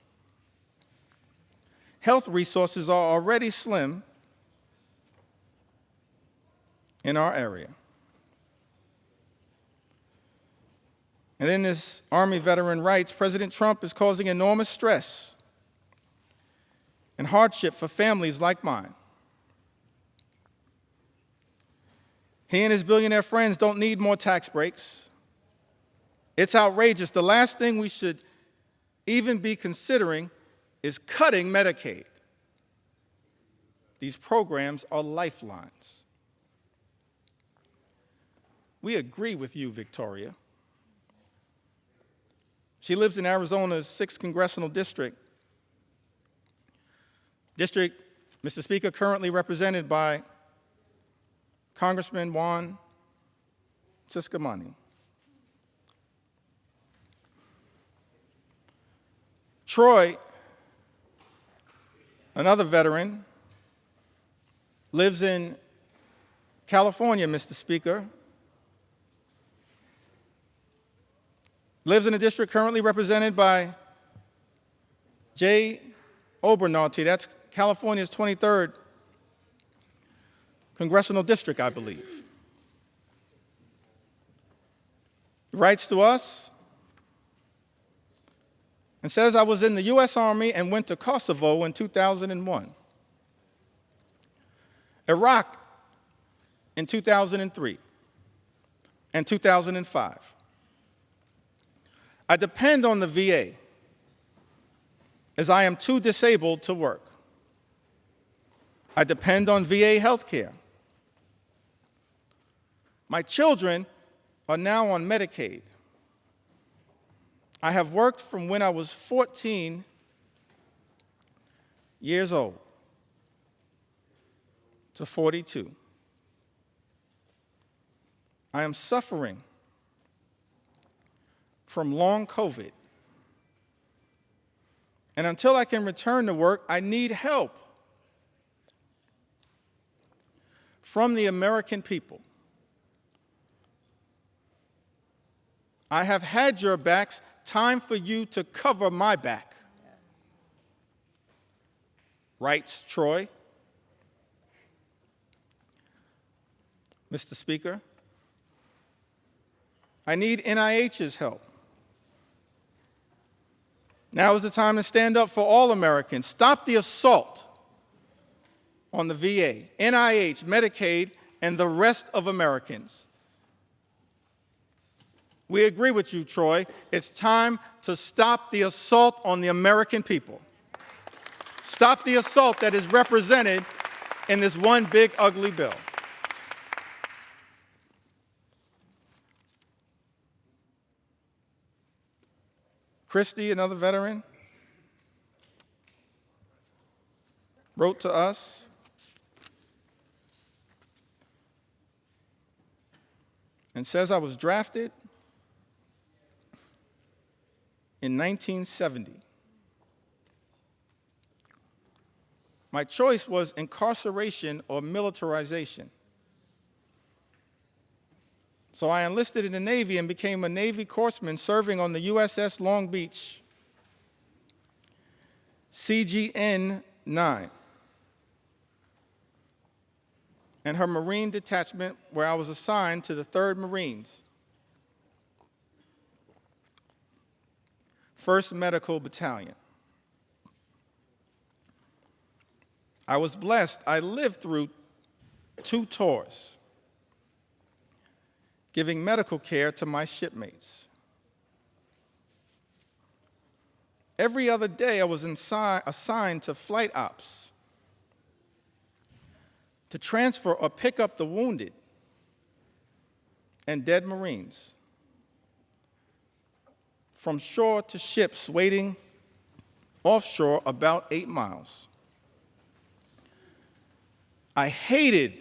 Speaker 1: Health resources are already slim in our area. And then this Army veteran writes, President Trump is causing enormous stress and hardship for families like mine. He and his billionaire friends don't need more tax breaks. It's outrageous. The last thing we should even be considering is cutting Medicaid. These programs are lifelines. We agree with you, Victoria. She lives in Arizona's 6th Congressional District. District, Mr. Speaker, currently represented by Congressman Juan Ciscomani. Troy, another veteran, lives in California, Mr. Speaker. Lives in a district currently represented by Jay Obernaute. That's California's 23rd congressional district, I believe. He writes to us and says, I was in the U.S. Army and went to Kosovo in 2001, Iraq in 2003, and 2005. I depend on the VA as I am too disabled to work. I depend on VA health care. My children are now on Medicaid. I have worked from when I was 14 years old to 42. I am suffering from long COVID And until I can return to work, I need help from the American people. I have had your backs. Time for you to cover my back, writes Troy. Mr. Speaker, I need NIH's help. Now is the time to stand up for all Americans. Stop the assault on the VA, NIH, Medicaid, and the rest of Americans. We agree with you, Troy. It's time to stop the assault on the American people. Stop the assault that is represented in this one big, ugly bill. Christy, another veteran, wrote to us and says, I was drafted in 1970. My choice was incarceration or militarization. So I enlisted in the Navy and became a Navy corpsman serving on the USS Long Beach, CGN 9, and her Marine detachment, where I was assigned to the 3rd Marines, 1st Medical Battalion. I was blessed. I lived through 2 tours, giving medical care to my shipmates. Every other day, I was assigned to flight ops to transfer or pick up the wounded and dead Marines from shore to ships waiting offshore about 8 miles. I hated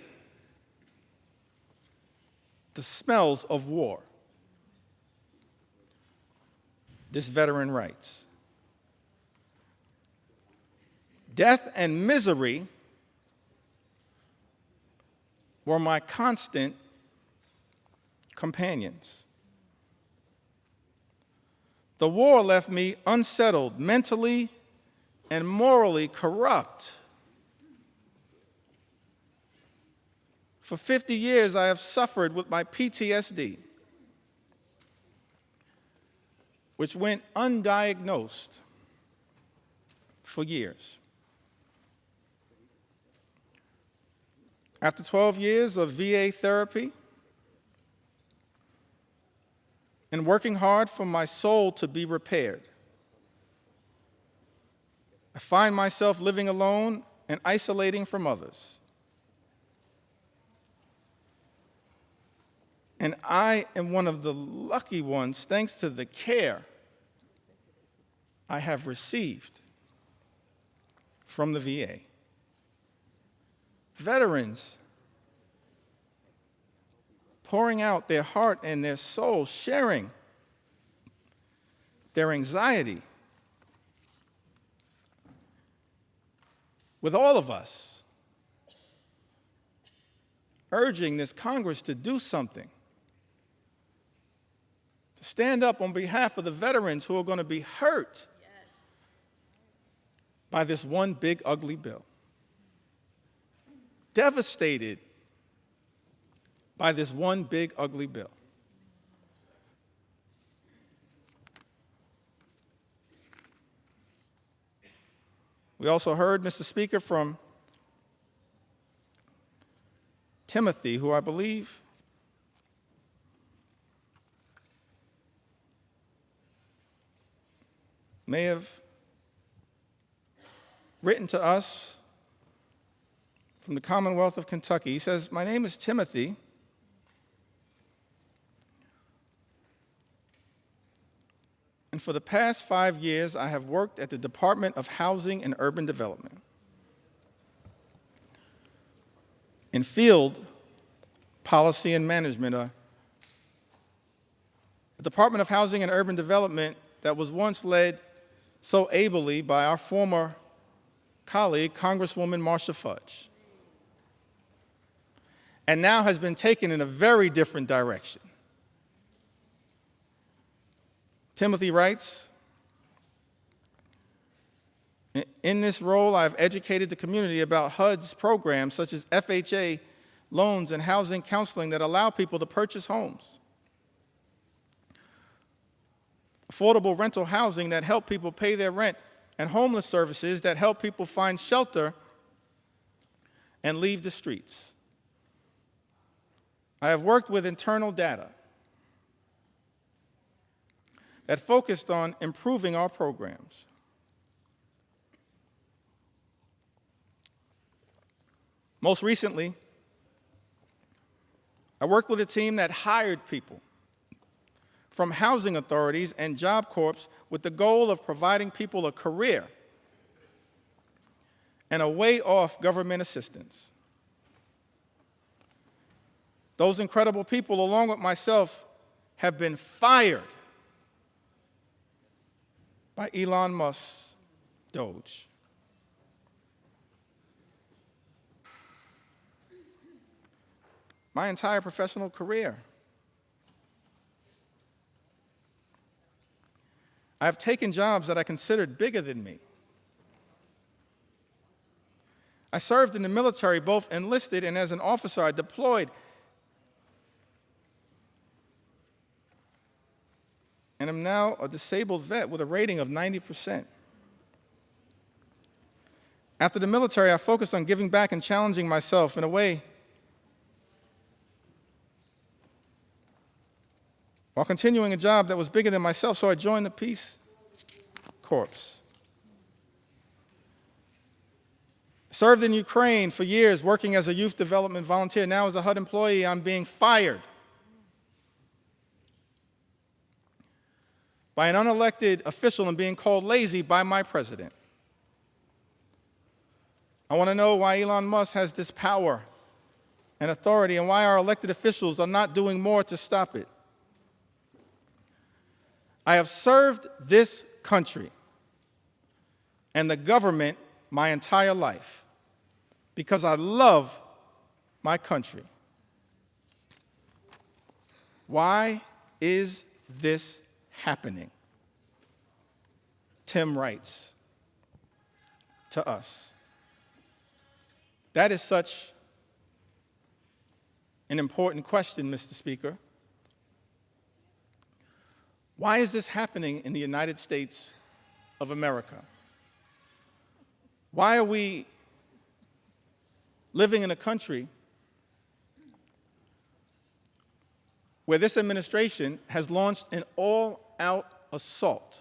Speaker 1: the smells of war. This veteran writes, death and misery were my constant companions. The war left me unsettled, mentally and morally corrupt. For 50 years, I have suffered with my PTSD, which went undiagnosed for years. After 12 years of VA therapy and working hard for my soul to be repaired, I find myself living alone and isolating from others. And I am one of the lucky ones, thanks to the care I have received from the VA. Veterans pouring out their heart and their soul, sharing their anxiety with all of us, urging this Congress to do something, to stand up on behalf of the veterans who are going to be hurt by this one big, ugly bill. Devastated by this one big, ugly bill. We also heard, Mr. Speaker, from Timothy, who I believe may have written to us from the Commonwealth of Kentucky. He says, my name is Timothy. And for the past 5 years, I have worked at the Department of Housing and Urban Development in field policy and management, a Department of Housing and Urban Development that was once led so ably by our former colleague, Congresswoman Marcia Fudge, and now has been taken in a very different direction. Timothy writes, "In this role, I've educated the community about HUD's programs such as FHA loans and housing counseling that allow people to purchase homes. Affordable rental housing that help people pay their rent, and homeless services that help people find shelter and leave the streets. I have worked with internal data that focused on improving our programs. Most recently, I worked with a team that hired people from housing authorities and Job Corps with the goal of providing people a career and a way off government assistance. Those incredible people, along with myself, have been fired by Elon Musk's Doge. My entire professional career, I have taken jobs that I considered bigger than me. I served in the military, both enlisted and as an officer. I deployed and am now a disabled vet with a rating of 90%. After the military, I focused on giving back and challenging myself in a way while continuing a job that was bigger than myself, so I joined the Peace Corps. Served in Ukraine for years, working as a youth development volunteer. Now as a HUD employee, I'm being fired by an unelected official and being called lazy by my president. I want to know why Elon Musk has this power and authority and why our elected officials are not doing more to stop it. I have served this country and the government my entire life because I love my country. Why is this happening? Tim writes to us. That is such an important question, Mr. Speaker. Why is this happening in the United States of America? Why are we living in a country where this administration has launched an all-out assault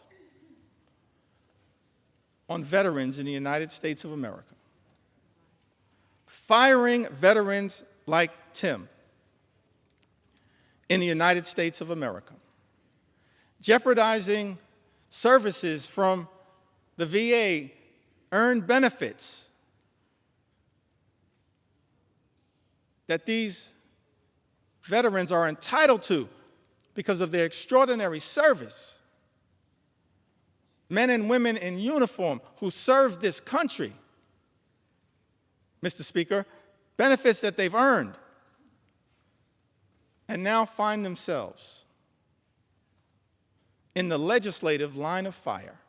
Speaker 1: on veterans in the United States of America, firing veterans like Tim in the United States of America, jeopardizing services from the VA, earned benefits that these veterans are entitled to because of their extraordinary service. Men and women in uniform who serve this country, Mr. Speaker, benefits that they've earned, and now find themselves in the legislative line of fire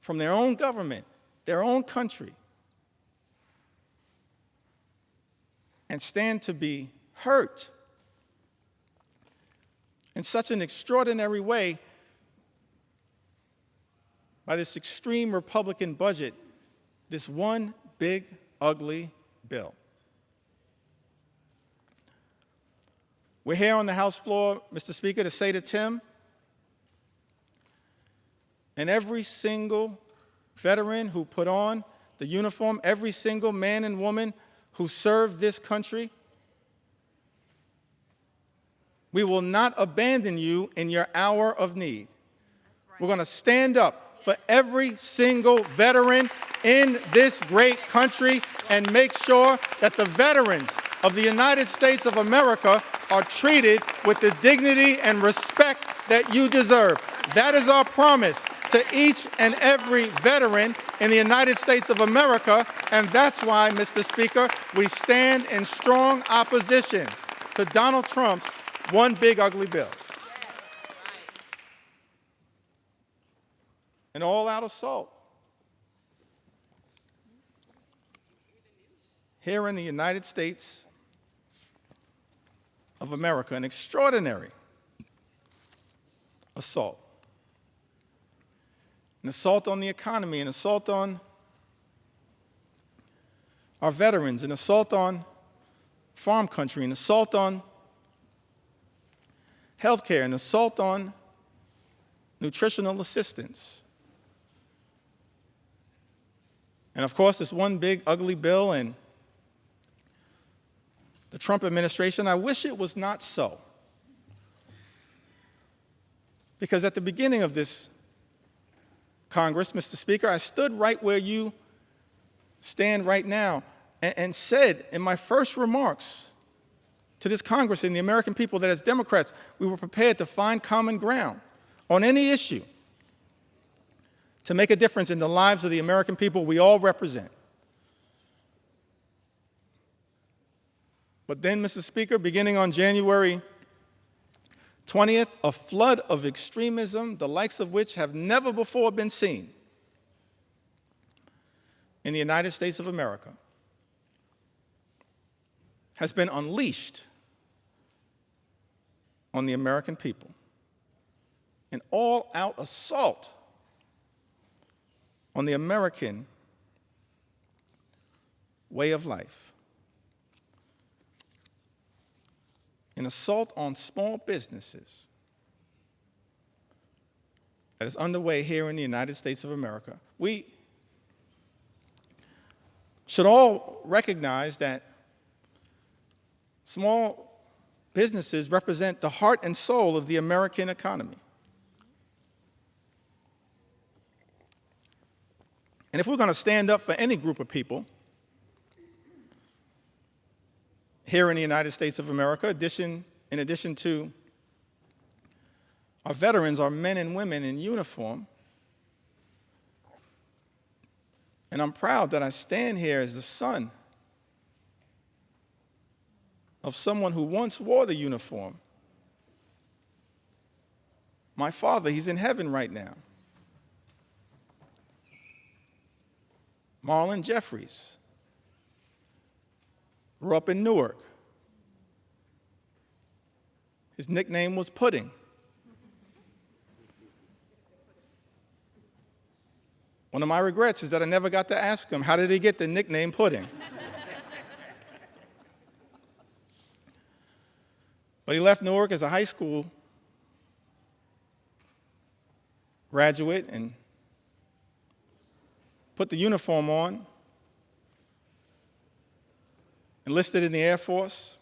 Speaker 1: from their own government, their own country, and stand to be hurt in such an extraordinary way by this extreme Republican budget, this one big, ugly bill. We're here on the House floor, Mr. Speaker, to say to Tim and every single veteran who put on the uniform, every single man and woman who served this country, we will not abandon you in your hour of need. We're going to stand up for every single veteran in this great country and make sure that the veterans of the United States of America are treated with the dignity and respect that you deserve. That is our promise to each and every veteran in the United States of America, and that's why, Mr. Speaker, we stand in strong opposition to Donald Trump's one big ugly bill. An all-out assault here in the United States of America, an extraordinary assault. An assault on the economy, an assault on our veterans, an assault on farm country, an assault on healthcare, an assault on nutritional assistance. And of course, this one big ugly bill, and the Trump administration, I wish it was not so. Because at the beginning of this Congress, Mr. Speaker, I stood right where you stand right now and said in my first remarks to this Congress and the American people that as Democrats, we were prepared to find common ground on any issue to make a difference in the lives of the American people we all represent. But then, Mr. Speaker, beginning on January 20th, a flood of extremism, the likes of which have never before been seen in the United States of America, has been unleashed on the American people. An all-out assault on the American way of life. An assault on small businesses that is underway here in the United States of America. We should all recognize that small businesses represent the heart and soul of the American economy. And if we're going to stand up for any group of people here in the United States of America, in addition to our veterans, our men and women in uniform, and I'm proud that I stand here as the son of someone who once wore the uniform. My father, he's in heaven right now. Marlon Jeffries grew up in Newark. His nickname was Pudding. One of my regrets is that I never got to ask him, how did he get the nickname Pudding? But he left Newark as a high school graduate and put the uniform on, enlisted in the Air Force,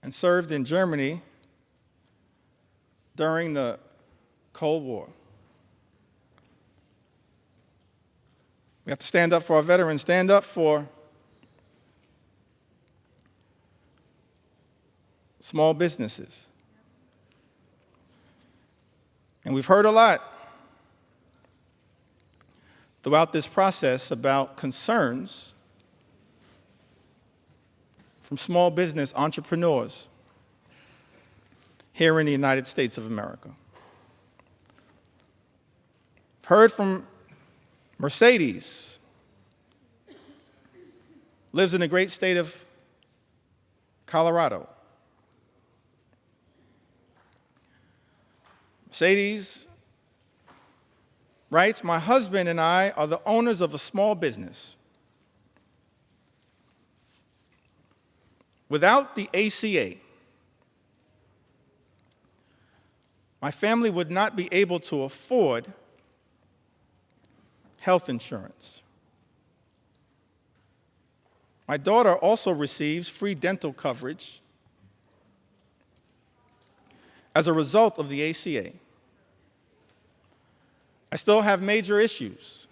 Speaker 1: and served in Germany during the Cold War. We have to stand up for our veterans, stand up for small businesses. And we've heard a lot throughout this process about concerns from small business entrepreneurs here in the United States of America. I've heard from Mercedes, lives in the great state of Colorado. Mercedes writes, "My husband and I are the owners of a small business. Without the ACA, my family would not be able to afford health insurance. My daughter also receives free dental coverage as a result of the ACA. I still have major issues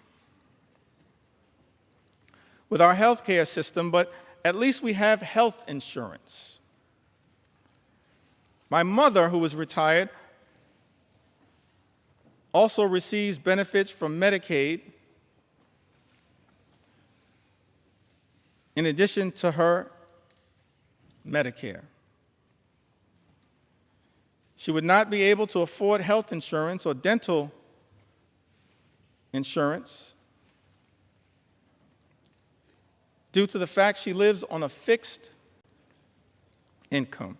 Speaker 1: with our healthcare system, but at least we have health insurance. My mother, who is retired, also receives benefits from Medicaid in addition to her Medicare. She would not be able to afford health insurance or dental insurance due to the fact she lives on a fixed income.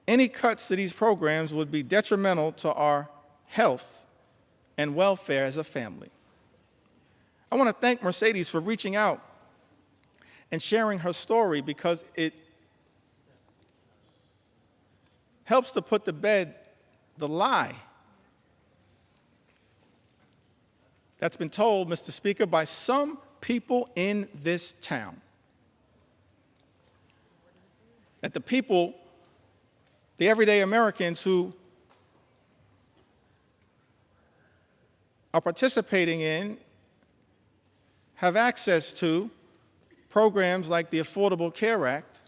Speaker 1: Any cuts to these programs would be detrimental to our health and welfare as a family. I want to thank Mercedes for reaching out and sharing her story, because it helps to put to bed the lie that's been told, Mr. Speaker, by some people in this town. That the people, the everyday Americans who are participating in, have access to programs like the Affordable Care Act,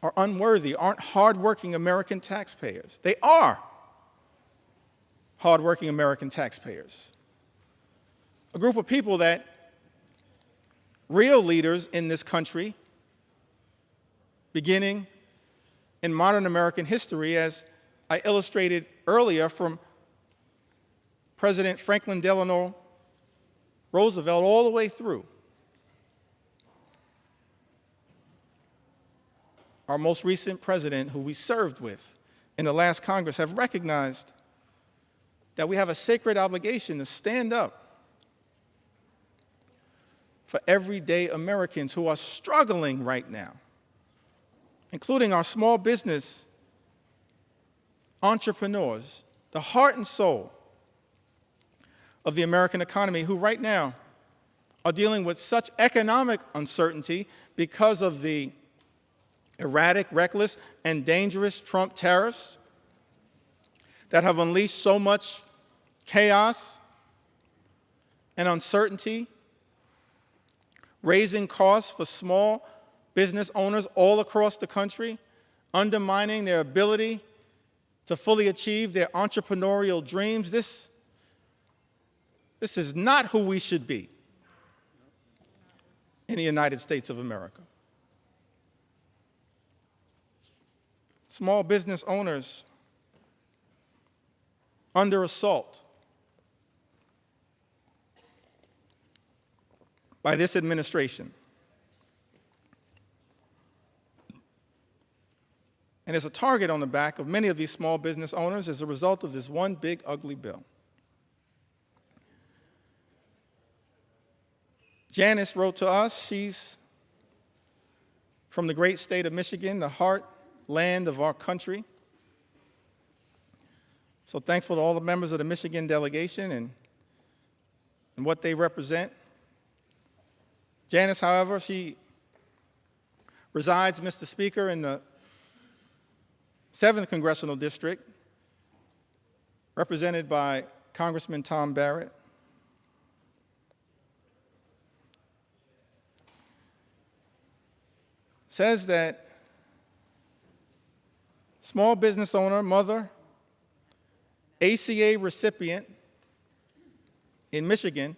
Speaker 1: are unworthy, aren't hardworking American taxpayers. They are hardworking American taxpayers. A group of people that real leaders in this country, beginning in modern American history, as I illustrated earlier from President Franklin Delano Roosevelt all the way through, our most recent president, who we served with in the last Congress, have recognized that we have a sacred obligation to stand up for everyday Americans who are struggling right now, including our small business entrepreneurs, the heart and soul of the American economy, who right now are dealing with such economic uncertainty because of the erratic, reckless, and dangerous Trump tariffs that have unleashed so much chaos and uncertainty, raising costs for small business owners all across the country, undermining their ability to fully achieve their entrepreneurial dreams. This is not who we should be in the United States of America. Small business owners under assault by this administration. And there's a target on the back of many of these small business owners as a result of this one big, ugly bill. Janice wrote to us. She's from the great state of Michigan, the heartland of our country. So thankful to all the members of the Michigan delegation and what they represent. Janice, however, she resides, Mr. Speaker, in the 7th Congressional District, represented by Congressman Tom Barrett. Says that small business owner, mother, ACA recipient in Michigan,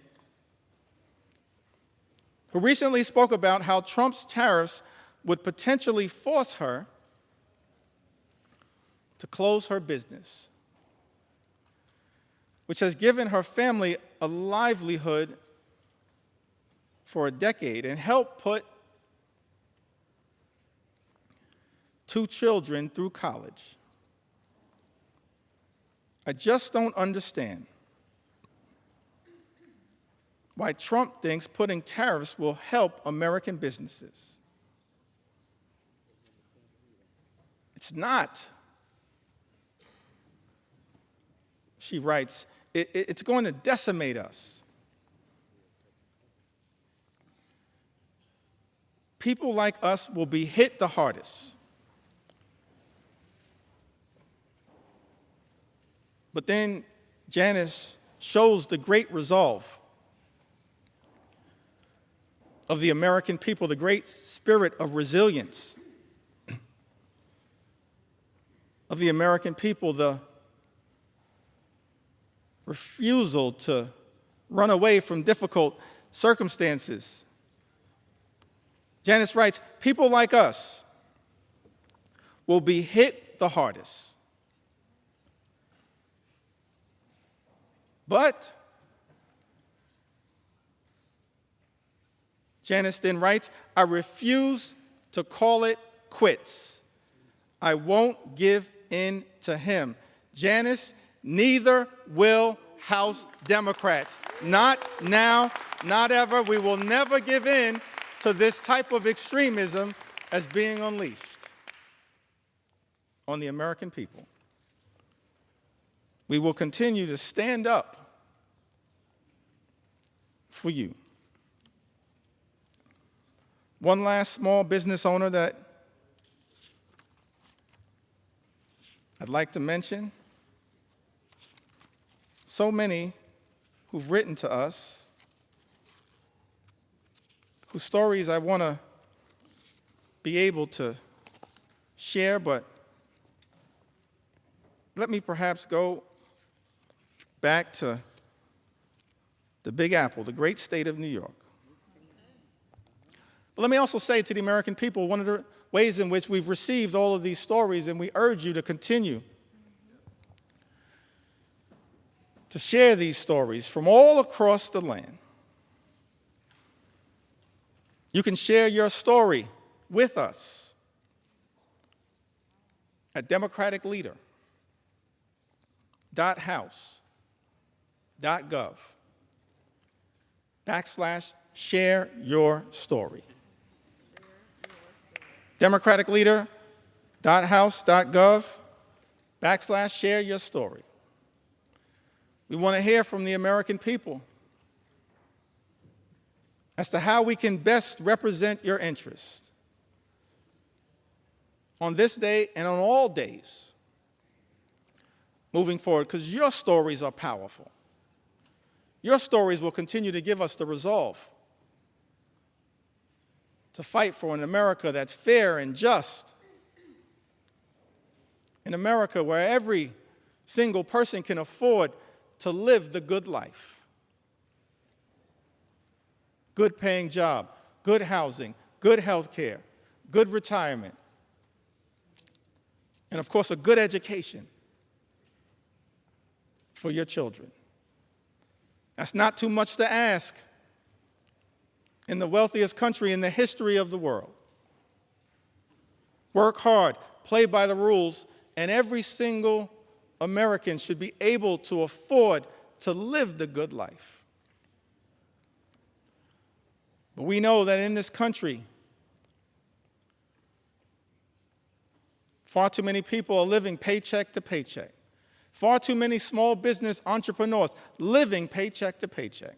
Speaker 1: who recently spoke about how Trump's tariffs would potentially force her to close her business, which has given her family a livelihood for a decade and helped put 2 children through college. I just don't understand why Trump thinks putting tariffs will help American businesses. It's not. She writes, it's going to decimate us. People like us will be hit the hardest. But then Janice shows the great resolve of the American people, the great spirit of resilience of the American people, the refusal to run away from difficult circumstances. Janice writes, people like us will be hit the hardest. But, Janice then writes, I refuse to call it quits. I won't give in to him. Janice, neither will House Democrats. Not now, not ever. We will never give in to this type of extremism as being unleashed on the American people. We will continue to stand up for you. One last small business owner that I'd like to mention. So many who've written to us, whose stories I want to be able to share, but let me perhaps go back to the Big Apple, the great state of New York. But let me also say to the American people, one of the ways in which we've received all of these stories, and we urge you to continue to share these stories from all across the land. You can share your story with us at democraticleader.house.gov/share your story. democraticleader.house.gov/share your story. We want to hear from the American people as to how we can best represent your interests on this day and on all days moving forward, because your stories are powerful. Your stories will continue to give us the resolve to fight for an America that's fair and just, an America where every single person can afford to live the good life. Good paying job, good housing, good health care, good retirement, and of course a good education for your children. That's not too much to ask in the wealthiest country in the history of the world. Work hard, play by the rules, and every single American should be able to afford to live the good life. But we know that in this country, far too many people are living paycheck to paycheck. Far too many small business entrepreneurs living paycheck to paycheck.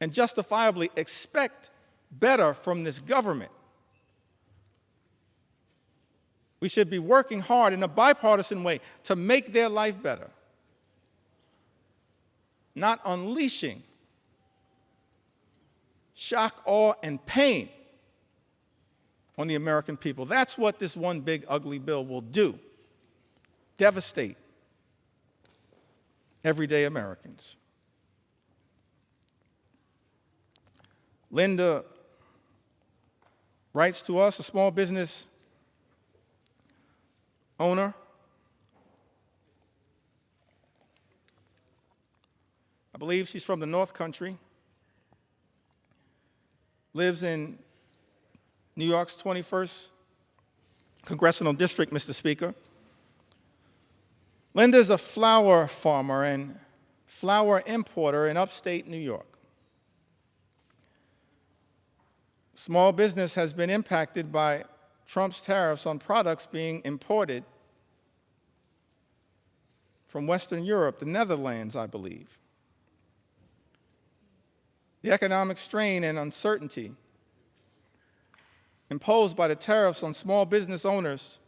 Speaker 1: And justifiably expect better from this government. We should be working hard in a bipartisan way to make their life better, not unleashing shock, awe, and pain on the American people. That's what this one big ugly bill will do. Devastate everyday Americans. Linda writes to us, a small business owner. I believe she's from the North Country. Lives in New York's 21st Congressional District, Mr. Speaker. Linda's a flower farmer and flower importer in upstate New York. Small business has been impacted by Trump's tariffs on products being imported from Western Europe, the Netherlands, I believe. The economic strain and uncertainty imposed by the tariffs on small business owners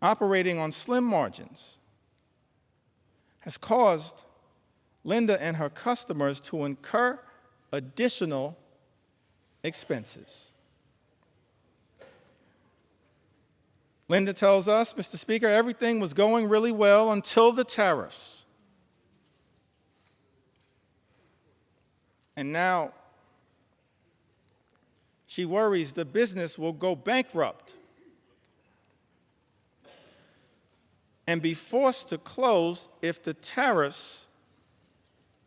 Speaker 1: operating on slim margins, has caused Linda and her customers to incur additional expenses. Linda tells us, Mr. Speaker, everything was going really well until the tariffs. And now she worries the business will go bankrupt and be forced to close if the tariffs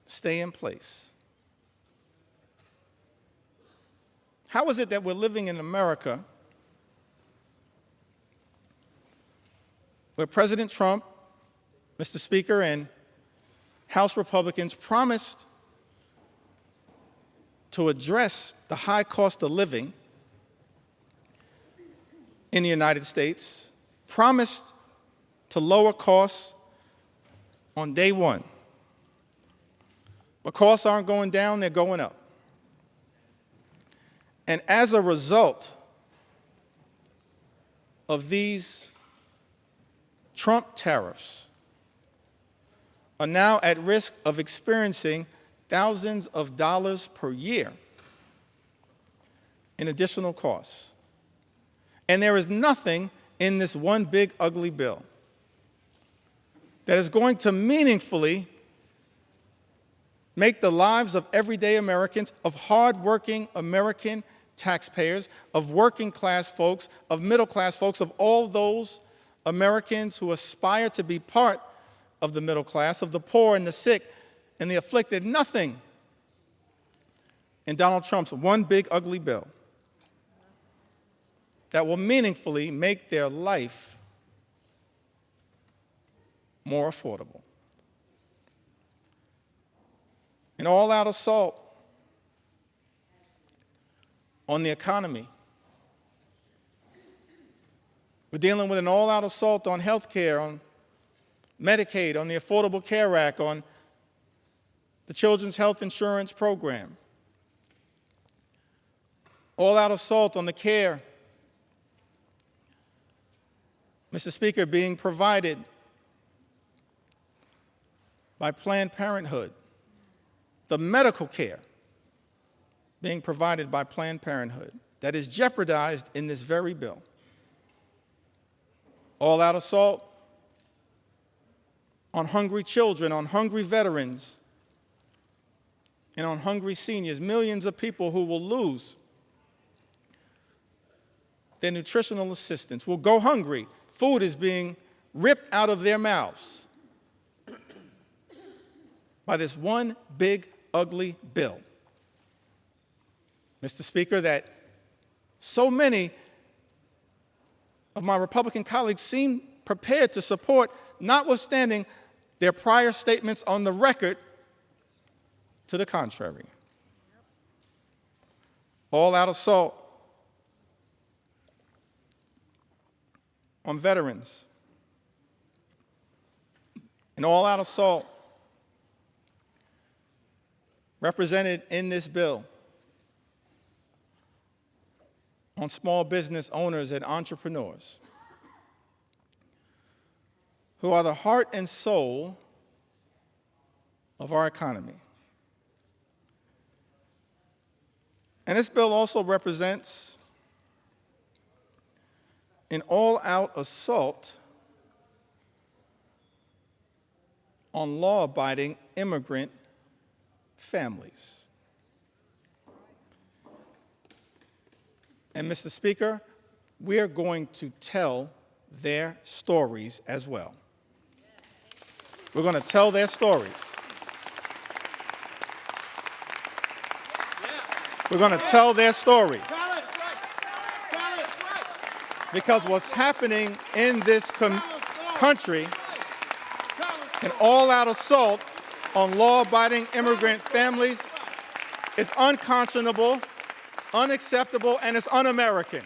Speaker 1: stay in place. How is it that we're living in America where President Trump, Mr. Speaker, and House Republicans promised to address the high cost of living in the United States, promised to lower costs on day one. But costs aren't going down, they're going up. And as a result of these Trump tariffs, are now at risk of experiencing thousands of dollars per year in additional costs. And there is nothing in this one big ugly bill that is going to meaningfully make the lives of everyday Americans, of hardworking American taxpayers, of working class folks, of middle class folks, of all those Americans who aspire to be part of the middle class, of the poor and the sick and the afflicted. Nothing in Donald Trump's one big ugly bill that will meaningfully make their life more affordable. An all-out assault on the economy. We're dealing with an all-out assault on health care, on Medicaid, on the Affordable Care Act, on the Children's Health Insurance Program. All-out assault on the care, Mr. Speaker, being provided by Planned Parenthood, the medical care being provided by Planned Parenthood that is jeopardized in this very bill. All-out assault on hungry children, on hungry veterans, and on hungry seniors, millions of people who will lose their nutritional assistance, will go hungry. Food is being ripped out of their mouths by this one big, ugly bill. Mr. Speaker, that so many of my Republican colleagues seem prepared to support, notwithstanding their prior statements on the record to the contrary. All-out assault on veterans. An all-out assault represented in this bill on small business owners and entrepreneurs who are the heart and soul of our economy. And this bill also represents an all-out assault on law-abiding immigrant families. And Mr. Speaker, we are going to tell their stories as well. We're going to tell their stories. We're going to tell their stories. Because what's happening in this country, an all-out assault on law-abiding immigrant families, is unconscionable, unacceptable, and it's un-American.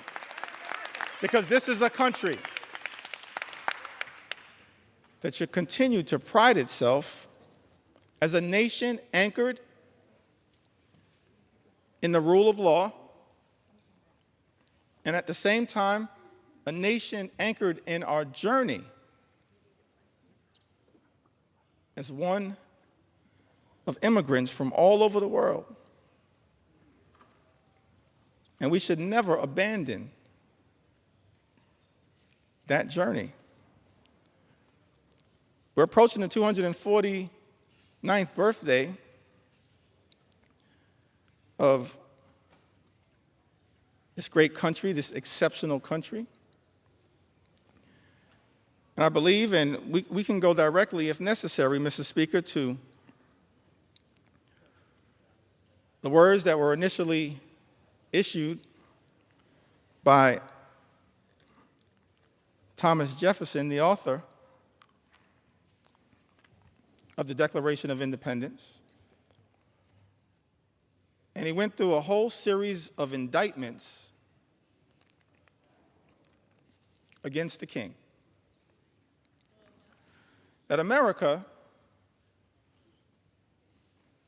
Speaker 1: Because this is a country that should continue to pride itself as a nation anchored in the rule of law, and at the same time a nation anchored in our journey as one of immigrants from all over the world. And we should never abandon that journey. We're approaching the 249th birthday of this great country, this exceptional country. And I believe, and we can go directly, if necessary, Mr. Speaker, to the words that were initially issued by Thomas Jefferson, the author of the Declaration of Independence. And he went through a whole series of indictments against the king. That America,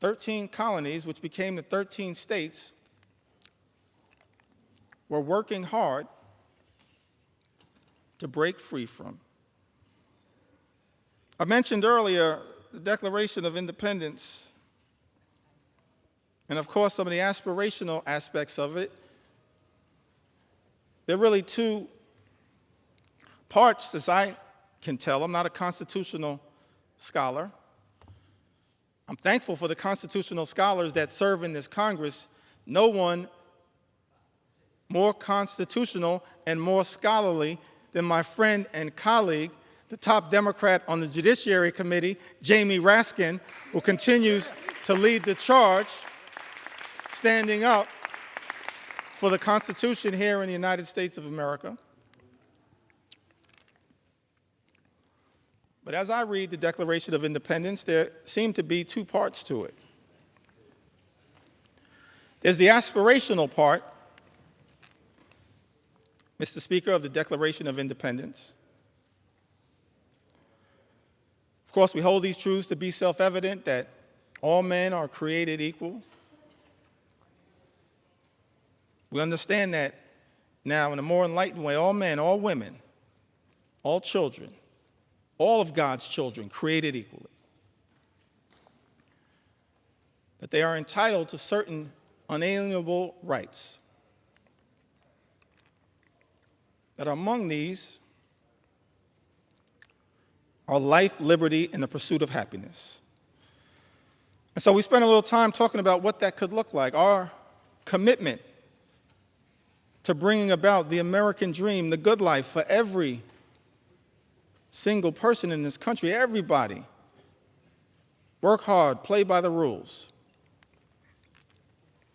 Speaker 1: 13 colonies, which became the 13 states, were working hard to break free from. I mentioned earlier the Declaration of Independence, and of course some of the aspirational aspects of it. There are really two parts, as I can tell. I'm not a constitutional scholar. I'm thankful for the constitutional scholars that serve in this Congress. No one more constitutional and more scholarly than my friend and colleague, the top Democrat on the Judiciary Committee, Jamie Raskin, who continues to lead the charge, standing up for the Constitution here in the United States of America. But as I read the Declaration of Independence, there seem to be two parts to it. There's the aspirational part, Mr. Speaker, of the Declaration of Independence. Of course, we hold these truths to be self-evident, that all men are created equal. We understand that now in a more enlightened way, all men, all women, all children, all of God's children created equally. That they are entitled to certain unalienable rights. That among these are life, liberty, and the pursuit of happiness. And so we spent a little time talking about what that could look like, our commitment to bringing about the American dream, the good life for every single person in this country, everybody. Work hard, play by the rules.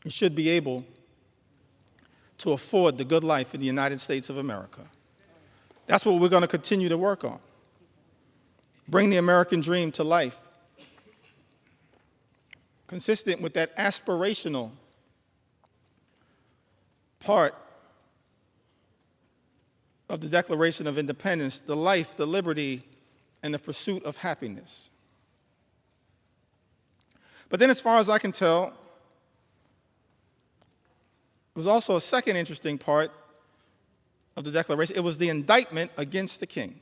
Speaker 1: You should be able to afford the good life in the United States of America. That's what we're going to continue to work on. Bring the American dream to life, consistent with that aspirational part of the Declaration of Independence, the life, the liberty, and the pursuit of happiness. But then as far as I can tell, there was also a second interesting part of the Declaration. It was the indictment against the king.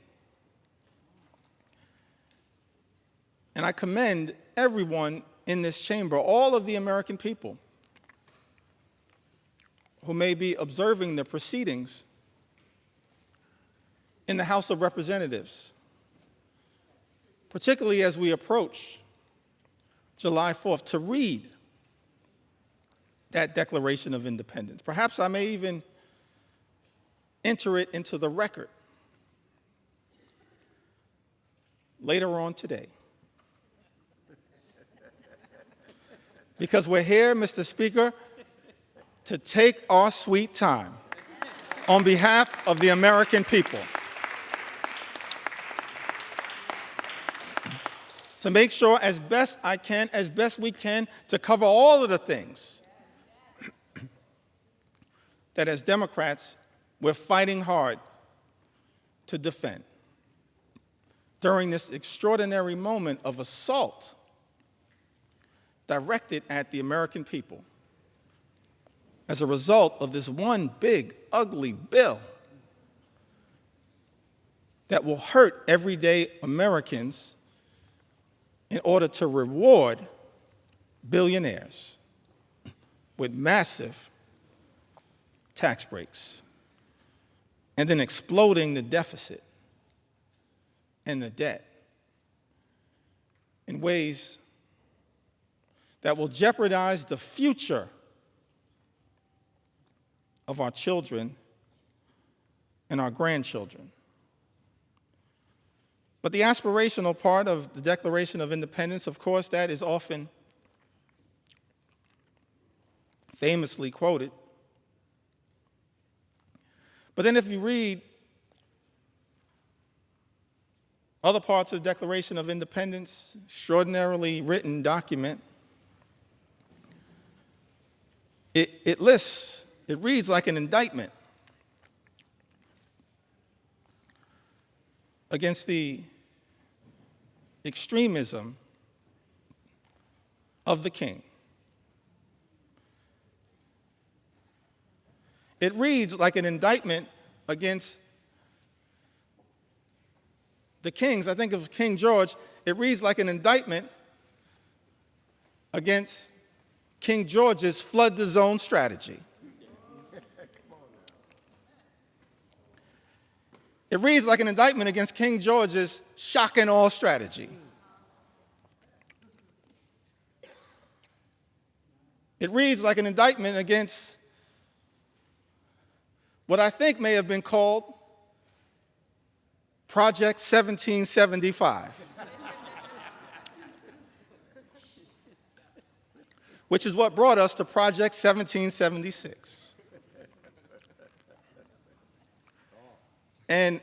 Speaker 1: And I commend everyone in this chamber, all of the American people who may be observing the proceedings in the House of Representatives, particularly as we approach July 4th, to read that Declaration of Independence. Perhaps I may even enter it into the record later on today. Because we're here, Mr. Speaker, to take our sweet time on behalf of the American people. To make sure as best we can, to cover all of the things that as Democrats, we're fighting hard to defend during this extraordinary moment of assault directed at the American people as a result of this one big, ugly bill that will hurt everyday Americans in order to reward billionaires with massive tax breaks and then exploding the deficit and the debt in ways that will jeopardize the future of our children and our grandchildren. But the aspirational part of the Declaration of Independence, of course, that is often famously quoted. But then if you read other parts of the Declaration of Independence, extraordinarily written document, it reads like an indictment against the extremism of the king. It reads like an indictment against the kings. I think of King George. It reads like an indictment against King George's flood the zone strategy. It reads like an indictment against King George's shock and awe strategy. It reads like an indictment against what I think may have been called Project 1775, which is what brought us to Project 1776. And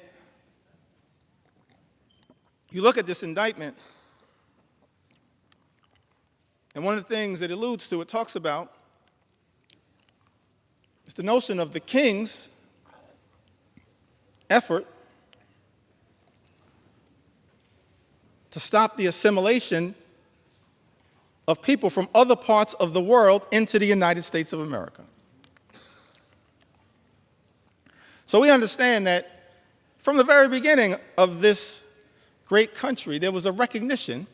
Speaker 1: you look at this indictment, and one of the things it alludes to, it talks about, is the notion of the king's effort to stop the assimilation of people from other parts of the world into the United States of America. So we understand that from the very beginning of this great country, there was a recognition,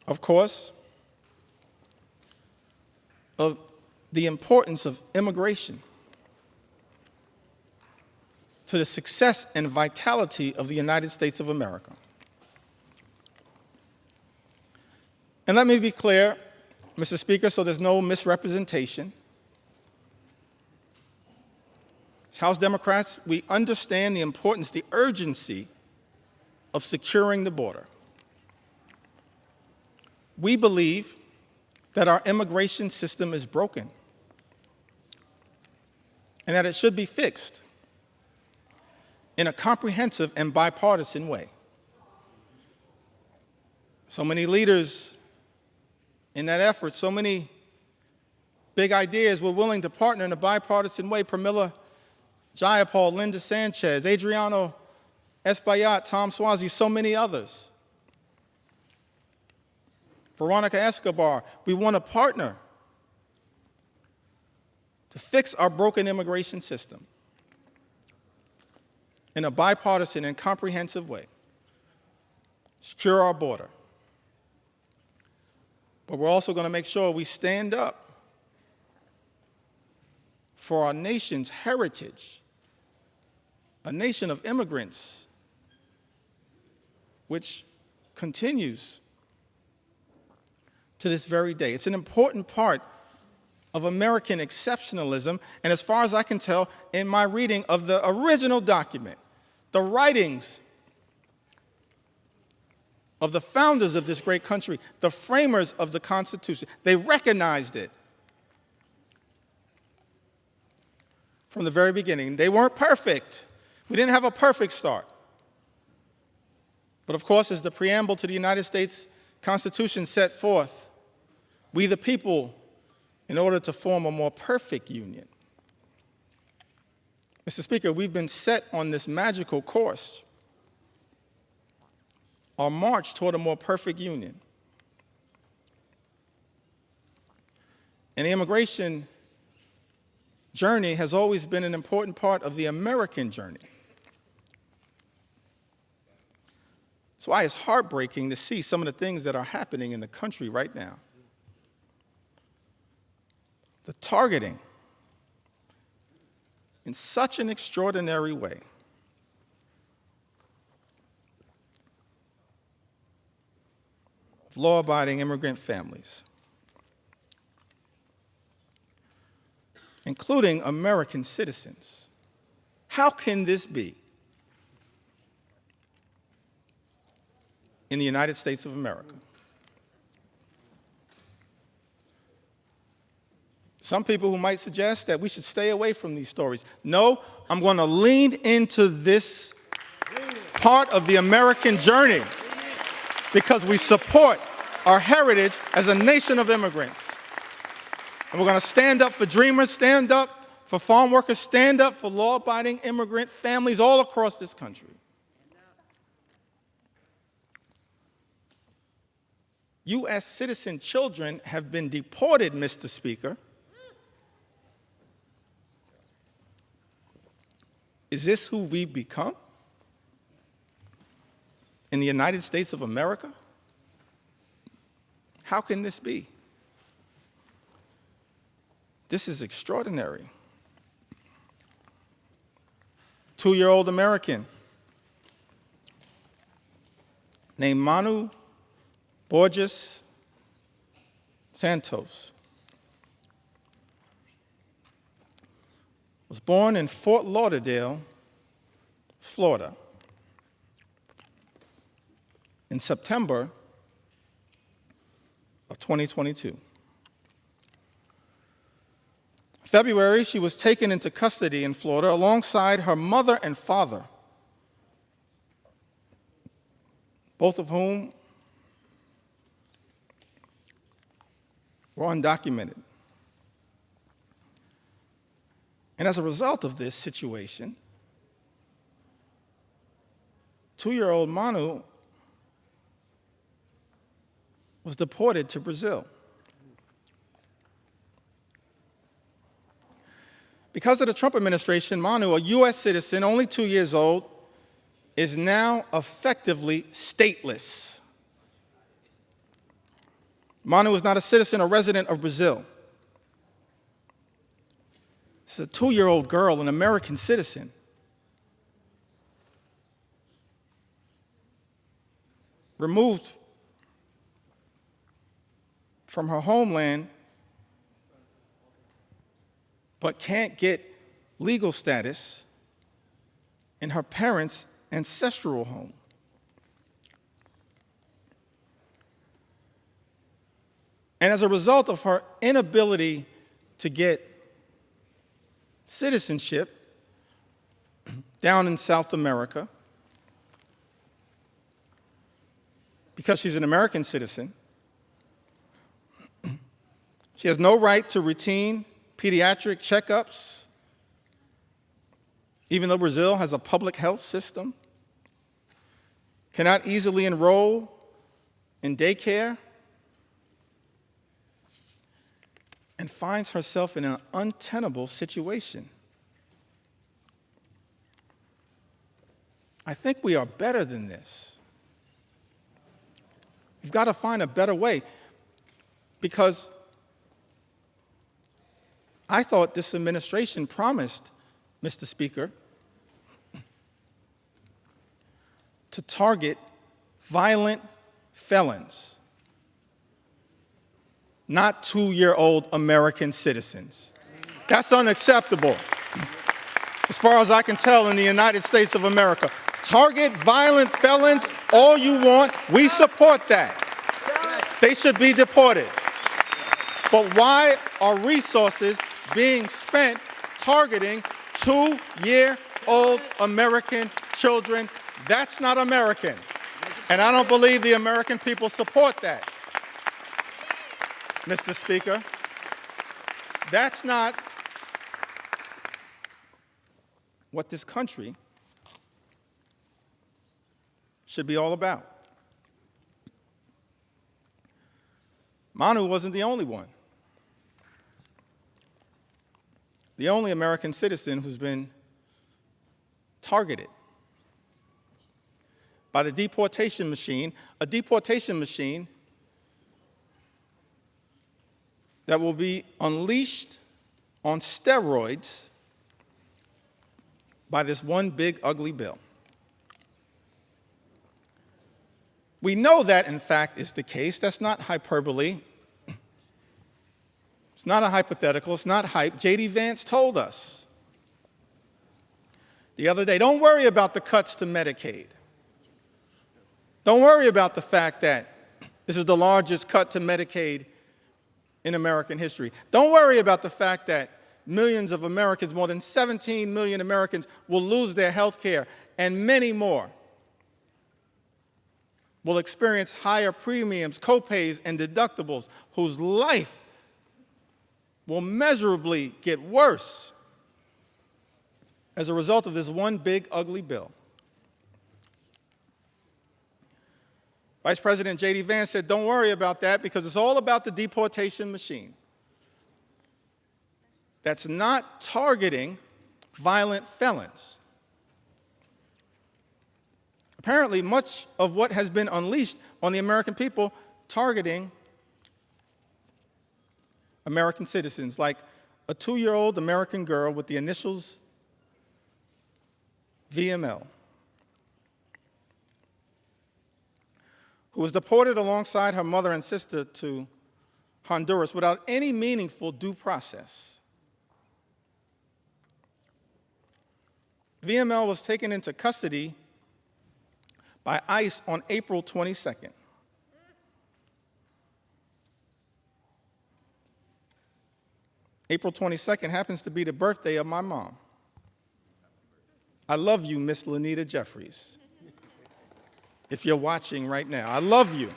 Speaker 1: of course, of the importance of immigration to the success and vitality of the United States of America. And let me be clear, Mr. Speaker, so there's no misrepresentation. As House Democrats, we understand the importance, the urgency of securing the border. We believe that our immigration system is broken and that it should be fixed in a comprehensive and bipartisan way. So many leaders in that effort, so many big ideas were willing to partner in a bipartisan way. Pramila Jayapal, Linda Sanchez, Adriano Espaillat, Tom Suozzi, so many others. Veronica Escobar, we want to partner to fix our broken immigration system in a bipartisan and comprehensive way, secure our border. But we're also going to make sure we stand up for our nation's heritage, a nation of immigrants, which continues to this very day. It's an important part of American exceptionalism, and as far as I can tell, in my reading of the original document, the writings of the founders of this great country, the framers of the Constitution, they recognized it from the very beginning. They weren't perfect. We didn't have a perfect start. But of course, as the preamble to the United States Constitution set forth, we the people, in order to form a more perfect union. Mr. Speaker, we've been set on this magical course, our march toward a more perfect union. And the immigration journey has always been an important part of the American journey. That's why it's heartbreaking to see some of the things that are happening in the country right now. The targeting in such an extraordinary way of law-abiding immigrant families, including American citizens. How can this be in the United States of America? Some people who might suggest that we should stay away from these stories. No, I'm going to lean into this part of the American journey because we support our heritage as a nation of immigrants. And we're going to stand up for dreamers, stand up for farm workers, stand up for law-abiding immigrant families all across this country. U.S. citizen children have been deported, Mr. Speaker. Is this who we've become in the United States of America? How can this be? This is extraordinary. 2-year-old American named Manu Borges Santos was born in Fort Lauderdale, Florida, in September of 2022. February, she was taken into custody in Florida alongside her mother and father, both of whom were undocumented. And as a result of this situation, 2-year-old Manu was deported to Brazil. Because of the Trump administration, Manu, a U.S. citizen, only 2 years old, is now effectively stateless. Manu is not a citizen or resident of Brazil. She's a 2-year-old girl, an American citizen. Removed from her homeland, but can't get legal status in her parents' ancestral home. And as a result of her inability to get citizenship down in South America, because she's an American citizen, she has no right to routine pediatric checkups, even though Brazil has a public health system, cannot easily enroll in daycare, and finds herself in an untenable situation. I think we are better than this. We've got to find a better way, because I thought this administration promised, Mr. Speaker, to target violent felons, not 2-year-old American citizens. That's unacceptable, as far as I can tell, in the United States of America. Target violent felons all you want. We support that. They should be deported. But why are resources being spent targeting 2-year-old American children? That's not American. And I don't believe the American people support that. Mr. Speaker, that's not what this country should be all about. Manu wasn't the only one. The only American citizen who's been targeted. by the deportation machine, a deportation machine that will be unleashed on steroids by this one big ugly bill. We know that, in fact, is the case. That's not hyperbole. It's not a hypothetical. It's not hype. J.D. Vance told us the other day, don't worry about the cuts to Medicaid. Don't worry about the fact that this is the largest cut to Medicaid in American history. Don't worry about the fact that millions of Americans, more than 17 million Americans, will lose their health care, and many more will experience higher premiums, copays, and deductibles, whose life will measurably get worse as a result of this one big ugly bill. Vice President J.D. Vance said, don't worry about that because it's all about the deportation machine. That's not targeting violent felons. Apparently, much of what has been unleashed on the American people targeting American citizens, like a 2-year-old American girl with the initials VML, who was deported alongside her mother and sister to Honduras without any meaningful due process. VML was taken into custody by ICE on April 22nd. April 22nd happens to be the birthday of my mom. I love you, Miss Lanita Jeffries. If you're watching right now, I love you.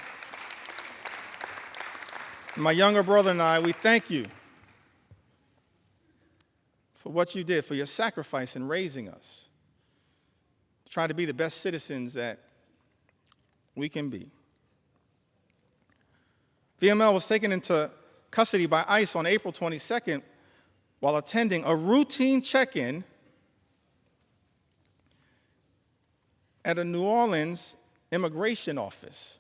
Speaker 1: My younger brother and I, we thank you for what you did, for your sacrifice in raising us, to try to be the best citizens that we can be. VML was taken into custody by ICE on April 22nd while attending a routine check-in at a New Orleans immigration office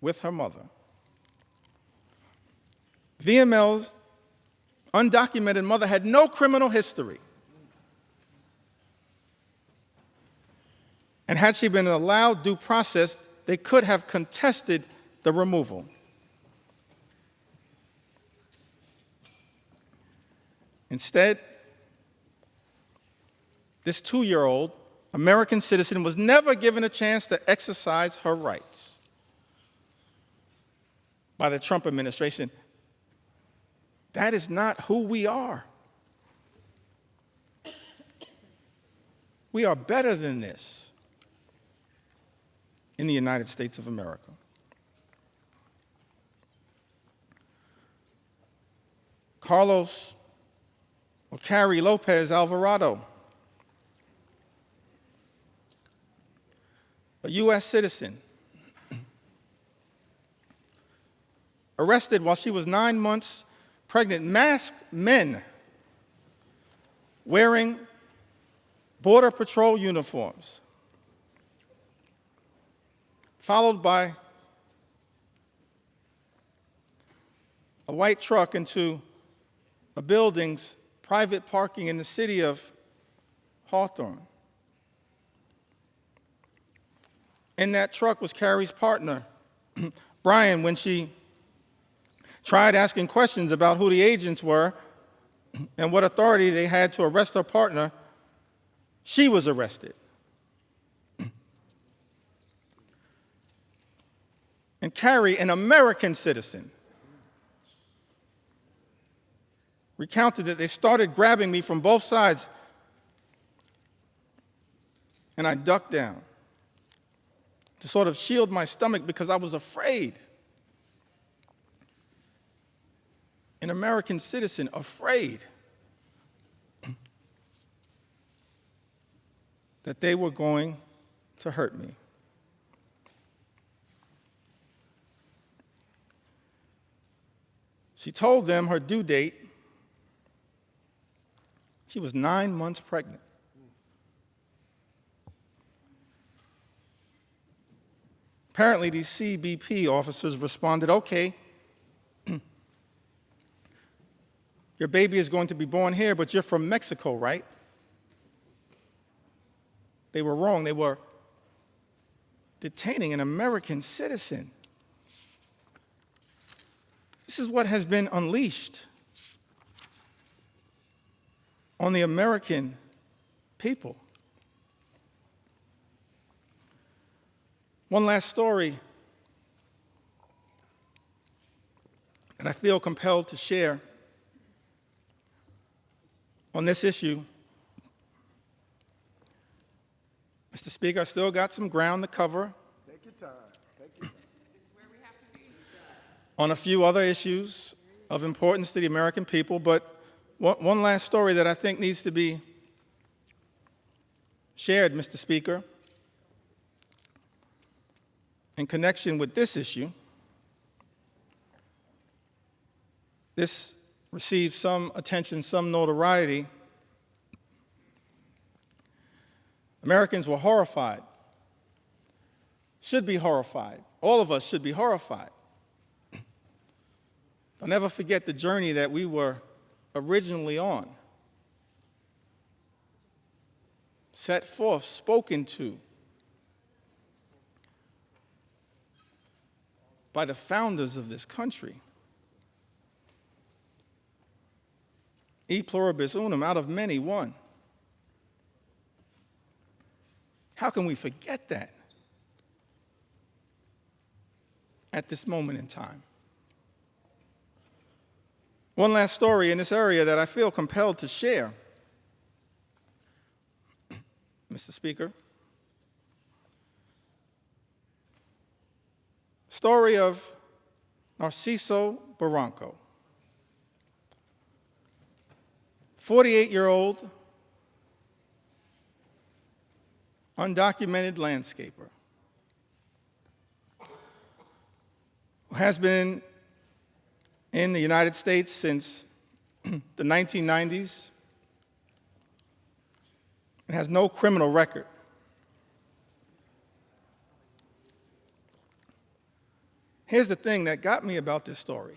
Speaker 1: with her mother. VML's undocumented mother had no criminal history. And had she been allowed due process, they could have contested the removal. Instead, this 2-year-old American citizen was never given a chance to exercise her rights by the Trump administration. That is not who we are. We are better than this in the United States of America. Carlos or Carrie Lopez Alvarado, a U.S. citizen, arrested while she was 9 months pregnant, masked men wearing Border Patrol uniforms, followed by a white truck into a building's private parking in the city of Hawthorne. In that truck was Carrie's partner, Brian. When she tried asking questions about who the agents were and what authority they had to arrest her partner, she was arrested. And Carrie, an American citizen, recounted that they started grabbing me from both sides, and I ducked down to sort of shield my stomach because I was afraid. An American citizen afraid that they were going to hurt me. She told them her due date. She was 9 months pregnant. Apparently, these CBP officers responded, okay, your baby is going to be born here, but you're from Mexico, right? They were wrong. They were detaining an American citizen. This is what has been unleashed on the American people. One last story that I feel compelled to share on this issue. Mr. Speaker, I still got some ground to cover.
Speaker 4: Take your time. Take your time.
Speaker 1: On a few other issues of importance to the American people, but one last story that I think needs to be shared, Mr. Speaker, in connection with this issue. This received some attention, some notoriety. Americans were horrified, should be horrified. All of us should be horrified. I'll never forget the journey that we were originally on. Set forth, spoken to by the founders of this country. E pluribus unum, out of many, one. How can we forget that at this moment in time? One last story in this area that I feel compelled to share, Mr. Speaker. Story of Narciso Barranco, 48-year-old undocumented landscaper who has been in the United States since the 1990s and has no criminal record. Here's the thing that got me about this story.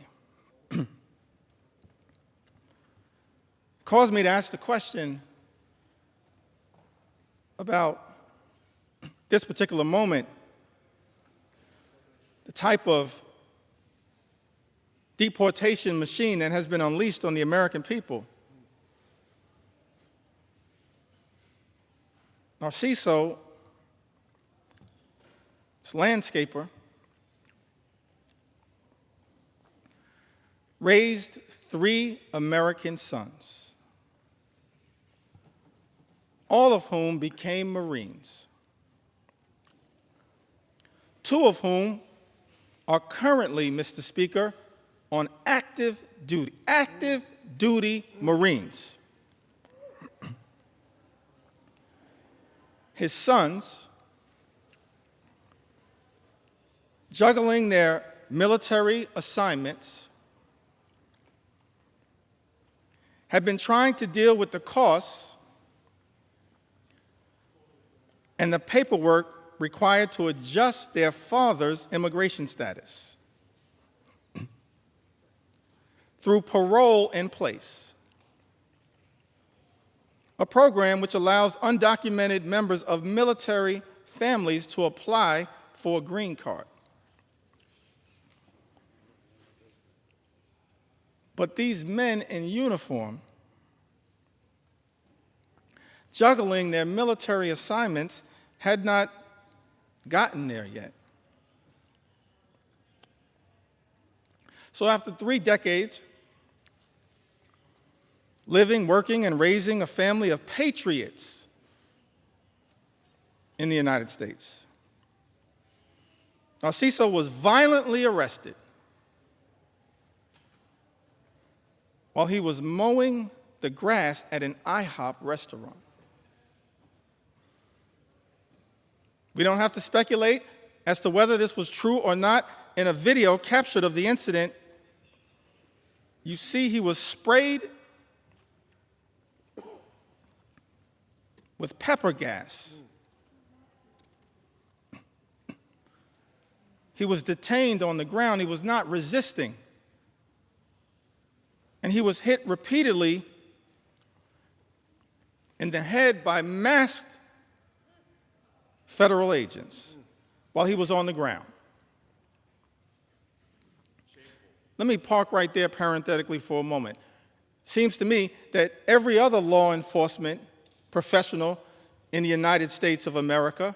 Speaker 1: Caused me to ask the question about this particular moment, the type of deportation machine that has been unleashed on the American people. Narciso, this landscaper, raised 3 American sons, all of whom became Marines, 2 of whom are currently, Mr. Speaker, on active duty Marines. His sons, juggling their military assignments, have been trying to deal with the costs and the paperwork required to adjust their father's immigration status through parole in place, a program which allows undocumented members of military families to apply for a green card. But these men in uniform, juggling their military assignments, had not gotten there yet. So after 3 decades, living, working, and raising a family of patriots in the United States, Narciso was violently arrested while he was mowing the grass at an IHOP restaurant. We don't have to speculate as to whether this was true or not. In a video captured of the incident, you see he was sprayed with pepper gas. He was detained on the ground. He was not resisting. And he was hit repeatedly in the head by masked federal agents while he was on the ground. Let me park right there parenthetically for a moment. Seems to me that every other law enforcement professional in the United States of America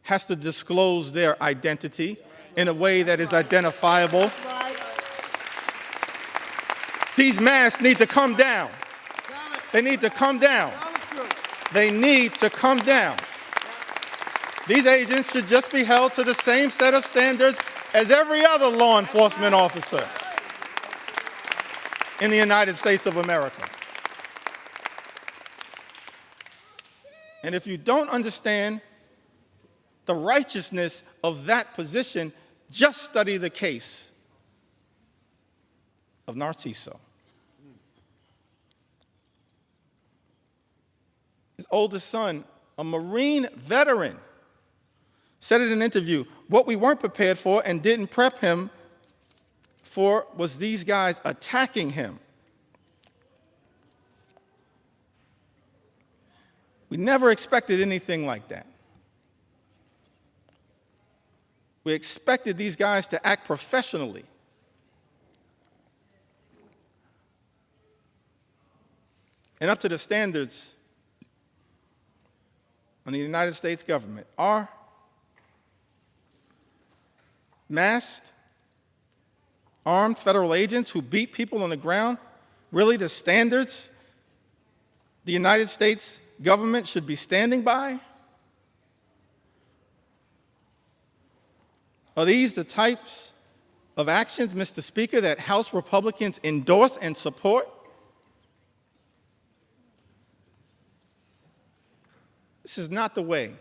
Speaker 1: has to disclose their identity in a way that is identifiable. These masks need to come down. They need to come down. They need to come down. These agents should just be held to the same set of standards as every other law enforcement officer in the United States of America. And if you don't understand the righteousness of that position, just study the case of Narciso. His oldest son, a Marine veteran, said in an interview, what we weren't prepared for and didn't prep him for was these guys attacking him. We never expected anything like that. We expected these guys to act professionally. And up to the standards of the United States government. Are masked, armed federal agents who beat people on the ground really the standards the United States government should be standing by? Are these the types of actions, Mr. Speaker, that House Republicans endorse and support? This is not the way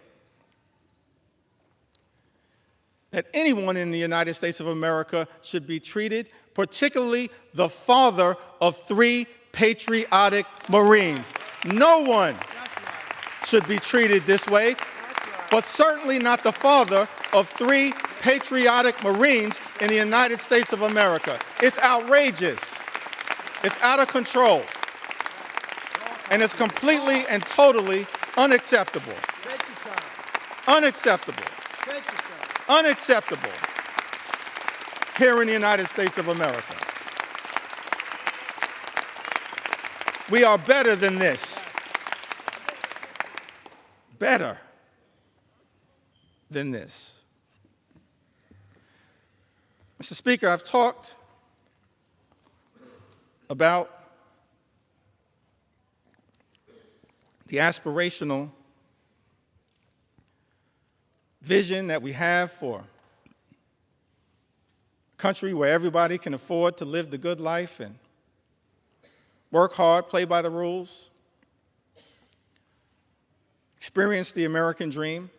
Speaker 1: that anyone in the United States of America should be treated, particularly the father of 3 patriotic Marines. No one should be treated this way, but certainly not the father of 3 patriotic Marines in the United States of America. It's outrageous. It's out of control. And it's completely and totally unacceptable. Unacceptable. Unacceptable here in the United States of America. We are better than this. Better than this. Mr. Speaker, I've talked about the aspirational vision that we have for a country where everybody can afford to live the good life and work hard, play by the rules, experience the American dream,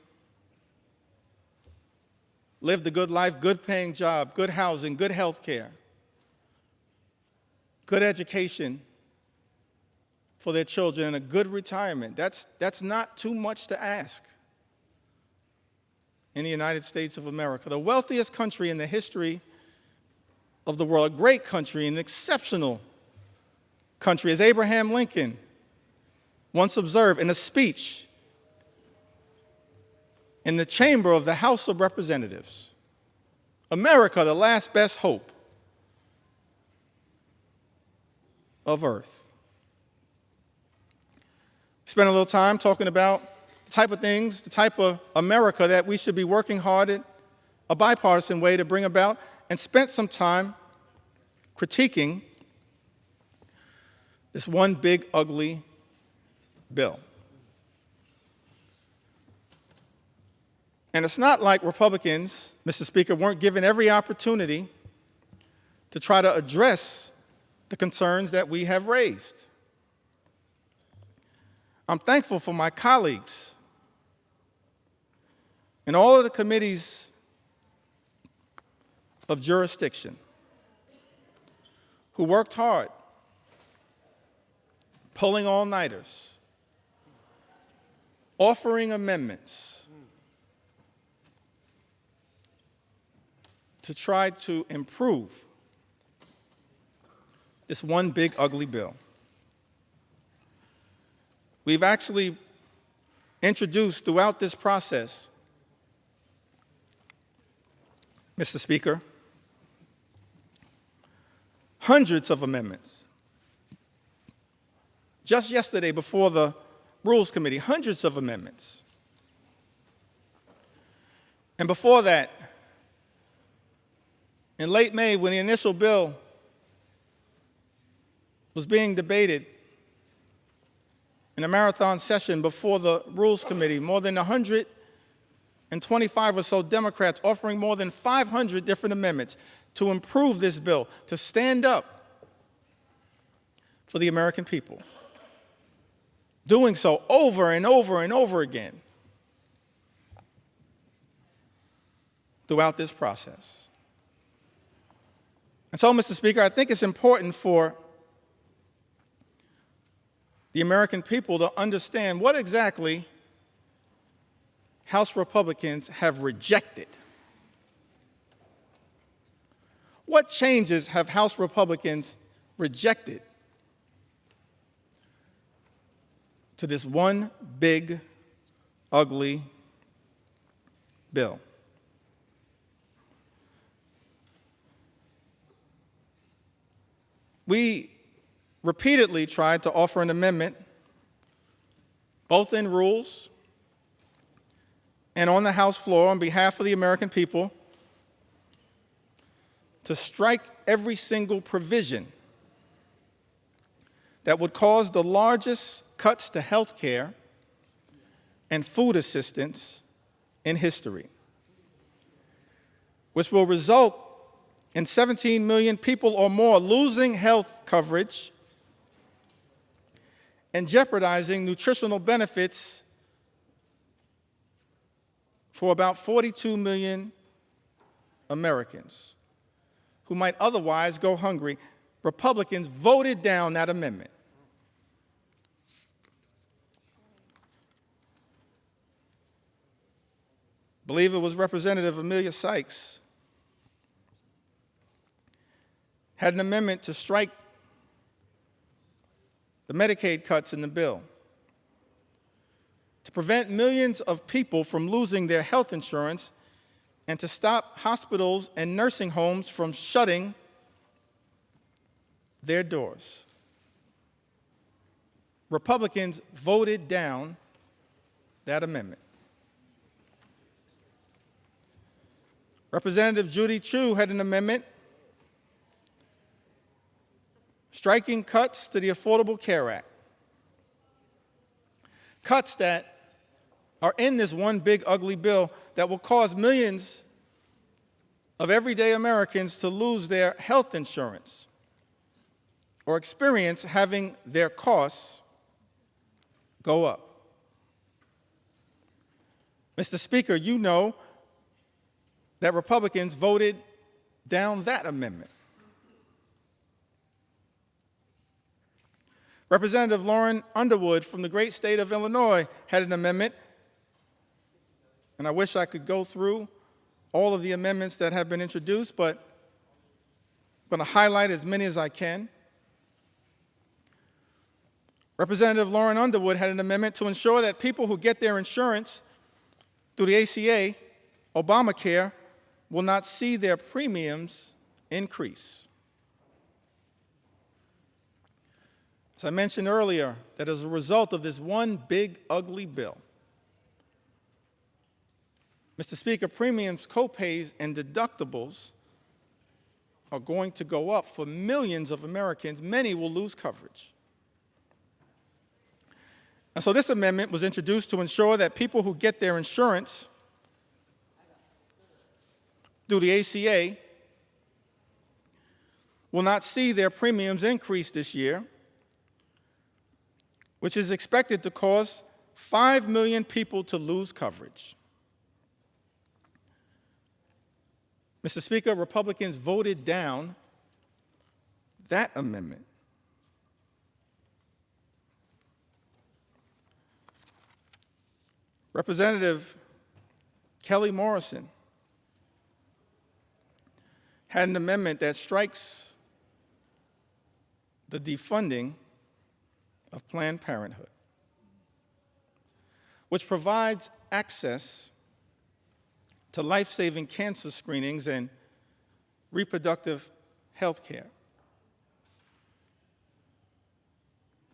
Speaker 1: live the good life, good paying job, good housing, good health care, good education for their children, and a good retirement. That's not too much to ask in the United States of America, the wealthiest country in the history of the world, a great country, an exceptional country, as Abraham Lincoln once observed in a speech in the chamber of the House of Representatives. America, the last best hope of Earth. Spent a little time talking about the type of things, the type of America that we should be working hard in a bipartisan way to bring about, and spent some time critiquing this one big, ugly bill. And it's not like Republicans, Mr. Speaker, weren't given every opportunity to try to address the concerns that we have raised. I'm thankful for my colleagues in all of the committees of jurisdiction who worked hard, pulling all-nighters, offering amendments, to try to improve this one big ugly bill. We've actually introduced throughout this process, Mr. Speaker, hundreds of amendments. Just yesterday, before the Rules Committee, hundreds of amendments. And before that, in late May, when the initial bill was being debated in a marathon session before the Rules Committee, more than 125 or so Democrats offering more than 500 different amendments to improve this bill, to stand up for the American people. Doing so over and over and over again throughout this process. And so, Mr. Speaker, I think it's important for the American people to understand what exactly House Republicans have rejected. What changes have House Republicans rejected to this one big, ugly bill? We repeatedly tried to offer an amendment, both in rules and on the House floor on behalf of the American people, to strike every single provision that would cause the largest cuts to health care and food assistance in history, which will result in 17 million people or more losing health coverage and jeopardizing nutritional benefits for about 42 million Americans who might otherwise go hungry. Republicans voted down that amendment. I believe it was Representative Amelia Sykes had an amendment to strike the Medicaid cuts in the bill, to prevent millions of people from losing their health insurance and to stop hospitals and nursing homes from shutting their doors. Republicans voted down that amendment. Representative Judy Chu had an amendment striking cuts to the Affordable Care Act. Cuts that are in this one big ugly bill that will cause millions of everyday Americans to lose their health insurance or experience having their costs go up. Mr. Speaker, you know that Republicans voted down that amendment. Representative Lauren Underwood from the great state of Illinois had an amendment, and I wish I could go through all of the amendments that have been introduced, but I'm going to highlight as many as I can. Representative Lauren Underwood had an amendment to ensure that people who get their insurance through the ACA, Obamacare, will not see their premiums increase. As I mentioned earlier, that as a result of this one big, ugly bill, Mr. Speaker, premiums, copays, and deductibles are going to go up for millions of Americans. Many will lose coverage. And so this amendment was introduced to ensure that people who get their insurance through the ACA will not see their premiums increase this year, which is expected to cause 5 million people to lose coverage. Mr. Speaker, Republicans voted down that amendment. Representative Kelly Morrison had an amendment that strikes the defunding of Planned Parenthood, which provides access to life-saving cancer screenings and reproductive health care.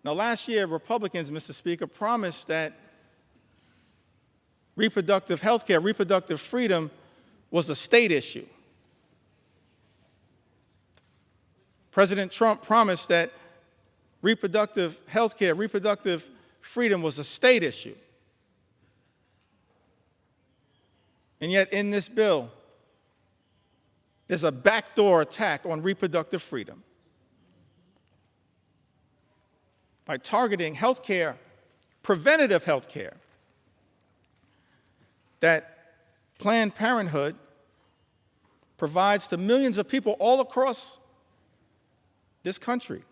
Speaker 1: Now, last year, Republicans, Mr. Speaker, promised that reproductive health care, reproductive freedom was a state issue. President Trump promised that reproductive health care, reproductive freedom was a state issue. And yet, in this bill, there's a backdoor attack on reproductive freedom. By targeting health care, preventative health care, that Planned Parenthood provides to millions of people all across this country.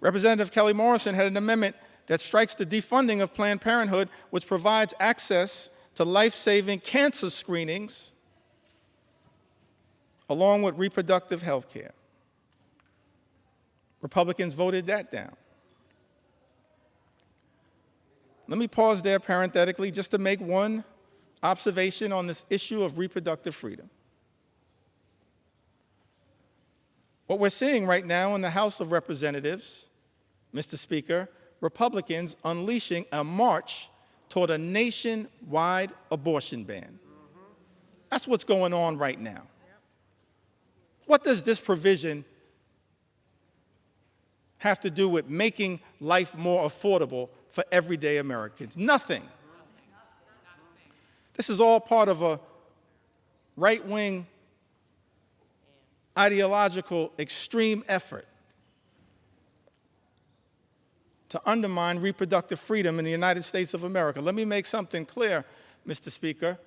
Speaker 1: Representative Kelly Morrison had an amendment that strikes the defunding of Planned Parenthood, which provides access to life-saving cancer screenings along with reproductive health care. Republicans voted that down. Let me pause there parenthetically just to make one observation on this issue of reproductive freedom. What we're seeing right now in the House of Representatives, Mr. Speaker, Republicans unleashing a march toward a nationwide abortion ban. That's what's going on right now. What does this provision have to do with making life more affordable for everyday Americans? Nothing. This is all part of a right-wing ideological extreme effort to undermine reproductive freedom in the United States of America. Let me make something clear, Mr. Speaker.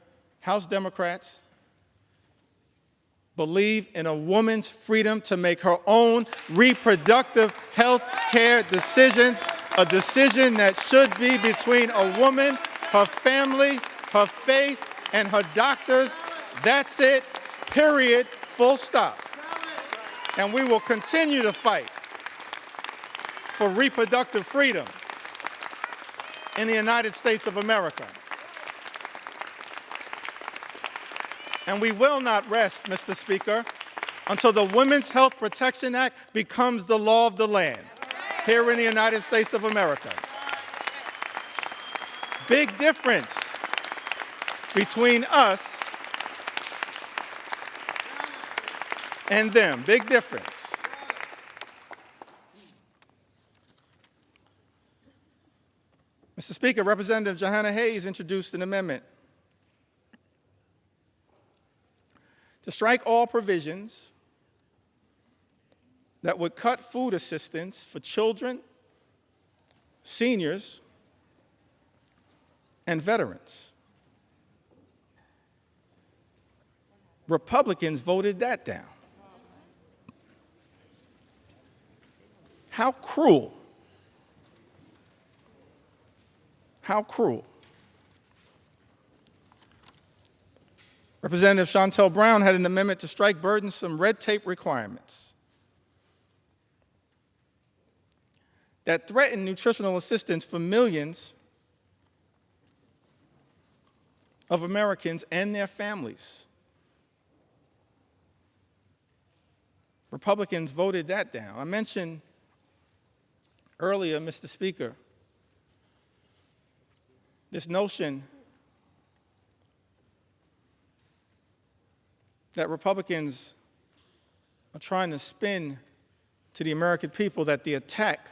Speaker 1: House Democrats believe in a woman's freedom to make her own reproductive health care decisions, a decision that should be between a woman, her family, her faith, and her doctors. That's it, period, full stop. And we will continue to fight for reproductive freedom in the United States of America. And we will not rest, Mr. Speaker, until the Women's Health Protection Act becomes the law of the land here in the United States of America. Big difference between us and them. Big difference. Mr. Speaker, Representative Johanna Hayes introduced an amendment to strike all provisions that would cut food assistance for children, seniors, and veterans. Republicans voted that down. How cruel. How cruel. Representative Shontel Brown had an amendment to strike burdensome red tape requirements that threaten nutritional assistance for millions of Americans and their families. Republicans voted that down. I mentioned earlier, Mr. Speaker, this notion that Republicans are trying to spin to the American people that the attack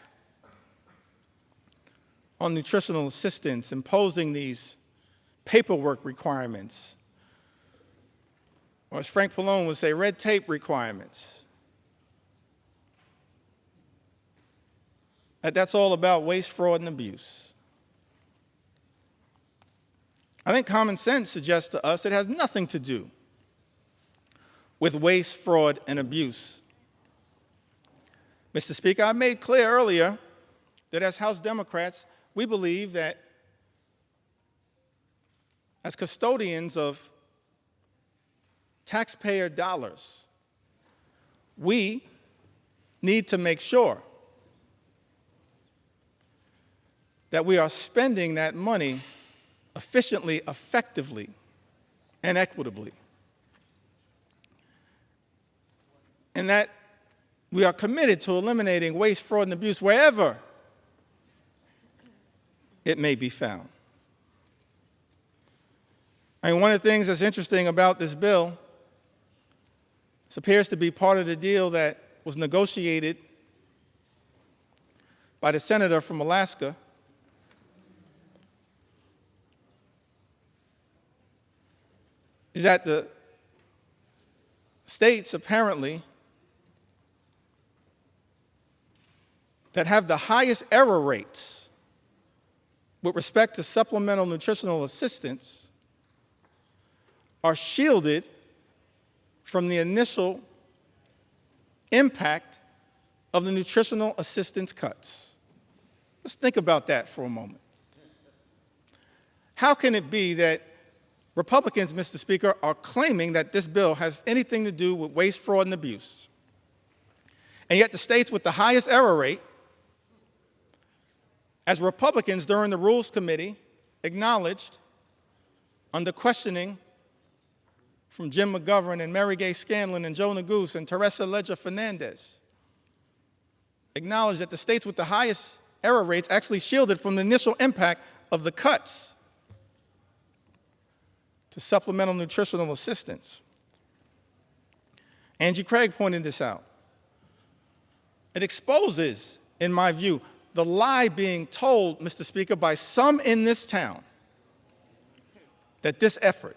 Speaker 1: on nutritional assistance, imposing these paperwork requirements, or as Frank Pallone would say, red tape requirements, that's all about waste, fraud, and abuse. I think common sense suggests to us it has nothing to do with waste, fraud, and abuse. Mr. Speaker, I made clear earlier that as House Democrats, we believe that as custodians of taxpayer dollars, we need to make sure that we are spending that money efficiently, effectively, and equitably. And that we are committed to eliminating waste, fraud, and abuse wherever it may be found. I mean, one of the things that's interesting about this bill, this appears to be part of the deal that was negotiated by the senator from Alaska, is that the states apparently that have the highest error rates with respect to supplemental nutritional assistance are shielded from the initial impact of the nutritional assistance cuts. Let's think about that for a moment. How can it be that Republicans, Mr. Speaker, are claiming that this bill has anything to do with waste, fraud, and abuse, and yet the states with the highest error rate, as Republicans during the Rules Committee acknowledged under questioning from Jim McGovern and Mary Gay Scanlon and Joe Neguse and Teresa Leger Fernandez, acknowledged that the states with the highest error rates actually shielded from the initial impact of the cuts to supplemental nutritional assistance. Angie Craig pointed this out. It exposes, in my view, the lie being told, Mr. Speaker, by some in this town that this effort,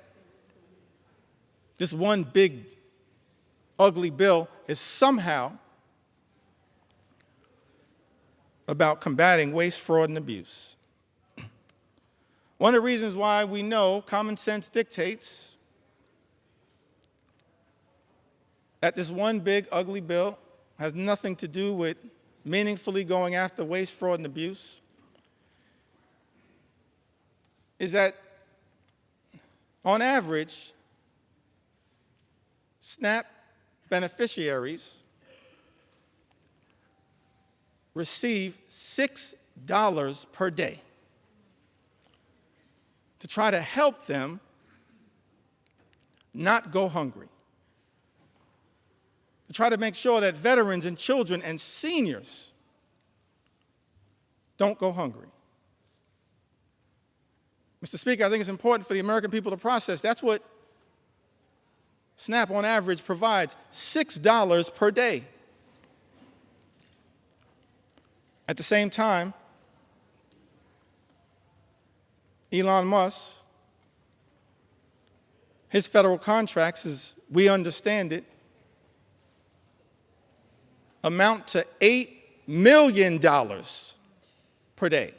Speaker 1: this one big, ugly bill, is somehow about combating waste, fraud, and abuse. One of the reasons why we know common sense dictates that this one big, ugly bill has nothing to do with meaningfully going after waste, fraud, and abuse is that, on average, SNAP beneficiaries receive $6 per day to try to help them not go hungry, to try to make sure that veterans and children and seniors don't go hungry. Mr. Speaker, I think it's important for the American people to process. That's what SNAP on average provides, $6 per day. At the same time, Elon Musk, his federal contracts, as we understand it, amount to $8 million per day.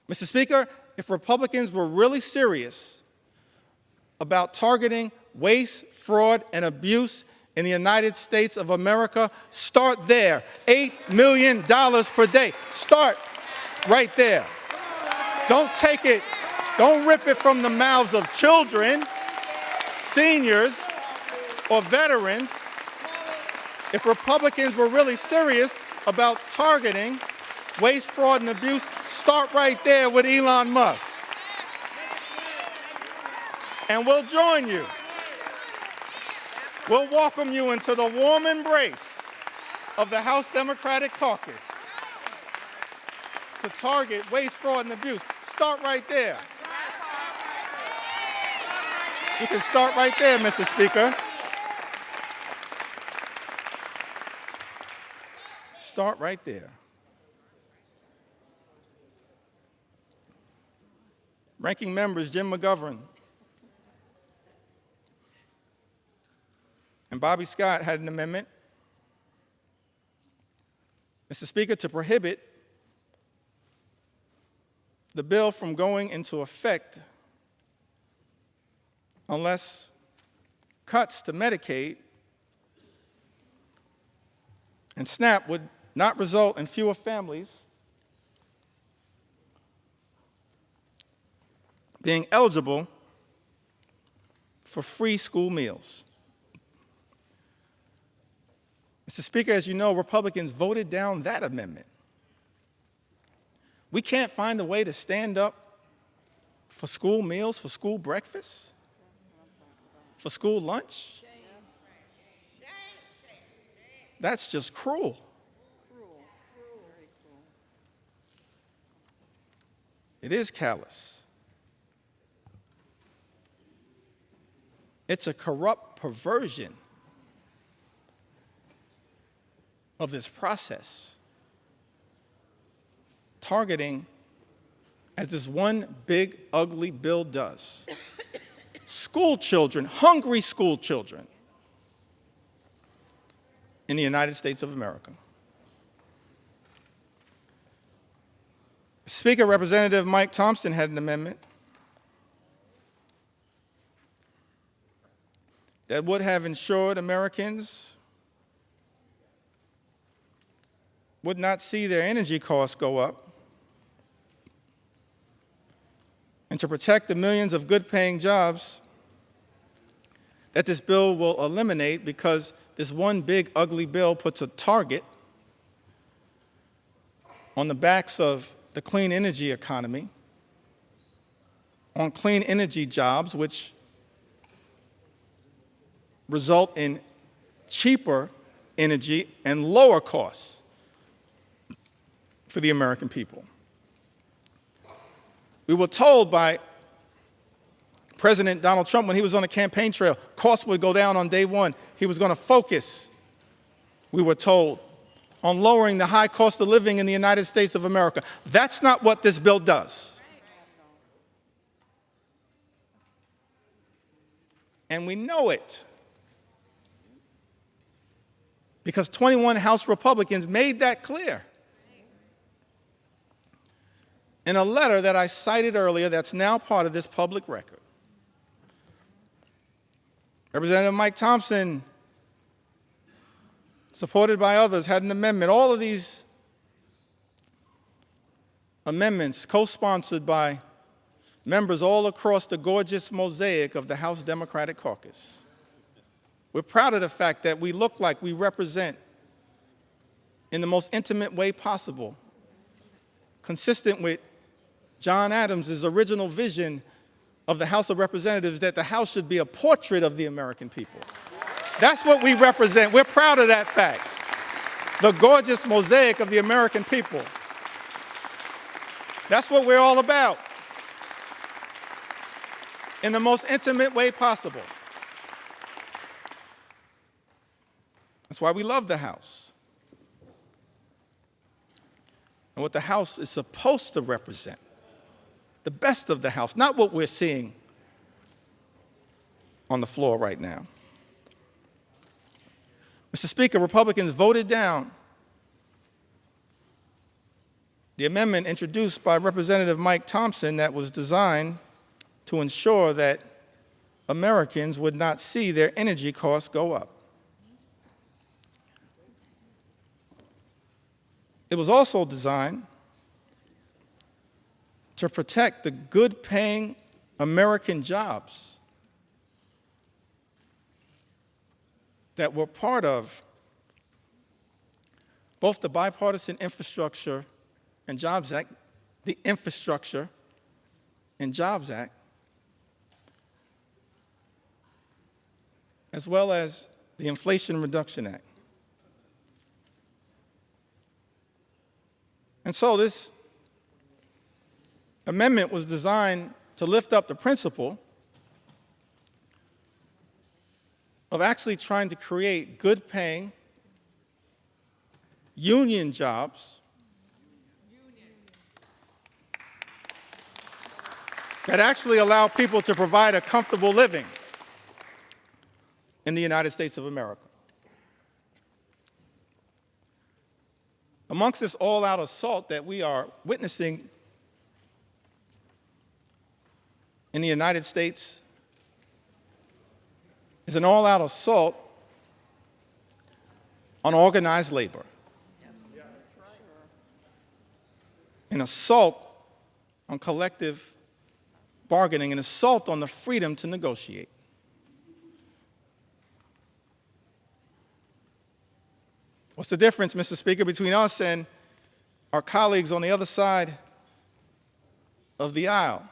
Speaker 1: Mr. Speaker, if Republicans were really serious about targeting waste, fraud, and abuse in the United States of America, start there. $8 million per day. Start right there. Don't take it, don't rip it from the mouths of children, seniors, or veterans. If Republicans were really serious about targeting waste, fraud, and abuse, start right there with Elon Musk. And we'll join you. We'll welcome you into the warm embrace of the House Democratic Caucus to target waste, fraud, and abuse. Start right there. You can start right there, Mr. Speaker. Start right there. Ranking members Jim McGovern and Bobby Scott had an amendment, Mr. Speaker, to prohibit the bill from going into effect unless cuts to Medicaid and SNAP would not result in fewer families being eligible for free school meals. Mr. Speaker, as you know, Republicans voted down that amendment. We can't find a way to stand up for school meals, for school breakfast, for school lunch. That's just cruel. It is callous. It's a corrupt perversion of this process, targeting, as this one big, ugly bill does, school children, hungry school children in the United States of America. Speaker, Representative Mike Thompson had an amendment that would have ensured Americans would not see their energy costs go up, and to protect the millions of good-paying jobs that this bill will eliminate, because this one big, ugly bill puts a target on the backs of the clean energy economy, on clean energy jobs, which result in cheaper energy and lower costs for the American people. We were told by President Donald Trump when he was on the campaign trail, costs would go down on day one. He was going to focus, we were told, on lowering the high cost of living in the United States of America. That's not what this bill does. And we know it, because 21 House Republicans made that clear in a letter that I cited earlier that's now part of this public record. Representative Mike Thompson, supported by others, had an amendment. All of these amendments co-sponsored by members all across the gorgeous mosaic of the House Democratic Caucus. We're proud of the fact that we look like we represent, in the most intimate way possible, consistent with John Adams' original vision of the House of Representatives, that the House should be a portrait of the American people. That's what we represent. We're proud of that fact. The gorgeous mosaic of the American people. That's what we're all about, in the most intimate way possible. That's why we love the House. And what the House is supposed to represent, the best of the House, not what we're seeing on the floor right now. Mr. Speaker, Republicans voted down the amendment introduced by Representative Mike Thompson that was designed to ensure that Americans would not see their energy costs go up. It was also designed to protect the good-paying American jobs that were part of both the Bipartisan Infrastructure and Jobs Act, the Infrastructure and Jobs Act, as well as the Inflation Reduction Act. And so this amendment was designed to lift up the principle of actually trying to create good-paying union jobs that actually allow people to provide a comfortable living in the United States of America. Amongst this all-out assault that we are witnessing in the United States is an all-out assault on organized labor, an assault on collective bargaining, an assault on the freedom to negotiate. What's the difference, Mr. Speaker, between us and our colleagues on the other side of the aisle?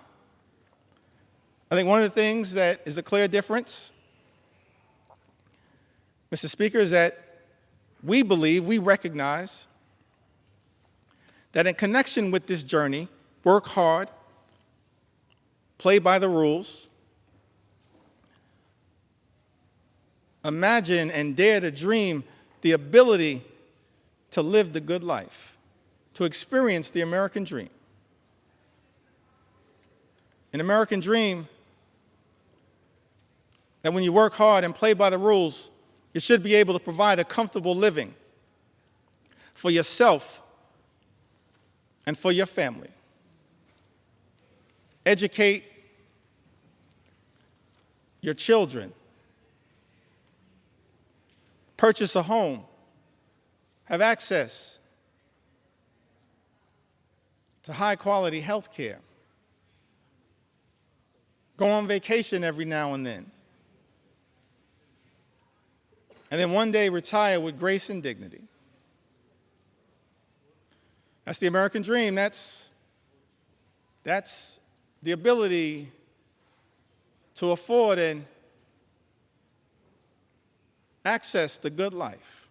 Speaker 1: I think one of the things that is a clear difference, Mr. Speaker, is that we believe, we recognize that in connection with this journey, work hard, play by the rules, imagine and dare to dream the ability to live the good life, to experience the American dream. An American dream that when you work hard and play by the rules, you should be able to provide a comfortable living for yourself and for your family. Educate your children. Purchase a home. Have access to high-quality health care. Go on vacation every now and then. And then one day retire with grace and dignity. That's the American dream. That's the ability to afford and access the good life.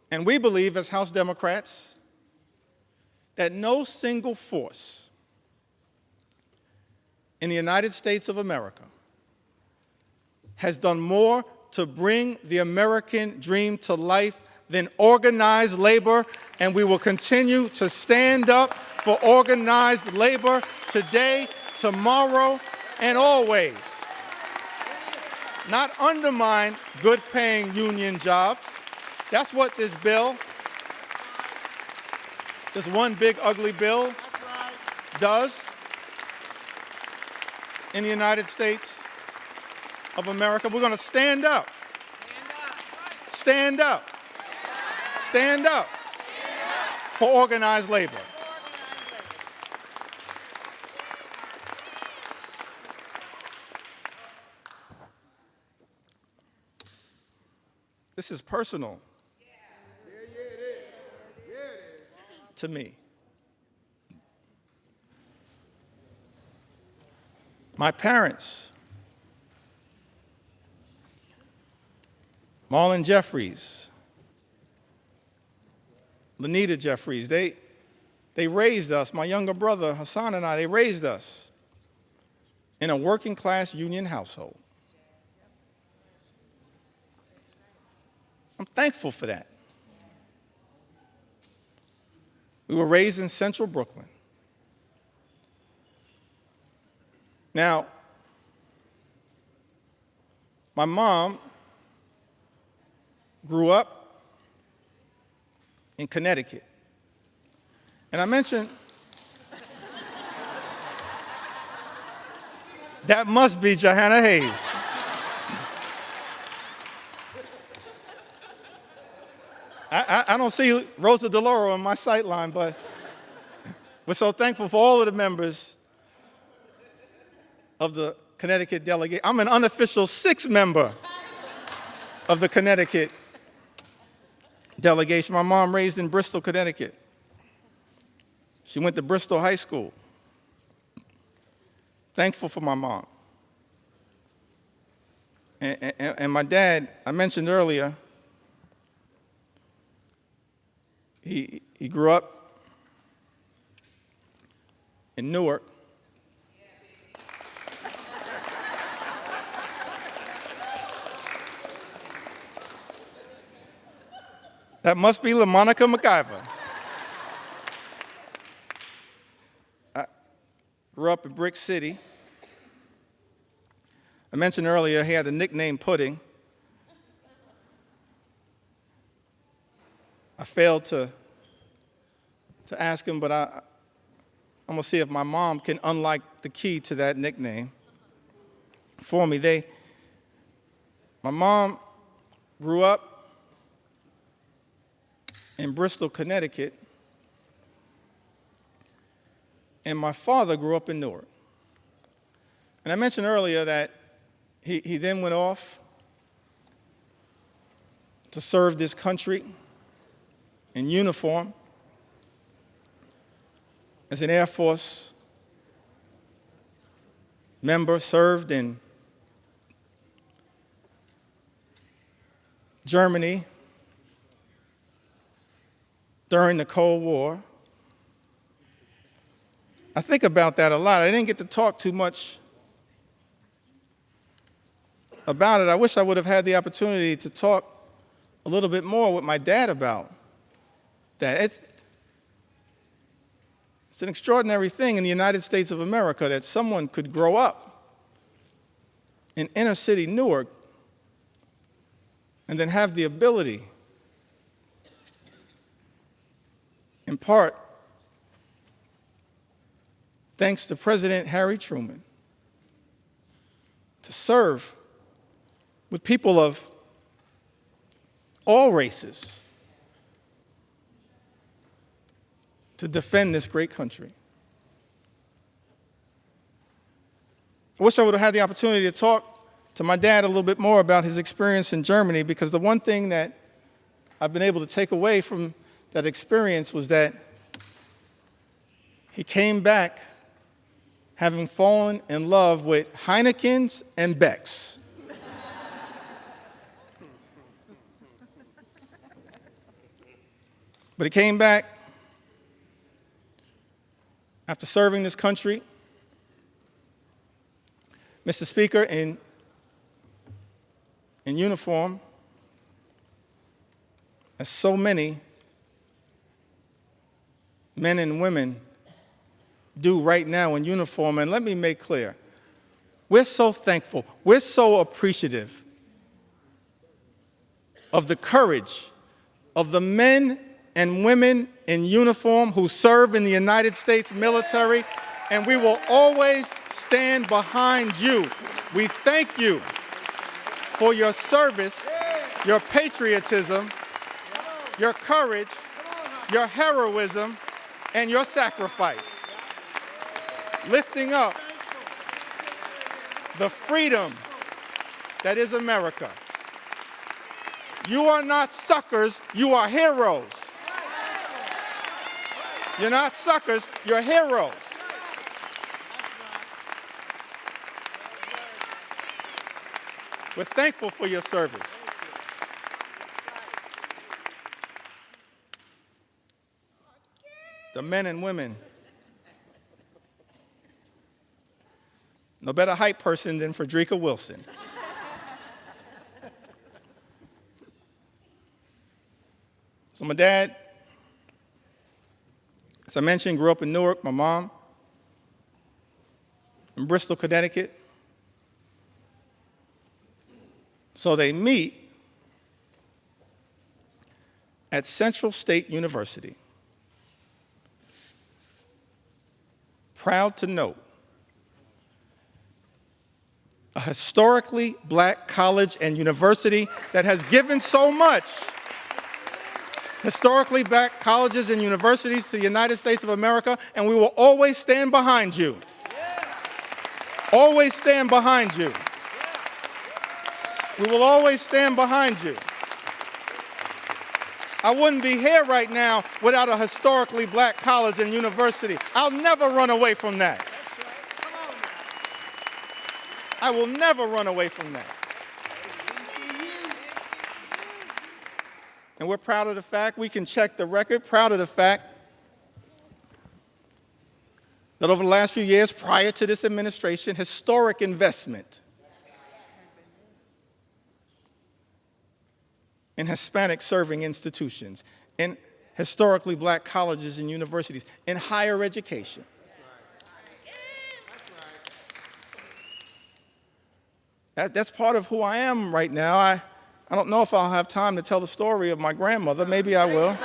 Speaker 1: And we believe as House Democrats that no single force in the United States of America has done more to bring the American dream to life than organized labor, and we will continue to stand up for organized labor today, tomorrow, and always. Not undermine good-paying union jobs. That's what this one big ugly bill does in the United States of America. We're going to stand up. Stand up. Stand up for organized labor. This is personal to me. My parents, Marlon Jeffries, Lanita Jeffries, they raised us, my younger brother Hassan and I, they raised us in a working class union household. I'm thankful for that. We were raised in central Brooklyn. Now, my mom grew up in Connecticut. And I mentioned, that must be Johanna Hayes. I don't see Rosa DeLauro on my sight line, but we're so thankful for all of the members of the Connecticut delegate. I'm an unofficial sixth member of the Connecticut delegation. My mom raised in Bristol, Connecticut. She went to Bristol High School. Thankful for my mom. And my dad, I mentioned earlier, he grew up in Newark. That must be LaMonica McIver. I grew up in Brick City. I mentioned earlier he had the nickname Pudding. I failed to ask him, but I'm going to see if my mom can unlock the key to that nickname for me. My mom grew up in Bristol, Connecticut, and my father grew up in Newark. And I mentioned earlier that he then went off to serve this country in uniform as an Air Force member, served in Germany during the Cold War. I think about that a lot. I didn't get to talk too much about it. I wish I would have had the opportunity to talk a little bit more with my dad about that. It's an extraordinary thing in the United States of America that someone could grow up in inner city Newark and then have the ability, in part, thanks to President Harry Truman, to serve with people of all races to defend this great country. I wish I would have had the opportunity to talk to my dad a little bit more about his experience in Germany, because the one thing that I've been able to take away from that experience was that he came back having fallen in love with Heineken's and Beck's. But he came back after serving this country, Mr. Speaker, in uniform, as so many men and women do right now in uniform. And let me make clear, we're so thankful, we're so appreciative of the courage of the men and women in uniform who serve in the United States military, and we will always stand behind you. We thank you for your service, your patriotism, your courage, your heroism, and your sacrifice, lifting up the freedom that is America. You are not suckers, you are heroes. You're not suckers, you're heroes. We're thankful for your service. The men and women, no better hype person than Frederica Wilson. So my dad, as I mentioned, grew up in Newark. My mom in Bristol, Connecticut. So they meet at Central State University. Proud to note, a historically black college and university that has given so much. Historically black colleges and universities to the United States of America, and we will always stand behind you. Always stand behind you. We will always stand behind you. I wouldn't be here right now without a historically black college and university. I'll never run away from that. I will never run away from that. And we're proud of the fact, we can check the record, proud of the fact that over the last few years prior to this administration, historic investment in Hispanic serving institutions, in historically black colleges and universities, in higher education. That's part of who I am right now. I don't know if I'll have time to tell the story of my grandmother. Maybe I will.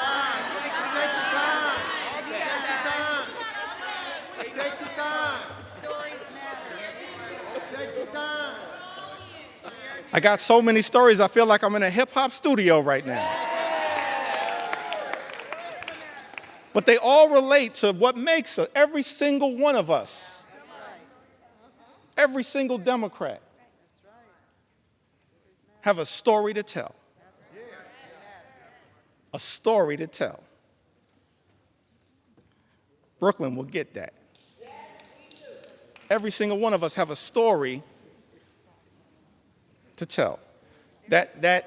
Speaker 1: I got so many stories, I feel like I'm in a hip-hop studio right now. But they all relate to what makes every single one of us, every single Democrat, have a story to tell. a story to tell. Brooklyn will get that. Every single one of us have a story to tell. That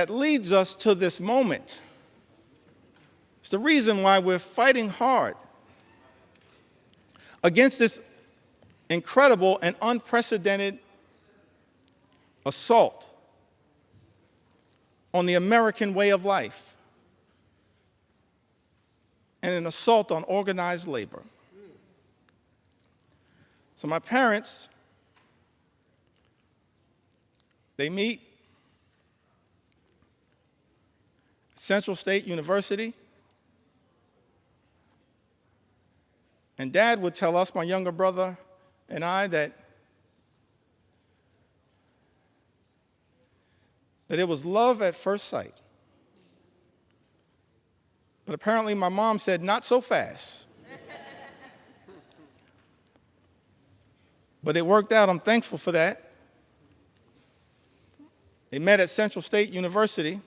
Speaker 1: leads us to this moment. It's the reason why we're fighting hard against this incredible and unprecedented assault on the American way of life and an assault on organized labor. So my parents, they meet at Central State University, and Dad would tell us, my younger brother and I, that it was love at first sight. But apparently my mom said, not so fast. But it worked out. I'm thankful for that. They met at Central State University.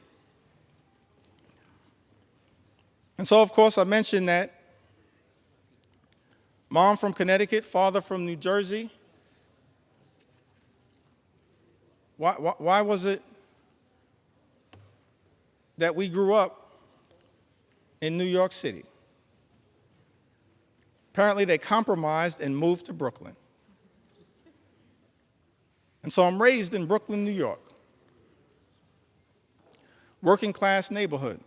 Speaker 1: And so, of course, I mentioned that mom from Connecticut, father from New Jersey. Why was it that we grew up in New York City? Apparently, they compromised and moved to Brooklyn. And so I'm raised in Brooklyn, New York, working class neighborhood,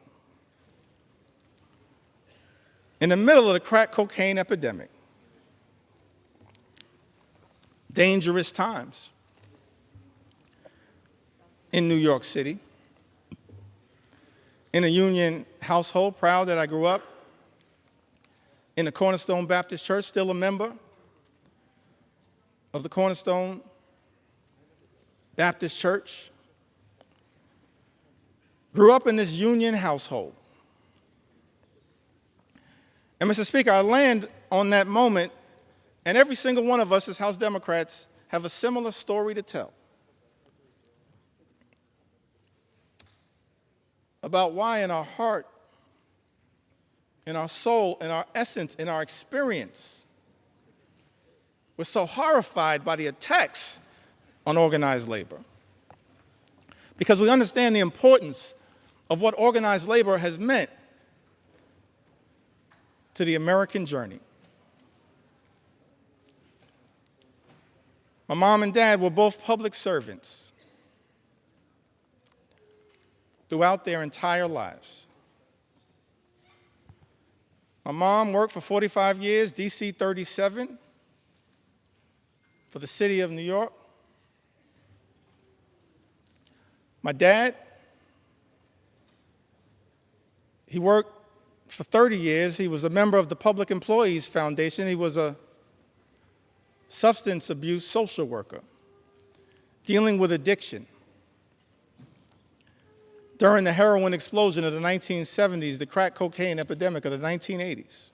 Speaker 1: in the middle of the crack cocaine epidemic. Dangerous times in New York City. In a union household, proud that I grew up in the Cornerstone Baptist Church, still a member of the Cornerstone Baptist Church. Grew up in this union household. And Mr. Speaker, I land on that moment, and every single one of us as House Democrats have a similar story to tell about why in our heart, in our soul, in our essence, in our experience, we're so horrified by the attacks on organized labor. Because we understand the importance of what organized labor has meant to the American journey. My mom and dad were both public servants throughout their entire lives. My mom worked for 45 years, DC 37, for the city of New York. My dad, he worked for 30 years. He was a member of the Public Employees Foundation. He was a substance abuse social worker dealing with addiction during the heroin explosion of the 1970s, the crack cocaine epidemic of the 1980s.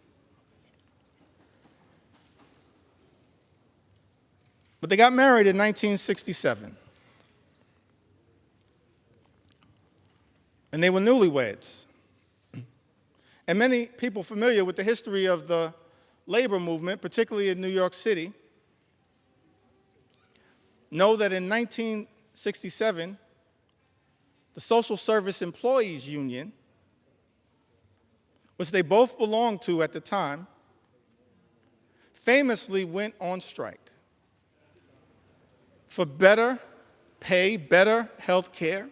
Speaker 1: But they got married in 1967. And they were newlyweds. And many people familiar with the history of the labor movement, particularly in New York City, know that in 1967, the Social Service Employees Union, which they both belonged to at the time, famously went on strike for better pay, better health care,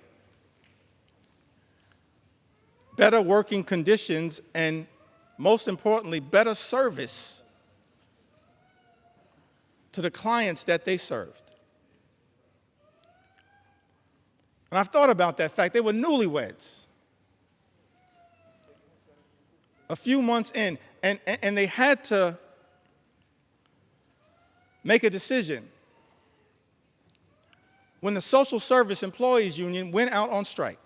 Speaker 1: better working conditions, and most importantly, better service to the clients that they served. And I've thought about that fact. They were newlyweds. A few months in, and they had to make a decision. When the Social Service Employees Union went out on strike,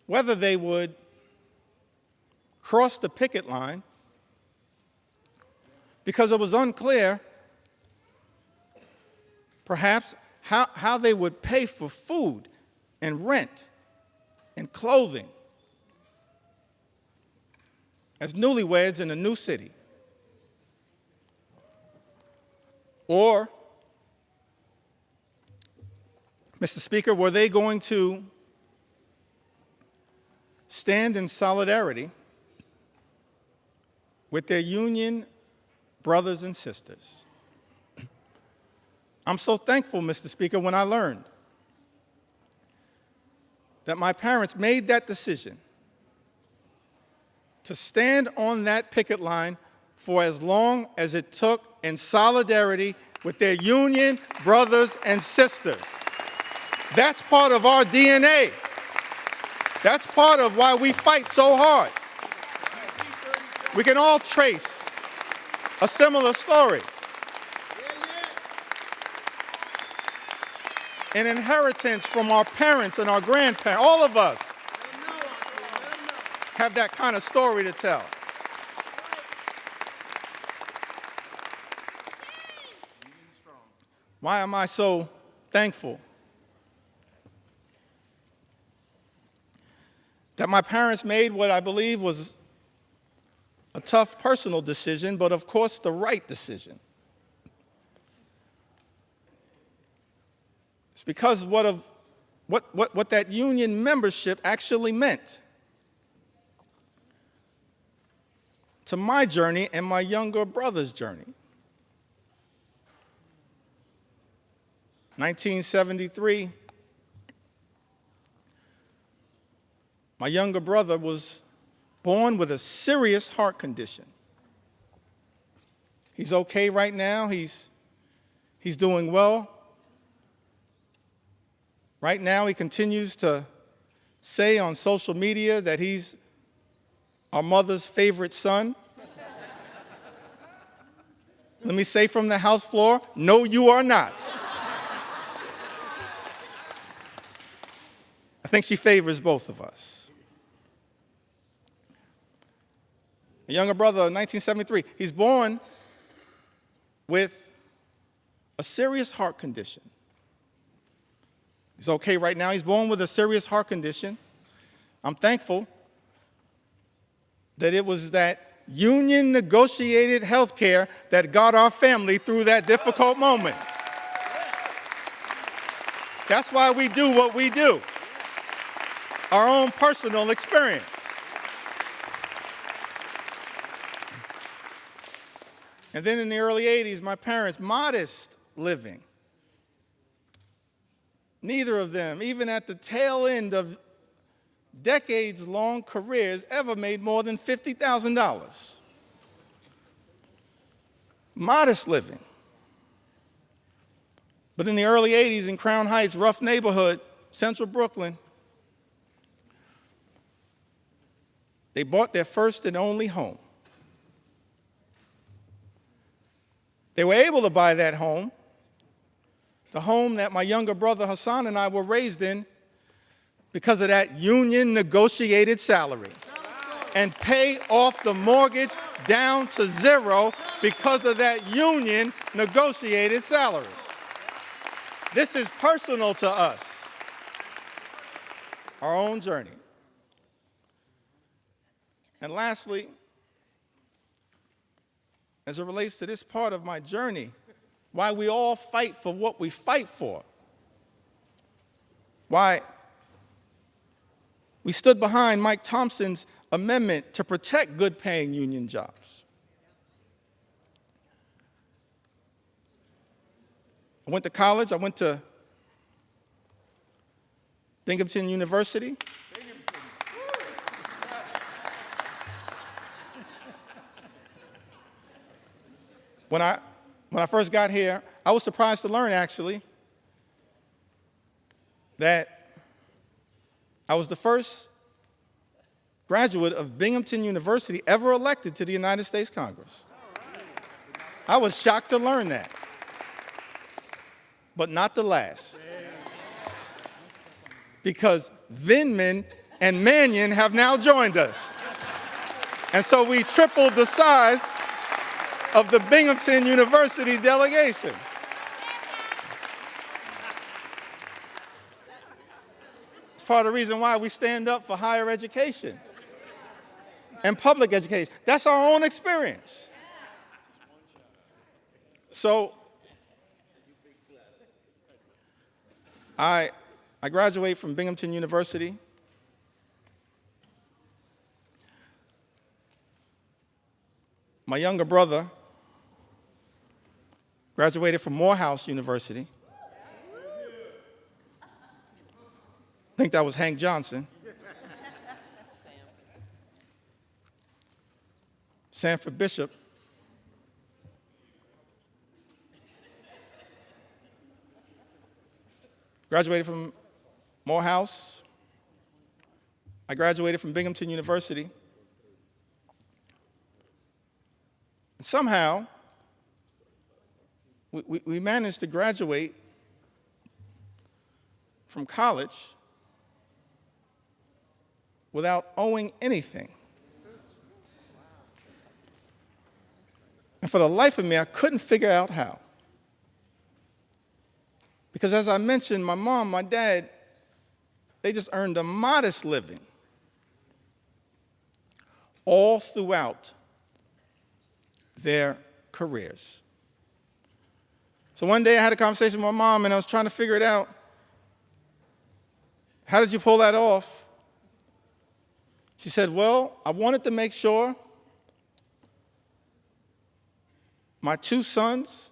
Speaker 1: whether they would cross the picket line, because it was unclear, perhaps, how they would pay for food and rent and clothing as newlyweds in a new city? Or, Mr. Speaker, were they going to stand in solidarity with their union brothers and sisters? I'm so thankful, Mr. Speaker, when I learned that my parents made that decision to stand on that picket line for as long as it took in solidarity with their union brothers and sisters. That's part of our DNA. That's part of why we fight so hard. We can all trace a similar story. An inheritance from our parents and our grandparents. All of us have that kind of story to tell. Why am I so thankful that my parents made what I believe was a tough personal decision, but of course the right decision? It's because what that union membership actually meant to my journey and my younger brother's journey. 1973, my younger brother was born with a serious heart condition. He's okay right now. He's doing well. Right now, he continues to say on social media that he's our mother's favorite son. Let me say from the House floor, no, you are not. I think she favors both of us. A younger brother, 1973, he's born with a serious heart condition. He's okay right now. He's born with a serious heart condition. I'm thankful that it was that union negotiated health care that got our family through that difficult moment. That's why we do what we do. Our own personal experience. And then in the early 80s, my parents, modest living. Neither of them, even at the tail end of decades-long careers, ever made more than $50,000. Modest living. But in the early 80s in Crown Heights, rough neighborhood, central Brooklyn, they bought their first and only home. They were able to buy that home, the home that my younger brother Hassan and I were raised in, because of that union negotiated salary, and pay off the mortgage down to zero because of that union negotiated salary. This is personal to us, our own journey. And lastly, as it relates to this part of my journey, why we all fight for what we fight for, why we stood behind Mike Thompson's amendment to protect good-paying union jobs. I went to college. I went to Binghamton University. When I first got here, I was surprised to learn, actually, that I was the first graduate of Binghamton University ever elected to the United States Congress. I was shocked to learn that, but not the last. Because Vindman and Mannion have now joined us. And so we tripled the size of the Binghamton University delegation. part of the reason why we stand up for higher education and public education. That's our own experience. So I graduated from Binghamton University. My younger brother graduated from Morehouse University. I think that was Hank Johnson. Sanford Bishop. Graduated from Morehouse. I graduated from Binghamton University. And somehow, we managed to graduate from college without owing anything. And for the life of me, I couldn't figure out how. Because as I mentioned, my mom, my dad, they just earned a modest living all throughout their careers. So one day I had a conversation with my mom and I was trying to figure it out. How did you pull that off? She said, well, I wanted to make sure my two sons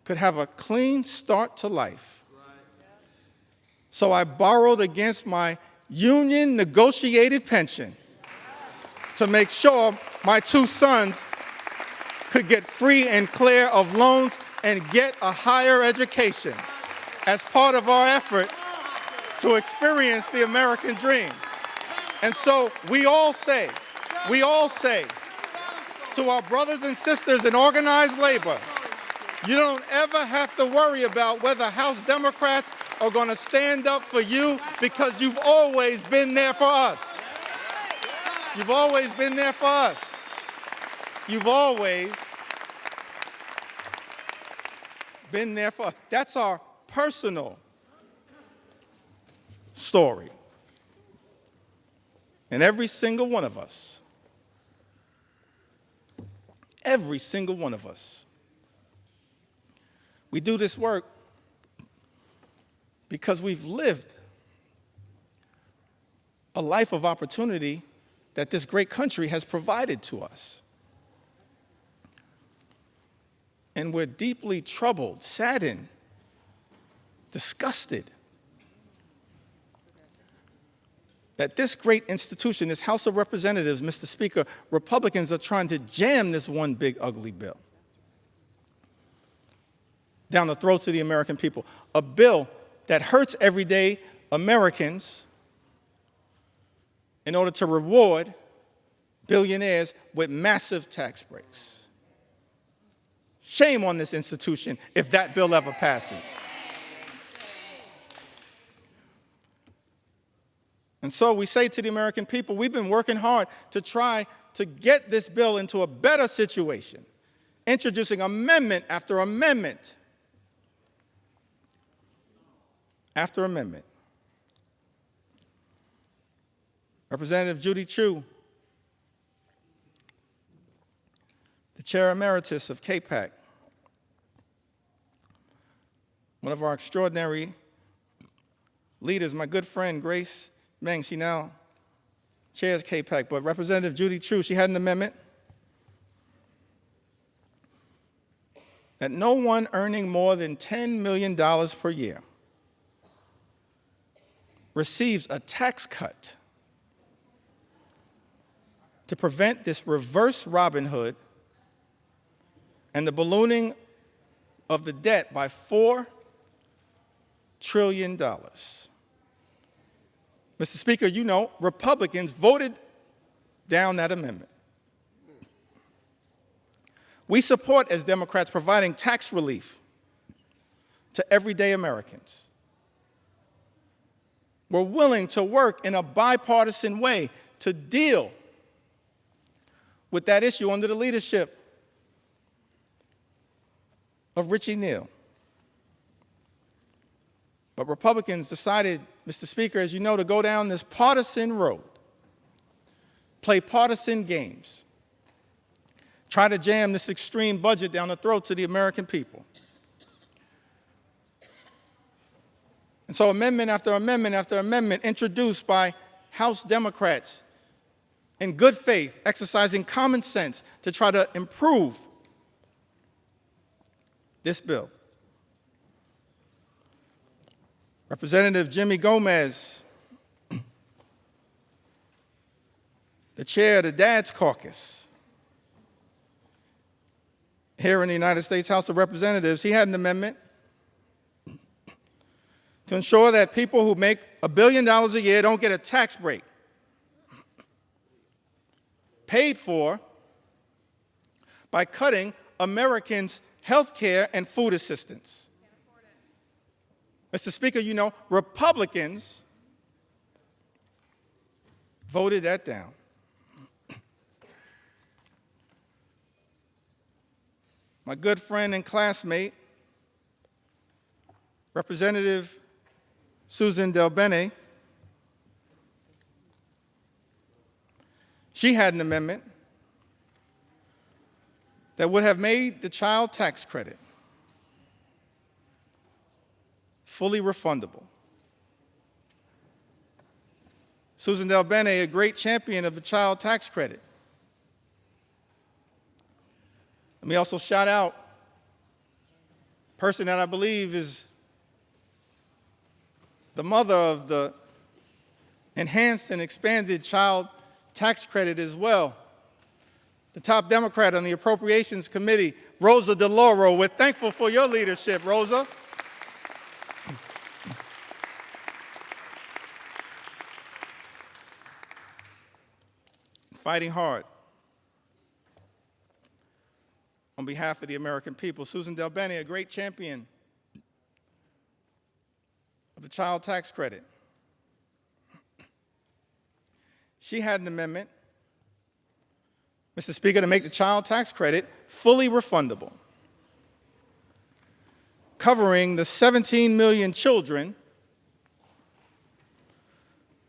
Speaker 1: could have a clean start to life. So I borrowed against my union negotiated pension to make sure my two sons could get free and clear of loans and get a higher education as part of our effort to experience the American dream. And so we all say to our brothers and sisters in organized labor, you don't ever have to worry about whether House Democrats are going to stand up for you because you've always been there for us. You've always been there for us. You've always been there for us. That's our personal story. And every single one of us, we do this work because we've lived a life of opportunity that this great country has provided to us. And we're deeply troubled, saddened, disgusted that this great institution, this House of Representatives, Mr. Speaker, Republicans are trying to jam this one big ugly bill down the throats of the American people. A bill that hurts everyday Americans in order to reward billionaires with massive tax breaks. Shame on this institution if that bill ever passes. And so we say to the American people, we've been working hard to try to get this bill into a better situation, introducing amendment after amendment after amendment. Representative Judy Chu, the Chair Emeritus of KPAC, one of our extraordinary leaders, my good friend Grace Meng, she now chairs KPAC, but Representative Judy Chu, she had an amendment that no one earning more than $10 million per year receives a tax cut to prevent this reverse Robin Hood and the ballooning of the debt by $4 trillion. Mr. Speaker, you know, Republicans voted down that amendment. We support, as Democrats, providing tax relief to everyday Americans. We're willing to work in a bipartisan way to deal with that issue under the leadership of Richie Neal. But Republicans decided, Mr. Speaker, as you know, to go down this partisan road, play partisan games, try to jam this extreme budget down the throats of the American people. And so amendment after amendment after amendment introduced by House Democrats in good faith, exercising common sense to try to improve this bill. Representative Jimmy Gomez, the chair of the Dad's Caucus here in the United States House of Representatives, he had an amendment to ensure that people who make $1 billion a year don't get a tax break paid for by cutting Americans' health care and food assistance. Mr. Speaker, you know, Republicans voted that down. My good friend and classmate, Representative Susan DelBene, she had an amendment that would have made the child tax credit fully refundable. Susan DelBene, a great champion of the child tax credit. Let me also shout out a person that I believe is the mother of the enhanced and expanded child tax credit as well, the top Democrat on the Appropriations Committee, Rosa DeLauro. We're thankful for your leadership, Rosa. Fighting hard on behalf of the American people. Susan DelBene, a great champion of the child tax credit. She had an amendment, Mr. Speaker, to make the child tax credit fully refundable, covering the 17 million children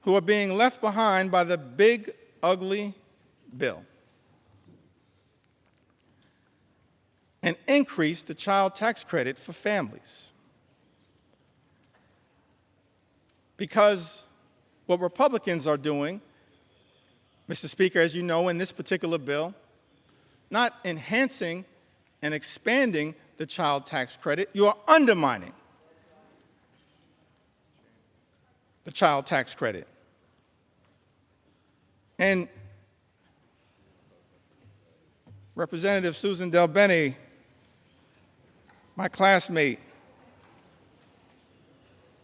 Speaker 1: who are being left behind by the big, ugly bill, and increase the child tax credit for families. Because what Republicans are doing, Mr. Speaker, as you know, in this particular bill, not enhancing and expanding the child tax credit, you are undermining the child tax credit. And Representative Susan DelBene, my classmate,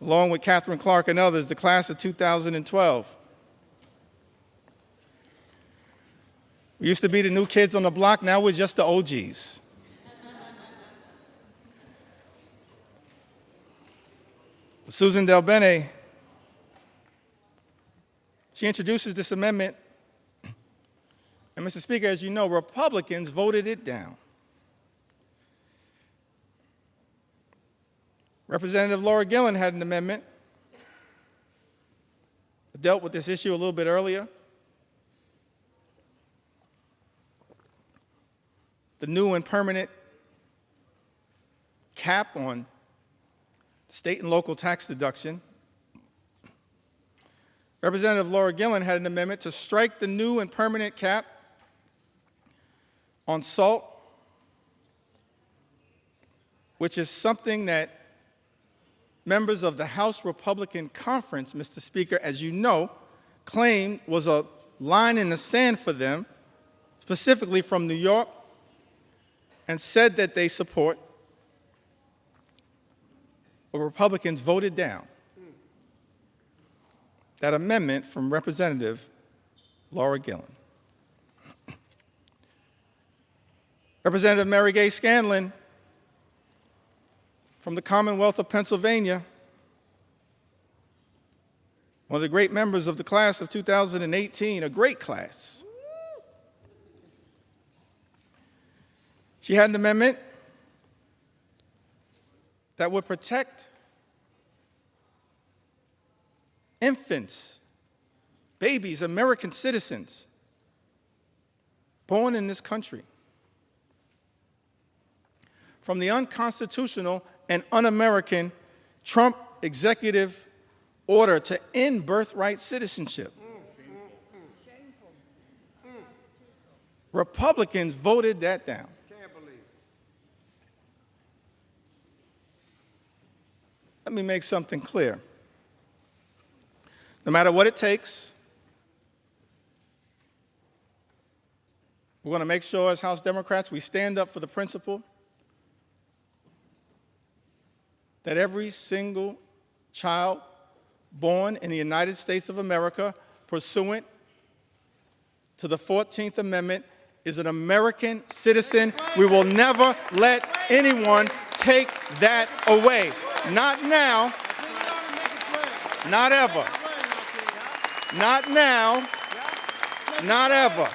Speaker 1: along with Catherine Clark and others, the class of 2012. We used to be the new kids on the block, now we're just the OGs. Susan DelBene, she introduces this amendment, and Mr. Speaker, as you know, Republicans voted it down. Representative Laura Gillen had an amendment that dealt with this issue a little bit earlier. The new and permanent cap on state and local tax deduction. Representative Laura Gillen had an amendment to strike the new and permanent cap on salt, which is something that members of the House Republican Conference, Mr. Speaker, as you know, claimed was a line in the sand for them, specifically from New York, and said that they support. But Republicans voted down that amendment from Representative Laura Gillen. Representative Mary Gay Scanlon from the Commonwealth of Pennsylvania, one of the great members of the class of 2018, a great class. She had an amendment that would protect infants, babies, American citizens born in this country from the unconstitutional and un-American Trump executive order to end birthright citizenship. Republicans voted that down.
Speaker 4: Can't believe it.
Speaker 1: Let me make something clear. No matter what it takes, we're going to make sure as House Democrats we stand up for the principle that every single child born in the United States of America pursuant to the 14th Amendment is an American citizen. We will never let anyone take that away. Not now, not ever. Not now, not ever.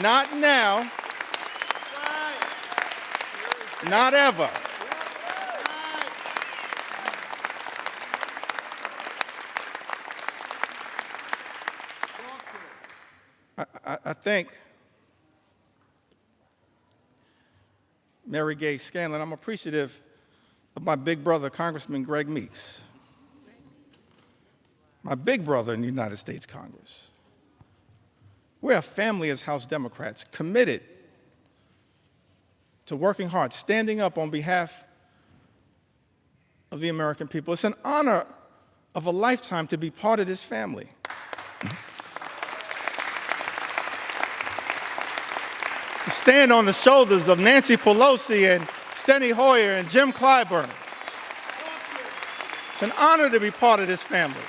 Speaker 1: Not now, not ever. I think Mary Gay Scanlon, I'm appreciative of my big brother, Congressman Greg Meeks, my big brother in the United States Congress. We're a family as House Democrats committed to working hard, standing up on behalf of the American people. It's an honor of a lifetime to be part of this family. To stand on the shoulders of Nancy Pelosi and Steny Hoyer and Jim Clyburn. It's an honor to be part of this family.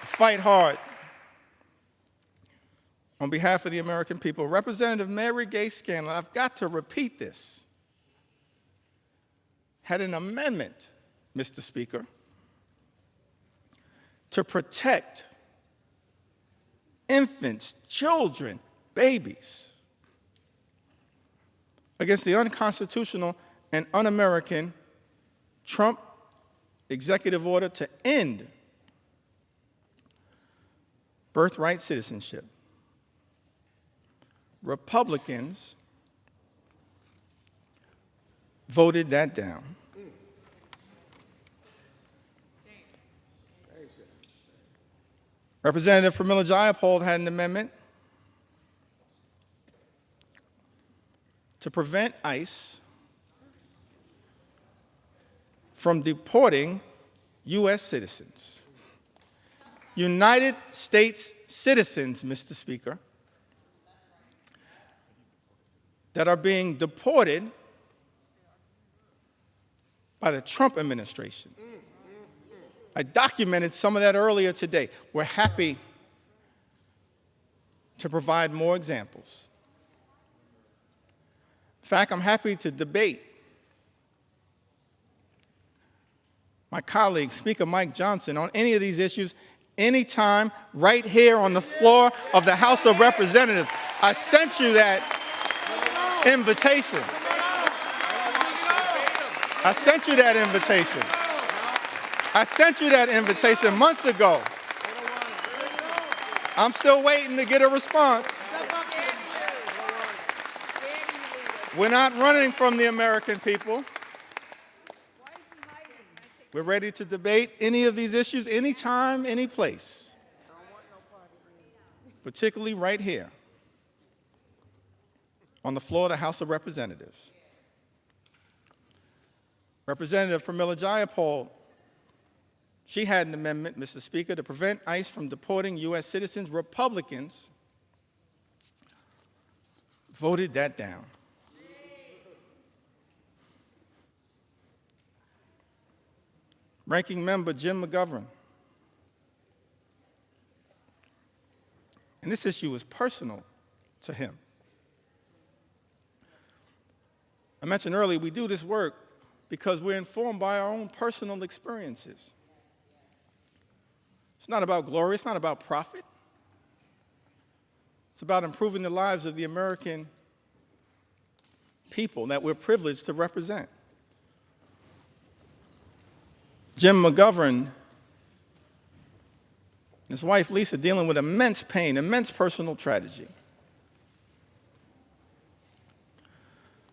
Speaker 1: Fight hard on behalf of the American people. Representative Mary Gay Scanlon, I've got to repeat this, had an amendment, Mr. Speaker, to protect infants, children, babies against the unconstitutional and un-American Trump executive order to end birthright citizenship. Republicans voted that down. Representative Pramila Jayapal had an amendment to prevent ICE from deporting U.S. citizens. United States citizens, Mr. Speaker, that are being deported by the Trump administration. I documented some of that earlier today. We're happy to provide more examples. In fact, I'm happy to debate my colleague, Speaker Mike Johnson, on any of these issues anytime right here on the floor of the House of Representatives. I sent you that invitation. I sent you that invitation. I sent you that invitation months ago. I'm still waiting to get a response. We're not running from the American people. We're ready to debate any of these issues anytime, any place, particularly right here on the floor of the House of Representatives. Representative Pramila Jayapal, she had an amendment, Mr. Speaker, to prevent ICE from deporting U.S. citizens. Republicans voted that down. Ranking Member Jim McGovern. And this issue is personal to him. I mentioned earlier, we do this work because we're informed by our own personal experiences. It's not about glory, it's not about profit. It's about improving the lives of the American people that we're privileged to represent. Jim McGovern and his wife Lisa dealing with immense pain, immense personal tragedy,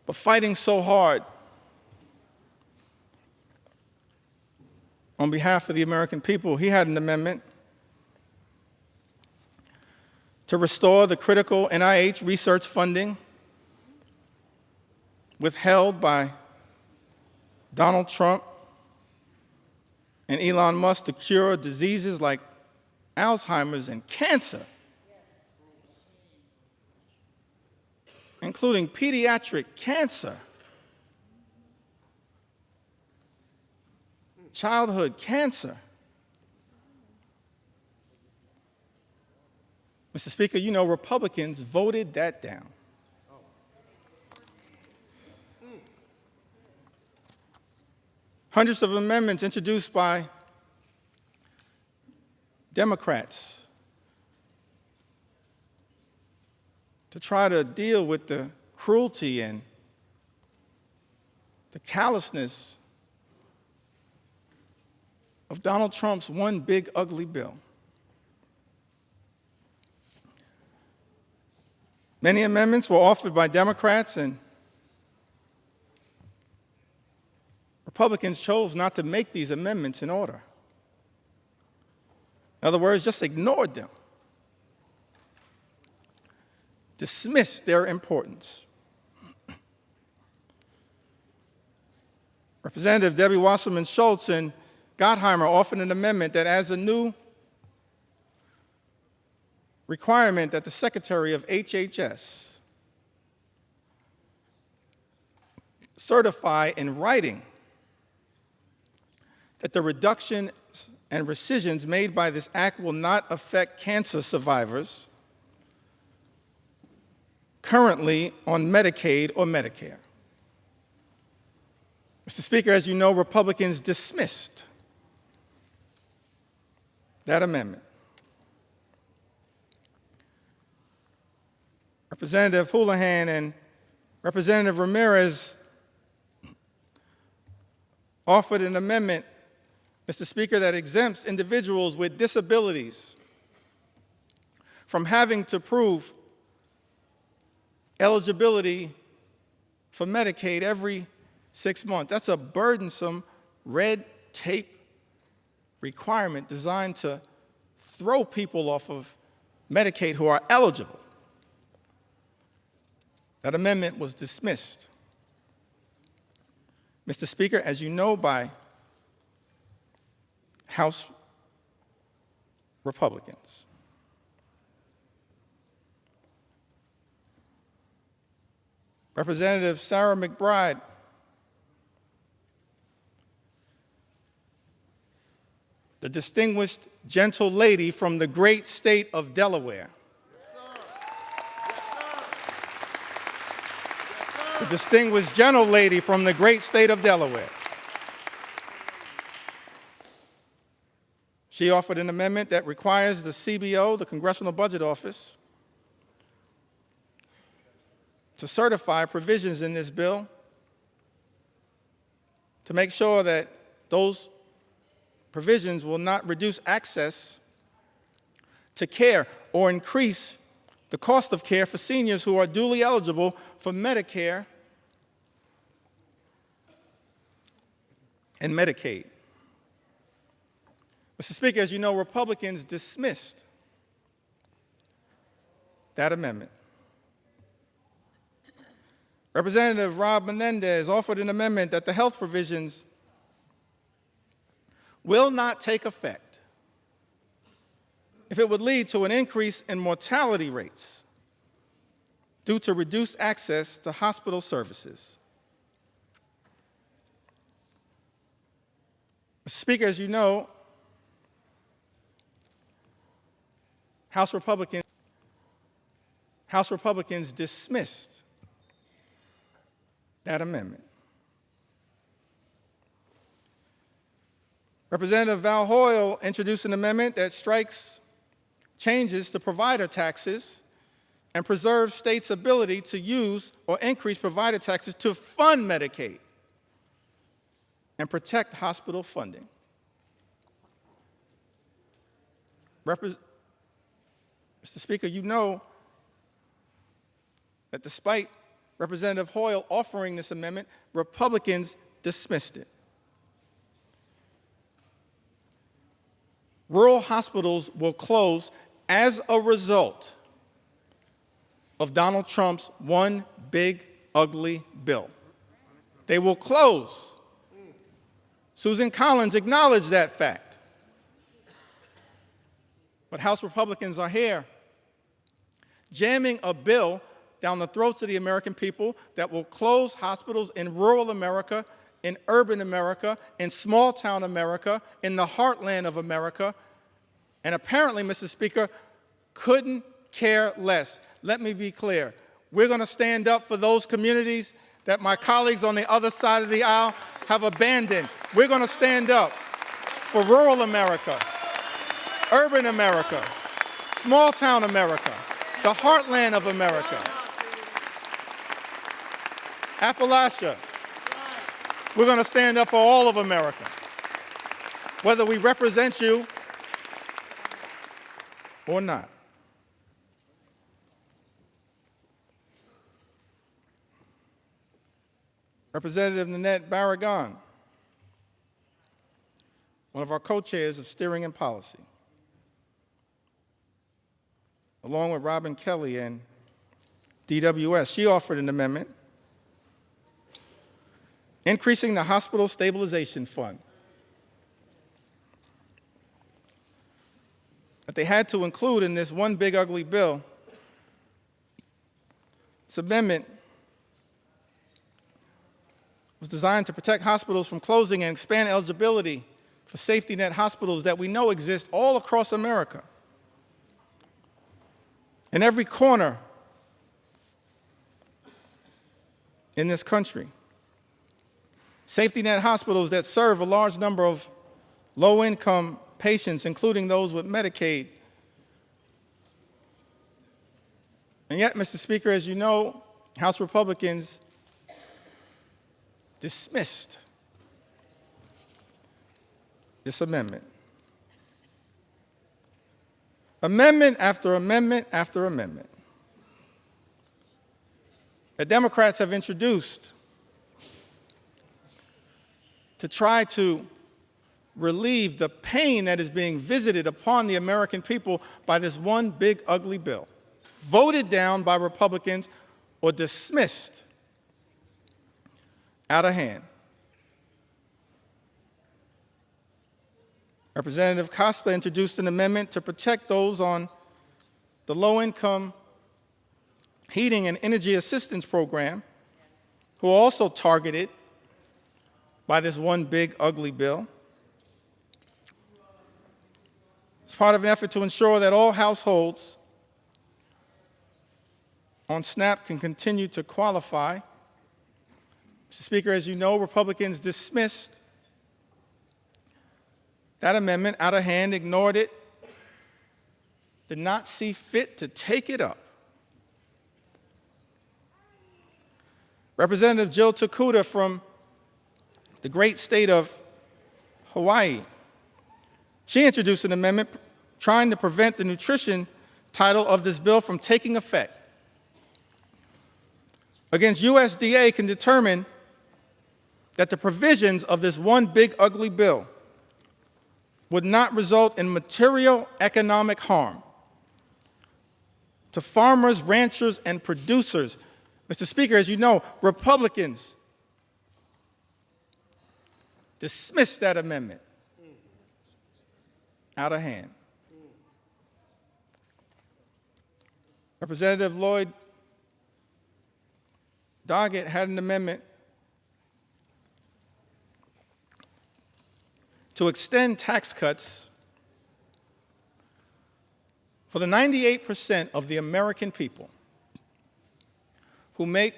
Speaker 1: but fighting so hard on behalf of the American people. He had an amendment to restore the critical NIH research funding withheld by Donald Trump and Elon Musk to cure diseases like Alzheimer's and cancer, including pediatric cancer, childhood cancer. Mr. Speaker, you know Republicans voted that down. Hundreds of amendments introduced by Democrats to try to deal with the cruelty and the callousness of Donald Trump's one big ugly bill. Many amendments were offered by Democrats, and Republicans chose not to make these amendments in order. In other words, just ignored them, dismissed their importance. Representative Debbie Wasserman Schultz and Gottheimer offered an amendment that adds a new requirement that the Secretary of HHS certify in writing that the reduction and rescissions made by this act will not affect cancer survivors currently on Medicaid or Medicare. Mr. Speaker, as you know, Republicans dismissed that amendment. Representative Houlihan and Representative Ramirez offered an amendment, Mr. Speaker, that exempts individuals with disabilities from having to prove eligibility for Medicaid every 6 months. That's a burdensome red tape requirement designed to throw people off of Medicaid who are eligible. That amendment was dismissed, Mr. Speaker, as you know, by House Republicans. Representative Sarah McBride the distinguished gentle lady from the great state of Delaware. The distinguished gentle lady from the great state of Delaware. She offered an amendment that requires the CBO, the Congressional Budget Office, to certify provisions in this bill to make sure that those provisions will not reduce access to care or increase the cost of care for seniors who are duly eligible for Medicare and Medicaid. Mr. Speaker, as you know, Republicans dismissed that amendment. Representative Rob Menendez offered an amendment that the health provisions will not take effect if it would lead to an increase in mortality rates due to reduced access to hospital services. Mr. Speaker, as you know, House Republicans dismissed that amendment. Representative Val Hoyle introduced an amendment that strikes changes to provider taxes and preserves states' ability to use or increase provider taxes to fund Medicaid and protect hospital funding. Mr. Speaker, you know that despite Representative Hoyle offering this amendment, Republicans dismissed it. Rural hospitals will close as a result of Donald Trump's one big, ugly bill. They will close. Susan Collins acknowledged that fact. But House Republicans are here jamming a bill down the throats of the American people that will close hospitals in rural America, in urban America, in small-town America, in the heartland of America, and apparently, Mr. Speaker, couldn't care less. Let me be clear. We're going to stand up for those communities that my colleagues on the other side of the aisle have abandoned. We're going to stand up for rural America, urban America, small-town America, the heartland of America, Appalachia. We're going to stand up for all of America, whether we represent you or not. Representative Nanette Barragan, one of our co-chairs of Steering and Policy, along with Robin Kelly and DWS, she offered an amendment increasing the Hospital Stabilization Fund that they had to include in this one big ugly bill. This amendment was designed to protect hospitals from closing and expand eligibility for safety net hospitals that we know exist all across America. In every corner in this country. Safety net hospitals that serve a large number of low-income patients, including those with Medicaid. And yet, Mr. Speaker, as you know, House Republicans dismissed this amendment. Amendment after amendment after amendment that Democrats have introduced to try to relieve the pain that is being visited upon the American people by this one big ugly bill, voted down by Republicans or dismissed out of hand. Representative Costa introduced an amendment to protect those on the low-income heating and energy assistance program who are also targeted by this one big ugly bill. It's part of an effort to ensure that all households on SNAP can continue to qualify. Mr. Speaker, as you know, Republicans dismissed that amendment out of hand, ignored it, did not see fit to take it up. Representative Jill Takuda from the great state of Hawaii, she introduced an amendment trying to prevent the nutrition title of this bill from taking effect. Against USDA can determine that the provisions of this one big ugly bill would not result in material economic harm to farmers, ranchers, and producers. Mr. Speaker, as you know, Republicans dismissed that amendment out of hand. Representative Lloyd Doggett had an amendment to extend tax cuts for the 98% of the American people who make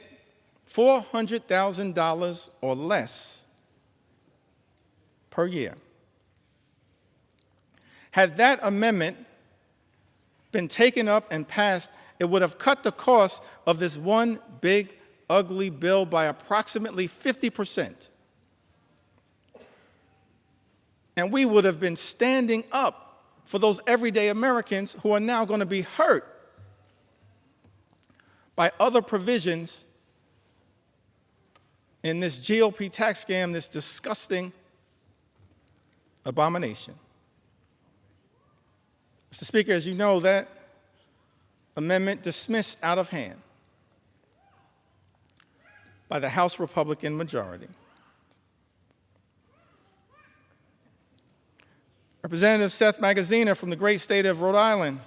Speaker 1: $400,000 or less per year. Had that amendment been taken up and passed, it would have cut the cost of this one big, ugly bill by approximately 50%. And we would have been standing up for those everyday Americans who are now going to be hurt by other provisions in this GOP tax scam, this disgusting abomination. Mr. Speaker, as you know, that amendment dismissed out of hand by the House Republican majority. Representative Seth Magaziner from the great state of Rhode Island.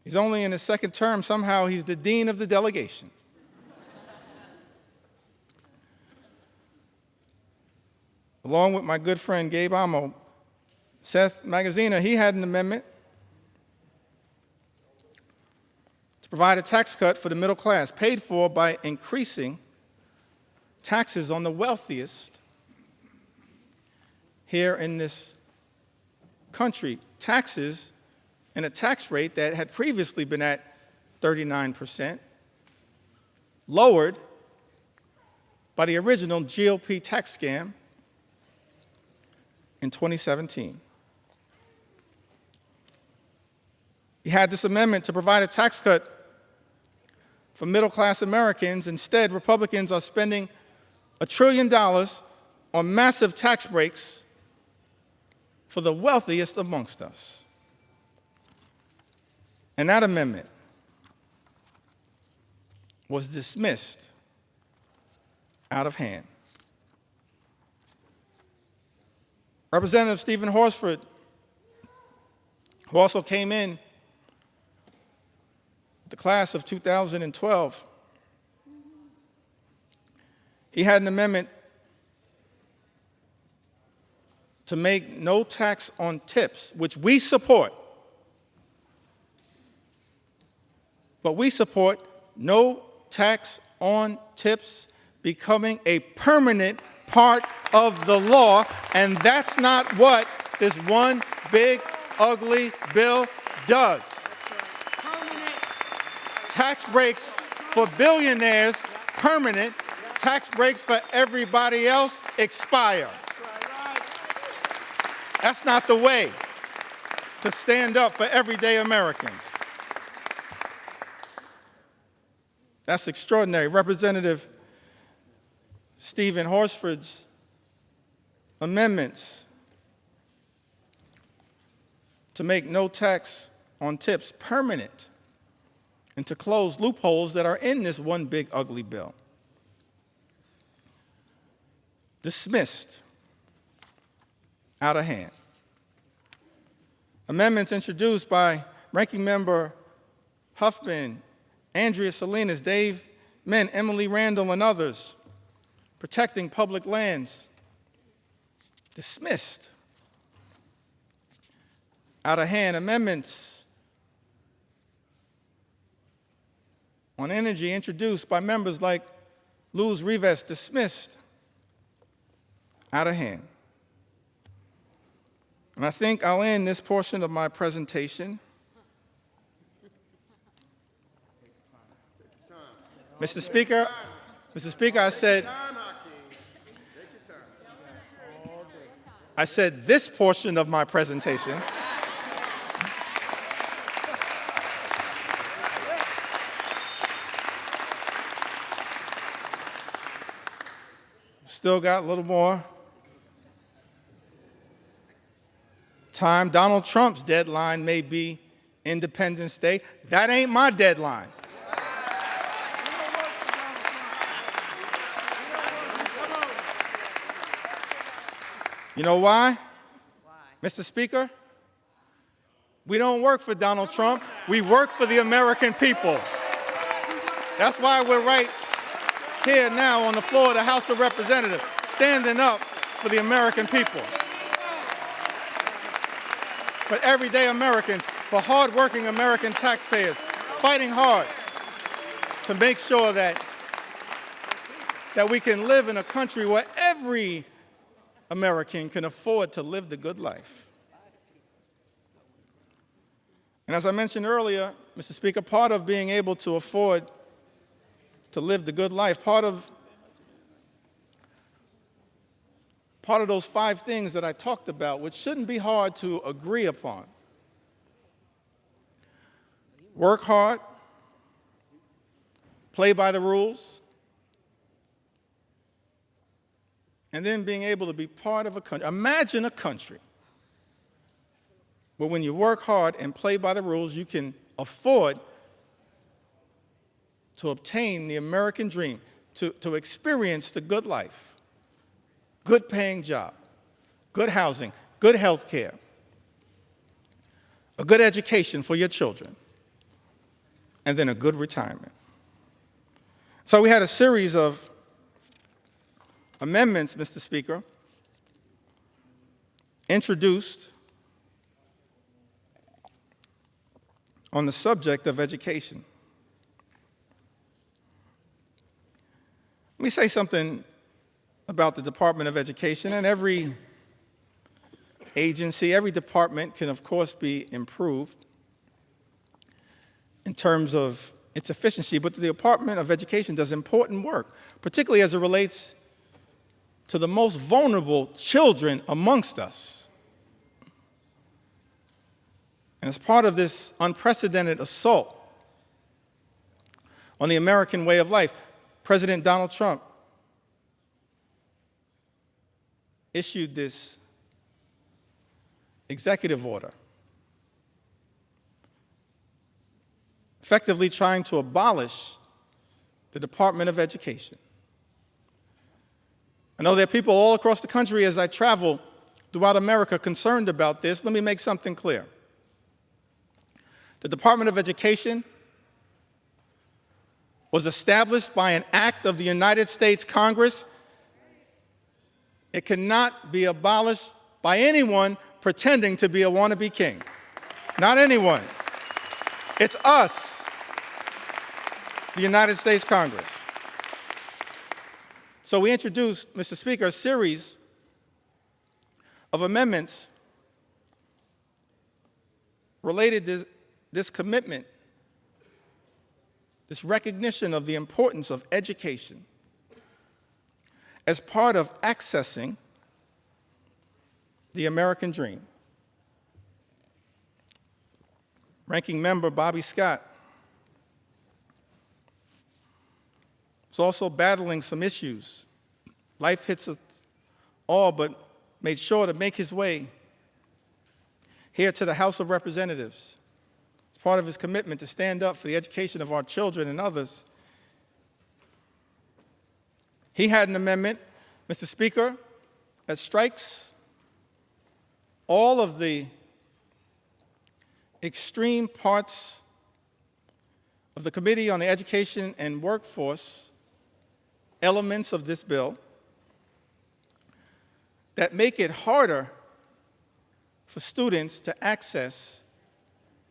Speaker 1: He's only in his second term. Somehow he's the dean of the delegation. Along with my good friend Gabe Amo, Seth Magaziner, he had an amendment to provide a tax cut for the middle class, paid for by increasing taxes on the wealthiest here in this country. Taxes and a tax rate that had previously been at 39%, lowered by the original GOP tax scam in 2017. He had this amendment to provide a tax cut for middle-class Americans. Instead, Republicans are spending $1 trillion on massive tax breaks for the wealthiest amongst us. And that amendment was dismissed out of hand. Representative Stephen Horsford, who also came in the class of 2012, he had an amendment to make no tax on tips, which we support. But we support no tax on tips becoming a permanent part of the law, and that's not what this one big, ugly bill does. Tax breaks for billionaires, permanent. Tax breaks for everybody else expire. That's not the way to stand up for everyday Americans. That's extraordinary. Representative Stephen Horsford's amendments to make no tax on tips permanent and to close loopholes that are in this one big ugly bill. Dismissed out of hand. Amendments introduced by Ranking Member Huffman, Andrea Salinas, Dave Min, Emily Randall, and others, protecting public lands, dismissed out of hand. Amendments on energy introduced by members like Luz Rivas, dismissed out of hand. And I think I'll end this portion of my presentation. Mr. Speaker, I said this portion of my presentation. Still got a little more time. Donald Trump's deadline may be Independence Day. That ain't my deadline. You know why? Mr. Speaker? We don't work for Donald Trump. We work for the American people. That's why we're right here now on the floor of the House of Representatives, standing up for the American people, for everyday Americans, for hardworking American taxpayers, fighting hard to make sure that we can live in a country where every American can afford to live the good life. And as I mentioned earlier, Mr. Speaker, part of being able to afford to live the good life, part of part of those 5 things that I talked about, which shouldn't be hard to agree upon. Work hard, play by the rules, and then being able to be part of a country. Imagine a country where when you work hard and play by the rules, you can afford to obtain the American dream, to experience the good life, good paying job, good housing, good health care, a good education for your children, and then a good retirement. So we had a series of amendments, Mr. Speaker, introduced on the subject of education. Let me say something about the Department of Education, and every agency, every department can, of course, be improved in terms of its efficiency, but the Department of Education does important work, particularly as it relates to the most vulnerable children amongst us. And as part of this unprecedented assault on the American way of life, President Donald Trump issued this executive order, effectively trying to abolish the Department of Education. I know there are people all across the country as I travel throughout America concerned about this. Let me make something clear. The Department of Education was established by an act of the United States Congress. It cannot be abolished by anyone pretending to be a wannabe king. Not anyone. It's us, the United States Congress. So we introduced, Mr. Speaker, a series of amendments related to this commitment, this recognition of the importance of education as part of accessing the American dream. Ranking Member Bobby Scott is also battling some issues. Life hits us all, but made sure to make his way here to the House of Representatives. It's part of his commitment to stand up for the education of our children and others. He had an amendment, Mr. Speaker, that strikes all of the extreme parts of the Committee on the Education and Workforce elements of this bill that make it harder for students to access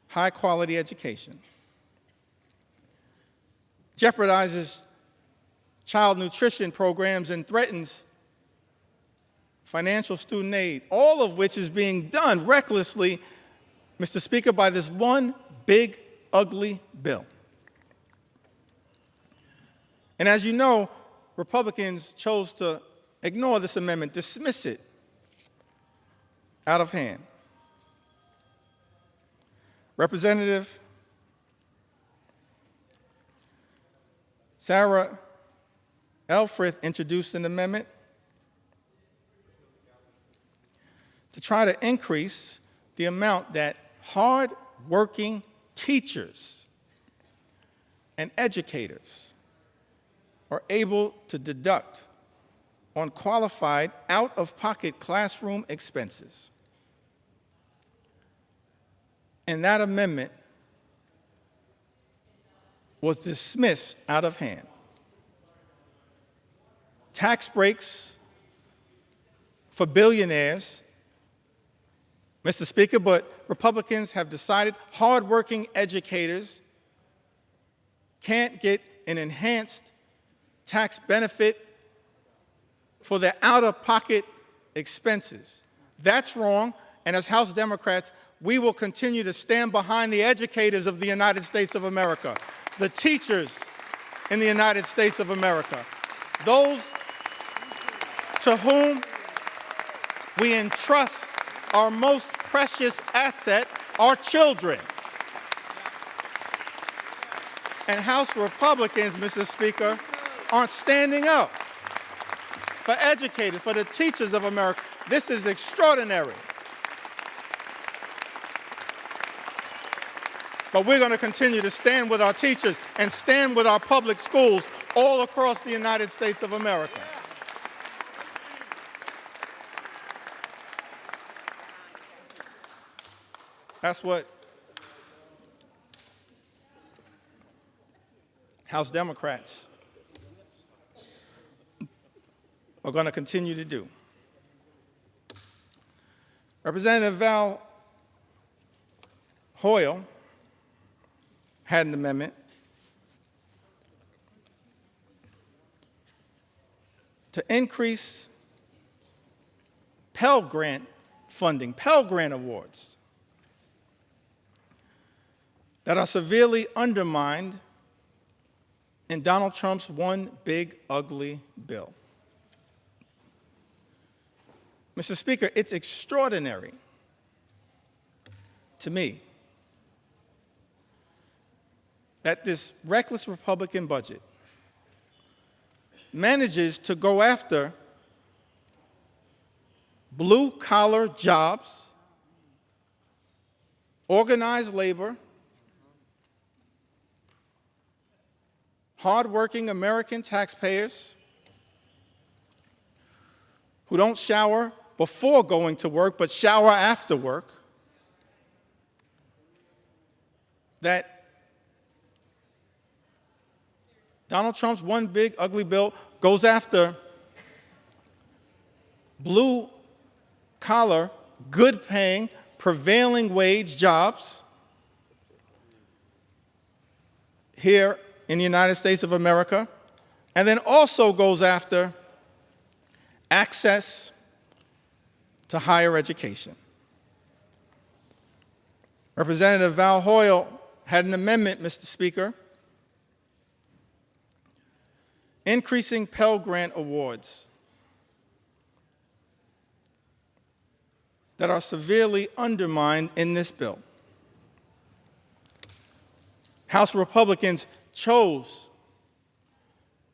Speaker 1: high-quality education. Jeopardizes child nutrition programs and threatens financial student aid, all of which is being done recklessly, Mr. Speaker, by this one big, ugly bill. And as you know, Republicans chose to ignore this amendment, dismiss it out of hand. Representative Sarah Elfreth introduced an amendment to try to increase the amount that hard-working teachers and educators are able to deduct on qualified out-of-pocket classroom expenses. And that amendment was dismissed out of hand. Tax breaks for billionaires, Mr. Speaker, but Republicans have decided hardworking educators can't get an enhanced tax benefit for their out-of-pocket expenses. That's wrong, and as House Democrats, we will continue to stand behind the educators of the United States of America, the teachers in the United States of America, those to whom we entrust our most precious asset, our children. And House Republicans, Mr. Speaker, aren't standing up for educators, for the teachers of America. This is extraordinary. But we're going to continue to stand with our teachers and stand with our public schools all across the United States of America. That's what House Democrats are going to continue to do. Representative Val Hoyle had an amendment to increase Pell Grant funding, Pell Grant awards that are severely undermined in Donald Trump's one big ugly bill. Mr. Speaker, it's extraordinary to me that this reckless Republican budget manages to go after blue-collar jobs, organized labor, hardworking American taxpayers who don't shower before going to work but shower after work, that Donald Trump's one big ugly bill goes after blue-collar, good-paying, prevailing wage jobs here in the United States of America, and then also goes after access to higher education. Representative Val Hoyle had an amendment, Mr. Speaker, increasing Pell Grant awards that are severely undermined in this bill. House Republicans chose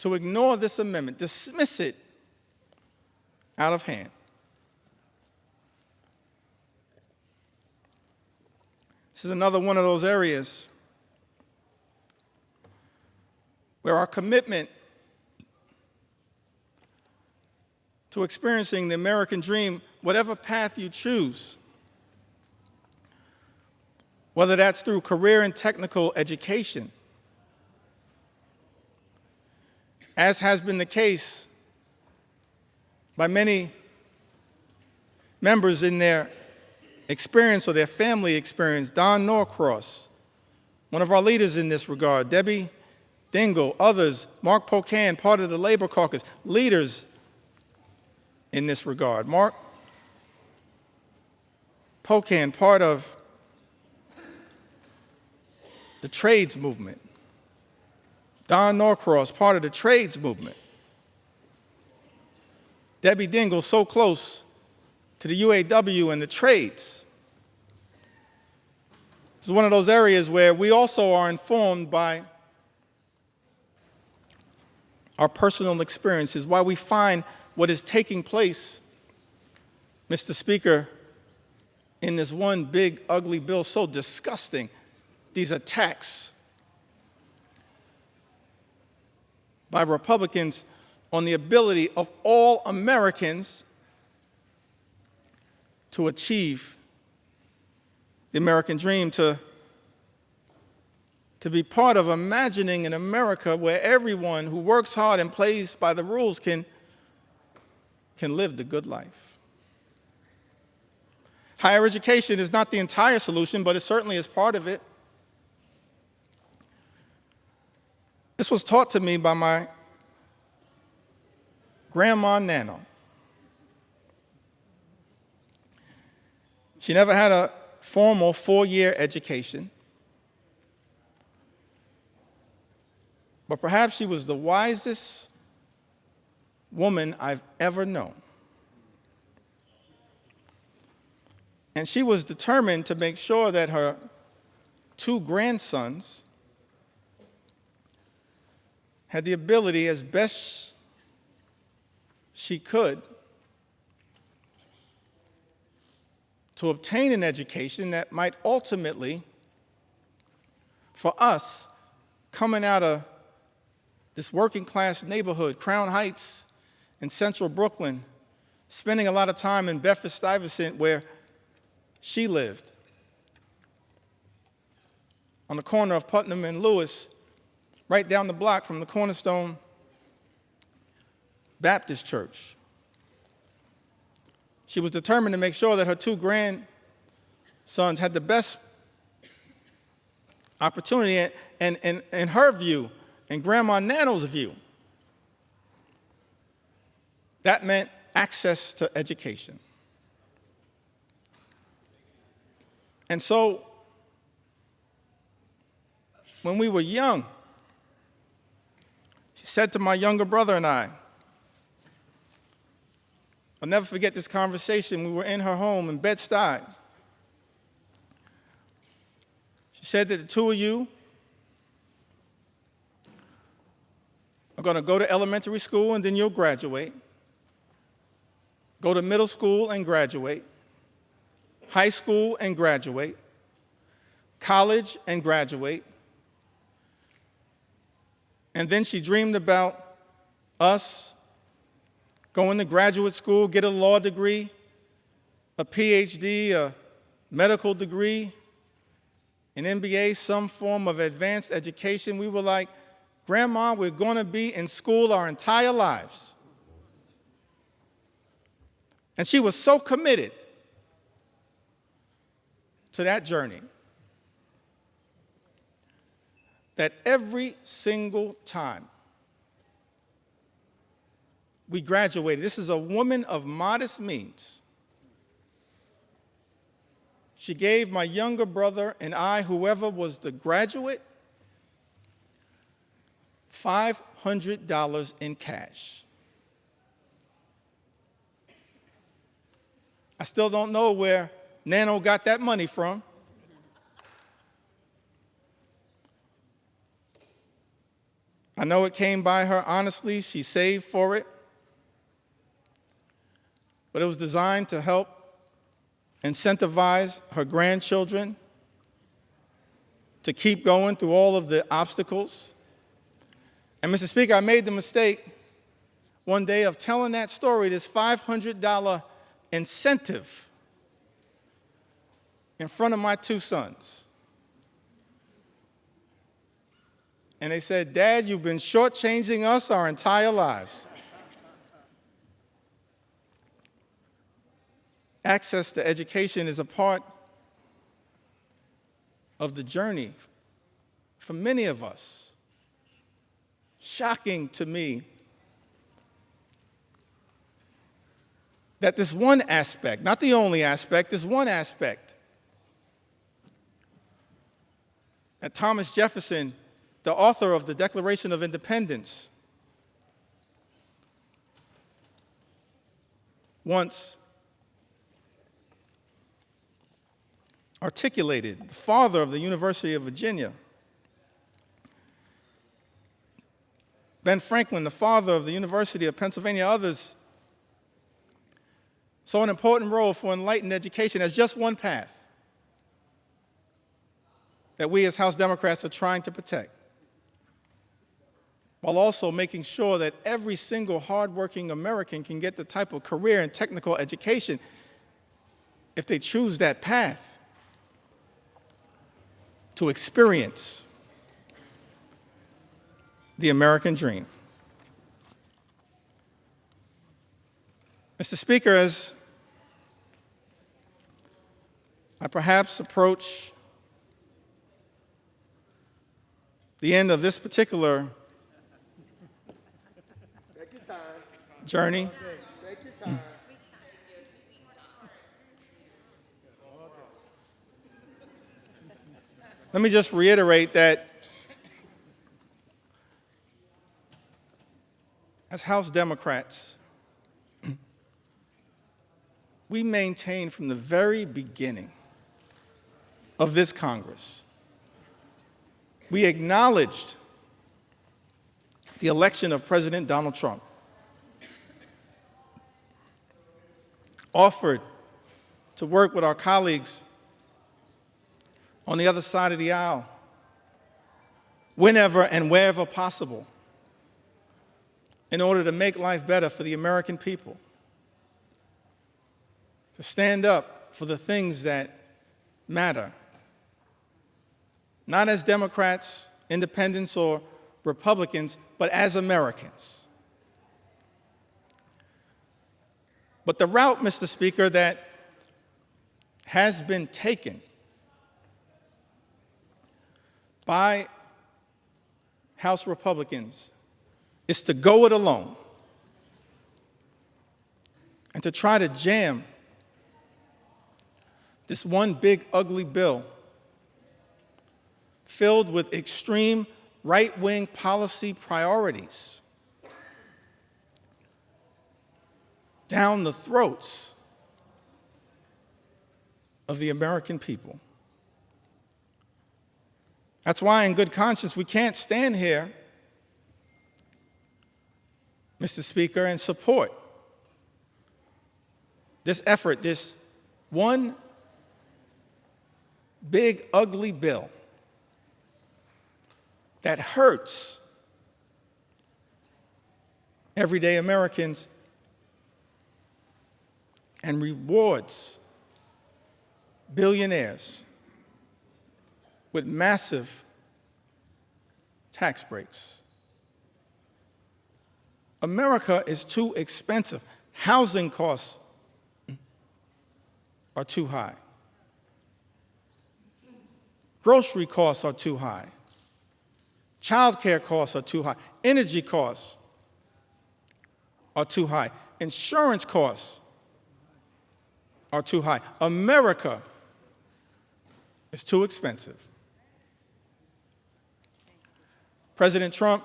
Speaker 1: to ignore this amendment, dismiss it out of hand. This is another one of those areas where our commitment to experiencing the American dream, whatever path you choose, whether that's through career and technical education, as has been the case by many members in their experience or their family experience. Don Norcross, one of our leaders in this regard, Debbie Dingell, others, Mark Pocan, part of the Labor Caucus, leaders in this regard. Mark Pocan, part of the trades movement. Don Norcross, part of the trades movement. Debbie Dingell, so close to the UAW and the trades. It's one of those areas where we also are informed by our personal experiences, why we find what is taking place, Mr. Speaker, in this one big ugly bill so disgusting. These attacks by Republicans on the ability of all Americans to achieve the American dream, to be part of imagining an America where everyone who works hard and plays by the rules can live the good life. Higher education is not the entire solution, but it certainly is part of it. This was taught to me by my grandma Nana. She never had a formal 4-year education, but perhaps she was the wisest woman I've ever known. And she was determined to make sure that her two grandsons had the ability, as best she could, to obtain an education that might ultimately, for us, coming out of this working class neighborhood, Crown Heights in central Brooklyn, spending a lot of time in Bedford-Stuyvesant where she lived, on the corner of Putnam and Lewis, right down the block from the Cornerstone Baptist Church. She was determined to make sure that her two grandsons had the best opportunity, and in her view, and Grandma Nano's view, that meant access to education. And so, when we were young, she said to my younger brother and I, I'll never forget this conversation. We were in her home in Bed-Stuy. She said that the two of you are going to go to elementary school and then you'll graduate, go to middle school and graduate, high school and graduate, college and graduate. And then she dreamed about us going to graduate school, get a law degree, a PhD, a medical degree, an MBA, some form of advanced education. We were like, Grandma, we're going to be in school our entire lives. And she was so committed to that journey that every single time we graduated, this is a woman of modest means, she gave my younger brother and I, whoever was the graduate, $500 in cash. I still don't know where Nano got that money from. I know it came by her honestly. She saved for it. But it was designed to help incentivize her grandchildren to keep going through all of the obstacles. And Mr. Speaker, I made the mistake one day of telling that story, this $500 incentive, in front of my two sons. And they said, Dad, you've been shortchanging us our entire lives. Access to education is a part of the journey for many of us. Shocking to me that this one aspect, not the only aspect, this one aspect that Thomas Jefferson, the author of the Declaration of Independence, once articulated, the father of the University of Virginia. Ben Franklin, the father of the University of Pennsylvania, others saw an important role for enlightened education as just one path that we as House Democrats are trying to protect, while also making sure that every single hardworking American can get the type of career and technical education if they choose that path to experience the American dream. Mr. Speaker, as I perhaps approach the end of this particular journey,
Speaker 4: Take your time.
Speaker 1: let me just reiterate that as House Democrats, we maintained from the very beginning of this Congress. We acknowledged the election of President Donald Trump, offered to work with our colleagues on the other side of the aisle whenever and wherever possible in order to make life better for the American people, to stand up for the things that matter, not as Democrats, independents, or Republicans, but as Americans. But the route, Mr. Speaker, that has been taken by House Republicans is to go it alone and to try to jam this one big ugly bill filled with extreme right-wing policy priorities down the throats of the American people. That's why, in good conscience, we can't stand here, Mr. Speaker, and support this effort, this one big ugly bill that hurts everyday Americans and rewards billionaires with massive tax breaks. America is too expensive. Housing costs are too high. Grocery costs are too high. Childcare costs are too high. Energy costs are too high. Insurance costs are too high. America is too expensive. President Trump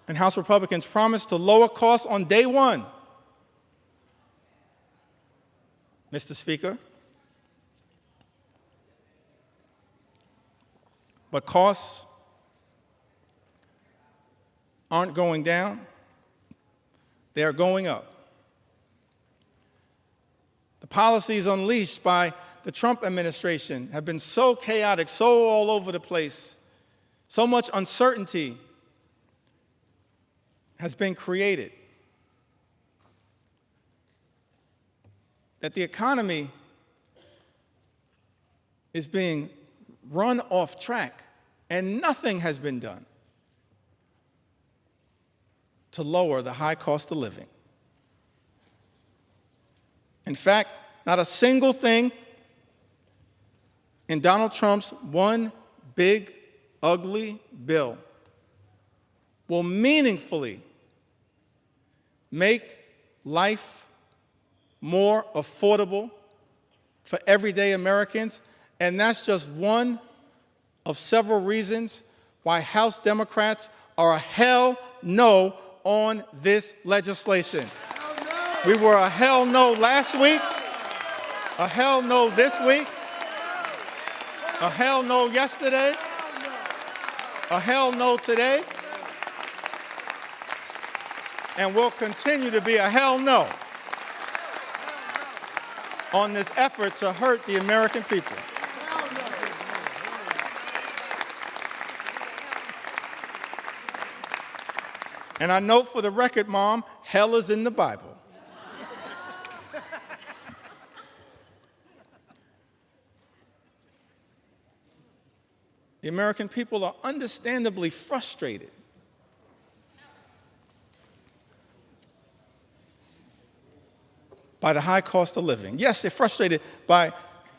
Speaker 1: and House Republicans promised to lower costs on day one. Mr. Speaker, but costs aren't going down, they are going up. The policies unleashed by the Trump administration have been so chaotic, so all over the place, so much uncertainty has been created that the economy is being run off track, and nothing has been done to lower the high cost of living. In fact, not a single thing in Donald Trump's one big, ugly bill will meaningfully make life more affordable for everyday Americans, and that's just one of several reasons why House Democrats are a hell no on this legislation. We were a hell no last week, a hell no this week, a hell no yesterday, a hell no today, and will continue to be a hell no on this effort to hurt the American people. And I note for the record, Mom, hell is in the Bible. The American people are understandably frustrated by the high cost of living. Yes, they're frustrated by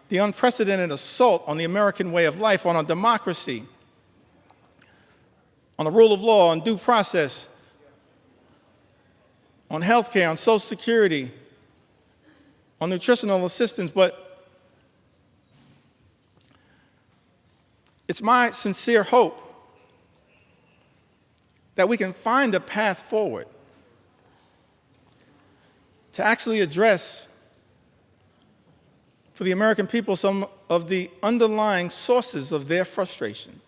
Speaker 1: the unprecedented assault on the American way of life, on our democracy, on the rule of law, on due process, on health care, on Social Security, on nutritional assistance, but it's my sincere hope that we can find a path forward to actually address for the American people some of the underlying sources of their frustration.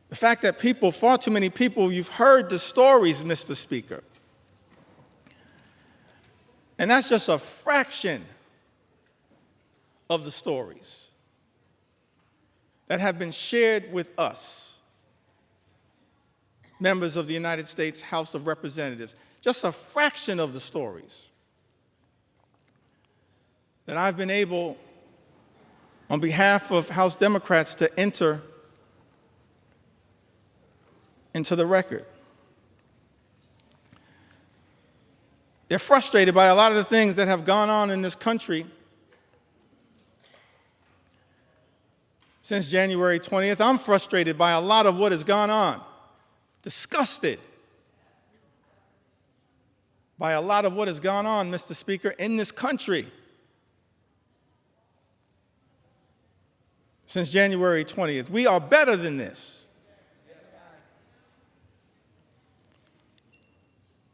Speaker 1: The fact that people, far too many people, you've heard the stories, Mr. Speaker. And that's just a fraction of the stories that have been shared with us, members of the United States House of Representatives. Just a fraction of the stories that I've been able, on behalf of House Democrats, to enter into the record. They're frustrated by a lot of the things that have gone on in this country since January 20th. I'm frustrated by a lot of what has gone on, disgusted by a lot of what has gone on, Mr. Speaker, in this country since January 20th. We are better than this.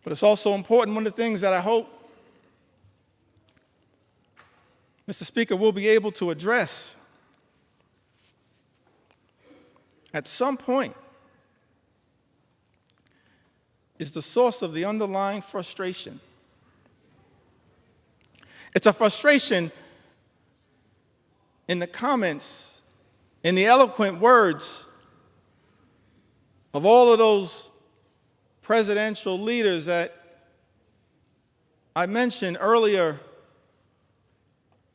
Speaker 1: But it's also important, one of the things that I hope, Mr. Speaker, we'll be able to address at some point is the source of the underlying frustration. It's a frustration in the comments, in the eloquent words of all of those presidential leaders that I mentioned earlier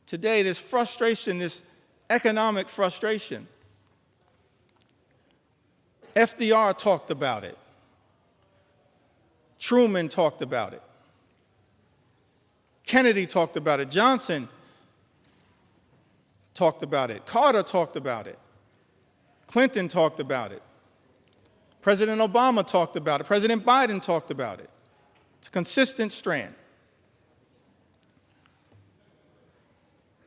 Speaker 1: today, this frustration, this economic frustration. FDR talked about it. Truman talked about it. Kennedy talked about it. Johnson talked about it. Carter talked about it. Clinton talked about it. President Obama talked about it. President Biden talked about it. It's a consistent strand.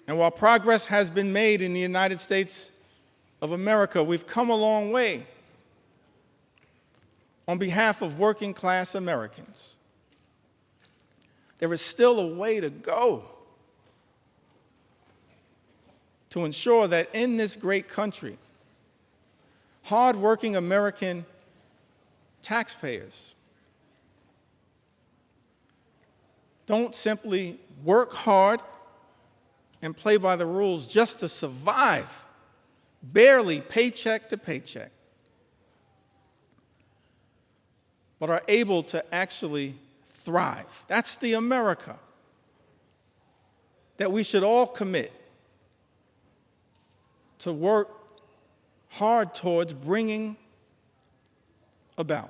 Speaker 1: And while progress has been made in the United States of America, we've come a long way on behalf of working class Americans. There is still a way to go to ensure that in this great country, hardworking American taxpayers don't simply work hard and play by the rules just to survive, barely paycheck to paycheck, but are able to actually thrive. That's the America that we should all commit to work hard towards bringing about.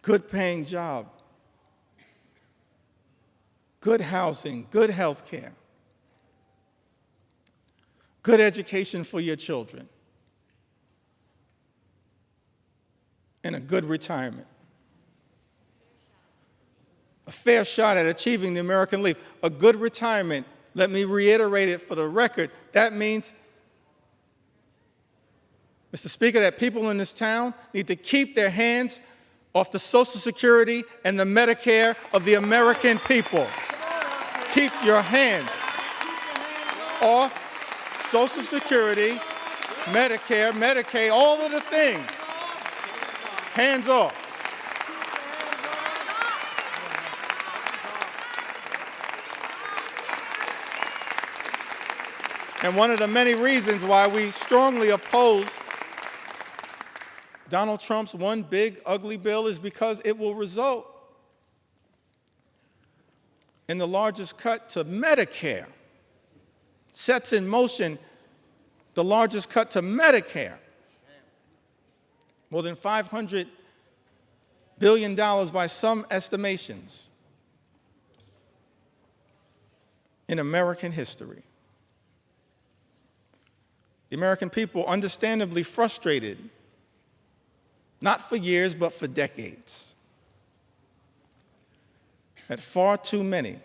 Speaker 1: Good paying job, good housing, good health care, good education for your children, and a good retirement. A fair shot at achieving the American Leap. A good retirement, let me reiterate it for the record, that means, Mr. Speaker, that people in this town need to keep their hands off the Social Security and the Medicare of the American people. Keep your hands off Social Security, Medicare, Medicaid, all of the things. Hands off. And one of the many reasons why we strongly oppose Donald Trump's one big ugly bill is because it will result in the largest cut to Medicare, sets in motion the largest cut to Medicare, more than $500 billion by some estimations in American history. The American people, understandably frustrated, not for years, but for decades, that far too many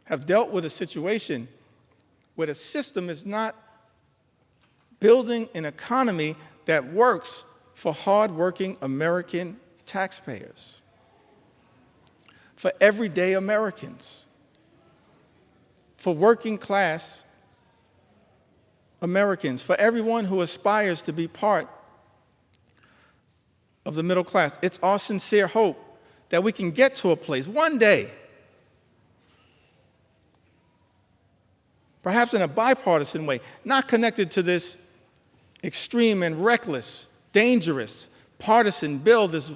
Speaker 1: have dealt with a situation where the system is not building an economy that works for hardworking American taxpayers. for everyday Americans, for working class Americans, for everyone who aspires to be part of the middle class. It's our sincere hope that we can get to a place one day, perhaps in a bipartisan way, not connected to this extreme and reckless, dangerous, partisan bill, this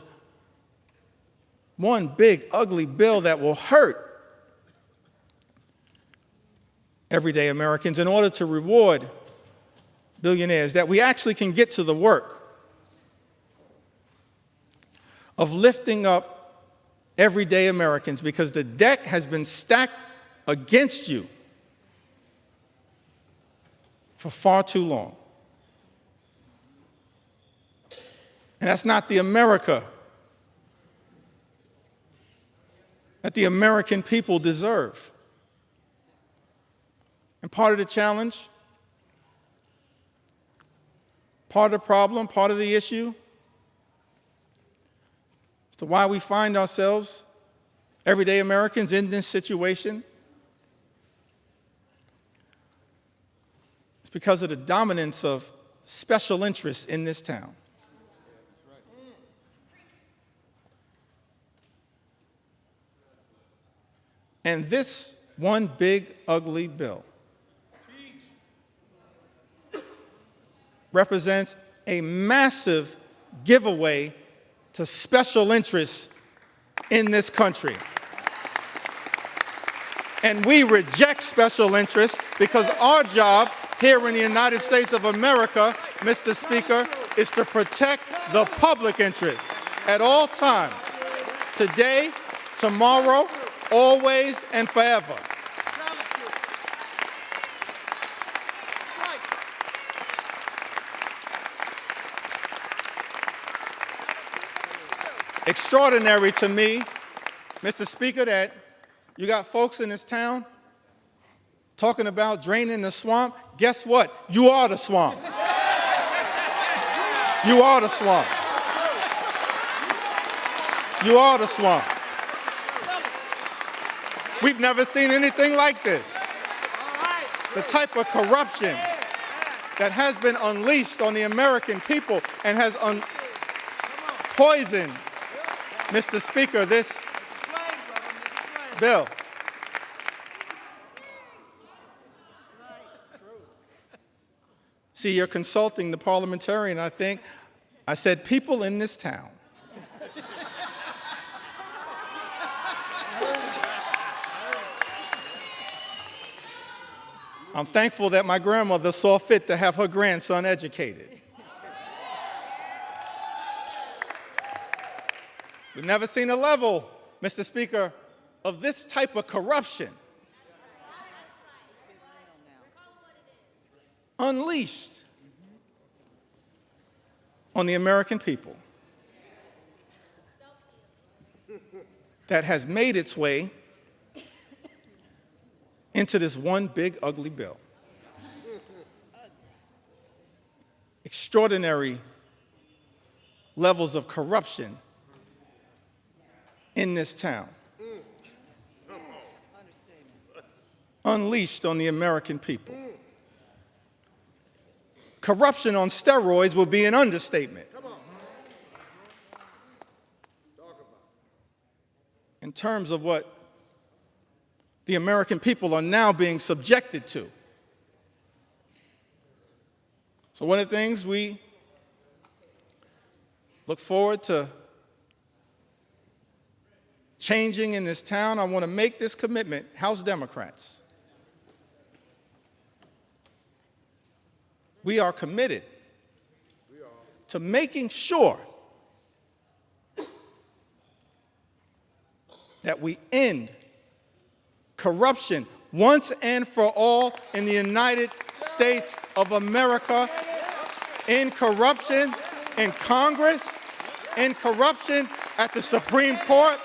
Speaker 1: one big, ugly bill that will hurt everyday Americans in order to reward billionaires, that we actually can get to the work of lifting up everyday Americans, because the deck has been stacked against you for far too long. And that's not the America that the American people deserve. And part of the challenge, part of the problem, part of the issue, as to why we find ourselves, everyday Americans, in this situation, it's because of the dominance of special interests in this town. And this one big, ugly bill represents a massive giveaway to special interests in this country. And we reject special interests, because our job here in the United States of America, Mr. Speaker, is to protect the public interest at all times, today, tomorrow, always, and forever. Extraordinary to me, Mr. Speaker, that you got folks in this town talking about draining the swamp. Guess what? You are the swamp. You are the swamp. You are the swamp. We've never seen anything like this. The type of corruption that has been unleashed on the American people and has poisoned, Mr. Speaker, this bill. See, you're consulting the parliamentarian, I think. I said people in this town. I'm thankful that my grandmother saw fit to have her grandson educated. We've never seen a level, Mr. Speaker, of this type of corruption unleashed on the American people that has made its way into this one big, ugly bill. Extraordinary levels of corruption in this town, unleashed on the American people. Corruption on steroids would be an understatement. In terms of what the American people are now being subjected to. So one of the things we look forward to changing in this town, I want to make this commitment, House Democrats. We are committed to making sure that we end corruption once and for all in the United States of America, in corruption in Congress, in corruption at the Supreme Court,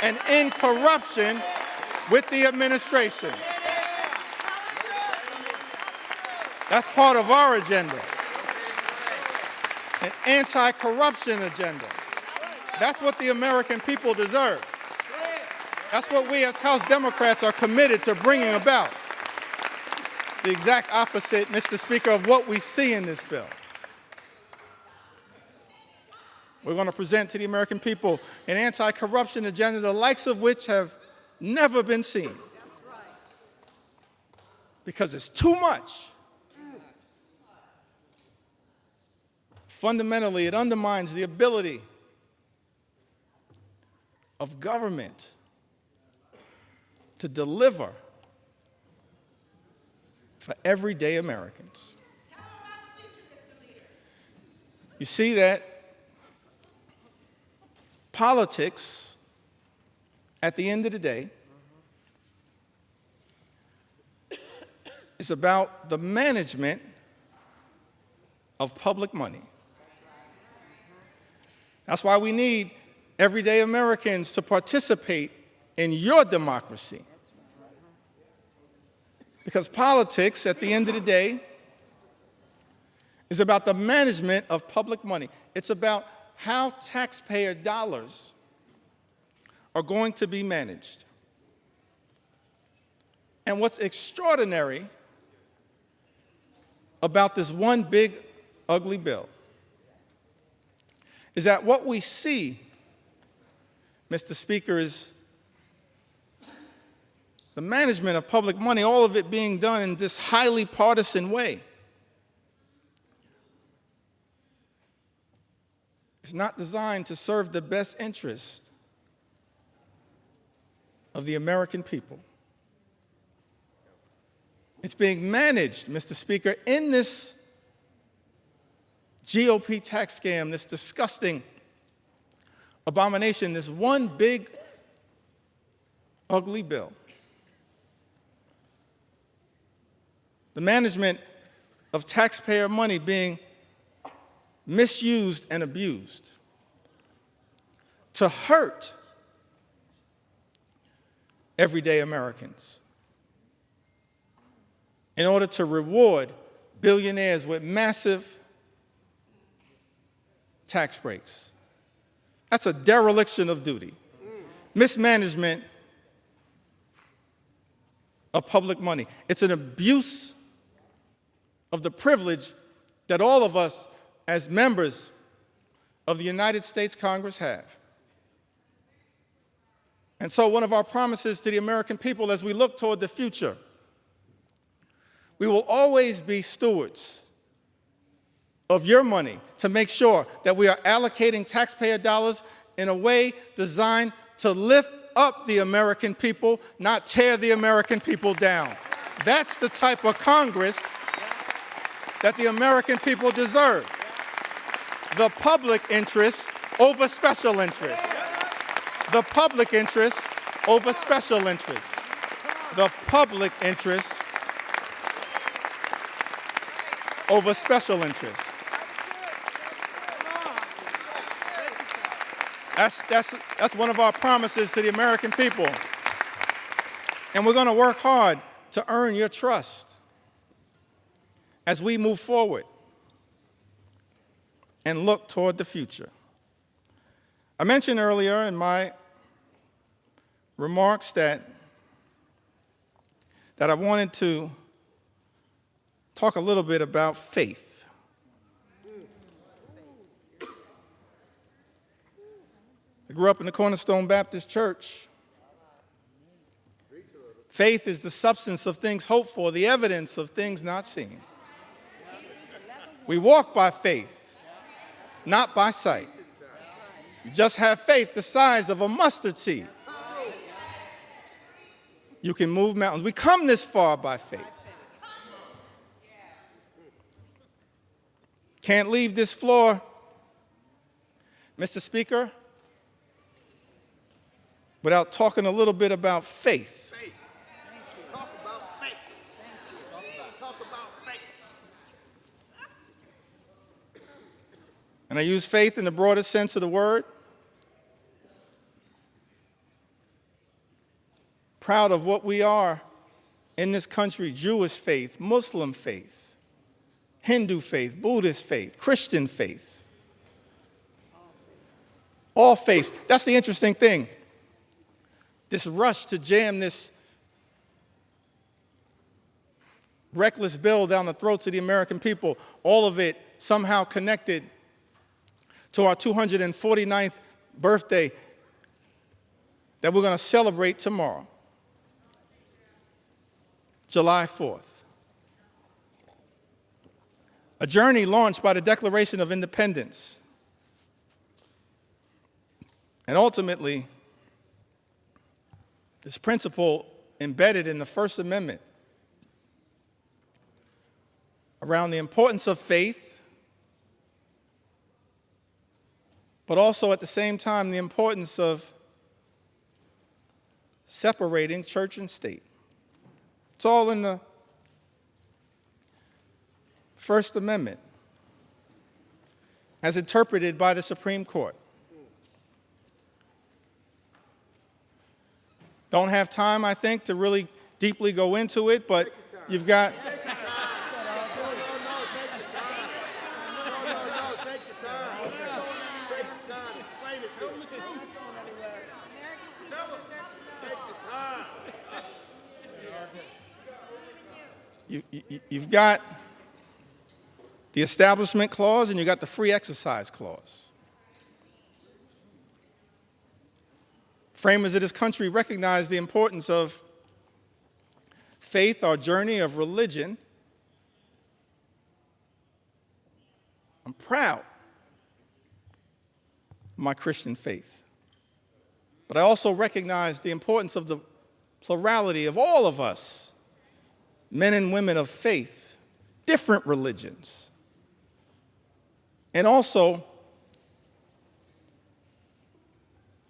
Speaker 1: and in corruption with the administration. That's part of our agenda, an anti-corruption agenda. That's what the American people deserve. That's what we as House Democrats are committed to bringing about. The exact opposite, Mr. Speaker, of what we see in this bill. We're going to present to the American people an anti-corruption agenda, the likes of which have never been seen. Because it's too much. Fundamentally, it undermines the ability of government to deliver for everyday Americans. You see that politics, at the end of the day, is about the management of public money. That's why we need everyday Americans to participate in your democracy. Because politics, at the end of the day, is about the management of public money. It's about how taxpayer dollars are going to be managed. And what's extraordinary about this one big, ugly bill is that what we see, Mr. Speaker, is the management of public money, all of it being done in this highly partisan way. It's not designed to serve the best interest of the American people. It's being managed, Mr. Speaker, in this GOP tax scam, this disgusting abomination, this one big, ugly bill. The management of taxpayer money being misused and abused to hurt everyday Americans in order to reward billionaires with massive tax breaks. That's a dereliction of duty. Mismanagement of public money. It's an abuse of the privilege that all of us as members of the United States Congress have. And so one of our promises to the American people as we look toward the future, we will always be stewards of your money to make sure that we are allocating taxpayer dollars in a way designed to lift up the American people, not tear the American people down. That's the type of Congress that the American people deserve. The public interest over special interest. The public interest over special interest. The public interest over special interest. That's one of our promises to the American people. And we're going to work hard to earn your trust as we move forward and look toward the future. I mentioned earlier in my remarks that I wanted to talk a little bit about faith. I grew up in the Cornerstone Baptist Church. Faith is the substance of things hoped for, the evidence of things not seen. We walk by faith, not by sight. You just have faith the size of a mustard seed. You can move mountains. We come this far by faith. Can't leave this floor, Mr. Speaker, without talking a little bit about faith.
Speaker 4: Talk about faith. Talk about faith.
Speaker 1: And I use faith in the broadest sense of the word. Proud of what we are in this country: Jewish faith, Muslim faith, Hindu faith, Buddhist faith, Christian faith. All faiths. That's the interesting thing. this rush to jam this reckless bill down the throats of the American people, all of it somehow connected to our 249th birthday that we're going to celebrate tomorrow, July 4th. A journey launched by the Declaration of Independence. And ultimately, this principle embedded in the First Amendment around the importance of faith, but also at the same time the importance of separating church and state. It's all in the First Amendment as interpreted by the Supreme Court. Don't have time, I think, to really deeply go into it, but you've got... You've got the Establishment Clause and you've got the Free Exercise Clause. Framers of this country recognize the importance of faith, our journey of religion. I'm proud of my Christian faith. But I also recognize the importance of the plurality of all of us, men and women of faith, different religions. And also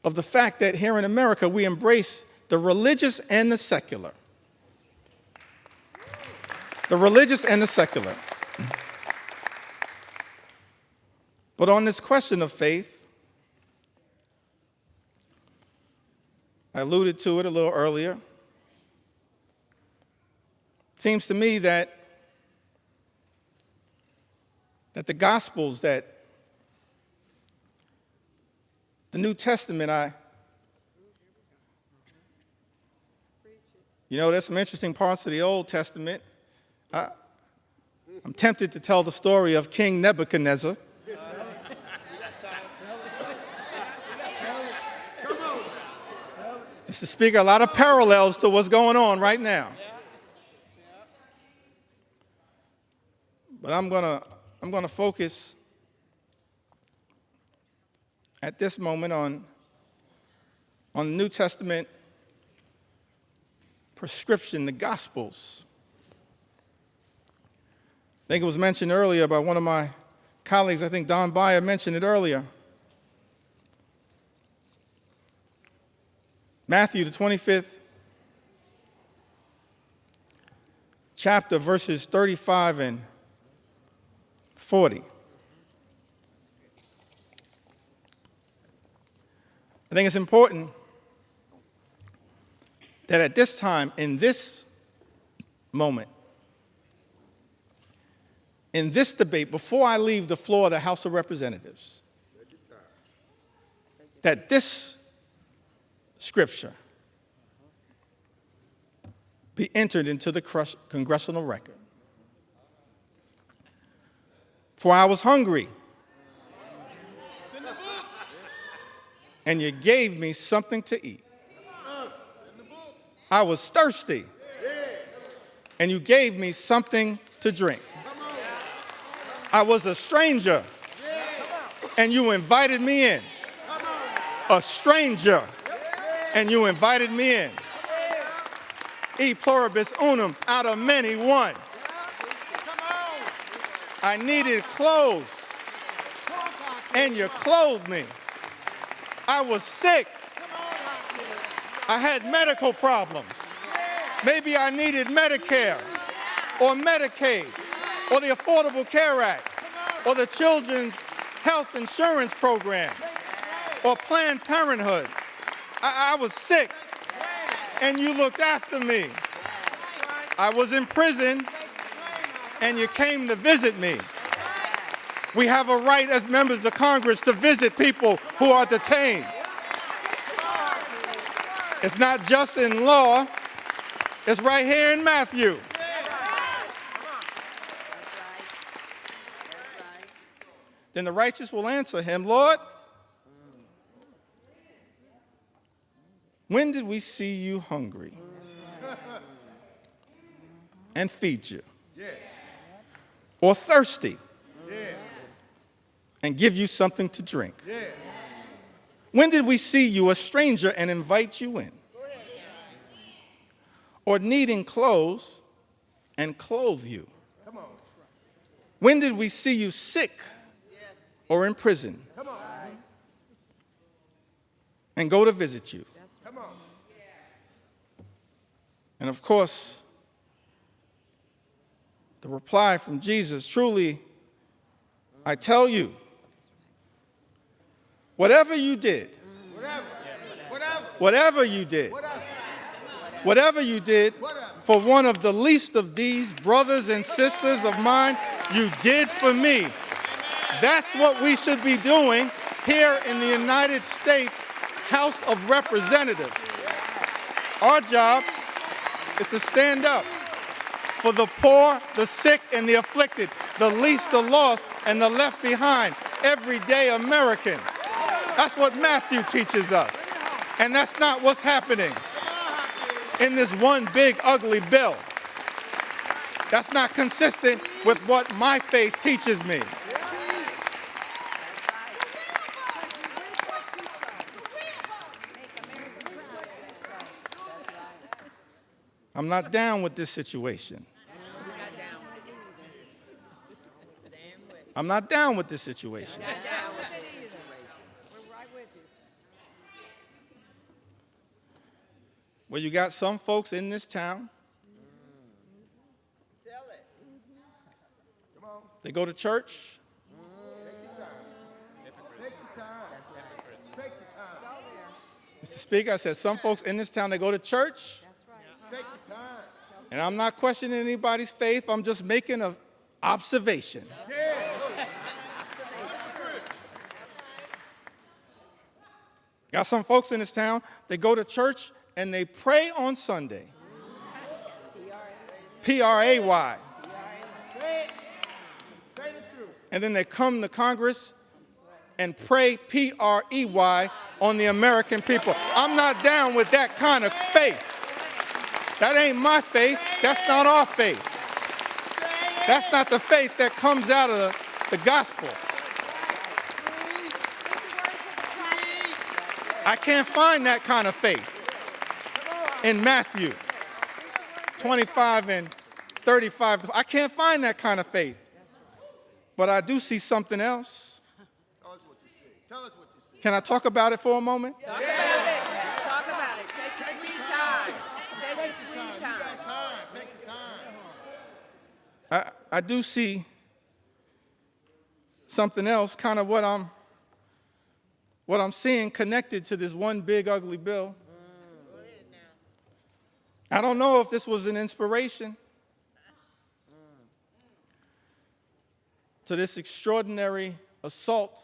Speaker 1: of the fact that here in America we embrace the religious and the secular. The religious and the secular. But on this question of faith, I alluded to it a little earlier. It seems to me that the Gospels, that the New Testament, there's some interesting parts of the Old Testament. I'm tempted to tell the story of King Nebuchadnezzar. Mr. Speaker, a lot of parallels to what's going on right now. But I'm gonna focus at this moment on the New Testament prescription, the Gospels. I think it was mentioned earlier by one of my colleagues. I think Don Beyer mentioned it earlier. Matthew, the 25th chapter, verses 35 and 40. I think it's important that at this time, in this moment, in this debate, before I leave the floor of the House of Representatives, that this Scripture be entered into the congressional record. For I was hungry, and you gave me something to eat. I was thirsty, and you gave me something to drink. I was a stranger, and you invited me in. A stranger, and you invited me in. E pluribus unum, out of many, one. I needed clothes, and you clothed me. I was sick. I had medical problems. Maybe I needed Medicare or Medicaid or the Affordable Care Act or the Children's Health Insurance Program or Planned Parenthood. I was sick, and you looked after me. I was in prison, and you came to visit me. We have a right as members of Congress to visit people who are detained. It's not just in law. It's right here in Matthew. Then the righteous will answer him, Lord, when did we see you hungry and feed you? Or thirsty and give you something to drink? When did we see you a stranger and invite you in? Or needing clothes and clothe you? When did we see you sick or in prison and go to visit you? And of course, the reply from Jesus, truly, I tell you, whatever you did, whatever you did for one of the least of these brothers and sisters of mine, you did for me. That's what we should be doing here in the United States House of Representatives. Our job is to stand up for the poor, the sick, and the afflicted, the least, the lost, and the left behind, everyday Americans. That's what Matthew teaches us. And that's not what's happening in this one big ugly bill. That's not consistent with what my faith teaches me. I'm not down with this situation. I'm not down with this situation. Well, you got some folks in this town. They go to church. Mr. Speaker, I said some folks in this town, they go to church. And I'm not questioning anybody's faith. I'm just making an observation. Got some folks in this town, they go to church and they pray on Sunday. P-R-A-Y. And then they come to Congress and pray P-R-E-Y on the American people. I'm not down with that kind of faith. That ain't my faith. That's not our faith. That's not the faith that comes out of the gospel. I can't find that kind of faith in Matthew 25 and 35. I can't find that kind of faith. But I do see something else.
Speaker 4: Tell us what you see. Tell us what you see.
Speaker 1: Can I talk about it for a moment?
Speaker 2: Talk about it. Talk about it. Take your sweet time. Take your sweet time.
Speaker 4: You got time. Take your time.
Speaker 1: I do see something else, kind of what I'm seeing connected to this one big ugly bill. I don't know if this was an inspiration to this extraordinary assault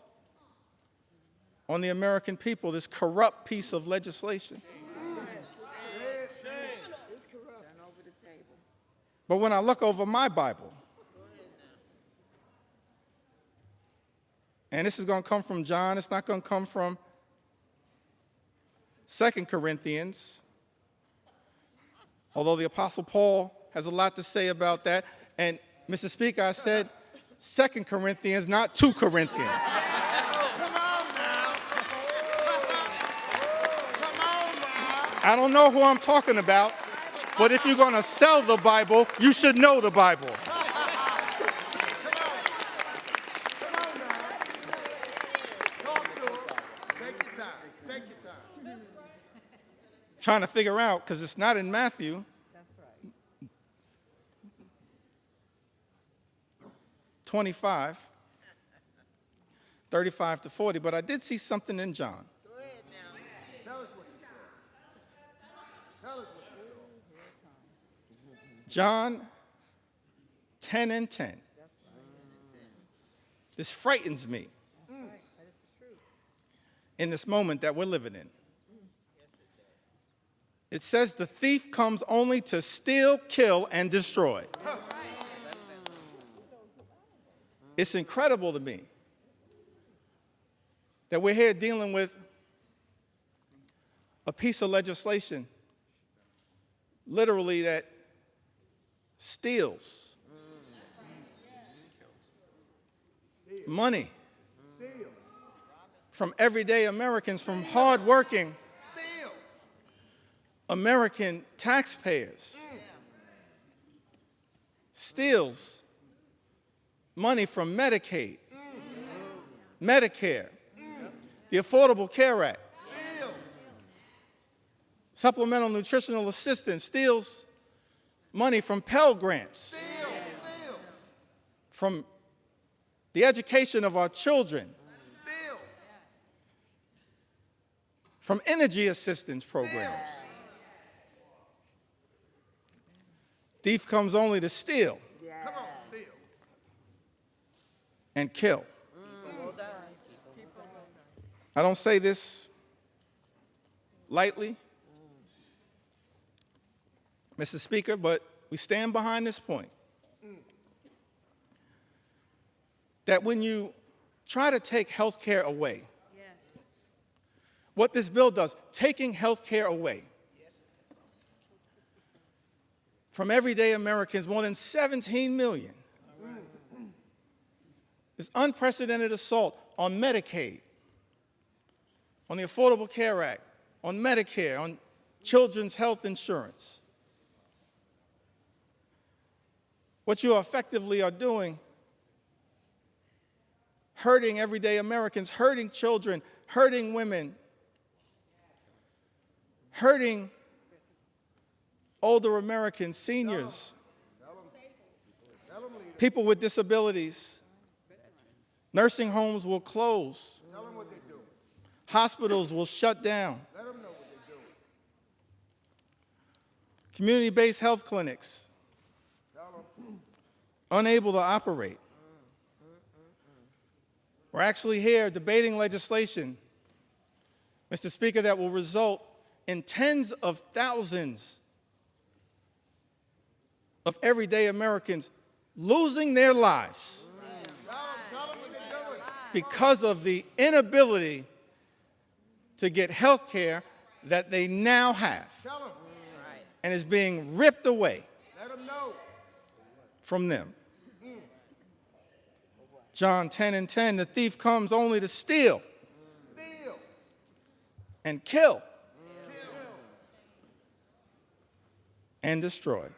Speaker 1: on the American people, this corrupt piece of legislation. But when I look over my Bible, and this is going to come from John, it's not going to come from 2 Corinthians, although the Apostle Paul has a lot to say about that. And, Mr. Speaker, I said 2 Corinthians, not 2 Corinthians.
Speaker 4: Come on now. Come on now.
Speaker 1: I don't know who I'm talking about, but if you're going to sell the Bible, you should know the Bible. Trying to figure out, because it's not in Matthew.
Speaker 5: That's right.
Speaker 1: 25, 35 to 40, but I did see something in John.
Speaker 2: Go ahead now.
Speaker 4: Tell us what you saw. Tell us what you saw.
Speaker 1: John 10 and 10. This frightens me in this moment that we're living in. It says the thief comes only to steal, kill, and destroy. It's incredible to me that we're here dealing with a piece of legislation literally that steals money from everyday Americans, from hardworking American taxpayers. Steals money from Medicaid, Medicare, the Affordable Care Act, supplemental nutritional assistance, steals money from Pell Grants, from the education of our children, from energy assistance programs. Thief comes only to steal and kill. I don't say this lightly, Mr. Speaker, but we stand behind this point. That when you try to take health care away, what this bill does, taking health care away from everyday Americans, more than 17 million, this unprecedented assault on Medicaid, on the Affordable Care Act, on Medicare, on children's health insurance. What you effectively are doing, hurting everyday Americans, hurting children, hurting women, hurting older Americans, seniors, people with disabilities. Nursing homes will close. Hospitals will shut down. Community-based health clinics unable to operate. We're actually here debating legislation, Mr. Speaker, that will result in tens of thousands of everyday Americans losing their lives because of the inability to get health care that they now have and is being ripped away from them. John 10:10, the thief comes only to steal and kill and destroy.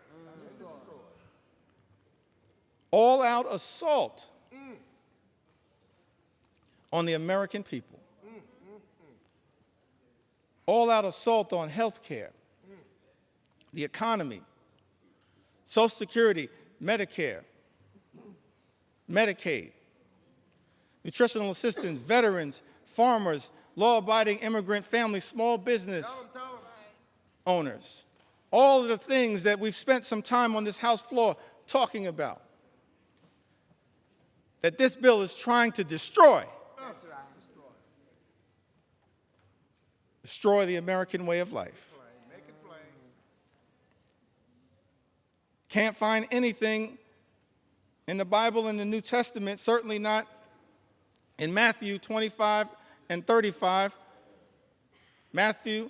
Speaker 1: All-out assault on the American people. All-out assault on health care, the economy, Social Security, Medicare, Medicaid, nutritional assistance, veterans, farmers, law-abiding immigrant families, small business owners. All of the things that we've spent some time on this House floor talking about, that this bill is trying to destroy. Destroy the American way of life. Can't find anything in the Bible and the New Testament, certainly not in Matthew 25 and 35. Matthew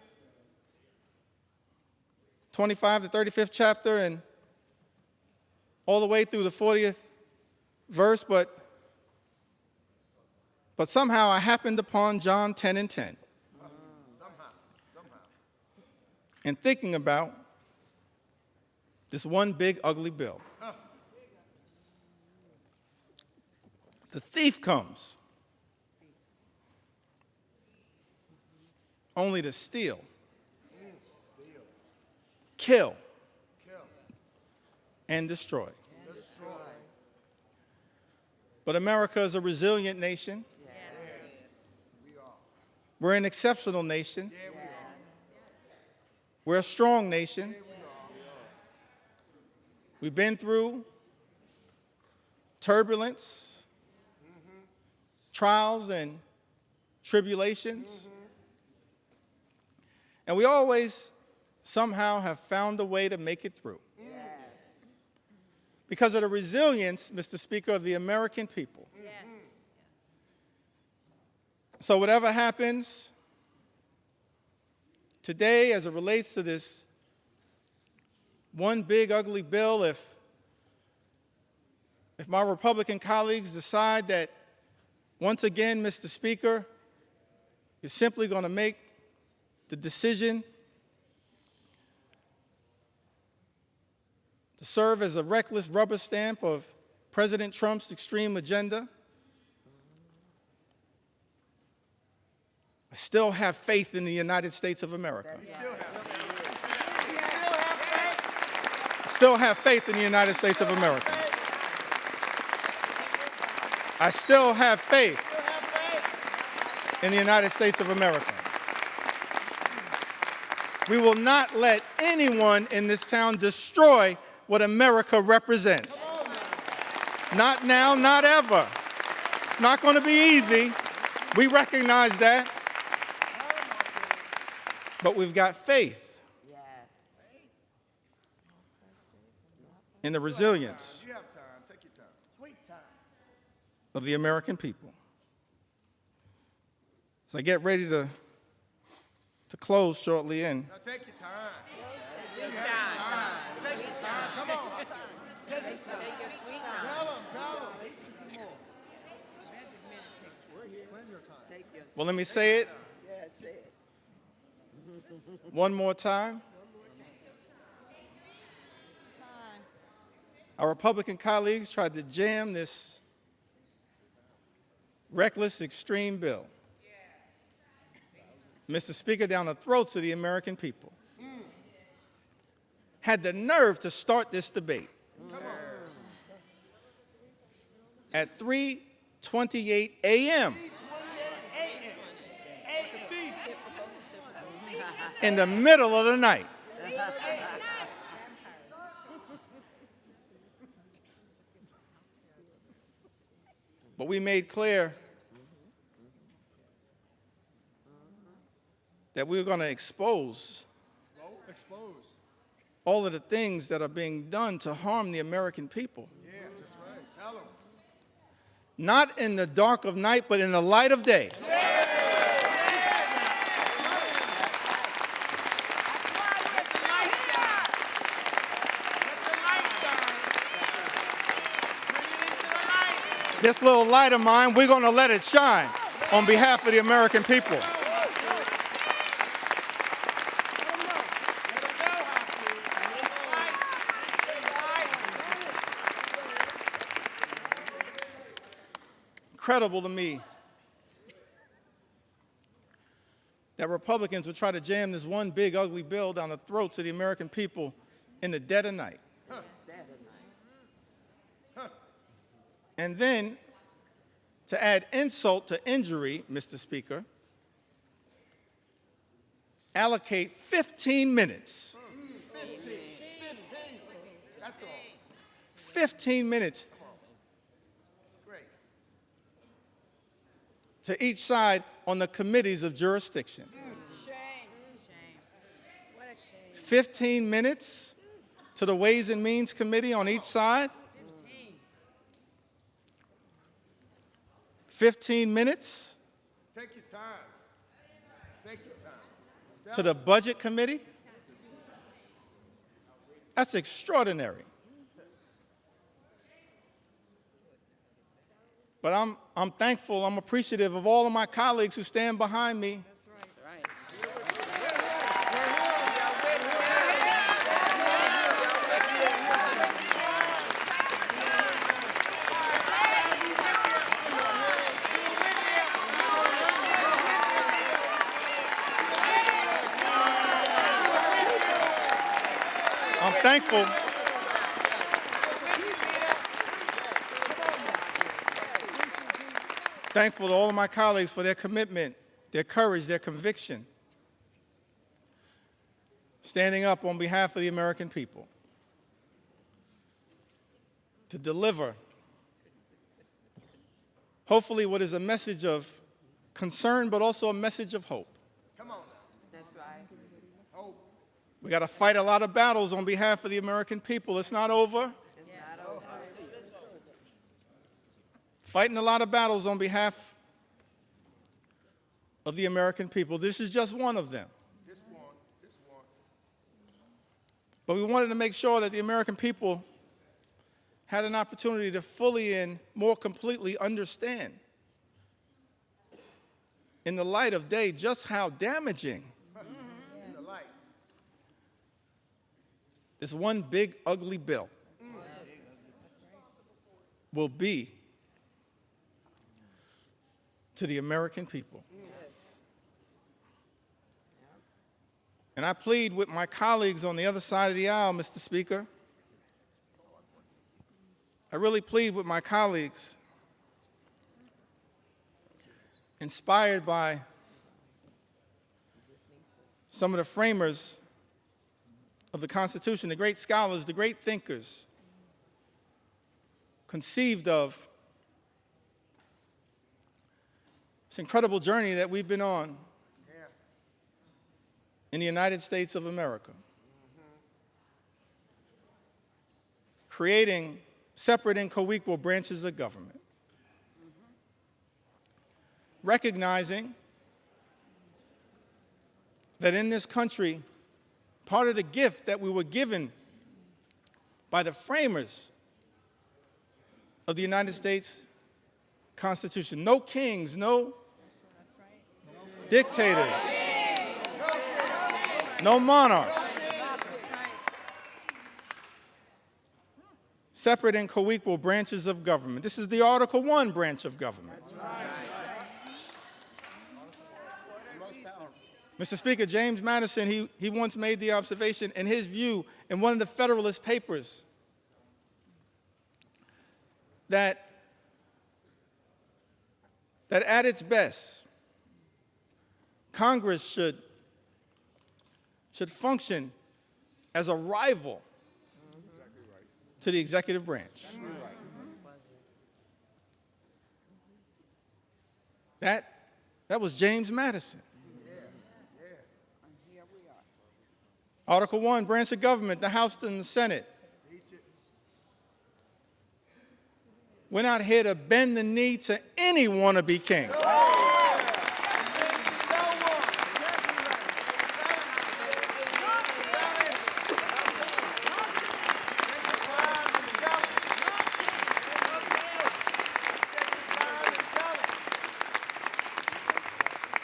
Speaker 1: 25, the 35th chapter, and all the way through the 40th verse, but somehow I happened upon John 10:10. And thinking about this one big ugly bill. The thief comes only to steal, kill, and destroy. But America is a resilient nation. We're an exceptional nation. We're a strong nation. We've been through turbulence, trials, and tribulations. And we always somehow have found a way to make it through. Because of the resilience, Mr. Speaker, of the American people.
Speaker 2: Yes.
Speaker 1: So whatever happens today as it relates to this one big ugly bill, if my Republican colleagues decide that once again, Mr. Speaker, you're simply going to make the decision to serve as a reckless rubber stamp of President Trump's extreme agenda, I still have faith in the United States of America. Still have faith in the United States of America. I still have faith in the United States of America. We will not let anyone in this town destroy what America represents. Not now, not ever. It's not going to be easy. We recognize that. But we've got faith in the resilience of the American people. As I get ready to close shortly in,
Speaker 4: Now take your time.
Speaker 2: Take your time.
Speaker 4: Take your time. Come on.
Speaker 2: Take your sweet time.
Speaker 4: Tell them. When your time.
Speaker 2: Take your
Speaker 1: well, let me say it
Speaker 2: Yes, say it.
Speaker 1: one more time. Our Republican colleagues tried to jam this reckless, extreme bill, Mr. Speaker, down the throats of the American people. Had the nerve to start this debate at 3:28 a.m. in the middle of the night. But we made clear that we were going to expose all of the things that are being done to harm the American people.
Speaker 4: Yeah, that's right. Tell them.
Speaker 1: Not in the dark of night, but in the light of day. This little light of mine, we're going to let it shine on behalf of the American people. Incredible to me that Republicans would try to jam this one big ugly bill down the throats of the American people in the dead of night. And then, to add insult to injury, Mr. Speaker, allocate 15 minutes. 15 minutes to each side on the committees of jurisdiction.
Speaker 2: Shame. What a shame.
Speaker 1: 15 minutes to the Ways and Means Committee on each side. 15 minutes
Speaker 4: Take your time. Take your time.
Speaker 1: to the Budget Committee. That's extraordinary. But I'm thankful, I'm appreciative of all of my colleagues who stand behind me.
Speaker 2: That's right.
Speaker 1: I'm thankful. Thankful to all of my colleagues for their commitment, their courage, their conviction, standing up on behalf of the American people to deliver, hopefully, what is a message of concern, but also a message of hope.
Speaker 4: Come on.
Speaker 2: That's right.
Speaker 4: Hope.
Speaker 1: We got to fight a lot of battles on behalf of the American people. It's not over. Fighting a lot of battles on behalf of the American people. This is just one of them. But we wanted to make sure that the American people had an opportunity to fully and more completely understand, in the light of day, just how damaging this one big, ugly bill will be to the American people. And I plead with my colleagues on the other side of the aisle, Mr. Speaker. I really plead with my colleagues, inspired by some of the framers of the Constitution, the great scholars, the great thinkers, conceived of this incredible journey that we've been on in the United States of America, creating separate and co-equal branches of government, recognizing that in this country, part of the gift that we were given by the framers of the United States Constitution, no kings, no dictators, no monarchs, separate and co-equal branches of government. This is the Article I branch of government. Mr. Speaker, James Madison, he once made the observation, in his view, in one of the Federalist Papers, that at its best, Congress should function as a rival to the executive branch. That was James Madison. Article I, branch of government, the House and the Senate. We're not here to bend the knee to any wannabe king.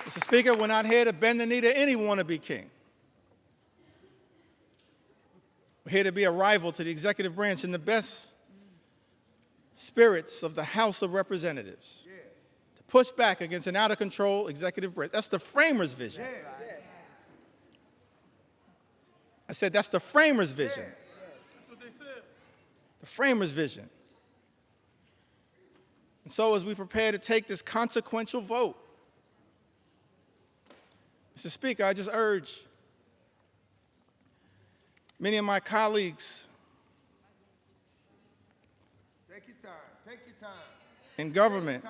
Speaker 1: Mr. Speaker, we're not here to bend the knee to any wannabe king. We're here to be a rival to the executive branch in the best spirits of the House of Representatives, to push back against an out-of-control executive branch. That's the framers' vision. I said that's the framers' vision. That's what they said. The framers' vision. And so as we prepare to take this consequential vote, Mr. Speaker, I just urge many of my colleagues in government,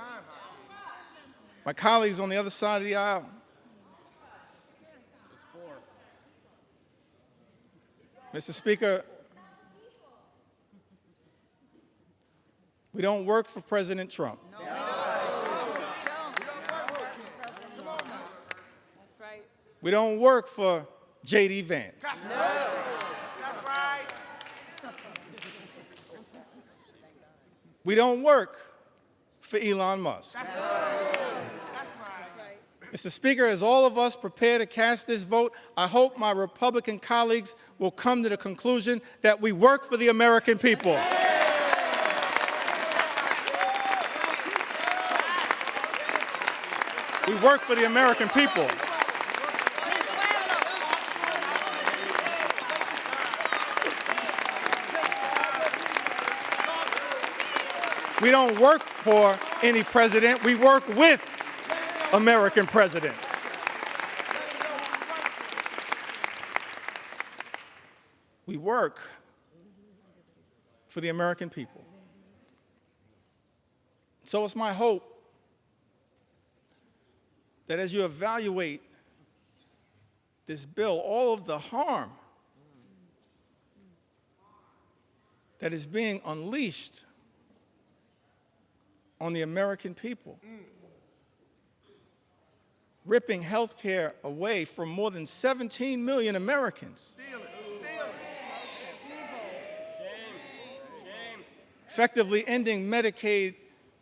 Speaker 1: my colleagues on the other side of the aisle, Mr. Speaker, we don't work for President Trump. We don't work for J.D. Vance.
Speaker 2: That's right.
Speaker 1: We don't work for Elon Musk.
Speaker 2: That's right.
Speaker 1: Mr. Speaker, as all of us prepare to cast this vote, I hope my Republican colleagues will come to the conclusion that we work for the American people. We work for the American people. We don't work for any president. We work with American presidents. We work for the American people. So it's my hope that as you evaluate this bill, all of the harm that is being unleashed on the American people, ripping health care away from more than 17 million Americans. Effectively ending Medicaid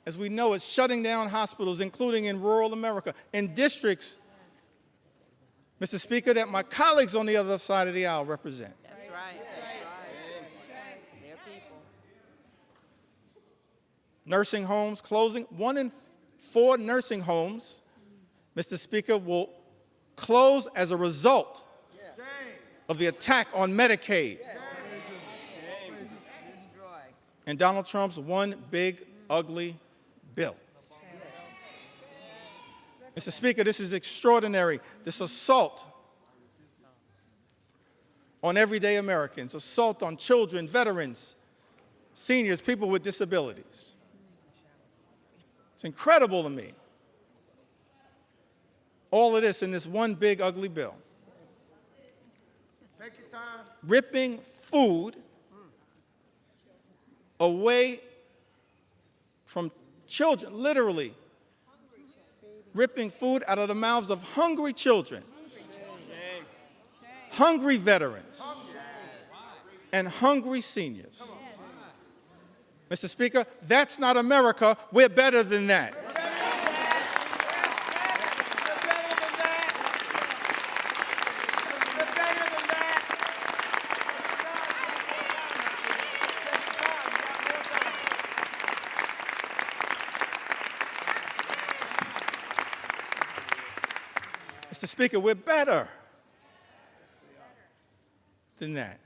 Speaker 1: as we know it, shutting down hospitals, including in rural America, in districts, Mr. Speaker, that my colleagues on the other side of the aisle represent.
Speaker 2: That's right. That's right. They're people.
Speaker 1: Nursing homes closing. 1 in 4 nursing homes, Mr. Speaker, will close as a result of the attack on Medicaid. And Donald Trump's one big, ugly bill. Mr. Speaker, this is extraordinary. This assault on everyday Americans, assault on children, veterans, seniors, people with disabilities. It's incredible to me. All of this in this one big, ugly bill.
Speaker 4: Take your time.
Speaker 1: Ripping food away from children, literally ripping food out of the mouths of hungry children, hungry veterans, and hungry seniors. Mr. Speaker, that's not America. We're better than that. Mr. Speaker, we're better than that.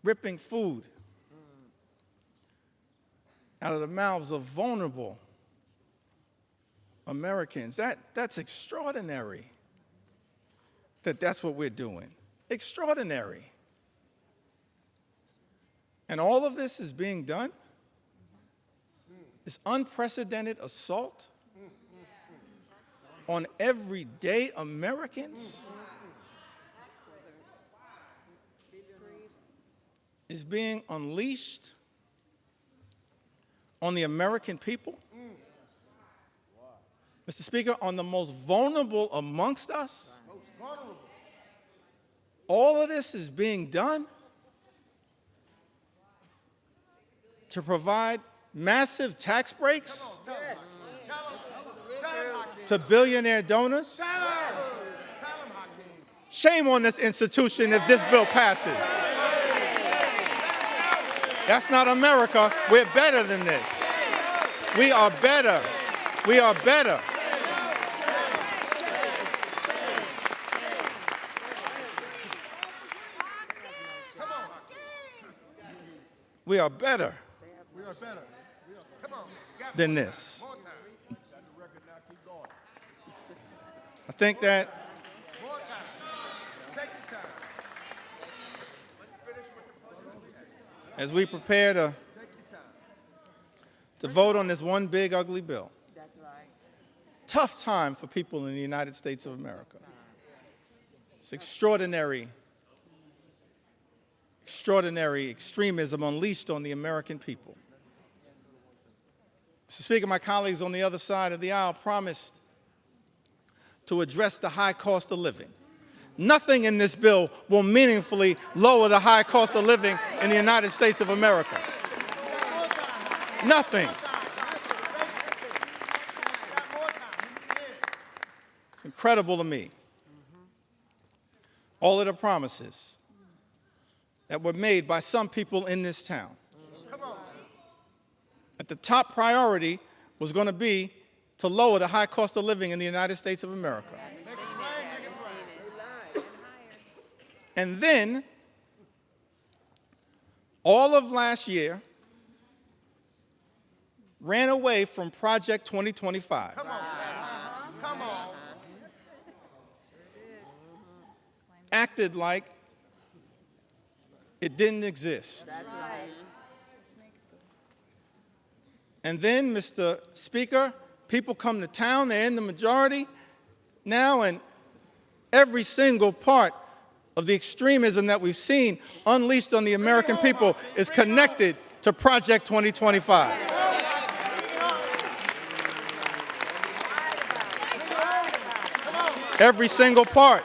Speaker 1: Ripping food out of the mouths of vulnerable Americans. That's extraordinary that's what we're doing. Extraordinary. And all of this is being done, this unprecedented assault on everyday Americans is being unleashed on the American people. Mr. Speaker, on the most vulnerable amongst us. All of this is being done to provide massive tax breaks to billionaire donors. Shame on this institution if this bill passes. That's not America. We're better than this. We are better. We are better. We are better than this. I think that as we prepare to vote on this one big, ugly bill, tough time for people in the United States of America. It's extraordinary extremism unleashed on the American people. Mr. Speaker, my colleagues on the other side of the aisle promised to address the high cost of living. Nothing in this bill will meaningfully lower the high cost of living in the United States of America. Nothing. It's incredible to me. All of the promises that were made by some people in this town. That the top priority was going to be to lower the high cost of living in the United States of America. And then, all of last year, ran away from Project 2025.
Speaker 4: Come on.
Speaker 1: Acted like it didn't exist. And then, Mr. Speaker, people come to town, they're in the majority now, and every single part of the extremism that we've seen unleashed on the American people is connected to Project 2025. Every single part.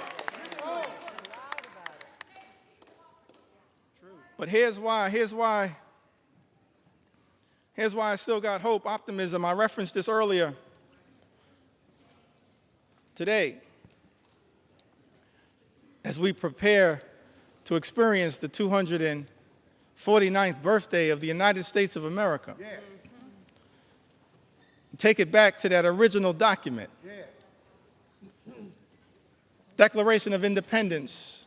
Speaker 1: But here's why I still got hope, optimism. I referenced this earlier today as we prepare to experience the 249th birthday of the United States of America. Yeah. Take it back to that original document. Yeah. Declaration of Independence,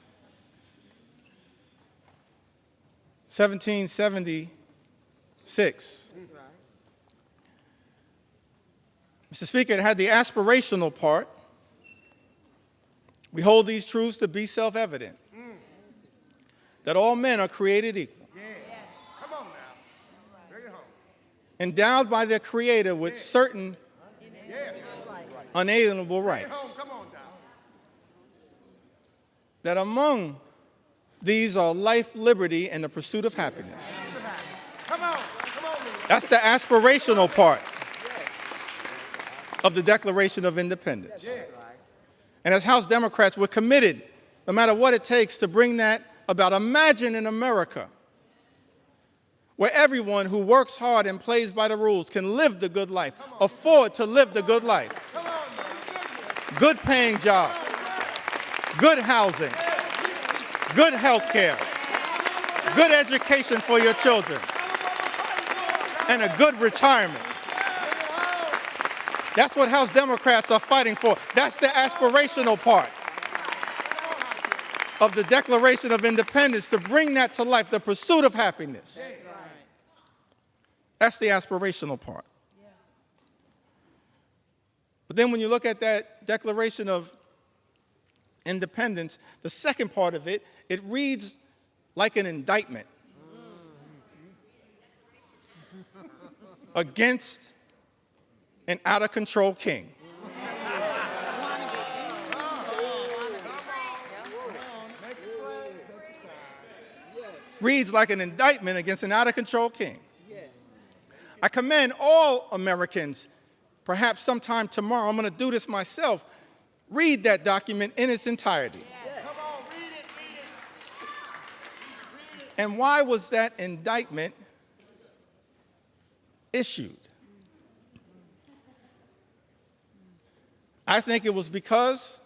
Speaker 1: 1776. Mr. Speaker, it had the aspirational part. We hold these truths to be self-evident, that all men are created equal,
Speaker 4: Come on now. Bring it home.
Speaker 1: endowed by their Creator with certain unalienable rights,
Speaker 4: Come on now.
Speaker 1: that among these are life, liberty, and the pursuit of happiness.
Speaker 4: Come on.
Speaker 1: That's the aspirational part of the Declaration of Independence. And as House Democrats, we're committed, no matter what it takes, to bring that about. Imagine in America where everyone who works hard and plays by the rules can live the good life, afford to live the good life. Good paying jobs, good housing, good health care, good education for your children, and a good retirement. That's what House Democrats are fighting for. That's the aspirational part of the Declaration of Independence, to bring that to life, the pursuit of happiness. That's the aspirational part. But then when you look at that Declaration of Independence, the second part of it, it reads like an indictment against an out-of-control king. Reads like an indictment against an out-of-control king. I commend all Americans, perhaps sometime tomorrow, I'm going to do this myself, read that document in its entirety. And why was that indictment issued? I think it was because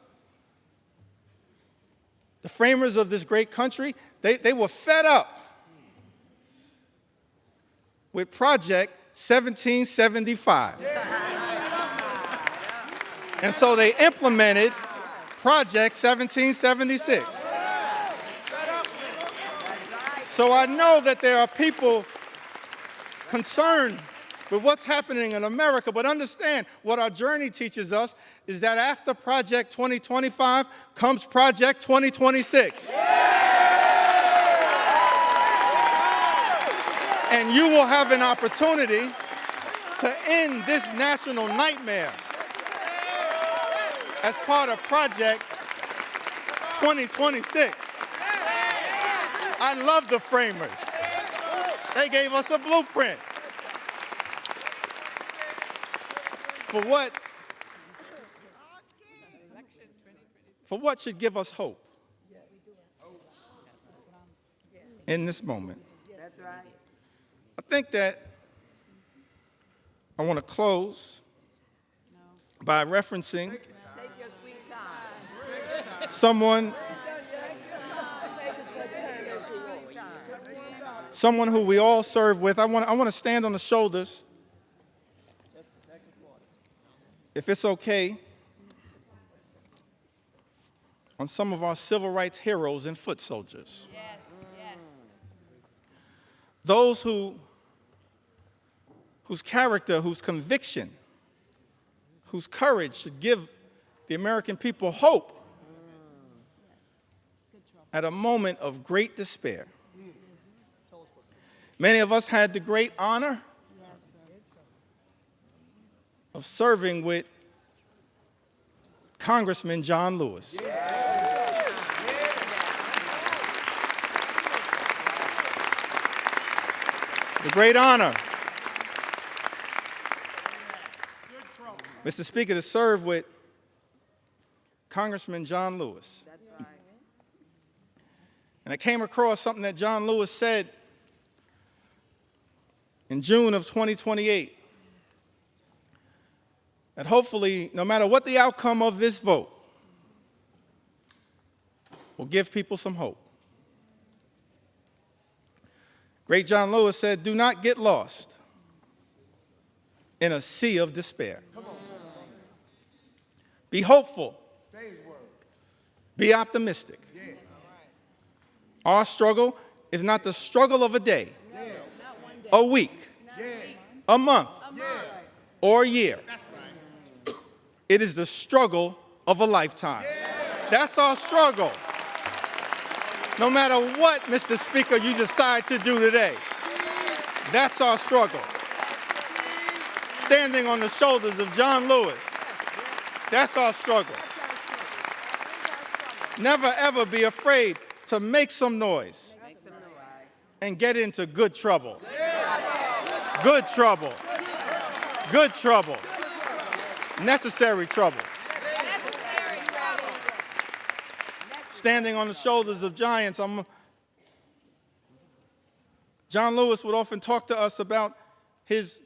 Speaker 1: the framers of this great country, they were fed up with Project 1775. And so they implemented Project 1776. So I know that there are people concerned with what's happening in America, but understand what our journey teaches us is that after Project 2025 comes Project 2026. And you will have an opportunity to end this national nightmare as part of Project 2026. I love the framers. They gave us a blueprint for what should give us hope in this moment.
Speaker 2: That's right.
Speaker 1: I think that I want to close by referencing
Speaker 2: Take your sweet time.
Speaker 1: someone who we all serve with. I want to stand on the shoulders, if it's okay, on some of our civil rights heroes and foot soldiers.
Speaker 2: Yes, yes.
Speaker 1: Those whose character, whose conviction, whose courage should give the American people hope at a moment of great despair. Many of us had the great honor of serving with Congressman John Lewis. The great honor, Mr. Speaker, to serve with Congressman John Lewis.
Speaker 2: That's right.
Speaker 1: And I came across something that John Lewis said in June of 2028, that hopefully, no matter what the outcome of this vote, will give people some hope. Great John Lewis said, "Do not get lost in a sea of despair. Be hopeful. Be optimistic. Our struggle is not the struggle of a day, a week, a month, or a year. It is the struggle of a lifetime." That's our struggle. No matter what, Mr. Speaker, you decide to do today, that's our struggle. Standing on the shoulders of John Lewis, that's our struggle. Never, ever be afraid to make some noise and get into good trouble. Good trouble. Good trouble. Necessary trouble. Standing on the shoulders of giants, John Lewis would often talk to us about his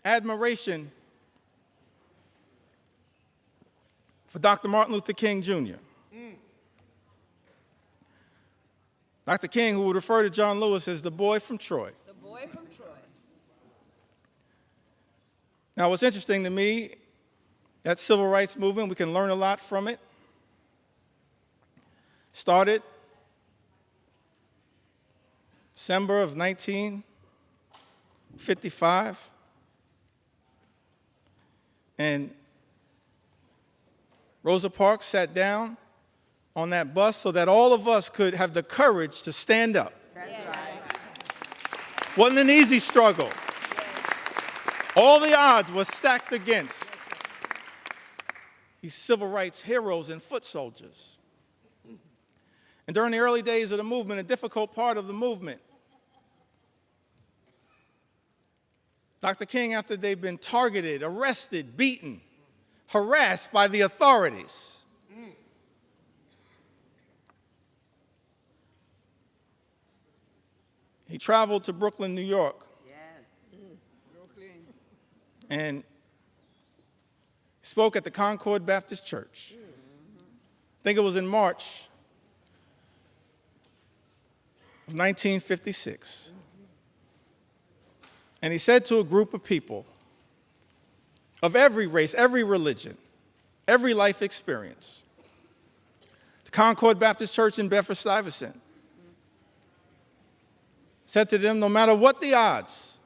Speaker 1: admiration for Dr. Martin Luther King Jr. Dr. King, who would refer to John Lewis as the boy from Troy.
Speaker 2: The boy from Troy.
Speaker 1: Now, what's interesting to me, that civil rights movement, we can learn a lot from it. Started December of 1955, and Rosa Parks sat down on that bus so that all of us could have the courage to stand up.
Speaker 2: That's right.
Speaker 1: Wasn't an easy struggle. All the odds were stacked against these civil rights heroes and foot soldiers. And during the early days of the movement, a difficult part of the movement, Dr. King, after they've been targeted, arrested, beaten, harassed by the authorities, he traveled to Brooklyn, New York,
Speaker 2: Yes. Brooklyn.
Speaker 1: and spoke at the Concord Baptist Church. I think it was in March of 1956. And he said to a group of people of every race, every religion, every life experience, the Concord Baptist Church in Bedford-Stuyvesant, said to them, no matter what the odds,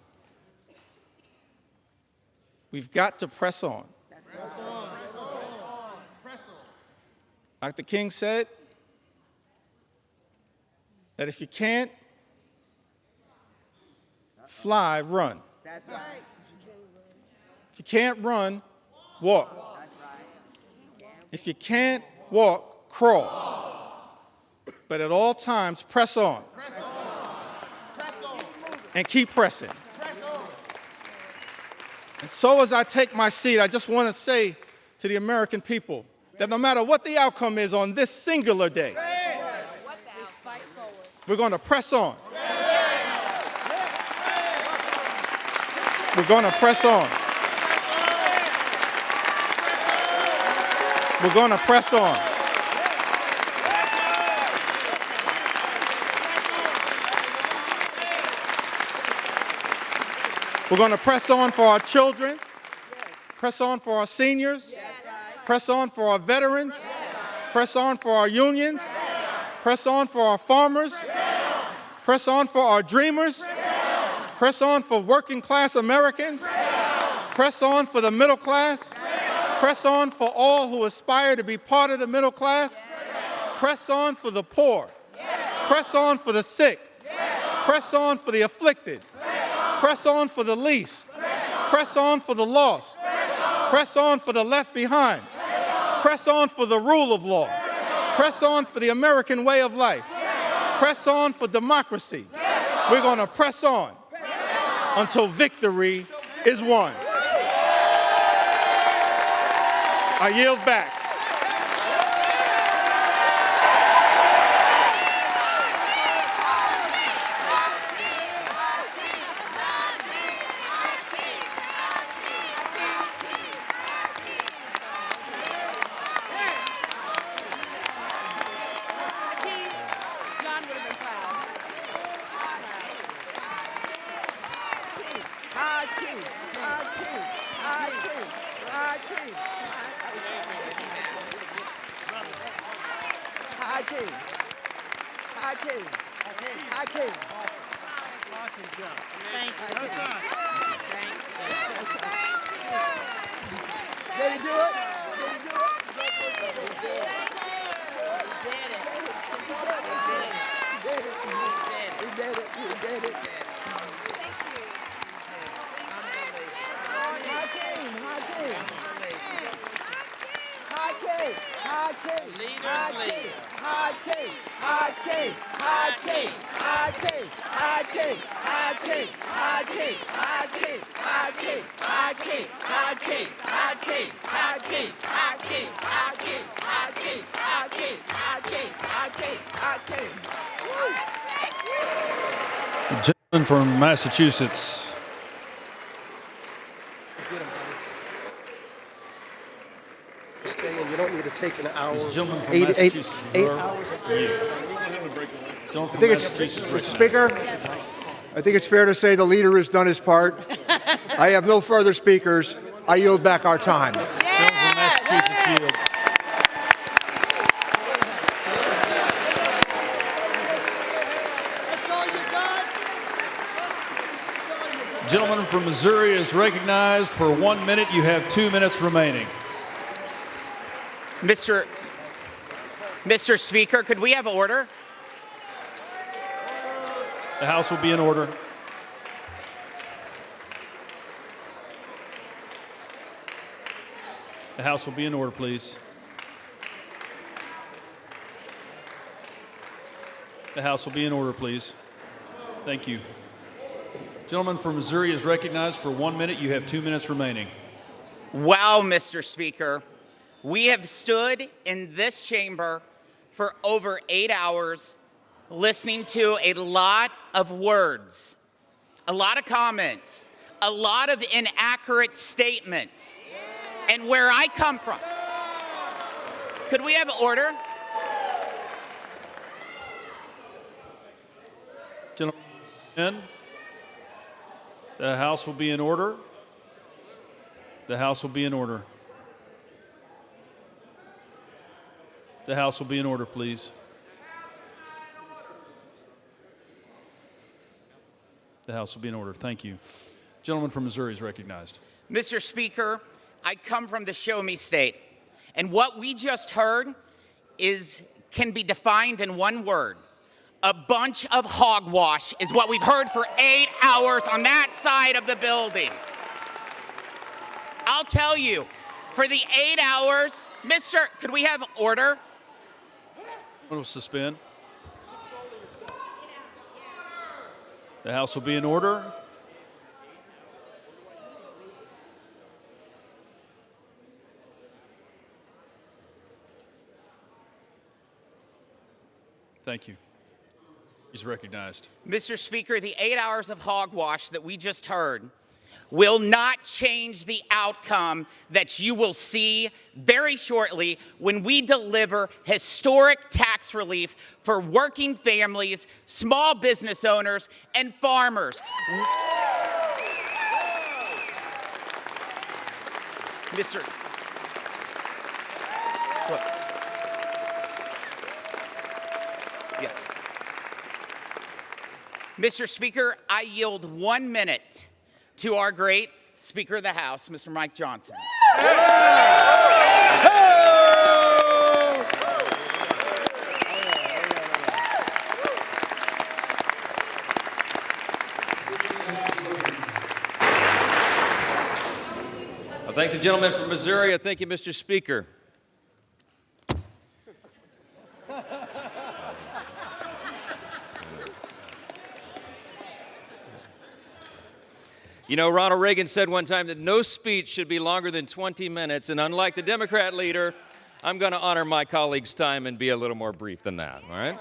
Speaker 1: we've got to press on.
Speaker 2: Press on.
Speaker 1: Dr. King said that if you can't fly, run.
Speaker 2: That's right.
Speaker 1: If you can't run, walk.
Speaker 2: That's right.
Speaker 1: If you can't walk, crawl. But at all times, press on. And keep pressing. And so as I take my seat, I just want to say to the American people that no matter what the outcome is on this singular day,
Speaker 2: Fight forward.
Speaker 1: we're going to press on. We're going to press on. We're going to press on. We're going to press on for our children, press on for our seniors, press on for our veterans, press on for our unions, press on for our farmers, press on for our dreamers, press on for working class Americans, press on for the middle class, press on for all who aspire to be part of the middle class, press on for the poor, press on for the sick, press on for the afflicted, press on for the least, press on for the lost, press on for the left behind, press on for the rule of law, press on for the American way of life, press on for democracy. We're going to press on. until victory is won. I yield back.
Speaker 2: John would have been proud. High king, high king, high king, high king, high king, high king, high king.
Speaker 4: Awesome job.
Speaker 2: Thank you.
Speaker 4: Well done.
Speaker 2: Did he do it? Did he do it? He did it. He did it. High king, high king. High king, high king.
Speaker 5: Leaders lead.
Speaker 2: High king, high king, high king, high king, high king, high king, high king, high king, high king, high king, high king, high king, high king, high king, high king, high king, high king, high king, high king, high king.
Speaker 3: Gentleman from Massachusetts.
Speaker 6: Stay in. You don't need to take an hour.
Speaker 3: This gentleman from
Speaker 6: Eight
Speaker 3: Massachusetts.
Speaker 6: hours.
Speaker 3: Gentleman from
Speaker 7: I think it's,
Speaker 3: Massachusetts.
Speaker 7: Mr. Speaker, I think it's fair to say the leader has done his part. I have no further speakers. I yield back our time.
Speaker 3: Gentleman from Massachusetts yields.
Speaker 4: That's all you got? That's all you got?
Speaker 3: Gentleman from Missouri is recognized for 1 minute. You have 2 minutes remaining.
Speaker 5: Mr. Speaker, could we have order?
Speaker 3: The House will be in order. The House will be in order, please. The House will be in order, please. Thank you. Gentleman from Missouri is recognized for 1 minute. You have 2 minutes remaining.
Speaker 5: Wow, Mr. Speaker. We have stood in this chamber for over 8 hours listening to a lot of words, a lot of comments, a lot of inaccurate statements. And where I come from, could we have order?
Speaker 3: Gentlemen, the House will be in order. The House will be in order. The House will be in order, please. The House will be in order. Thank you. Gentleman from Missouri is recognized.
Speaker 5: Mr. Speaker, I come from the Show Me State, and what we just heard can be defined in one word. A bunch of hogwash is what we've heard for 8 hours on that side of the building. I'll tell you, for the 8 hours, could we have order?
Speaker 3: We'll suspend. The House will be in order. Thank you. He's recognized.
Speaker 5: Mr. Speaker, the 8 hours of hogwash that we just heard will not change the outcome that you will see very shortly when we deliver historic tax relief for working families, small business owners, and farmers. Mr. Look. Yeah. Mr. Speaker, I yield 1 minute to our great Speaker of the House, Mr. Mike Johnson.
Speaker 8: I thank the gentleman from Missouri. I thank you, Mr. Speaker. You know, Ronald Reagan said one time that no speech should be longer than 20 minutes, and unlike the Democrat leader, I'm going to honor my colleague's time and be a little more brief than that, all right?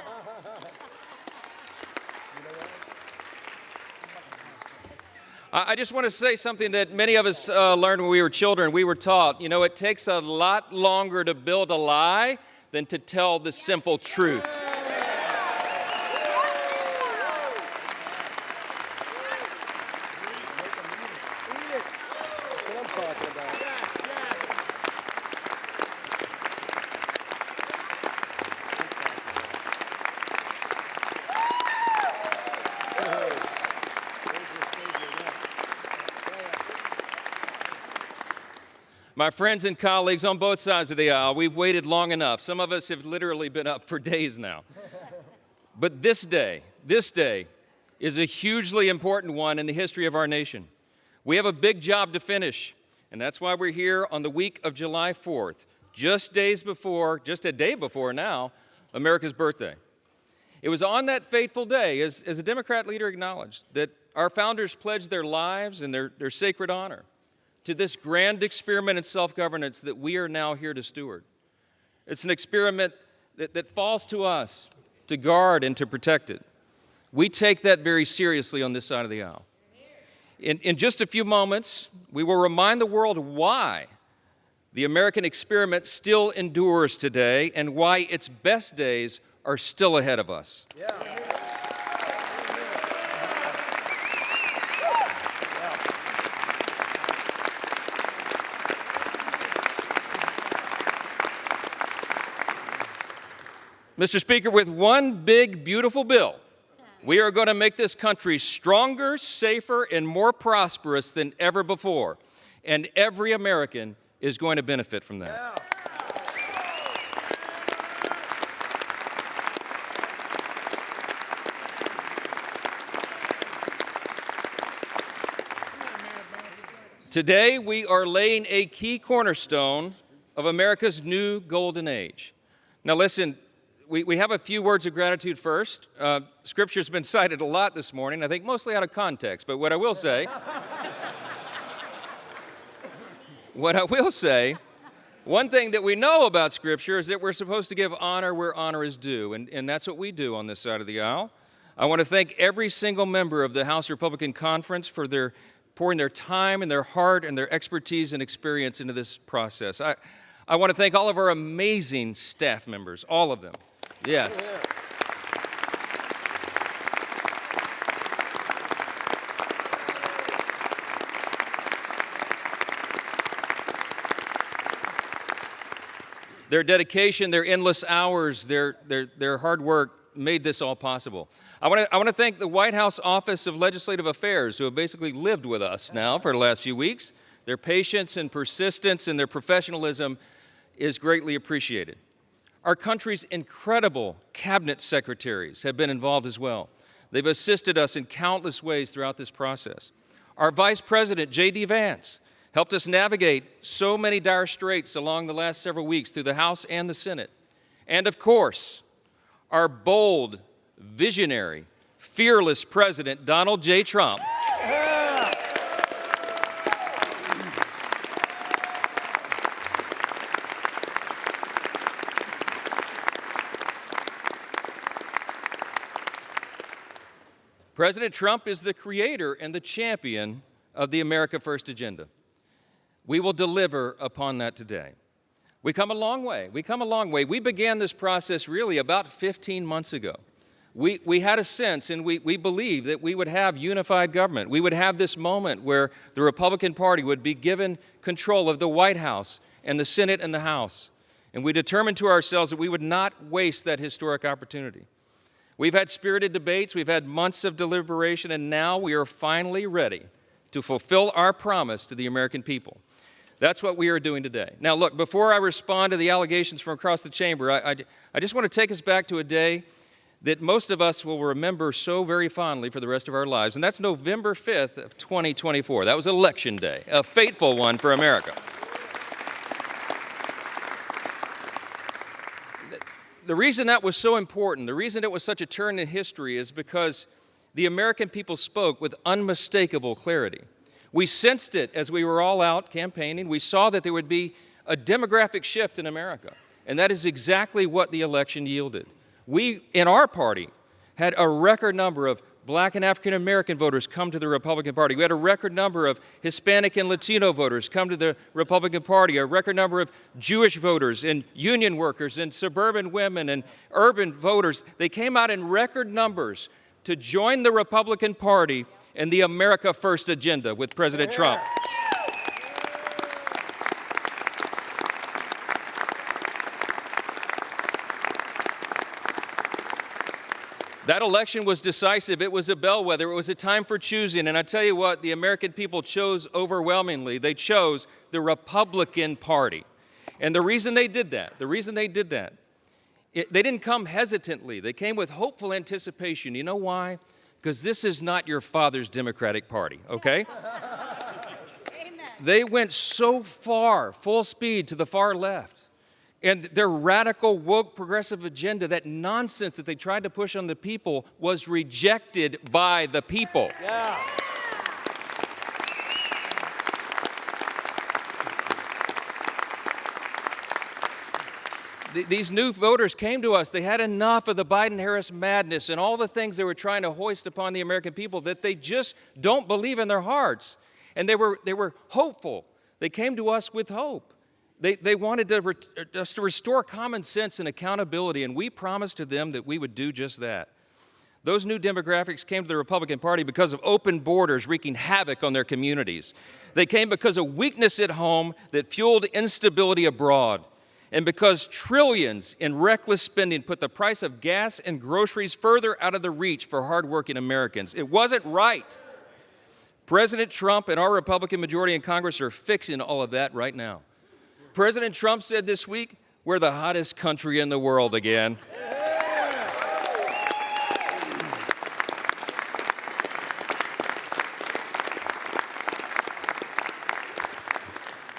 Speaker 8: I just want to say something that many of us learned when we were children. We were taught, you know, it takes a lot longer to build a lie than to tell the simple truth. My friends and colleagues on both sides of the aisle, we've waited long enough. Some of us have literally been up for days now. But this day is a hugely important one in the history of our nation. We have a big job to finish, and that's why we're here on the week of July 4th, just a day before now, America's birthday. It was on that fateful day, as a Democrat leader acknowledged, that our founders pledged their lives and their sacred honor to this grand experiment in self-governance that we are now here to steward. It's an experiment that falls to us to guard and to protect it. We take that very seriously on this side of the aisle. In just a few moments, we will remind the world why the American experiment still endures today and why its best days are still ahead of us. Yeah. Mr. Speaker, with one big, beautiful bill, we are going to make this country stronger, safer, and more prosperous than ever before. And every American is going to benefit from that. Yeah. Today, we are laying a key cornerstone of America's new golden age. Now listen, we have a few words of gratitude first. Scripture's been cited a lot this morning, I think mostly out of context, but what I will say, one thing that we know about Scripture is that we're supposed to give honor where honor is due, and that's what we do on this side of the aisle. I want to thank every single member of the House Republican Conference for pouring their time and their heart and their expertise and experience into this process. I want to thank all of our amazing staff members, all of them. Yes. Their dedication, their endless hours, their hard work made this all possible. I want to thank the White House Office of Legislative Affairs, who have basically lived with us now for the last few weeks. Their patience and persistence and their professionalism is greatly appreciated. Our country's incredible cabinet secretaries have been involved as well. They've assisted us in countless ways throughout this process. Our Vice President, J.D. Vance, helped us navigate so many dire straits along the last several weeks through the House and the Senate. And of course, our bold, visionary, fearless President, Donald J. Trump, President Trump is the creator and the champion of the America First agenda. We will deliver upon that today. We come a long way. We began this process really about 15 months ago. We had a sense and we believed that we would have unified government. We would have this moment where the Republican Party would be given control of the White House and the Senate and the House. And we determined to ourselves that we would not waste that historic opportunity. We've had spirited debates, we've had months of deliberation, and now we are finally ready to fulfill our promise to the American people. That's what we are doing today. Now look, before I respond to the allegations from across the chamber, I just want to take us back to a day that most of us will remember so very fondly for the rest of our lives, and that's November 5th of 2024. That was Election Day, a fateful one for America. The reason that was so important, the reason it was such a turn in history is because the American people spoke with unmistakable clarity. We sensed it as we were all out campaigning. We saw that there would be a demographic shift in America, and that is exactly what the election yielded. We, in our party, had a record number of Black and African American voters come to the Republican Party. We had a record number of Hispanic and Latino voters come to the Republican Party, a record number of Jewish voters and union workers and suburban women and urban voters. They came out in record numbers to join the Republican Party and the America First agenda with President Trump. That election was decisive. It was a bellwether. It was a time for choosing. And I tell you what, the American people chose overwhelmingly. They chose the Republican Party. And the reason they did that, they didn't come hesitantly. They came with hopeful anticipation. You know why? Because this is not your father's Democratic Party, okay?
Speaker 4: Amen.
Speaker 8: They went so far, full speed, to the far left. And their radical, woke, progressive agenda, that nonsense that they tried to push on the people, was rejected by the people.
Speaker 2: Yeah.
Speaker 8: These new voters came to us. They had enough of the Biden-Harris madness and all the things they were trying to hoist upon the American people that they just don't believe in their hearts. And they were hopeful. They came to us with hope. They wanted us to restore common sense and accountability, and we promised to them that we would do just that. Those new demographics came to the Republican Party because of open borders wreaking havoc on their communities. They came because of weakness at home that fueled instability abroad, and because trillions in reckless spending put the price of gas and groceries further out of the reach for hardworking Americans. It wasn't right. President Trump and our Republican majority in Congress are fixing all of that right now. President Trump said this week, we're the hottest country in the world again.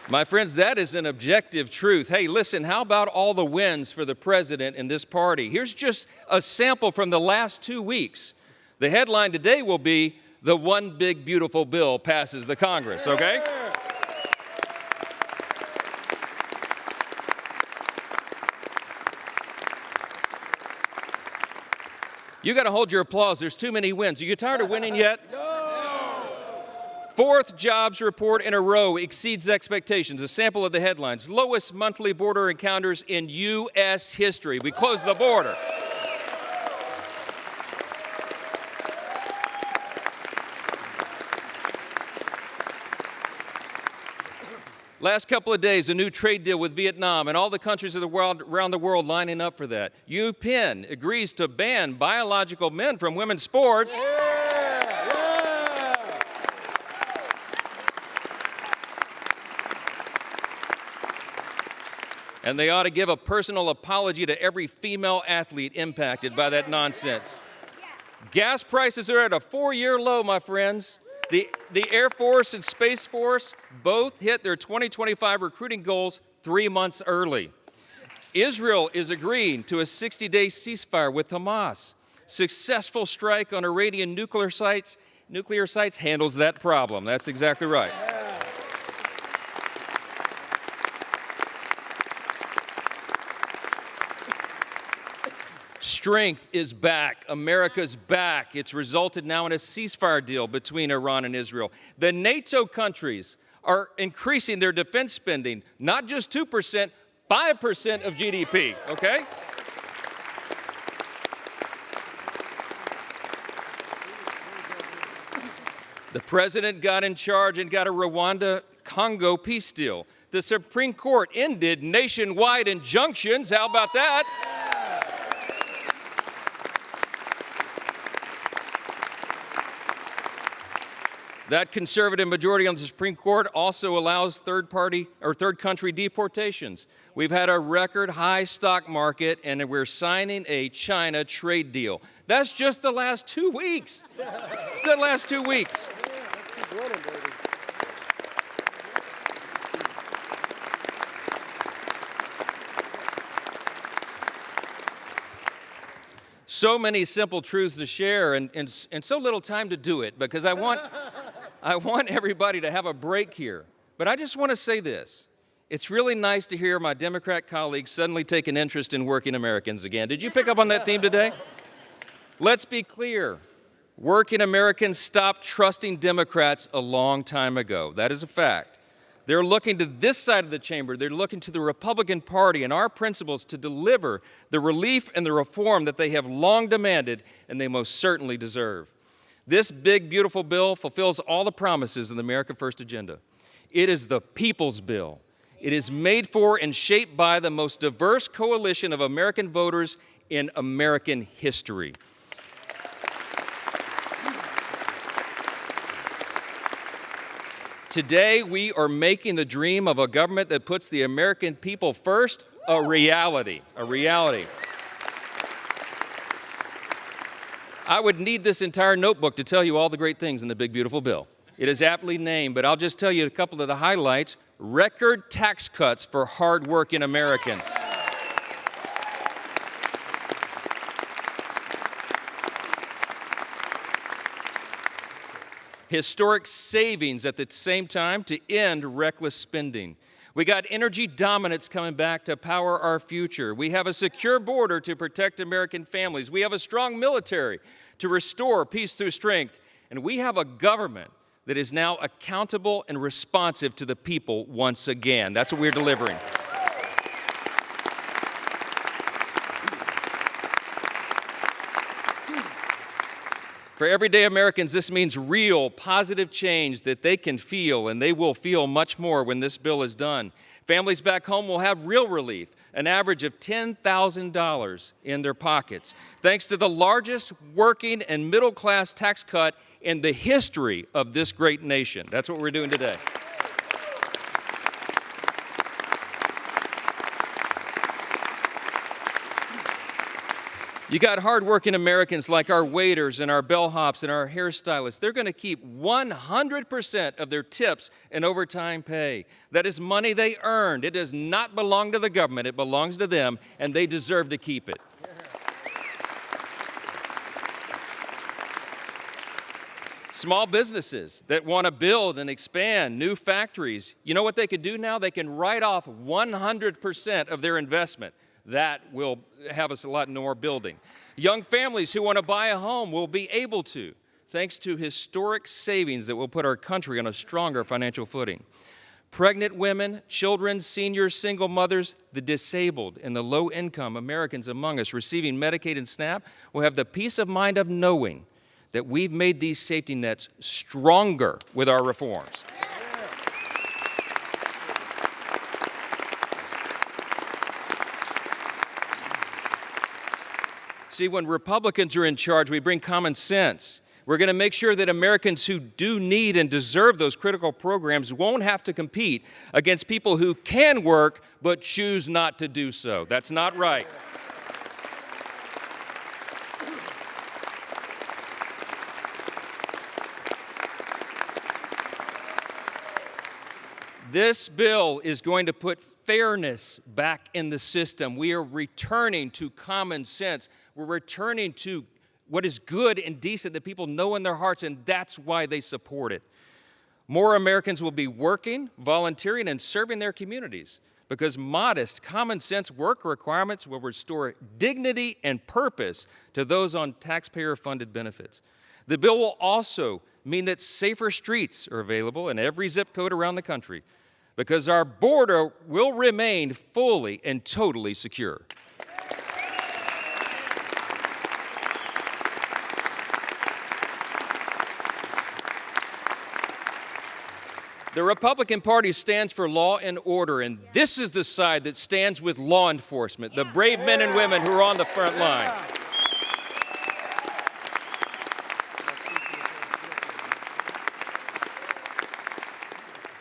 Speaker 8: My friends, that is an objective truth. Hey, listen, how about all the wins for the president and this party? Here's just a sample from the last 2 weeks. The headline today will be, the one big beautiful bill passes the Congress, okay? You got to hold your applause. There's too many wins. Are you tired of winning yet? No. Fourth jobs report in a row exceeds expectations. A sample of the headlines. Lowest monthly border encounters in U.S. history. We closed the border. Last couple of days, a new trade deal with Vietnam and all the countries of the world, around the world lining up for that. UPenn agrees to ban biological men from women's sports. And they ought to give a personal apology to every female athlete impacted by that nonsense. Gas prices are at a 4-year low, my friends. The Air Force and Space Force both hit their 2025 recruiting goals 3 months early. Israel is agreeing to a 60-day ceasefire with Hamas. Successful strike on Iranian nuclear sites handles that problem. That's exactly right. Strength is back. America's back. It's resulted now in a ceasefire deal between Iran and Israel. The NATO countries are increasing their defense spending, not just 2%, 5% of GDP, okay? The president got in charge and got a Rwanda-Congo peace deal. The Supreme Court ended nationwide injunctions. How about that? That conservative majority on the Supreme Court also allows third country deportations. We've had a record high stock market, and we're signing a China trade deal. That's just the last 2 weeks. The last 2 weeks. So many simple truths to share and so little time to do it, because I I want everybody to have a break here. But I just want to say this. It's really nice to hear my Democrat colleagues suddenly take an interest in working Americans again. Did you pick up on that theme today? Let's be clear. Working Americans stopped trusting Democrats a long time ago. That is a fact. They're looking to this side of the chamber. They're looking to the Republican Party and our principles to deliver the relief and the reform that they have long demanded and they most certainly deserve. This big, beautiful bill fulfills all the promises of the America First agenda. It is the people's bill. It is made for and shaped by the most diverse coalition of American voters in American history. Today, we are making the dream of a government that puts the American people first a reality, a reality. I would need this entire notebook to tell you all the great things in the big, beautiful bill. It is aptly named, but I'll just tell you a couple of the highlights. Record tax cuts for hardworking Americans. Historic savings at the same time to end reckless spending. We got energy dominance coming back to power our future. We have a secure border to protect American families. We have a strong military to restore peace through strength. And we have a government that is now accountable and responsive to the people once again. That's what we're delivering. For everyday Americans, this means real, positive change that they can feel, and they will feel much more when this bill is done. Families back home will have real relief, an average of $10,000 in their pockets, thanks to the largest working and middle-class tax cut in the history of this great nation. That's what we're doing today. You got hardworking Americans like our waiters and our bellhops and our hairstylists. They're going to keep 100% of their tips and overtime pay. That is money they earned. It does not belong to the government. It belongs to them, and they deserve to keep it. Small businesses that want to build and expand new factories, you know what they can do now? They can write off 100% of their investment. That will have us a lot more building. Young families who want to buy a home will be able to, thanks to historic savings that will put our country on a stronger financial footing. Pregnant women, children, seniors, single mothers, the disabled, and the low-income Americans among us receiving Medicaid and SNAP will have the peace of mind of knowing that we've made these safety nets stronger with our reforms. See, when Republicans are in charge, we bring common sense. We're going to make sure that Americans who do need and deserve those critical programs won't have to compete against people who can work but choose not to do so. That's not right. This bill is going to put fairness back in the system. We are returning to common sense. We're returning to what is good and decent that people know in their hearts, and that's why they support it. More Americans will be working, volunteering, and serving their communities because modest, common sense work requirements will restore dignity and purpose to those on taxpayer-funded benefits. The bill will also mean that safer streets are available in every zip code around the country because our border will remain fully and totally secure. The Republican Party stands for law and order, and this is the side that stands with law enforcement, the brave men and women who are on the front line.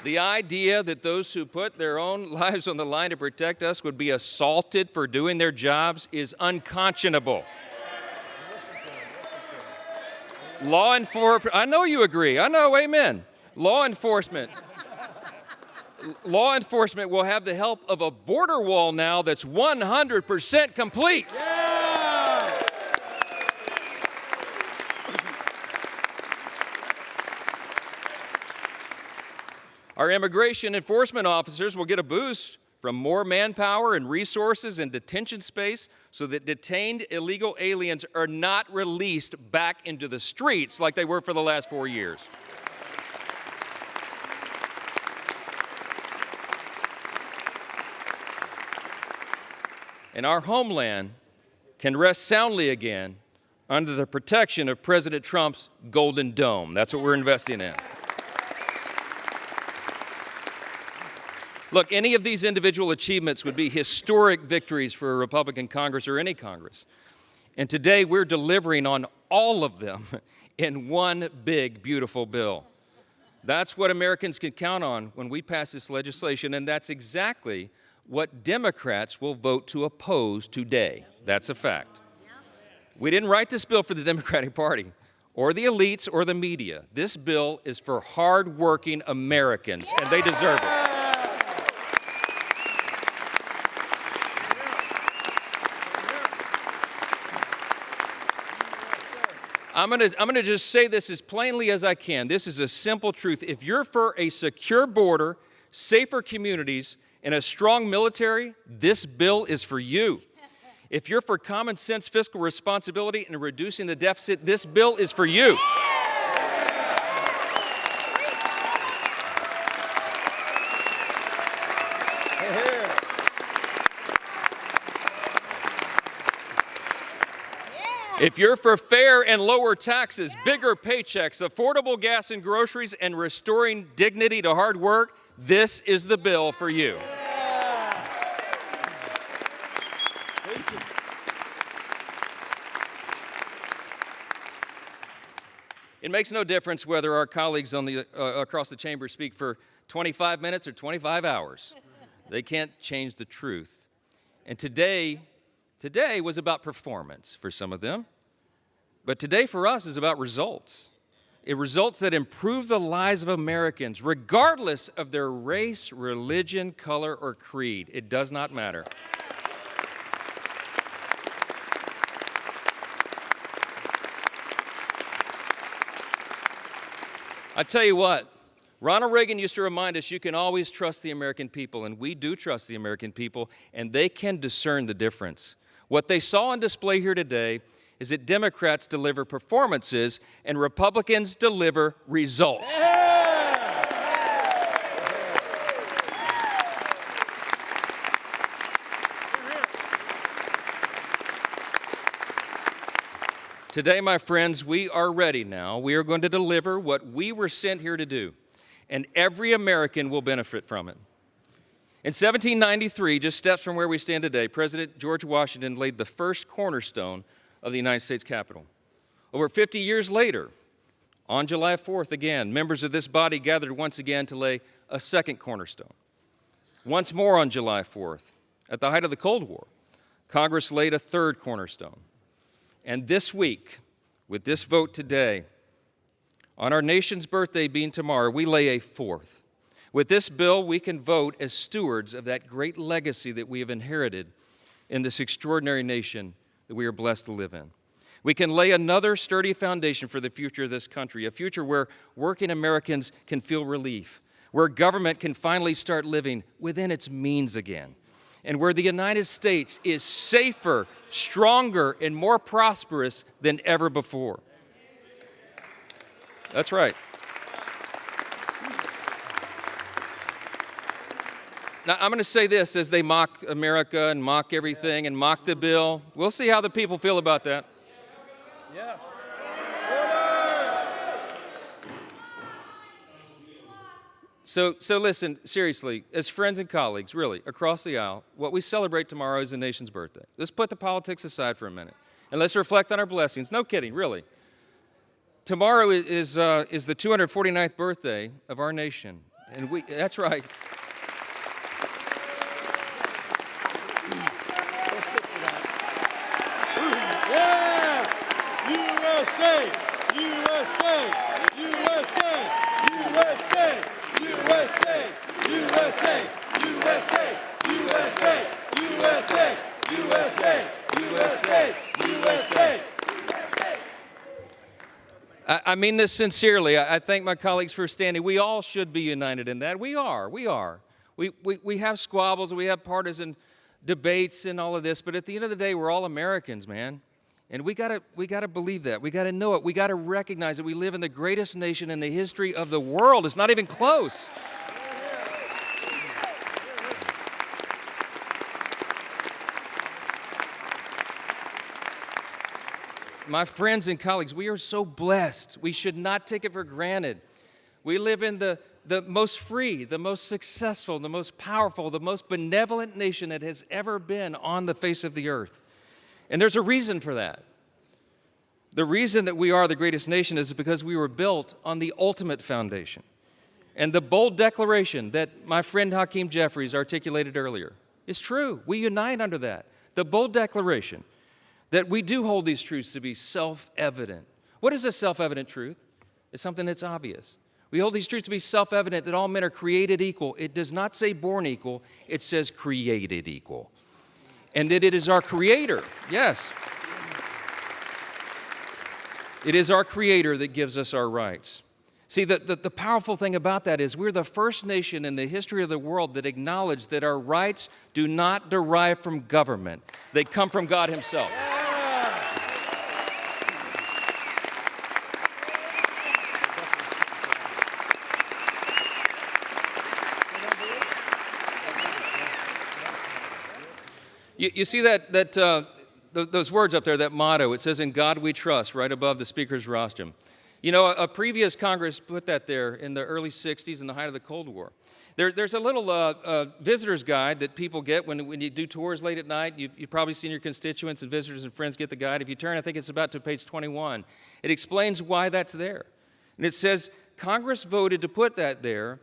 Speaker 8: The idea that those who put their own lives on the line to protect us would be assaulted for doing their jobs is unconscionable. Law enforcement, I know you agree. I know, amen. Law enforcement will have the help of a border wall now that's 100% complete. Yeah! Our immigration enforcement officers will get a boost from more manpower and resources and detention space so that detained illegal aliens are not released back into the streets like they were for the last 4 years. And our homeland can rest soundly again under the protection of President Trump's Golden Dome. That's what we're investing in. Look, any of these individual achievements would be historic victories for a Republican Congress or any Congress. And today we're delivering on all of them in one big, beautiful bill. That's what Americans can count on when we pass this legislation, and that's exactly what Democrats will vote to oppose today. That's a fact. We didn't write this bill for the Democratic Party or the elites or the media. This bill is for hard-working Americans, and they deserve it. I'm gonna just say this as plainly as I can. This is a simple truth. If you're for a secure border, safer communities, and a strong military, this bill is for you. If you're for common sense fiscal responsibility and reducing the deficit, this bill is for you. If you're for fair and lower taxes, bigger paychecks, affordable gas and groceries, and restoring dignity to hard work, this is the bill for you. It makes no difference whether our colleagues on across the chamber speak for 25 minutes or 25 hours. They can't change the truth. And today was about performance for some of them. But today for us is about results. Results that improve the lives of Americans, regardless of their race, religion, color, or creed. It does not matter. I tell you what, Ronald Reagan used to remind us you can always trust the American people, and we do trust the American people, and they can discern the difference. What they saw on display here today is that Democrats deliver performances and Republicans deliver results. Today, my friends, we are ready now. We are going to deliver what we were sent here to do, and every American will benefit from it. In 1793, just steps from where we stand today, President George Washington laid the first cornerstone of the United States Capitol. Over 50 years later, on July 4th again, members of this body gathered once again to lay a second cornerstone. Once more on July 4th, at the height of the Cold War, Congress laid a third cornerstone. And this week, with this vote today, on our nation's birthday being tomorrow, we lay a fourth. With this bill, we can vote as stewards of that great legacy that we have inherited in this extraordinary nation that we are blessed to live in. We can lay another sturdy foundation for the future of this country, a future where working Americans can feel relief, where government can finally start living within its means again, and where the United States is safer, stronger, and more prosperous than ever before. That's right. Now, I'm going to say this as they mock America and mock everything and mock the bill. We'll see how the people feel about that.
Speaker 6: Yeah.
Speaker 8: So listen, seriously, as friends and colleagues, really, across the aisle, what we celebrate tomorrow is the nation's birthday. Let's put the politics aside for a minute, and let's reflect on our blessings. No kidding, really. Tomorrow is the 249th birthday of our nation, and that's right.
Speaker 2: USA! USA! USA! USA! USA! USA! USA! USA! USA! USA! USA! USA!
Speaker 8: I mean this sincerely. I thank my colleagues for standing. We all should be united in that. We are. We have squabbles, we have partisan debates and all of this, but at the end of the day, we're all Americans, man. And we gotta believe that. We gotta know it. We gotta recognize that we live in the greatest nation in the history of the world. It's not even close. My friends and colleagues, we are so blessed. We should not take it for granted. We live in the most free, the most successful, the most powerful, the most benevolent nation that has ever been on the face of the earth. And there's a reason for that. The reason that we are the greatest nation is because we were built on the ultimate foundation. And the bold declaration that my friend Hakeem Jeffries articulated earlier is true. We unite under that. The bold declaration that we do hold these truths to be self-evident. What is a self-evident truth? It's something that's obvious. We hold these truths to be self-evident that all men are created equal. It does not say born equal, it says created equal. And that it is our Creator, yes. It is our Creator that gives us our rights. See, the powerful thing about that is we're the first nation in the history of the world that acknowledged that our rights do not derive from government. They come from God Himself. You see those words up there, that motto, it says, "In God we trust," right above the speaker's rostrum. You know, a previous Congress put that there in the early 60s in the height of the Cold War. There's a little visitor's guide that people get when you do tours late at night. You've probably seen your constituents and visitors and friends get the guide. If you turn, I think it's about to page 21. It explains why that's there. And it says, Congress voted to put that there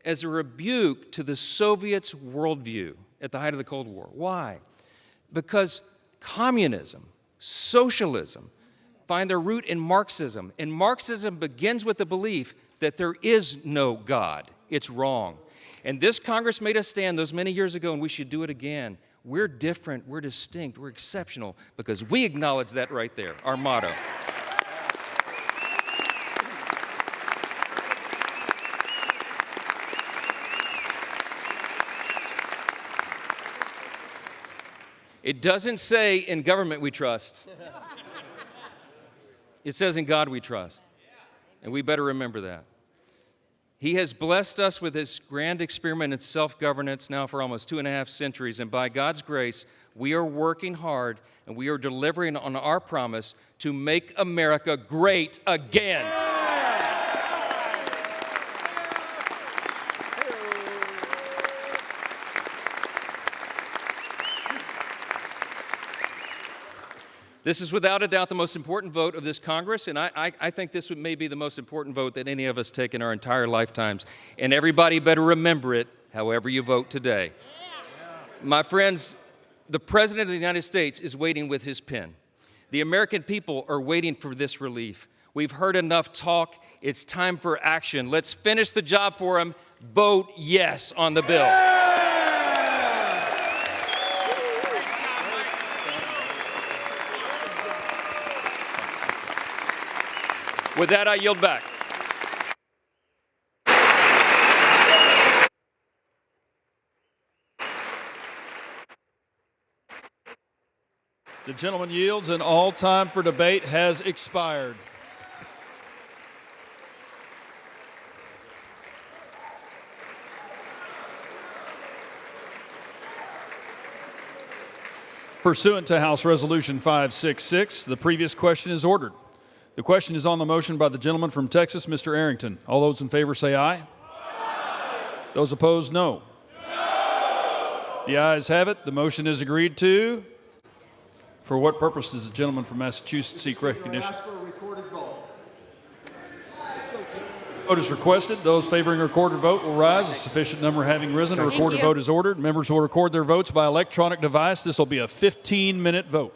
Speaker 8: as a rebuke to the Soviets' worldview at the height of the Cold War. Why? Because communism, socialism, find their root in Marxism. And Marxism begins with the belief that there is no God. It's wrong. And this Congress made us stand those many years ago, and we should do it again. We're different, we're distinct, we're exceptional, because we acknowledge that right there, our motto. It doesn't say in government we trust. It says in God we trust. And we better remember that. He has blessed us with His grand experiment in self-governance now for almost 2.5 centuries. And by God's grace, we are working hard and we are delivering on our promise to make America great again. This is without a doubt the most important vote of this Congress, and I think this may be the most important vote that any of us take in our entire lifetimes. And everybody better remember it, however you vote today. My friends, the President of the United States is waiting with his pen. The American people are waiting for this relief. We've heard enough talk. It's time for action. Let's finish the job for him. Vote yes on the bill. With that, I yield back.
Speaker 3: The gentleman yields, and all time for debate has expired. Pursuant to House Resolution 566, the previous question is ordered. The question is on the motion by the gentleman from Texas, Mr. Arrington. All those in favor say aye. Aye. Those opposed, no. No. The ayes have it. The motion is agreed to. For what purpose does the gentleman from Massachusetts seek recognition?
Speaker 7: Ask for a recorded vote.
Speaker 3: Vote is requested. Those favoring a recorded vote will rise. A sufficient number having risen, a recorded vote is ordered. Members will record their votes by electronic device. This will be a 15-minute vote.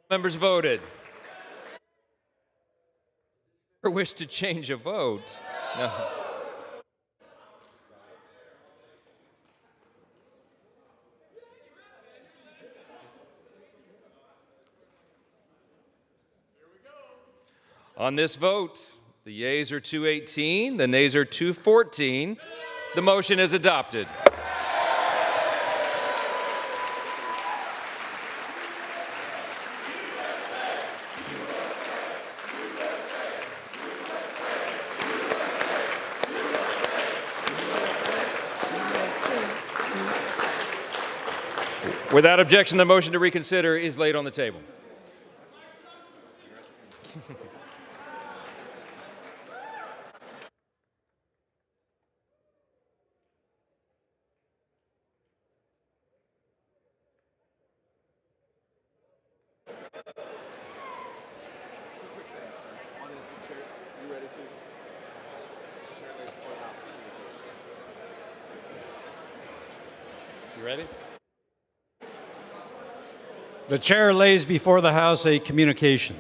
Speaker 8: Members voted. Or wish to change a vote? No. On this vote, the yeas are 218, the nays are 214. The motion is adopted. Without objection, the motion to reconsider is laid on the table. You ready?
Speaker 9: The chair lays before the House a communication.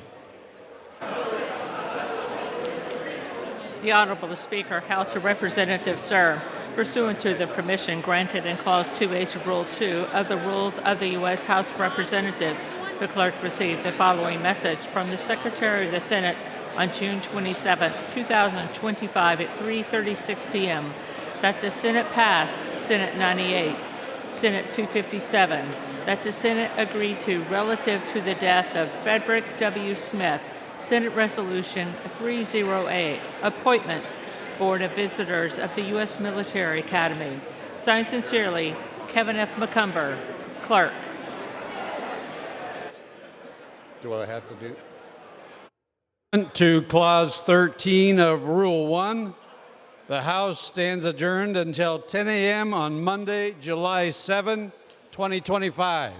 Speaker 10: The Honorable Speaker, House of Representatives, sir, pursuant to the permission granted in Clause 2H of Rule 2 of the Rules of the U.S. House of Representatives, the clerk received the following message from the Secretary of the Senate on June 27, 2025 at 3:36 p.m. that the Senate passed Senate 98, Senate 257, that the Senate agreed to relative to the death of Frederick W. Smith, Senate Resolution 308, Appointments, Board of Visitors of the U.S. Military Academy. Signed sincerely, Kevin F. McCumber, Clerk.
Speaker 9: Do I have to do? To Clause 13 of Rule 1, the House stands adjourned until 10 a.m. on Monday, July 7, 2025.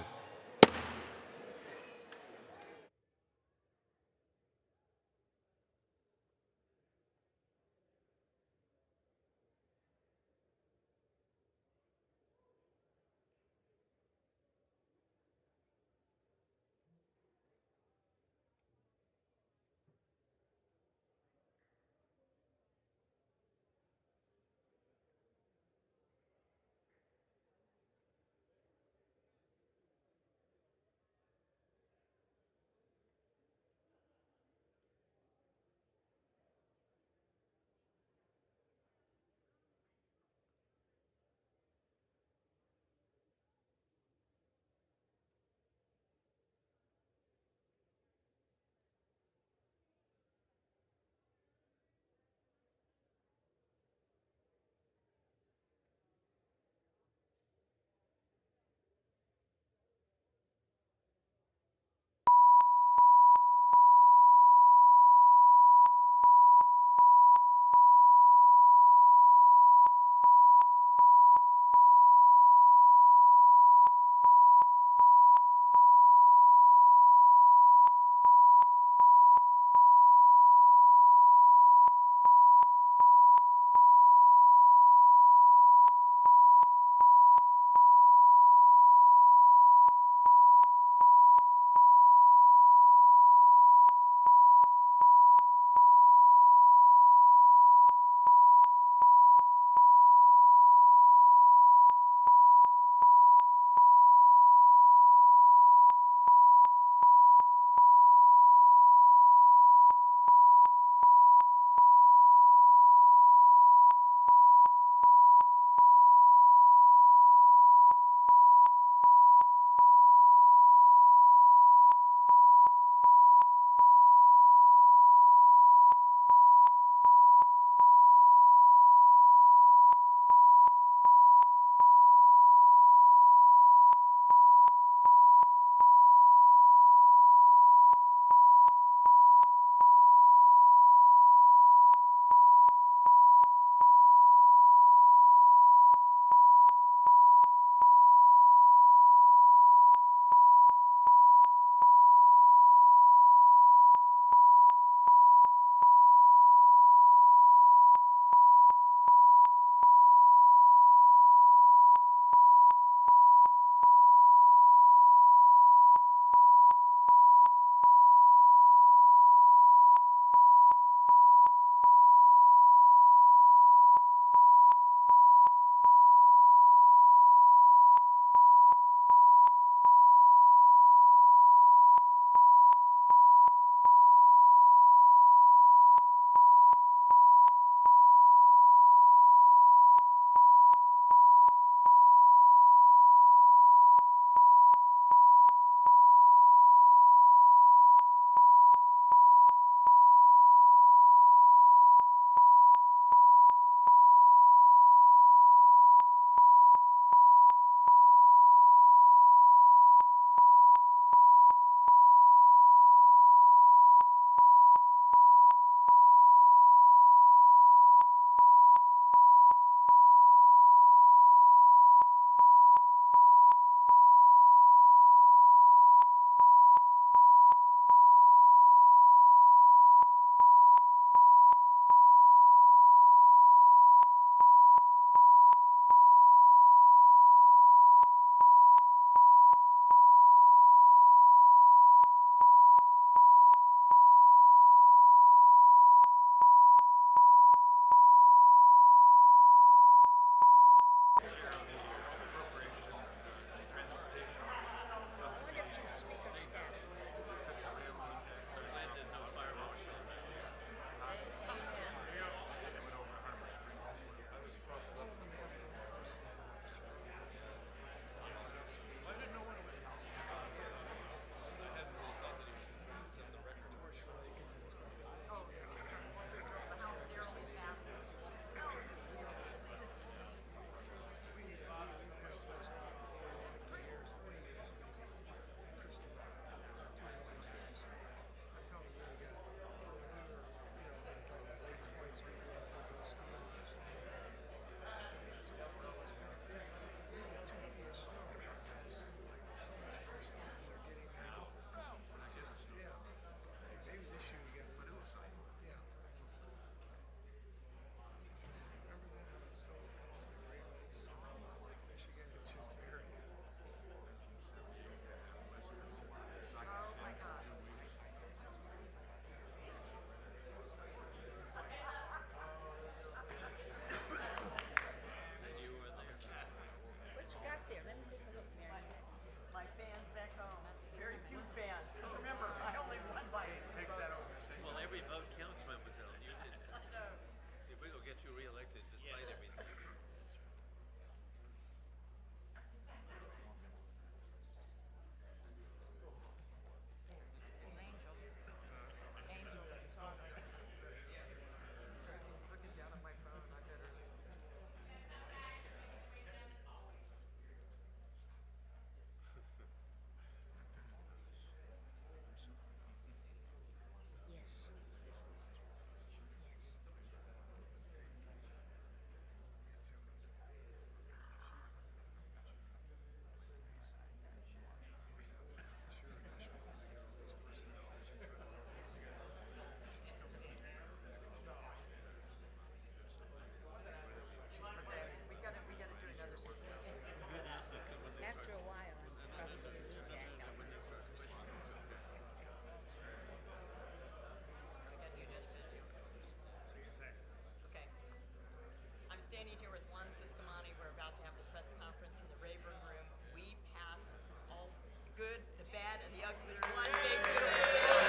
Speaker 4: Rayburn room. We passed all the good, the bad, and the ugly. One big beautiful bill.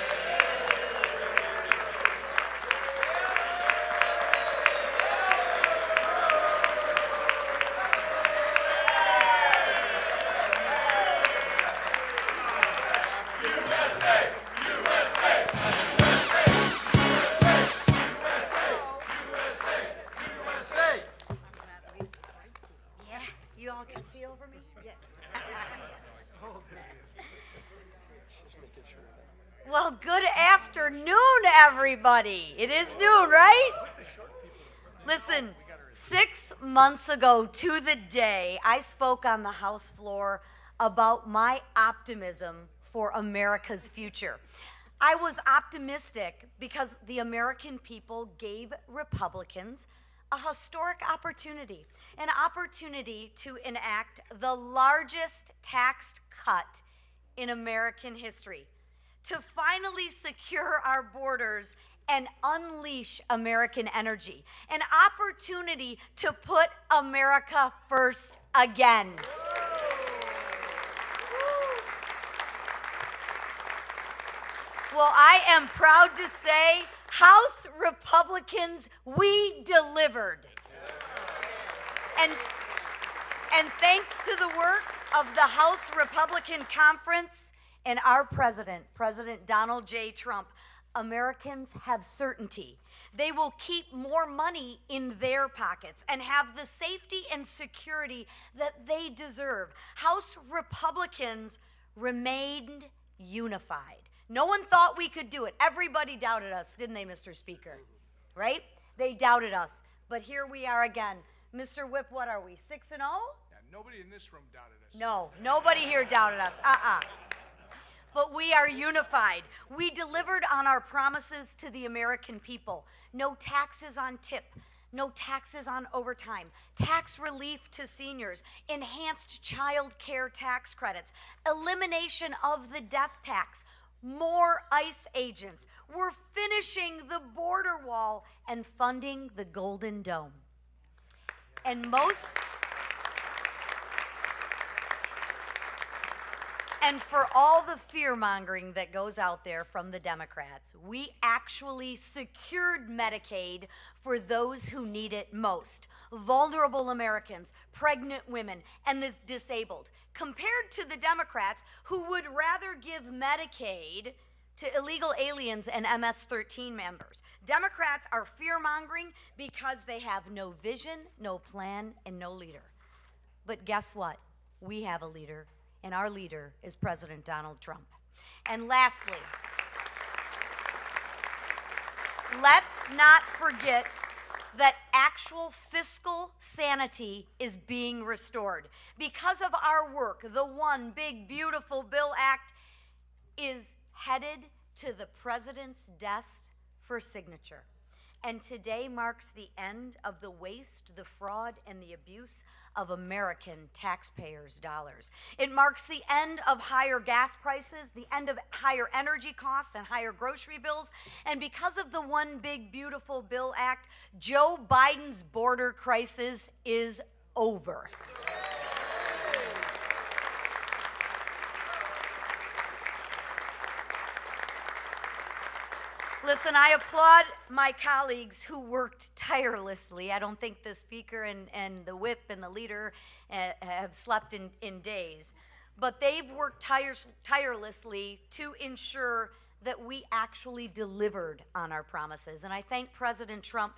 Speaker 11: Yeah, you all can see over me? Yes. Well, good afternoon, everybody. It is noon, right? Listen, 6 months ago to the day, I spoke on the House floor about my optimism for America's future. I was optimistic because the American people gave Republicans a historic opportunity, an opportunity to enact the largest tax cut in American history, to finally secure our borders and unleash American energy, an opportunity to put America first again. Well, I am proud to say, House Republicans, we delivered. And thanks to the work of the House Republican Conference and our president, President Donald J. Trump, Americans have certainty. They will keep more money in their pockets and have the safety and security that they deserve. House Republicans remained unified. No one thought we could do it. Everybody doubted us, didn't they, Mr. Speaker? Right? They doubted us. But here we are again. Mr. Whip, what are we, 6-0?
Speaker 12: Yeah, nobody in this room doubted us.
Speaker 11: No, nobody here doubted us. But we are unified. We delivered on our promises to the American people. No taxes on tip. No taxes on overtime, tax relief to seniors, enhanced child care tax credits, elimination of the death tax, more ICE agents. We're finishing the border wall and funding the Golden Dome. And for all the fear-mongering that goes out there from the Democrats, we actually secured Medicaid for those who need it most. Vulnerable Americans, pregnant women, and the disabled, compared to the Democrats who would rather give Medicaid to illegal aliens and MS-13 members. Democrats are fear-mongering because they have no vision, no plan, and no leader. But guess what? We have a leader. And our leader is President Donald Trump. And lastly, let's not forget that actual fiscal sanity is being restored. Because of our work, the One Big Beautiful Bill Act is headed to the president's desk for signature. And today marks the end of the waste, the fraud, and the abuse of American taxpayers' dollars. It marks the end of higher gas prices, the end of higher energy costs and higher grocery bills. And because of the One Big Beautiful Bill Act, Joe Biden's border crisis is over. Listen, I applaud my colleagues who worked tirelessly. I don't think the Speaker and the Whip and the leader have slept in days. But they've worked tirelessly to ensure that we actually delivered on our promises. And I thank President Trump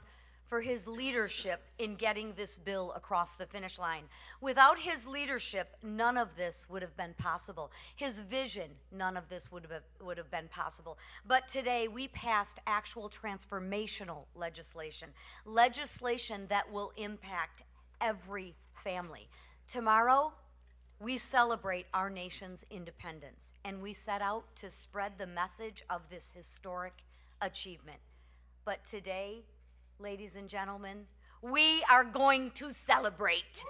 Speaker 11: for his leadership in getting this bill across the finish line. Without his leadership, none of this would have been possible. His vision, none of this would have been possible. But today, we passed actual transformational legislation, legislation that will impact every family. Tomorrow, we celebrate our nation's independence, and we set out to spread the message of this historic achievement. But today, ladies and gentlemen, we are going to celebrate.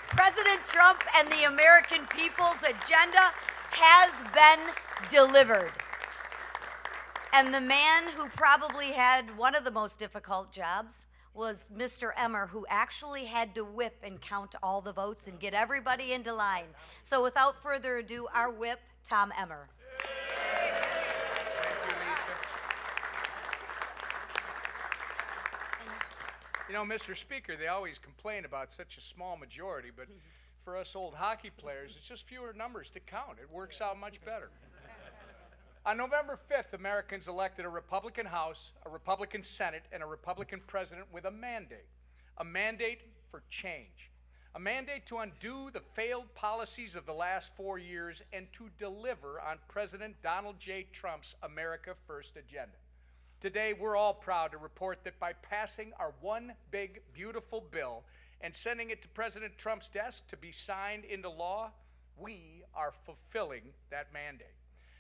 Speaker 11: President Trump and the American people's agenda has been delivered. And the man who probably had one of the most difficult jobs was Mr. Emmer, who actually had to whip and count all the votes and get everybody into line. So without further ado, our whip, Tom Emmer.
Speaker 12: You know, Mr. Speaker, they always complain about such a small majority, but for us old hockey players, it's just fewer numbers to count. It works out much better. On November 5th, Americans elected a Republican House, a Republican Senate, and a Republican President with a mandate for change, a mandate to undo the failed policies of the last 4 years and to deliver on President Donald J. Trump's America First agenda. Today, we're all proud to report that by passing our one big, beautiful bill and sending it to President Trump's desk to be signed into law, we are fulfilling that mandate.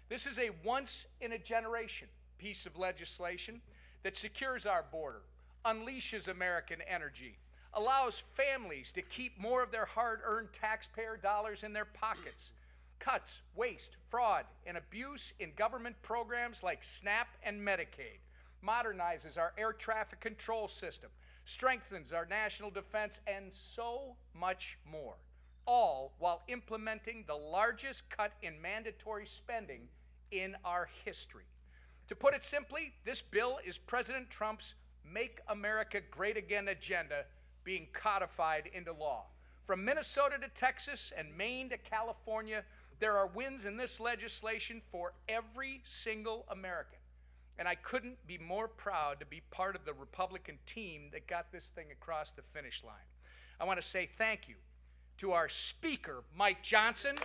Speaker 12: This is a once-in-a-generation piece of legislation that secures our border, unleashes American energy, allows families to keep more of their hard-earned taxpayer dollars in their pockets, cuts waste, fraud, and abuse in government programs like SNAP and Medicaid, modernizes our air traffic control system, strengthens our national defense, and so much more, all while implementing the largest cut in mandatory spending in our history. To put it simply, this bill is President Trump's Make America Great Again agenda being codified into law. From Minnesota to Texas and Maine to California, there are wins in this legislation for every single American. And I couldn't be more proud to be part of the Republican team that got this thing across the finish line. I want to say thank you to our Speaker, Mike Johnson.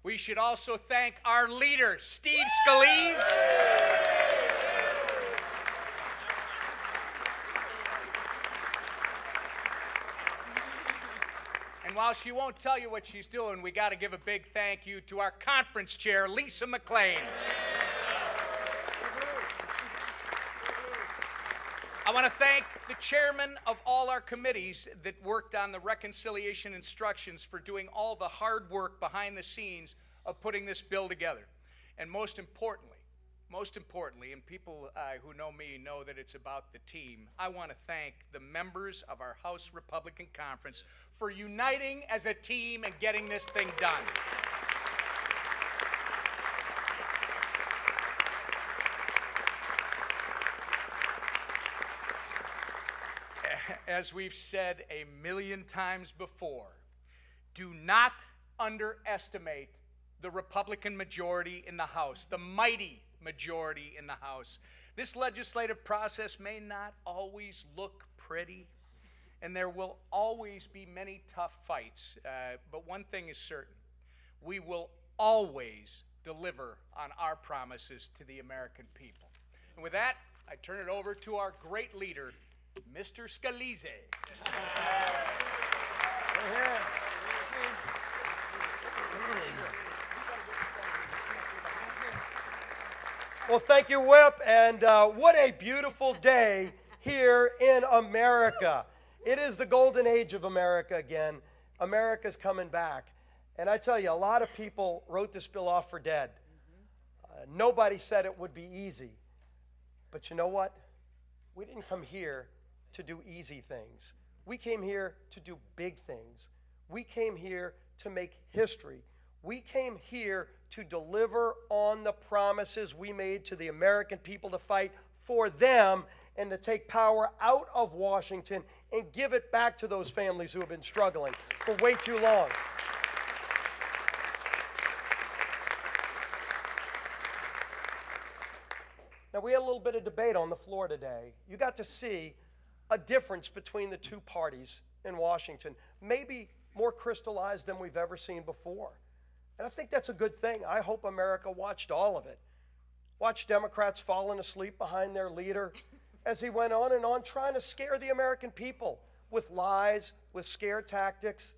Speaker 12: We should also thank our leader, Steve Scalise. And while she won't tell you what she's doing, we got to give a big thank you to our conference chair, Lisa McLean. I want to thank the chairman of all our committees that worked on the reconciliation instructions for doing all the hard work behind the scenes of putting this bill together. And most importantly, and people who know me know that it's about the team, I want to thank the members of our House Republican Conference for uniting as a team and getting this thing done. As we've said a million times before, do not underestimate the Republican majority in the House, the mighty majority in the House. This legislative process may not always look pretty, and there will always be many tough fights, but one thing is certain: we will always deliver on our promises to the American people. And with that, I turn it over to our great leader, Mr. Scalise.
Speaker 6: Well, thank you, Whip, and what a beautiful day here in America. It is the golden age of America again. America's coming back. And I tell you, a lot of people wrote this bill off for dead. Nobody said it would be easy. But you know what? We didn't come here to do easy things. We came here to do big things. We came here to make history. We came here to deliver on the promises we made to the American people, to fight for them and to take power out of Washington and give it back to those families who have been struggling for way too long. Now, we had a little bit of debate on the floor today. You got to see a difference between the two parties in Washington, maybe more crystallized than we've ever seen before. And I think that's a good thing. I hope America watched all of it. Watched Democrats falling asleep behind their leader as he went on and on trying to scare the American people with lies, with scare tactics,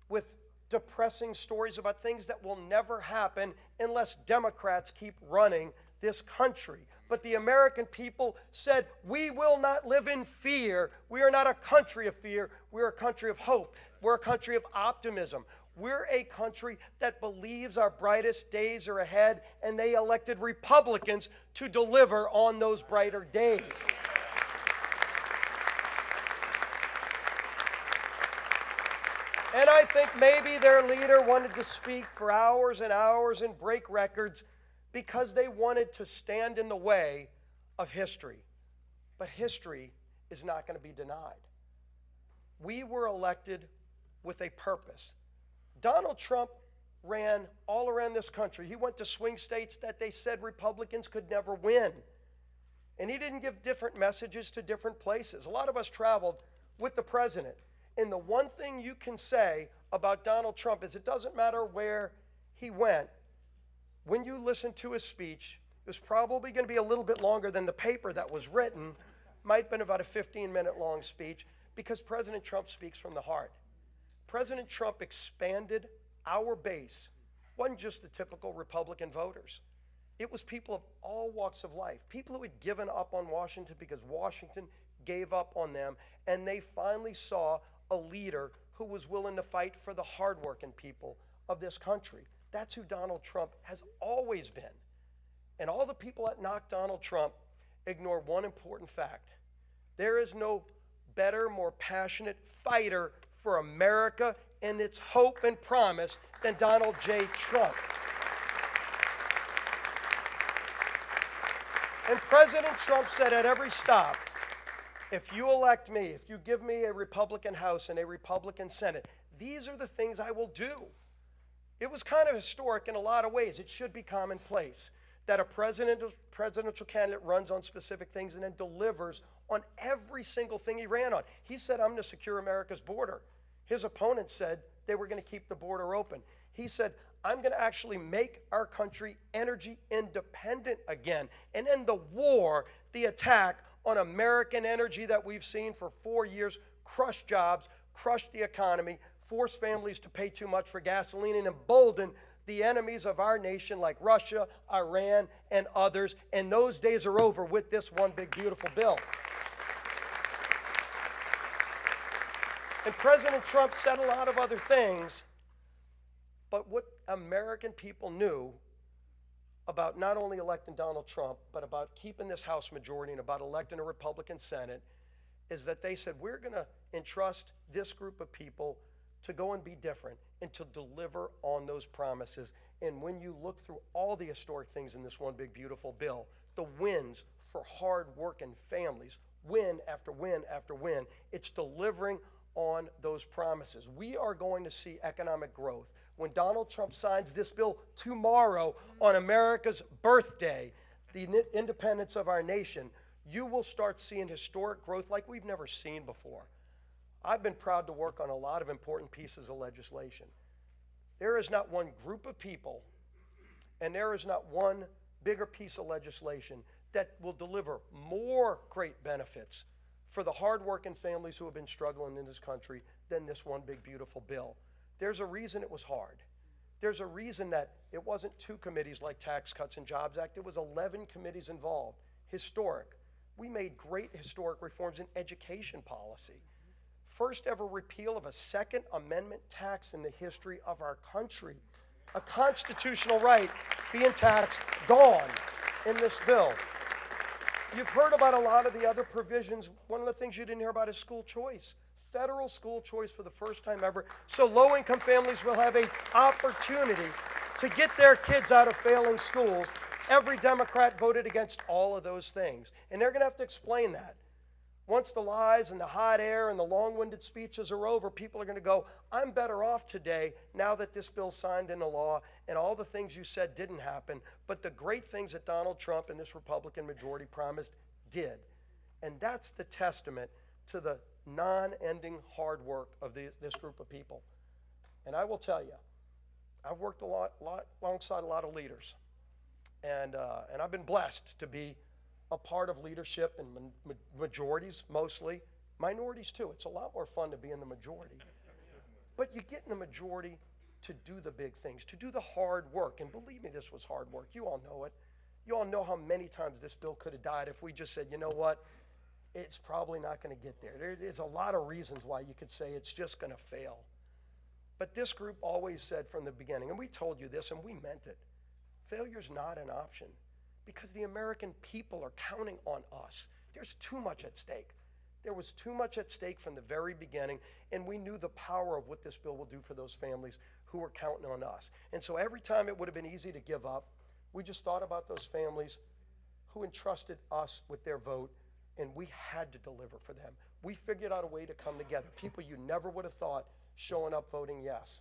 Speaker 6: with depressing stories about things that will never happen unless Democrats keep running this country. But the American people said, we will not live in fear. We are not a country of fear. We're a country of hope. We're a country of optimism. We're a country that believes our brightest days are ahead, and they elected Republicans to deliver on those brighter days. And I think maybe their leader wanted to speak for hours and hours and break records because they wanted to stand in the way of history. But history is not going to be denied. We were elected with a purpose. Donald Trump ran all around this country. He went to swing states that they said Republicans could never win. And he didn't give different messages to different places. A lot of us traveled with the president. And the one thing you can say about Donald Trump is it doesn't matter where he went. When you listen to his speech, it was probably going to be a little bit longer than the paper that was written. Might have been about a 15-minute long speech because President Trump speaks from the heart. President Trump expanded our base. It wasn't just the typical Republican voters. It was people of all walks of life, people who had given up on Washington because Washington gave up on them, and they finally saw a leader who was willing to fight for the hardworking people of this country. That's who Donald Trump has always been. And all the people that knock Donald Trump ignore one important fact. There is no better, more passionate fighter for America and its hope and promise than Donald J. Trump. And President Trump said at every stop, if you elect me, if you give me a Republican House and a Republican Senate, these are the things I will do. It was kind of historic in a lot of ways. It should be commonplace that a presidential candidate runs on specific things and then delivers on every single thing he ran on. He said, I'm going to secure America's border. His opponents said they were going to keep the border open. He said, I'm going to actually make our country energy independent again and end the war, the attack on American energy that we've seen for 4 years, crush jobs, crush the economy, force families to pay too much for gasoline, and embolden the enemies of our nation like Russia, Iran, and others. And those days are over with this one big, beautiful bill. And President Trump said a lot of other things, but what American people knew about not only electing Donald Trump, but about keeping this House majority and about electing a Republican Senate, is that they said, we're going to entrust this group of people to go and be different and to deliver on those promises. And when you look through all the historic things in this one big, beautiful bill, the wins for hard-working families, win after win after win, it's delivering on those promises. We are going to see economic growth. When Donald Trump signs this bill tomorrow on America's birthday, the independence of our nation, you will start seeing historic growth like we've never seen before. I've been proud to work on a lot of important pieces of legislation. There is not one group of people, and there is not one bigger piece of legislation that will deliver more great benefits for the hardworking families who have been struggling in this country than this one big, beautiful bill. There's a reason it was hard. There's a reason that it wasn't 2 committees like Tax Cuts and Jobs Act. It was 11 committees involved. Historic. We made great historic reforms in education policy. First ever repeal of a Second Amendment tax in the history of our country. A constitutional right being taxed, gone in this bill. You've heard about a lot of the other provisions. One of the things you didn't hear about is school choice. Federal school choice for the first time ever. So low-income families will have an opportunity to get their kids out of failing schools. Every Democrat voted against all of those things. And they're going to have to explain that. Once the lies and the hot air and the long-winded speeches are over, people are going to go, I'm better off today now that this bill's signed into law and all the things you said didn't happen, but the great things that Donald Trump and this Republican majority promised did. And that's the testament to the non-ending hard work of this group of people. And I will tell you, I've worked alongside a lot of leaders, and I've been blessed to be a part of leadership in majorities mostly, minorities too. It's a lot more fun to be in the majority. But you get in the majority to do the big things, to do the hard work. And believe me, this was hard work. You all know it. You all know how many times this bill could have died if we just said, you know what, it's probably not going to get there. There's a lot of reasons why you could say it's just going to fail. But this group always said from the beginning, and we told you this and we meant it, failure's not an option because the American people are counting on us. There's too much at stake. There was too much at stake from the very beginning, and we knew the power of what this bill will do for those families who were counting on us. And so every time it would have been easy to give up, we just thought about those families who entrusted us with their vote, and we had to deliver for them. We figured out a way to come together. People you never would have thought showing up voting yes.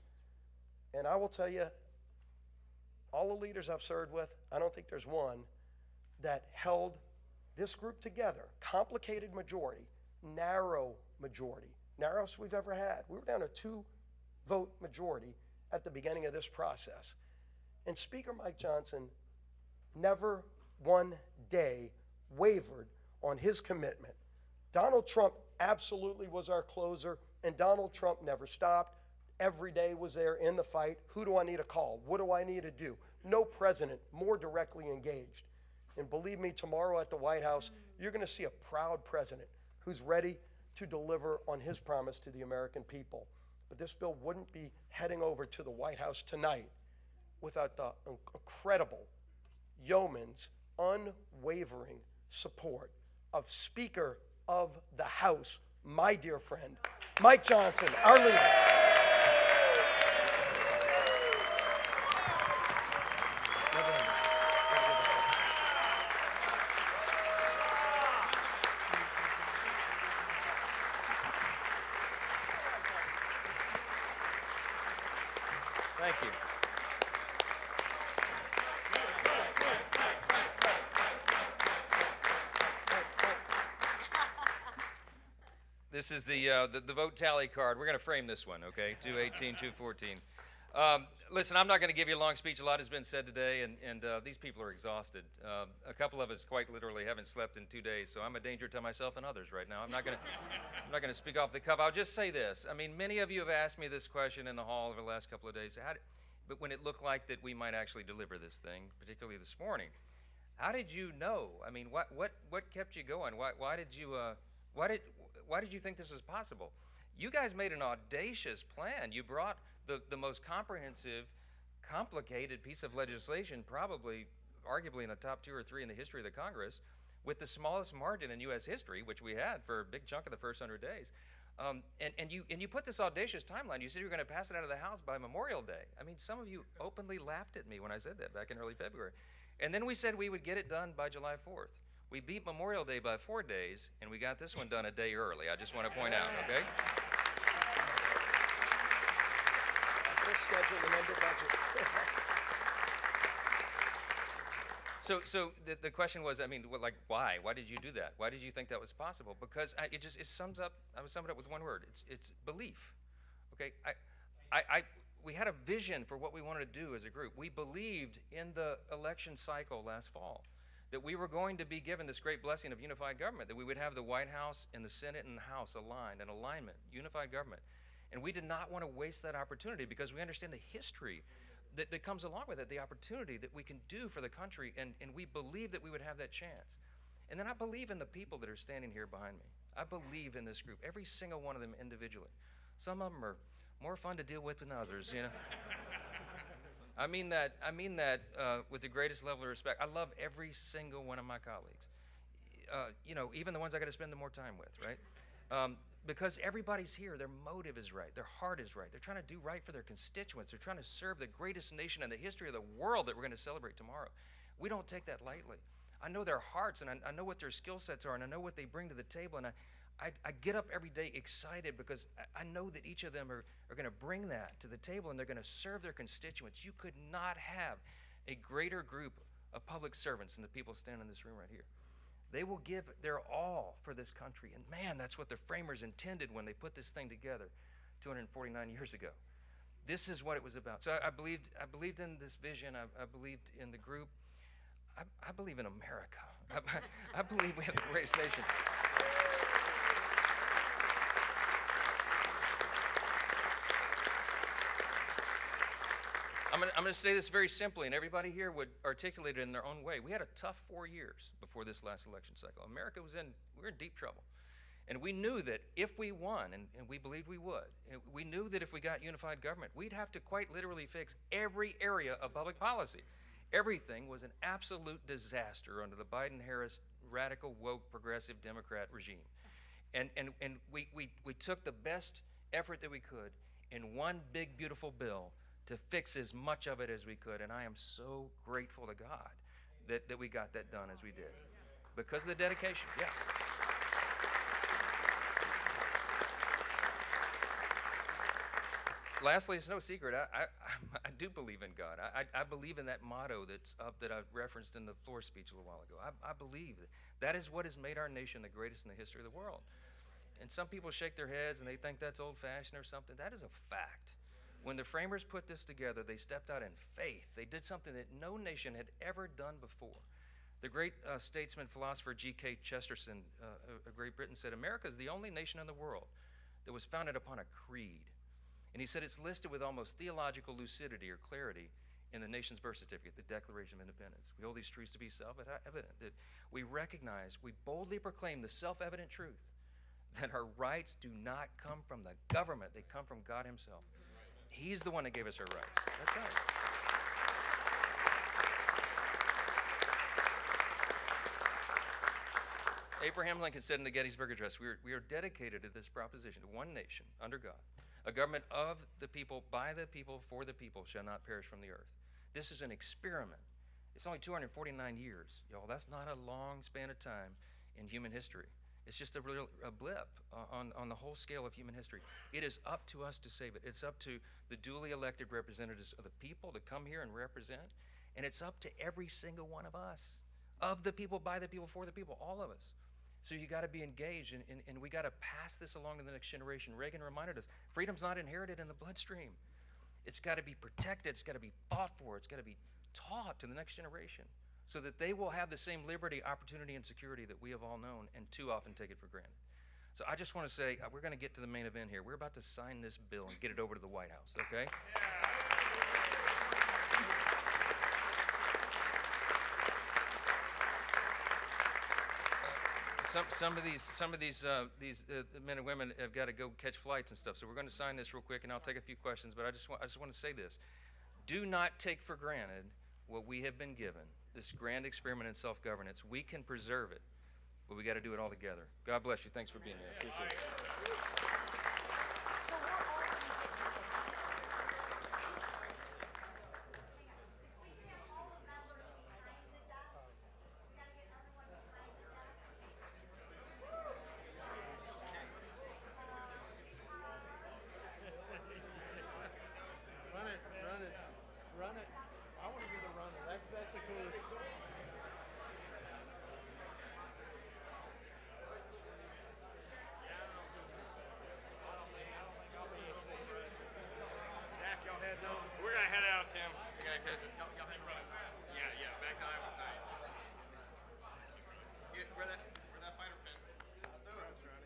Speaker 6: And I will tell you, all the leaders I've served with, I don't think there's one that held this group together. Complicated majority, narrow majority, narrowest we've ever had. We were down a 2-vote majority at the beginning of this process. And Speaker Mike Johnson never one day wavered on his commitment. Donald Trump absolutely was our closer, and Donald Trump never stopped. Every day was there in the fight. Who do I need to call? What do I need to do? No president more directly engaged. And believe me, tomorrow at the White House, you're going to see a proud president who's ready to deliver on his promise to the American people. But this bill wouldn't be heading over to the White House tonight without the incredible yeoman's unwavering support of Speaker of the House, my dear friend, Mike Johnson, our leader.
Speaker 8: Thank you. This is the vote tally card. We're going to frame this one, okay? 218, 214. Listen, I'm not going to give you a long speech. A lot has been said today, and these people are exhausted. A couple of us quite literally haven't slept in 2 days, so I'm a danger to myself and others right now. I'm not going to speak off the cuff. I'll just say this. I mean, many of you have asked me this question in the hall over the last couple of days. But when it looked like that we might actually deliver this thing, particularly this morning, how did you know? I mean, what kept you going? Why did you think this was possible? You guys made an audacious plan. You brought the most comprehensive, complicated piece of legislation, probably, arguably in the top 2 or 3 in the history of the Congress, with the smallest margin in U.S. history, which we had for a big chunk of the first 100 days. And you put this audacious timeline. You said you were going to pass it out of the House by Memorial Day. I mean, some of you openly laughed at me when I said that back in early February. And then we said we would get it done by July 4th. We beat Memorial Day by 4 days, and we got this one done a day early. I just want to point out, okay?
Speaker 6: Schedule and under budget.
Speaker 8: So the question was, I mean, like, why? Why did you do that? Why did you think that was possible? Because I would sum it up with one word. It's belief. Okay, we had a vision for what we wanted to do as a group. We believed in the election cycle last fall that we were going to be given this great blessing of unified government, that we would have the White House and the Senate and the House aligned, in alignment, unified government. And we did not want to waste that opportunity because we understand the history that comes along with it, the opportunity that we can do for the country, and we believe that we would have that chance. And then I believe in the people that are standing here behind me. I believe in this group, every single one of them individually. Some of them are more fun to deal with than others, you know. I mean that with the greatest level of respect. I love every single one of my colleagues. You know, even the ones I got to spend the more time with, right? Because everybody's here, their motive is right, their heart is right. They're trying to do right for their constituents. They're trying to serve the greatest nation in the history of the world that we're going to celebrate tomorrow. We don't take that lightly. I know their hearts, and I know what their skill sets are, and I know what they bring to the table, and I get up every day excited because I know that each of them are going to bring that to the table, and they're going to serve their constituents. You could not have a greater group of public servants than the people standing in this room right here. They will give their all for this country. And man, that's what the framers intended when they put this thing together 249 years ago. This is what it was about. So I believed in this vision. I believed in the group. I believe in America. I believe we have the greatest nation. I'm going to say this very simply, and everybody here would articulate it in their own way. We had a tough 4 years before this last election cycle. America we were in deep trouble. And we knew that if we won, and we believed we would, we knew that if we got unified government, we'd have to quite literally fix every area of public policy. Everything was an absolute disaster under the Biden-Harris radical, woke, progressive Democrat regime. And we took the best effort that we could in one big, beautiful bill to fix as much of it as we could. And I am so grateful to God that we got that done as we did. Because of the dedication, yeah. Lastly, it's no secret, I do believe in God. I believe in that motto that's up that I referenced in the floor speech a little while ago. I believe that is what has made our nation the greatest in the history of the world. And some people shake their heads and they think that's old-fashioned or something. That is a fact. When the framers put this together, they stepped out in faith. They did something that no nation had ever done before. The great statesman, philosopher G.K. Chesterton of Great Britain said, America is the only nation in the world that was founded upon a creed. And he said it's listed with almost theological lucidity or clarity in the nation's birth certificate, the Declaration of Independence. We hold these truths to be self-evident, that we recognize, we boldly proclaim the self-evident truth that our rights do not come from the government, they come from God himself. He's the one that gave us our rights. That's right. Abraham Lincoln said in the Gettysburg Address, we are dedicated to this proposition, to one nation, under God. A government of the people, by the people, for the people shall not perish from the earth. This is an experiment. It's only 249 years, y'all. That's not a long span of time in human history. It's just a blip on the whole scale of human history. It is up to us to save it. It's up to the duly elected representatives of the people to come here and represent, and it's up to every single one of us, of the people, by the people, for the people, all of us. So you got to be engaged, and we got to pass this along to the next generation. Reagan reminded us, freedom's not inherited in the bloodstream. It's got to be protected. It's got to be fought for. It's got to be taught to the next generation so that they will have the same liberty, opportunity, and security that we have all known and too often take it for granted. So I just want to say, we're going to get to the main event here. We're about to sign this bill and get it over to the White House, okay? Some of these men and women have got to go catch flights and stuff. So we're going to sign this real quick, and I'll take a few questions. But I just want to say this: do not take for granted what we have been given. This grand experiment in self-governance. We can preserve it, but we got to do it all together. God bless you. Thanks for being here. Appreciate it.
Speaker 13: Run it. I want to be the runner. That's the coolest.
Speaker 14: Zach, y'all head home. We're gonna head out, Tim. We gotta head. Y'all hang run. Yeah. Back to Iowa night. Where that fighter pin? I'll do it. That's right.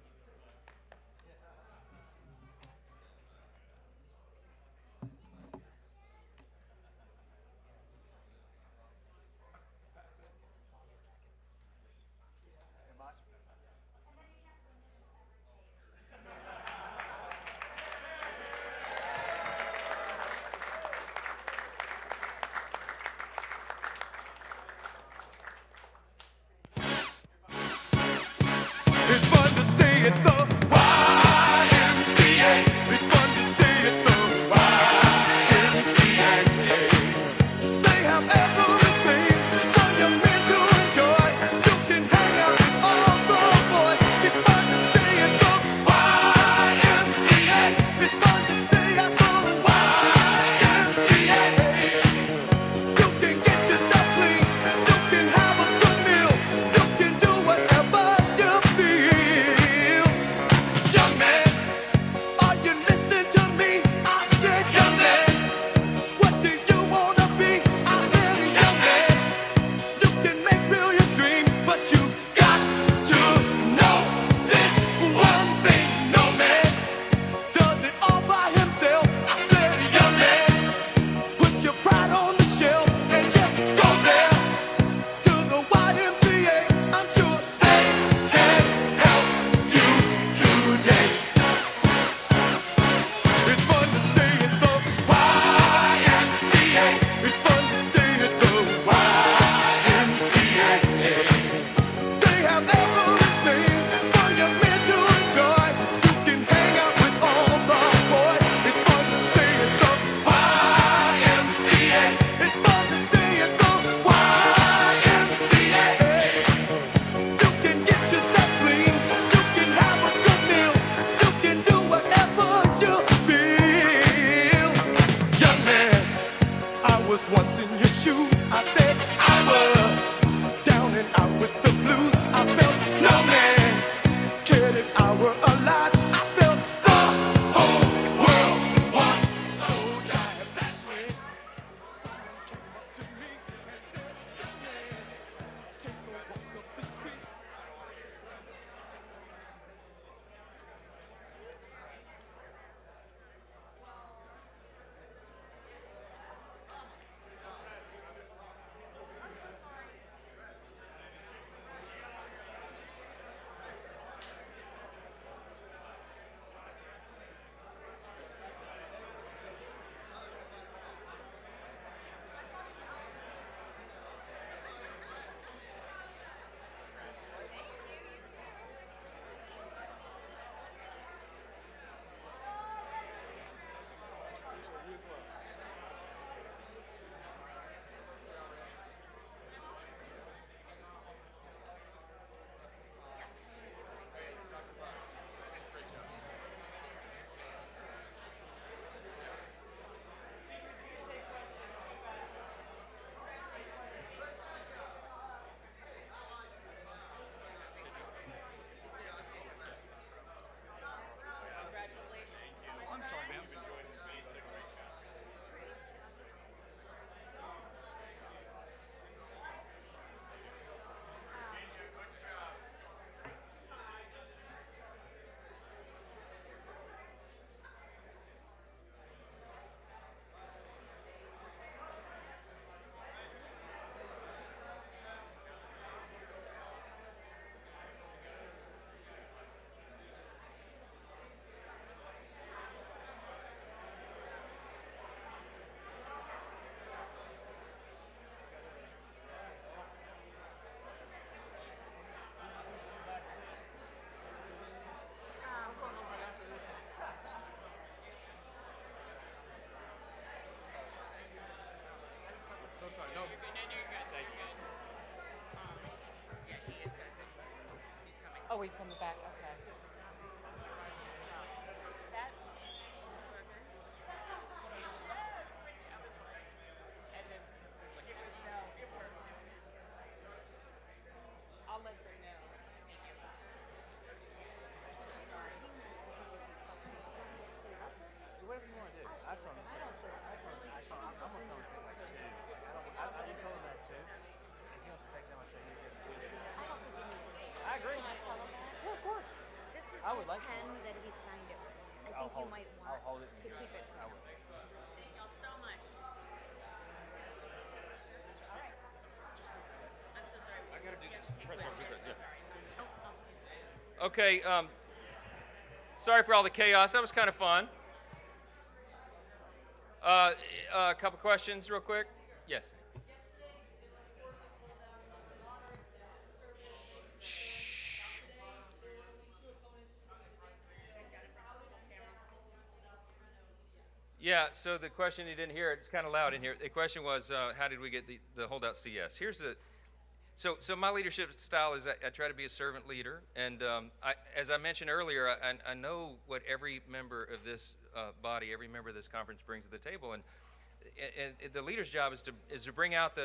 Speaker 10: Oh, he's coming back. Okay. I'll let her know.
Speaker 14: Whatever you want to do. That's what I'm saying. I'm gonna tell him to take like 2. I did tell him that too. If he wants to take them, I say you take 2.
Speaker 11: I don't think he needs to take it.
Speaker 14: I agree.
Speaker 11: Can I tell him that?
Speaker 14: Yeah, of course.
Speaker 11: This is
Speaker 14: I would
Speaker 11: his
Speaker 14: like to.
Speaker 11: pen that he signed it with. I
Speaker 14: I'll
Speaker 11: think you
Speaker 14: hold
Speaker 11: might
Speaker 14: it.
Speaker 11: want
Speaker 14: I'll hold it
Speaker 11: to keep it
Speaker 14: I
Speaker 11: for
Speaker 14: will.
Speaker 11: him.
Speaker 10: Thank y'all so much. All right. I'm so sorry.
Speaker 8: I gotta do this.
Speaker 10: Take
Speaker 8: Press one,
Speaker 10: questions.
Speaker 8: yeah.
Speaker 10: I'm sorry. Oh, I'll
Speaker 8: Okay, sorry for all the chaos. That was kind of fun. A couple questions real quick. Yes. Yeah, so the question, you didn't hear it, it's kind of loud in here. The question was, how did we get the holdouts to yes? Here's the, so my leadership style is I try to be a servant leader. And as I mentioned earlier, I know what every member of this body, every member of this conference brings to the table. And the leader's job is to bring out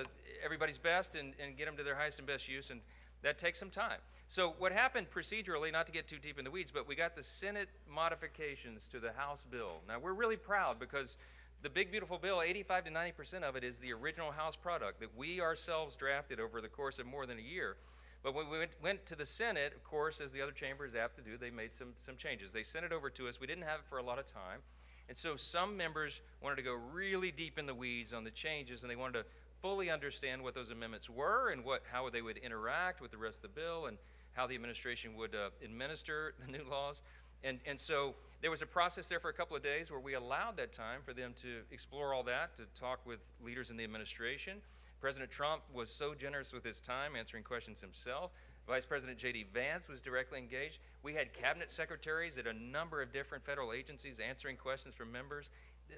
Speaker 8: everybody's best and get them to their highest and best use. And that takes some time. So what happened procedurally, not to get too deep in the weeds, but we got the Senate modifications to the House bill. Now we're really proud because the big beautiful bill, 85 to 90% of it is the original House product that we ourselves drafted over the course of more than a year. But when we went to the Senate, of course, as the other chamber is apt to do, they made some changes. They sent it over to us. We didn't have it for a lot of time. And so some members wanted to go really deep in the weeds on the changes, and they wanted to fully understand what those amendments were and how they would interact with the rest of the bill and how the administration would administer the new laws. And so there was a process there for a couple of days where we allowed that time for them to explore all that, to talk with leaders in the administration. President Trump was so generous with his time answering questions himself. Vice President J.D. Vance was directly engaged. We had cabinet secretaries at a number of different federal agencies answering questions from members.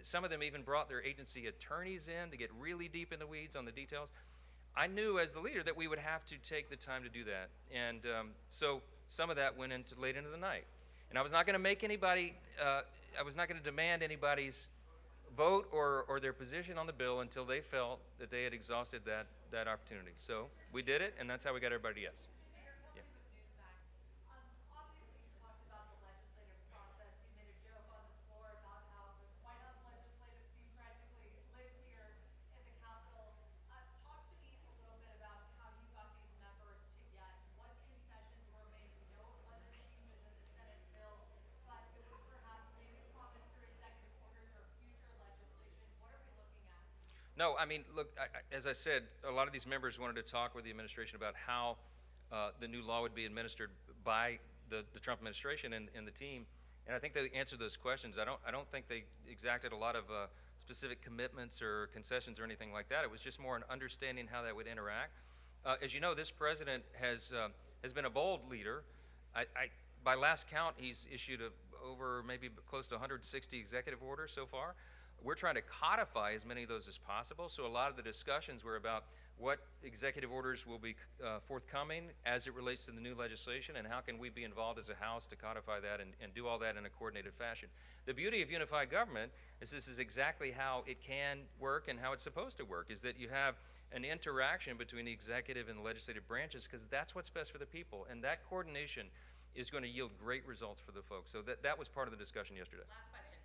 Speaker 8: Some of them even brought their agency attorneys in to get really deep in the weeds on the details. I knew as the leader that we would have to take the time to do that. And so some of that went into late into the night. And I was not going to make anybody, I was not going to demand anybody's vote or their position on the bill until they felt that they had exhausted that opportunity. So we did it, and that's how we got everybody yes. Yeah. No, I mean, look, as I said, a lot of these members wanted to talk with the administration about how the new law would be administered by the Trump administration and the team, and I think they answered those questions. I don't think they exacted a lot of specific commitments or concessions or anything like that. It was just more an understanding how that would interact. As you know, this president has been a bold leader. By last count, he's issued over maybe close to 160 executive orders so far. We're trying to codify as many of those as possible, so a lot of the discussions were about what executive orders will be forthcoming as it relates to the new legislation, and how can we be involved as a House to codify that and do all that in a coordinated fashion. The beauty of unified government is this is exactly how it can work and how it's supposed to work, is that you have an interaction between the executive and the legislative branches, because that's what's best for the people, and that coordination is going to yield great results for the folks. So that was part of the discussion yesterday.
Speaker 15: Last question.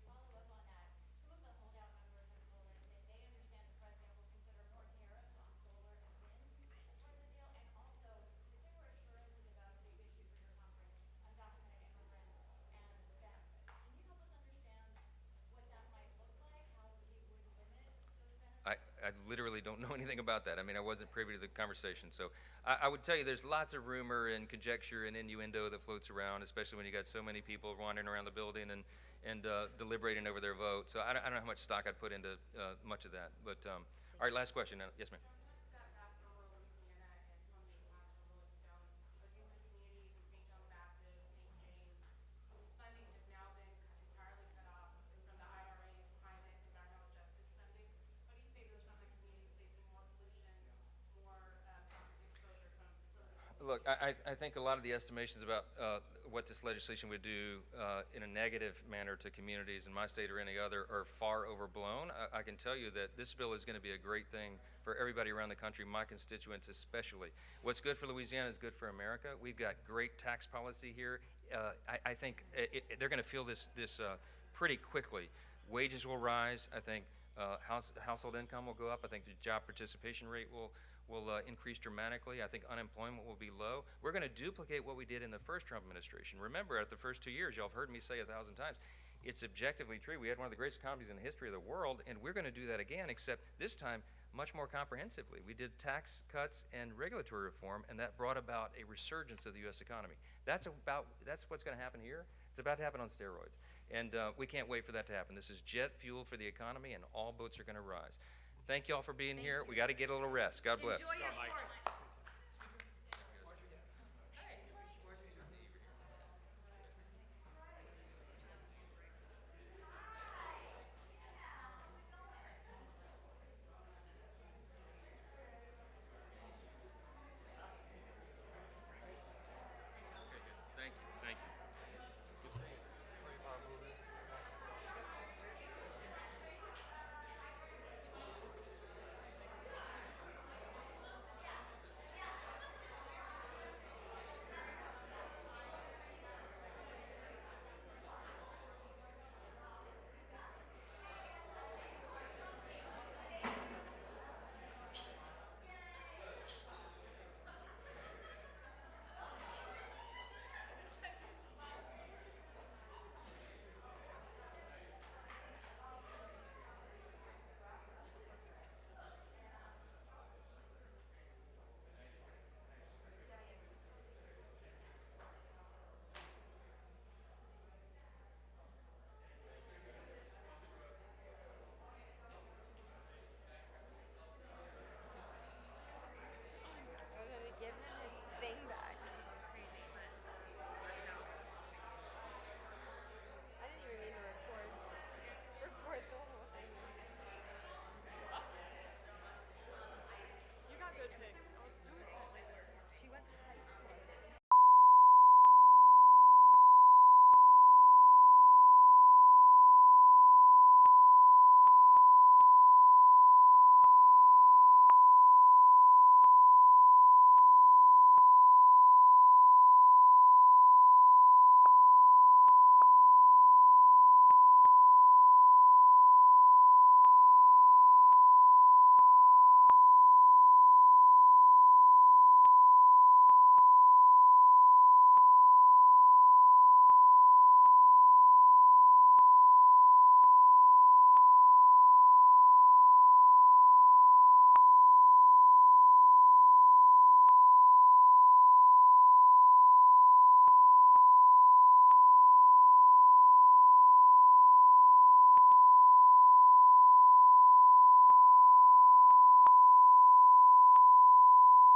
Speaker 15: Some of the holdout members have told us that they understand the president will consider more tariffs on solar and wind as part of the deal, and also that there were assurances about a big issue for your conference, undocumented immigrants and benefits. Can you help us understand what that might look like, how he would limit those benefits?
Speaker 8: I literally don't know anything about that. I mean, I wasn't privy to the conversation. So I would tell you there's lots of rumor and conjecture and innuendo that floats around, especially when you got so many people wandering around the building and deliberating over their vote. So I don't know how much stock I'd put into much of that. But all right, last question. Yes, ma'am. Look, I think a lot of the estimations about what this legislation would do in a negative manner to communities in my state or any other are far overblown. I can tell you that this bill is going to be a great thing for everybody around the country, my constituents especially. What's good for Louisiana is good for America. We've got great tax policy here. I think they're going to feel this pretty quickly. Wages will rise. I think household income will go up. I think the job participation rate will increase dramatically. I think unemployment will be low. We're going to duplicate what we did in the first Trump administration. Remember, at the first 2 years, y'all have heard me say 1,000 times, it's objectively true. We had one of the greatest economies in the history of the world, and we're going to do that again, except this time much more comprehensively. We did tax cuts and regulatory reform, and that brought about a resurgence of the U.S. economy. That's what's going to happen here. It's about to happen on steroids, and we can't wait for that to happen. This is jet fuel for the economy, and all boats are going to rise. Thank you all for being here. We got to get a little rest. God bless.
Speaker 11: Enjoy your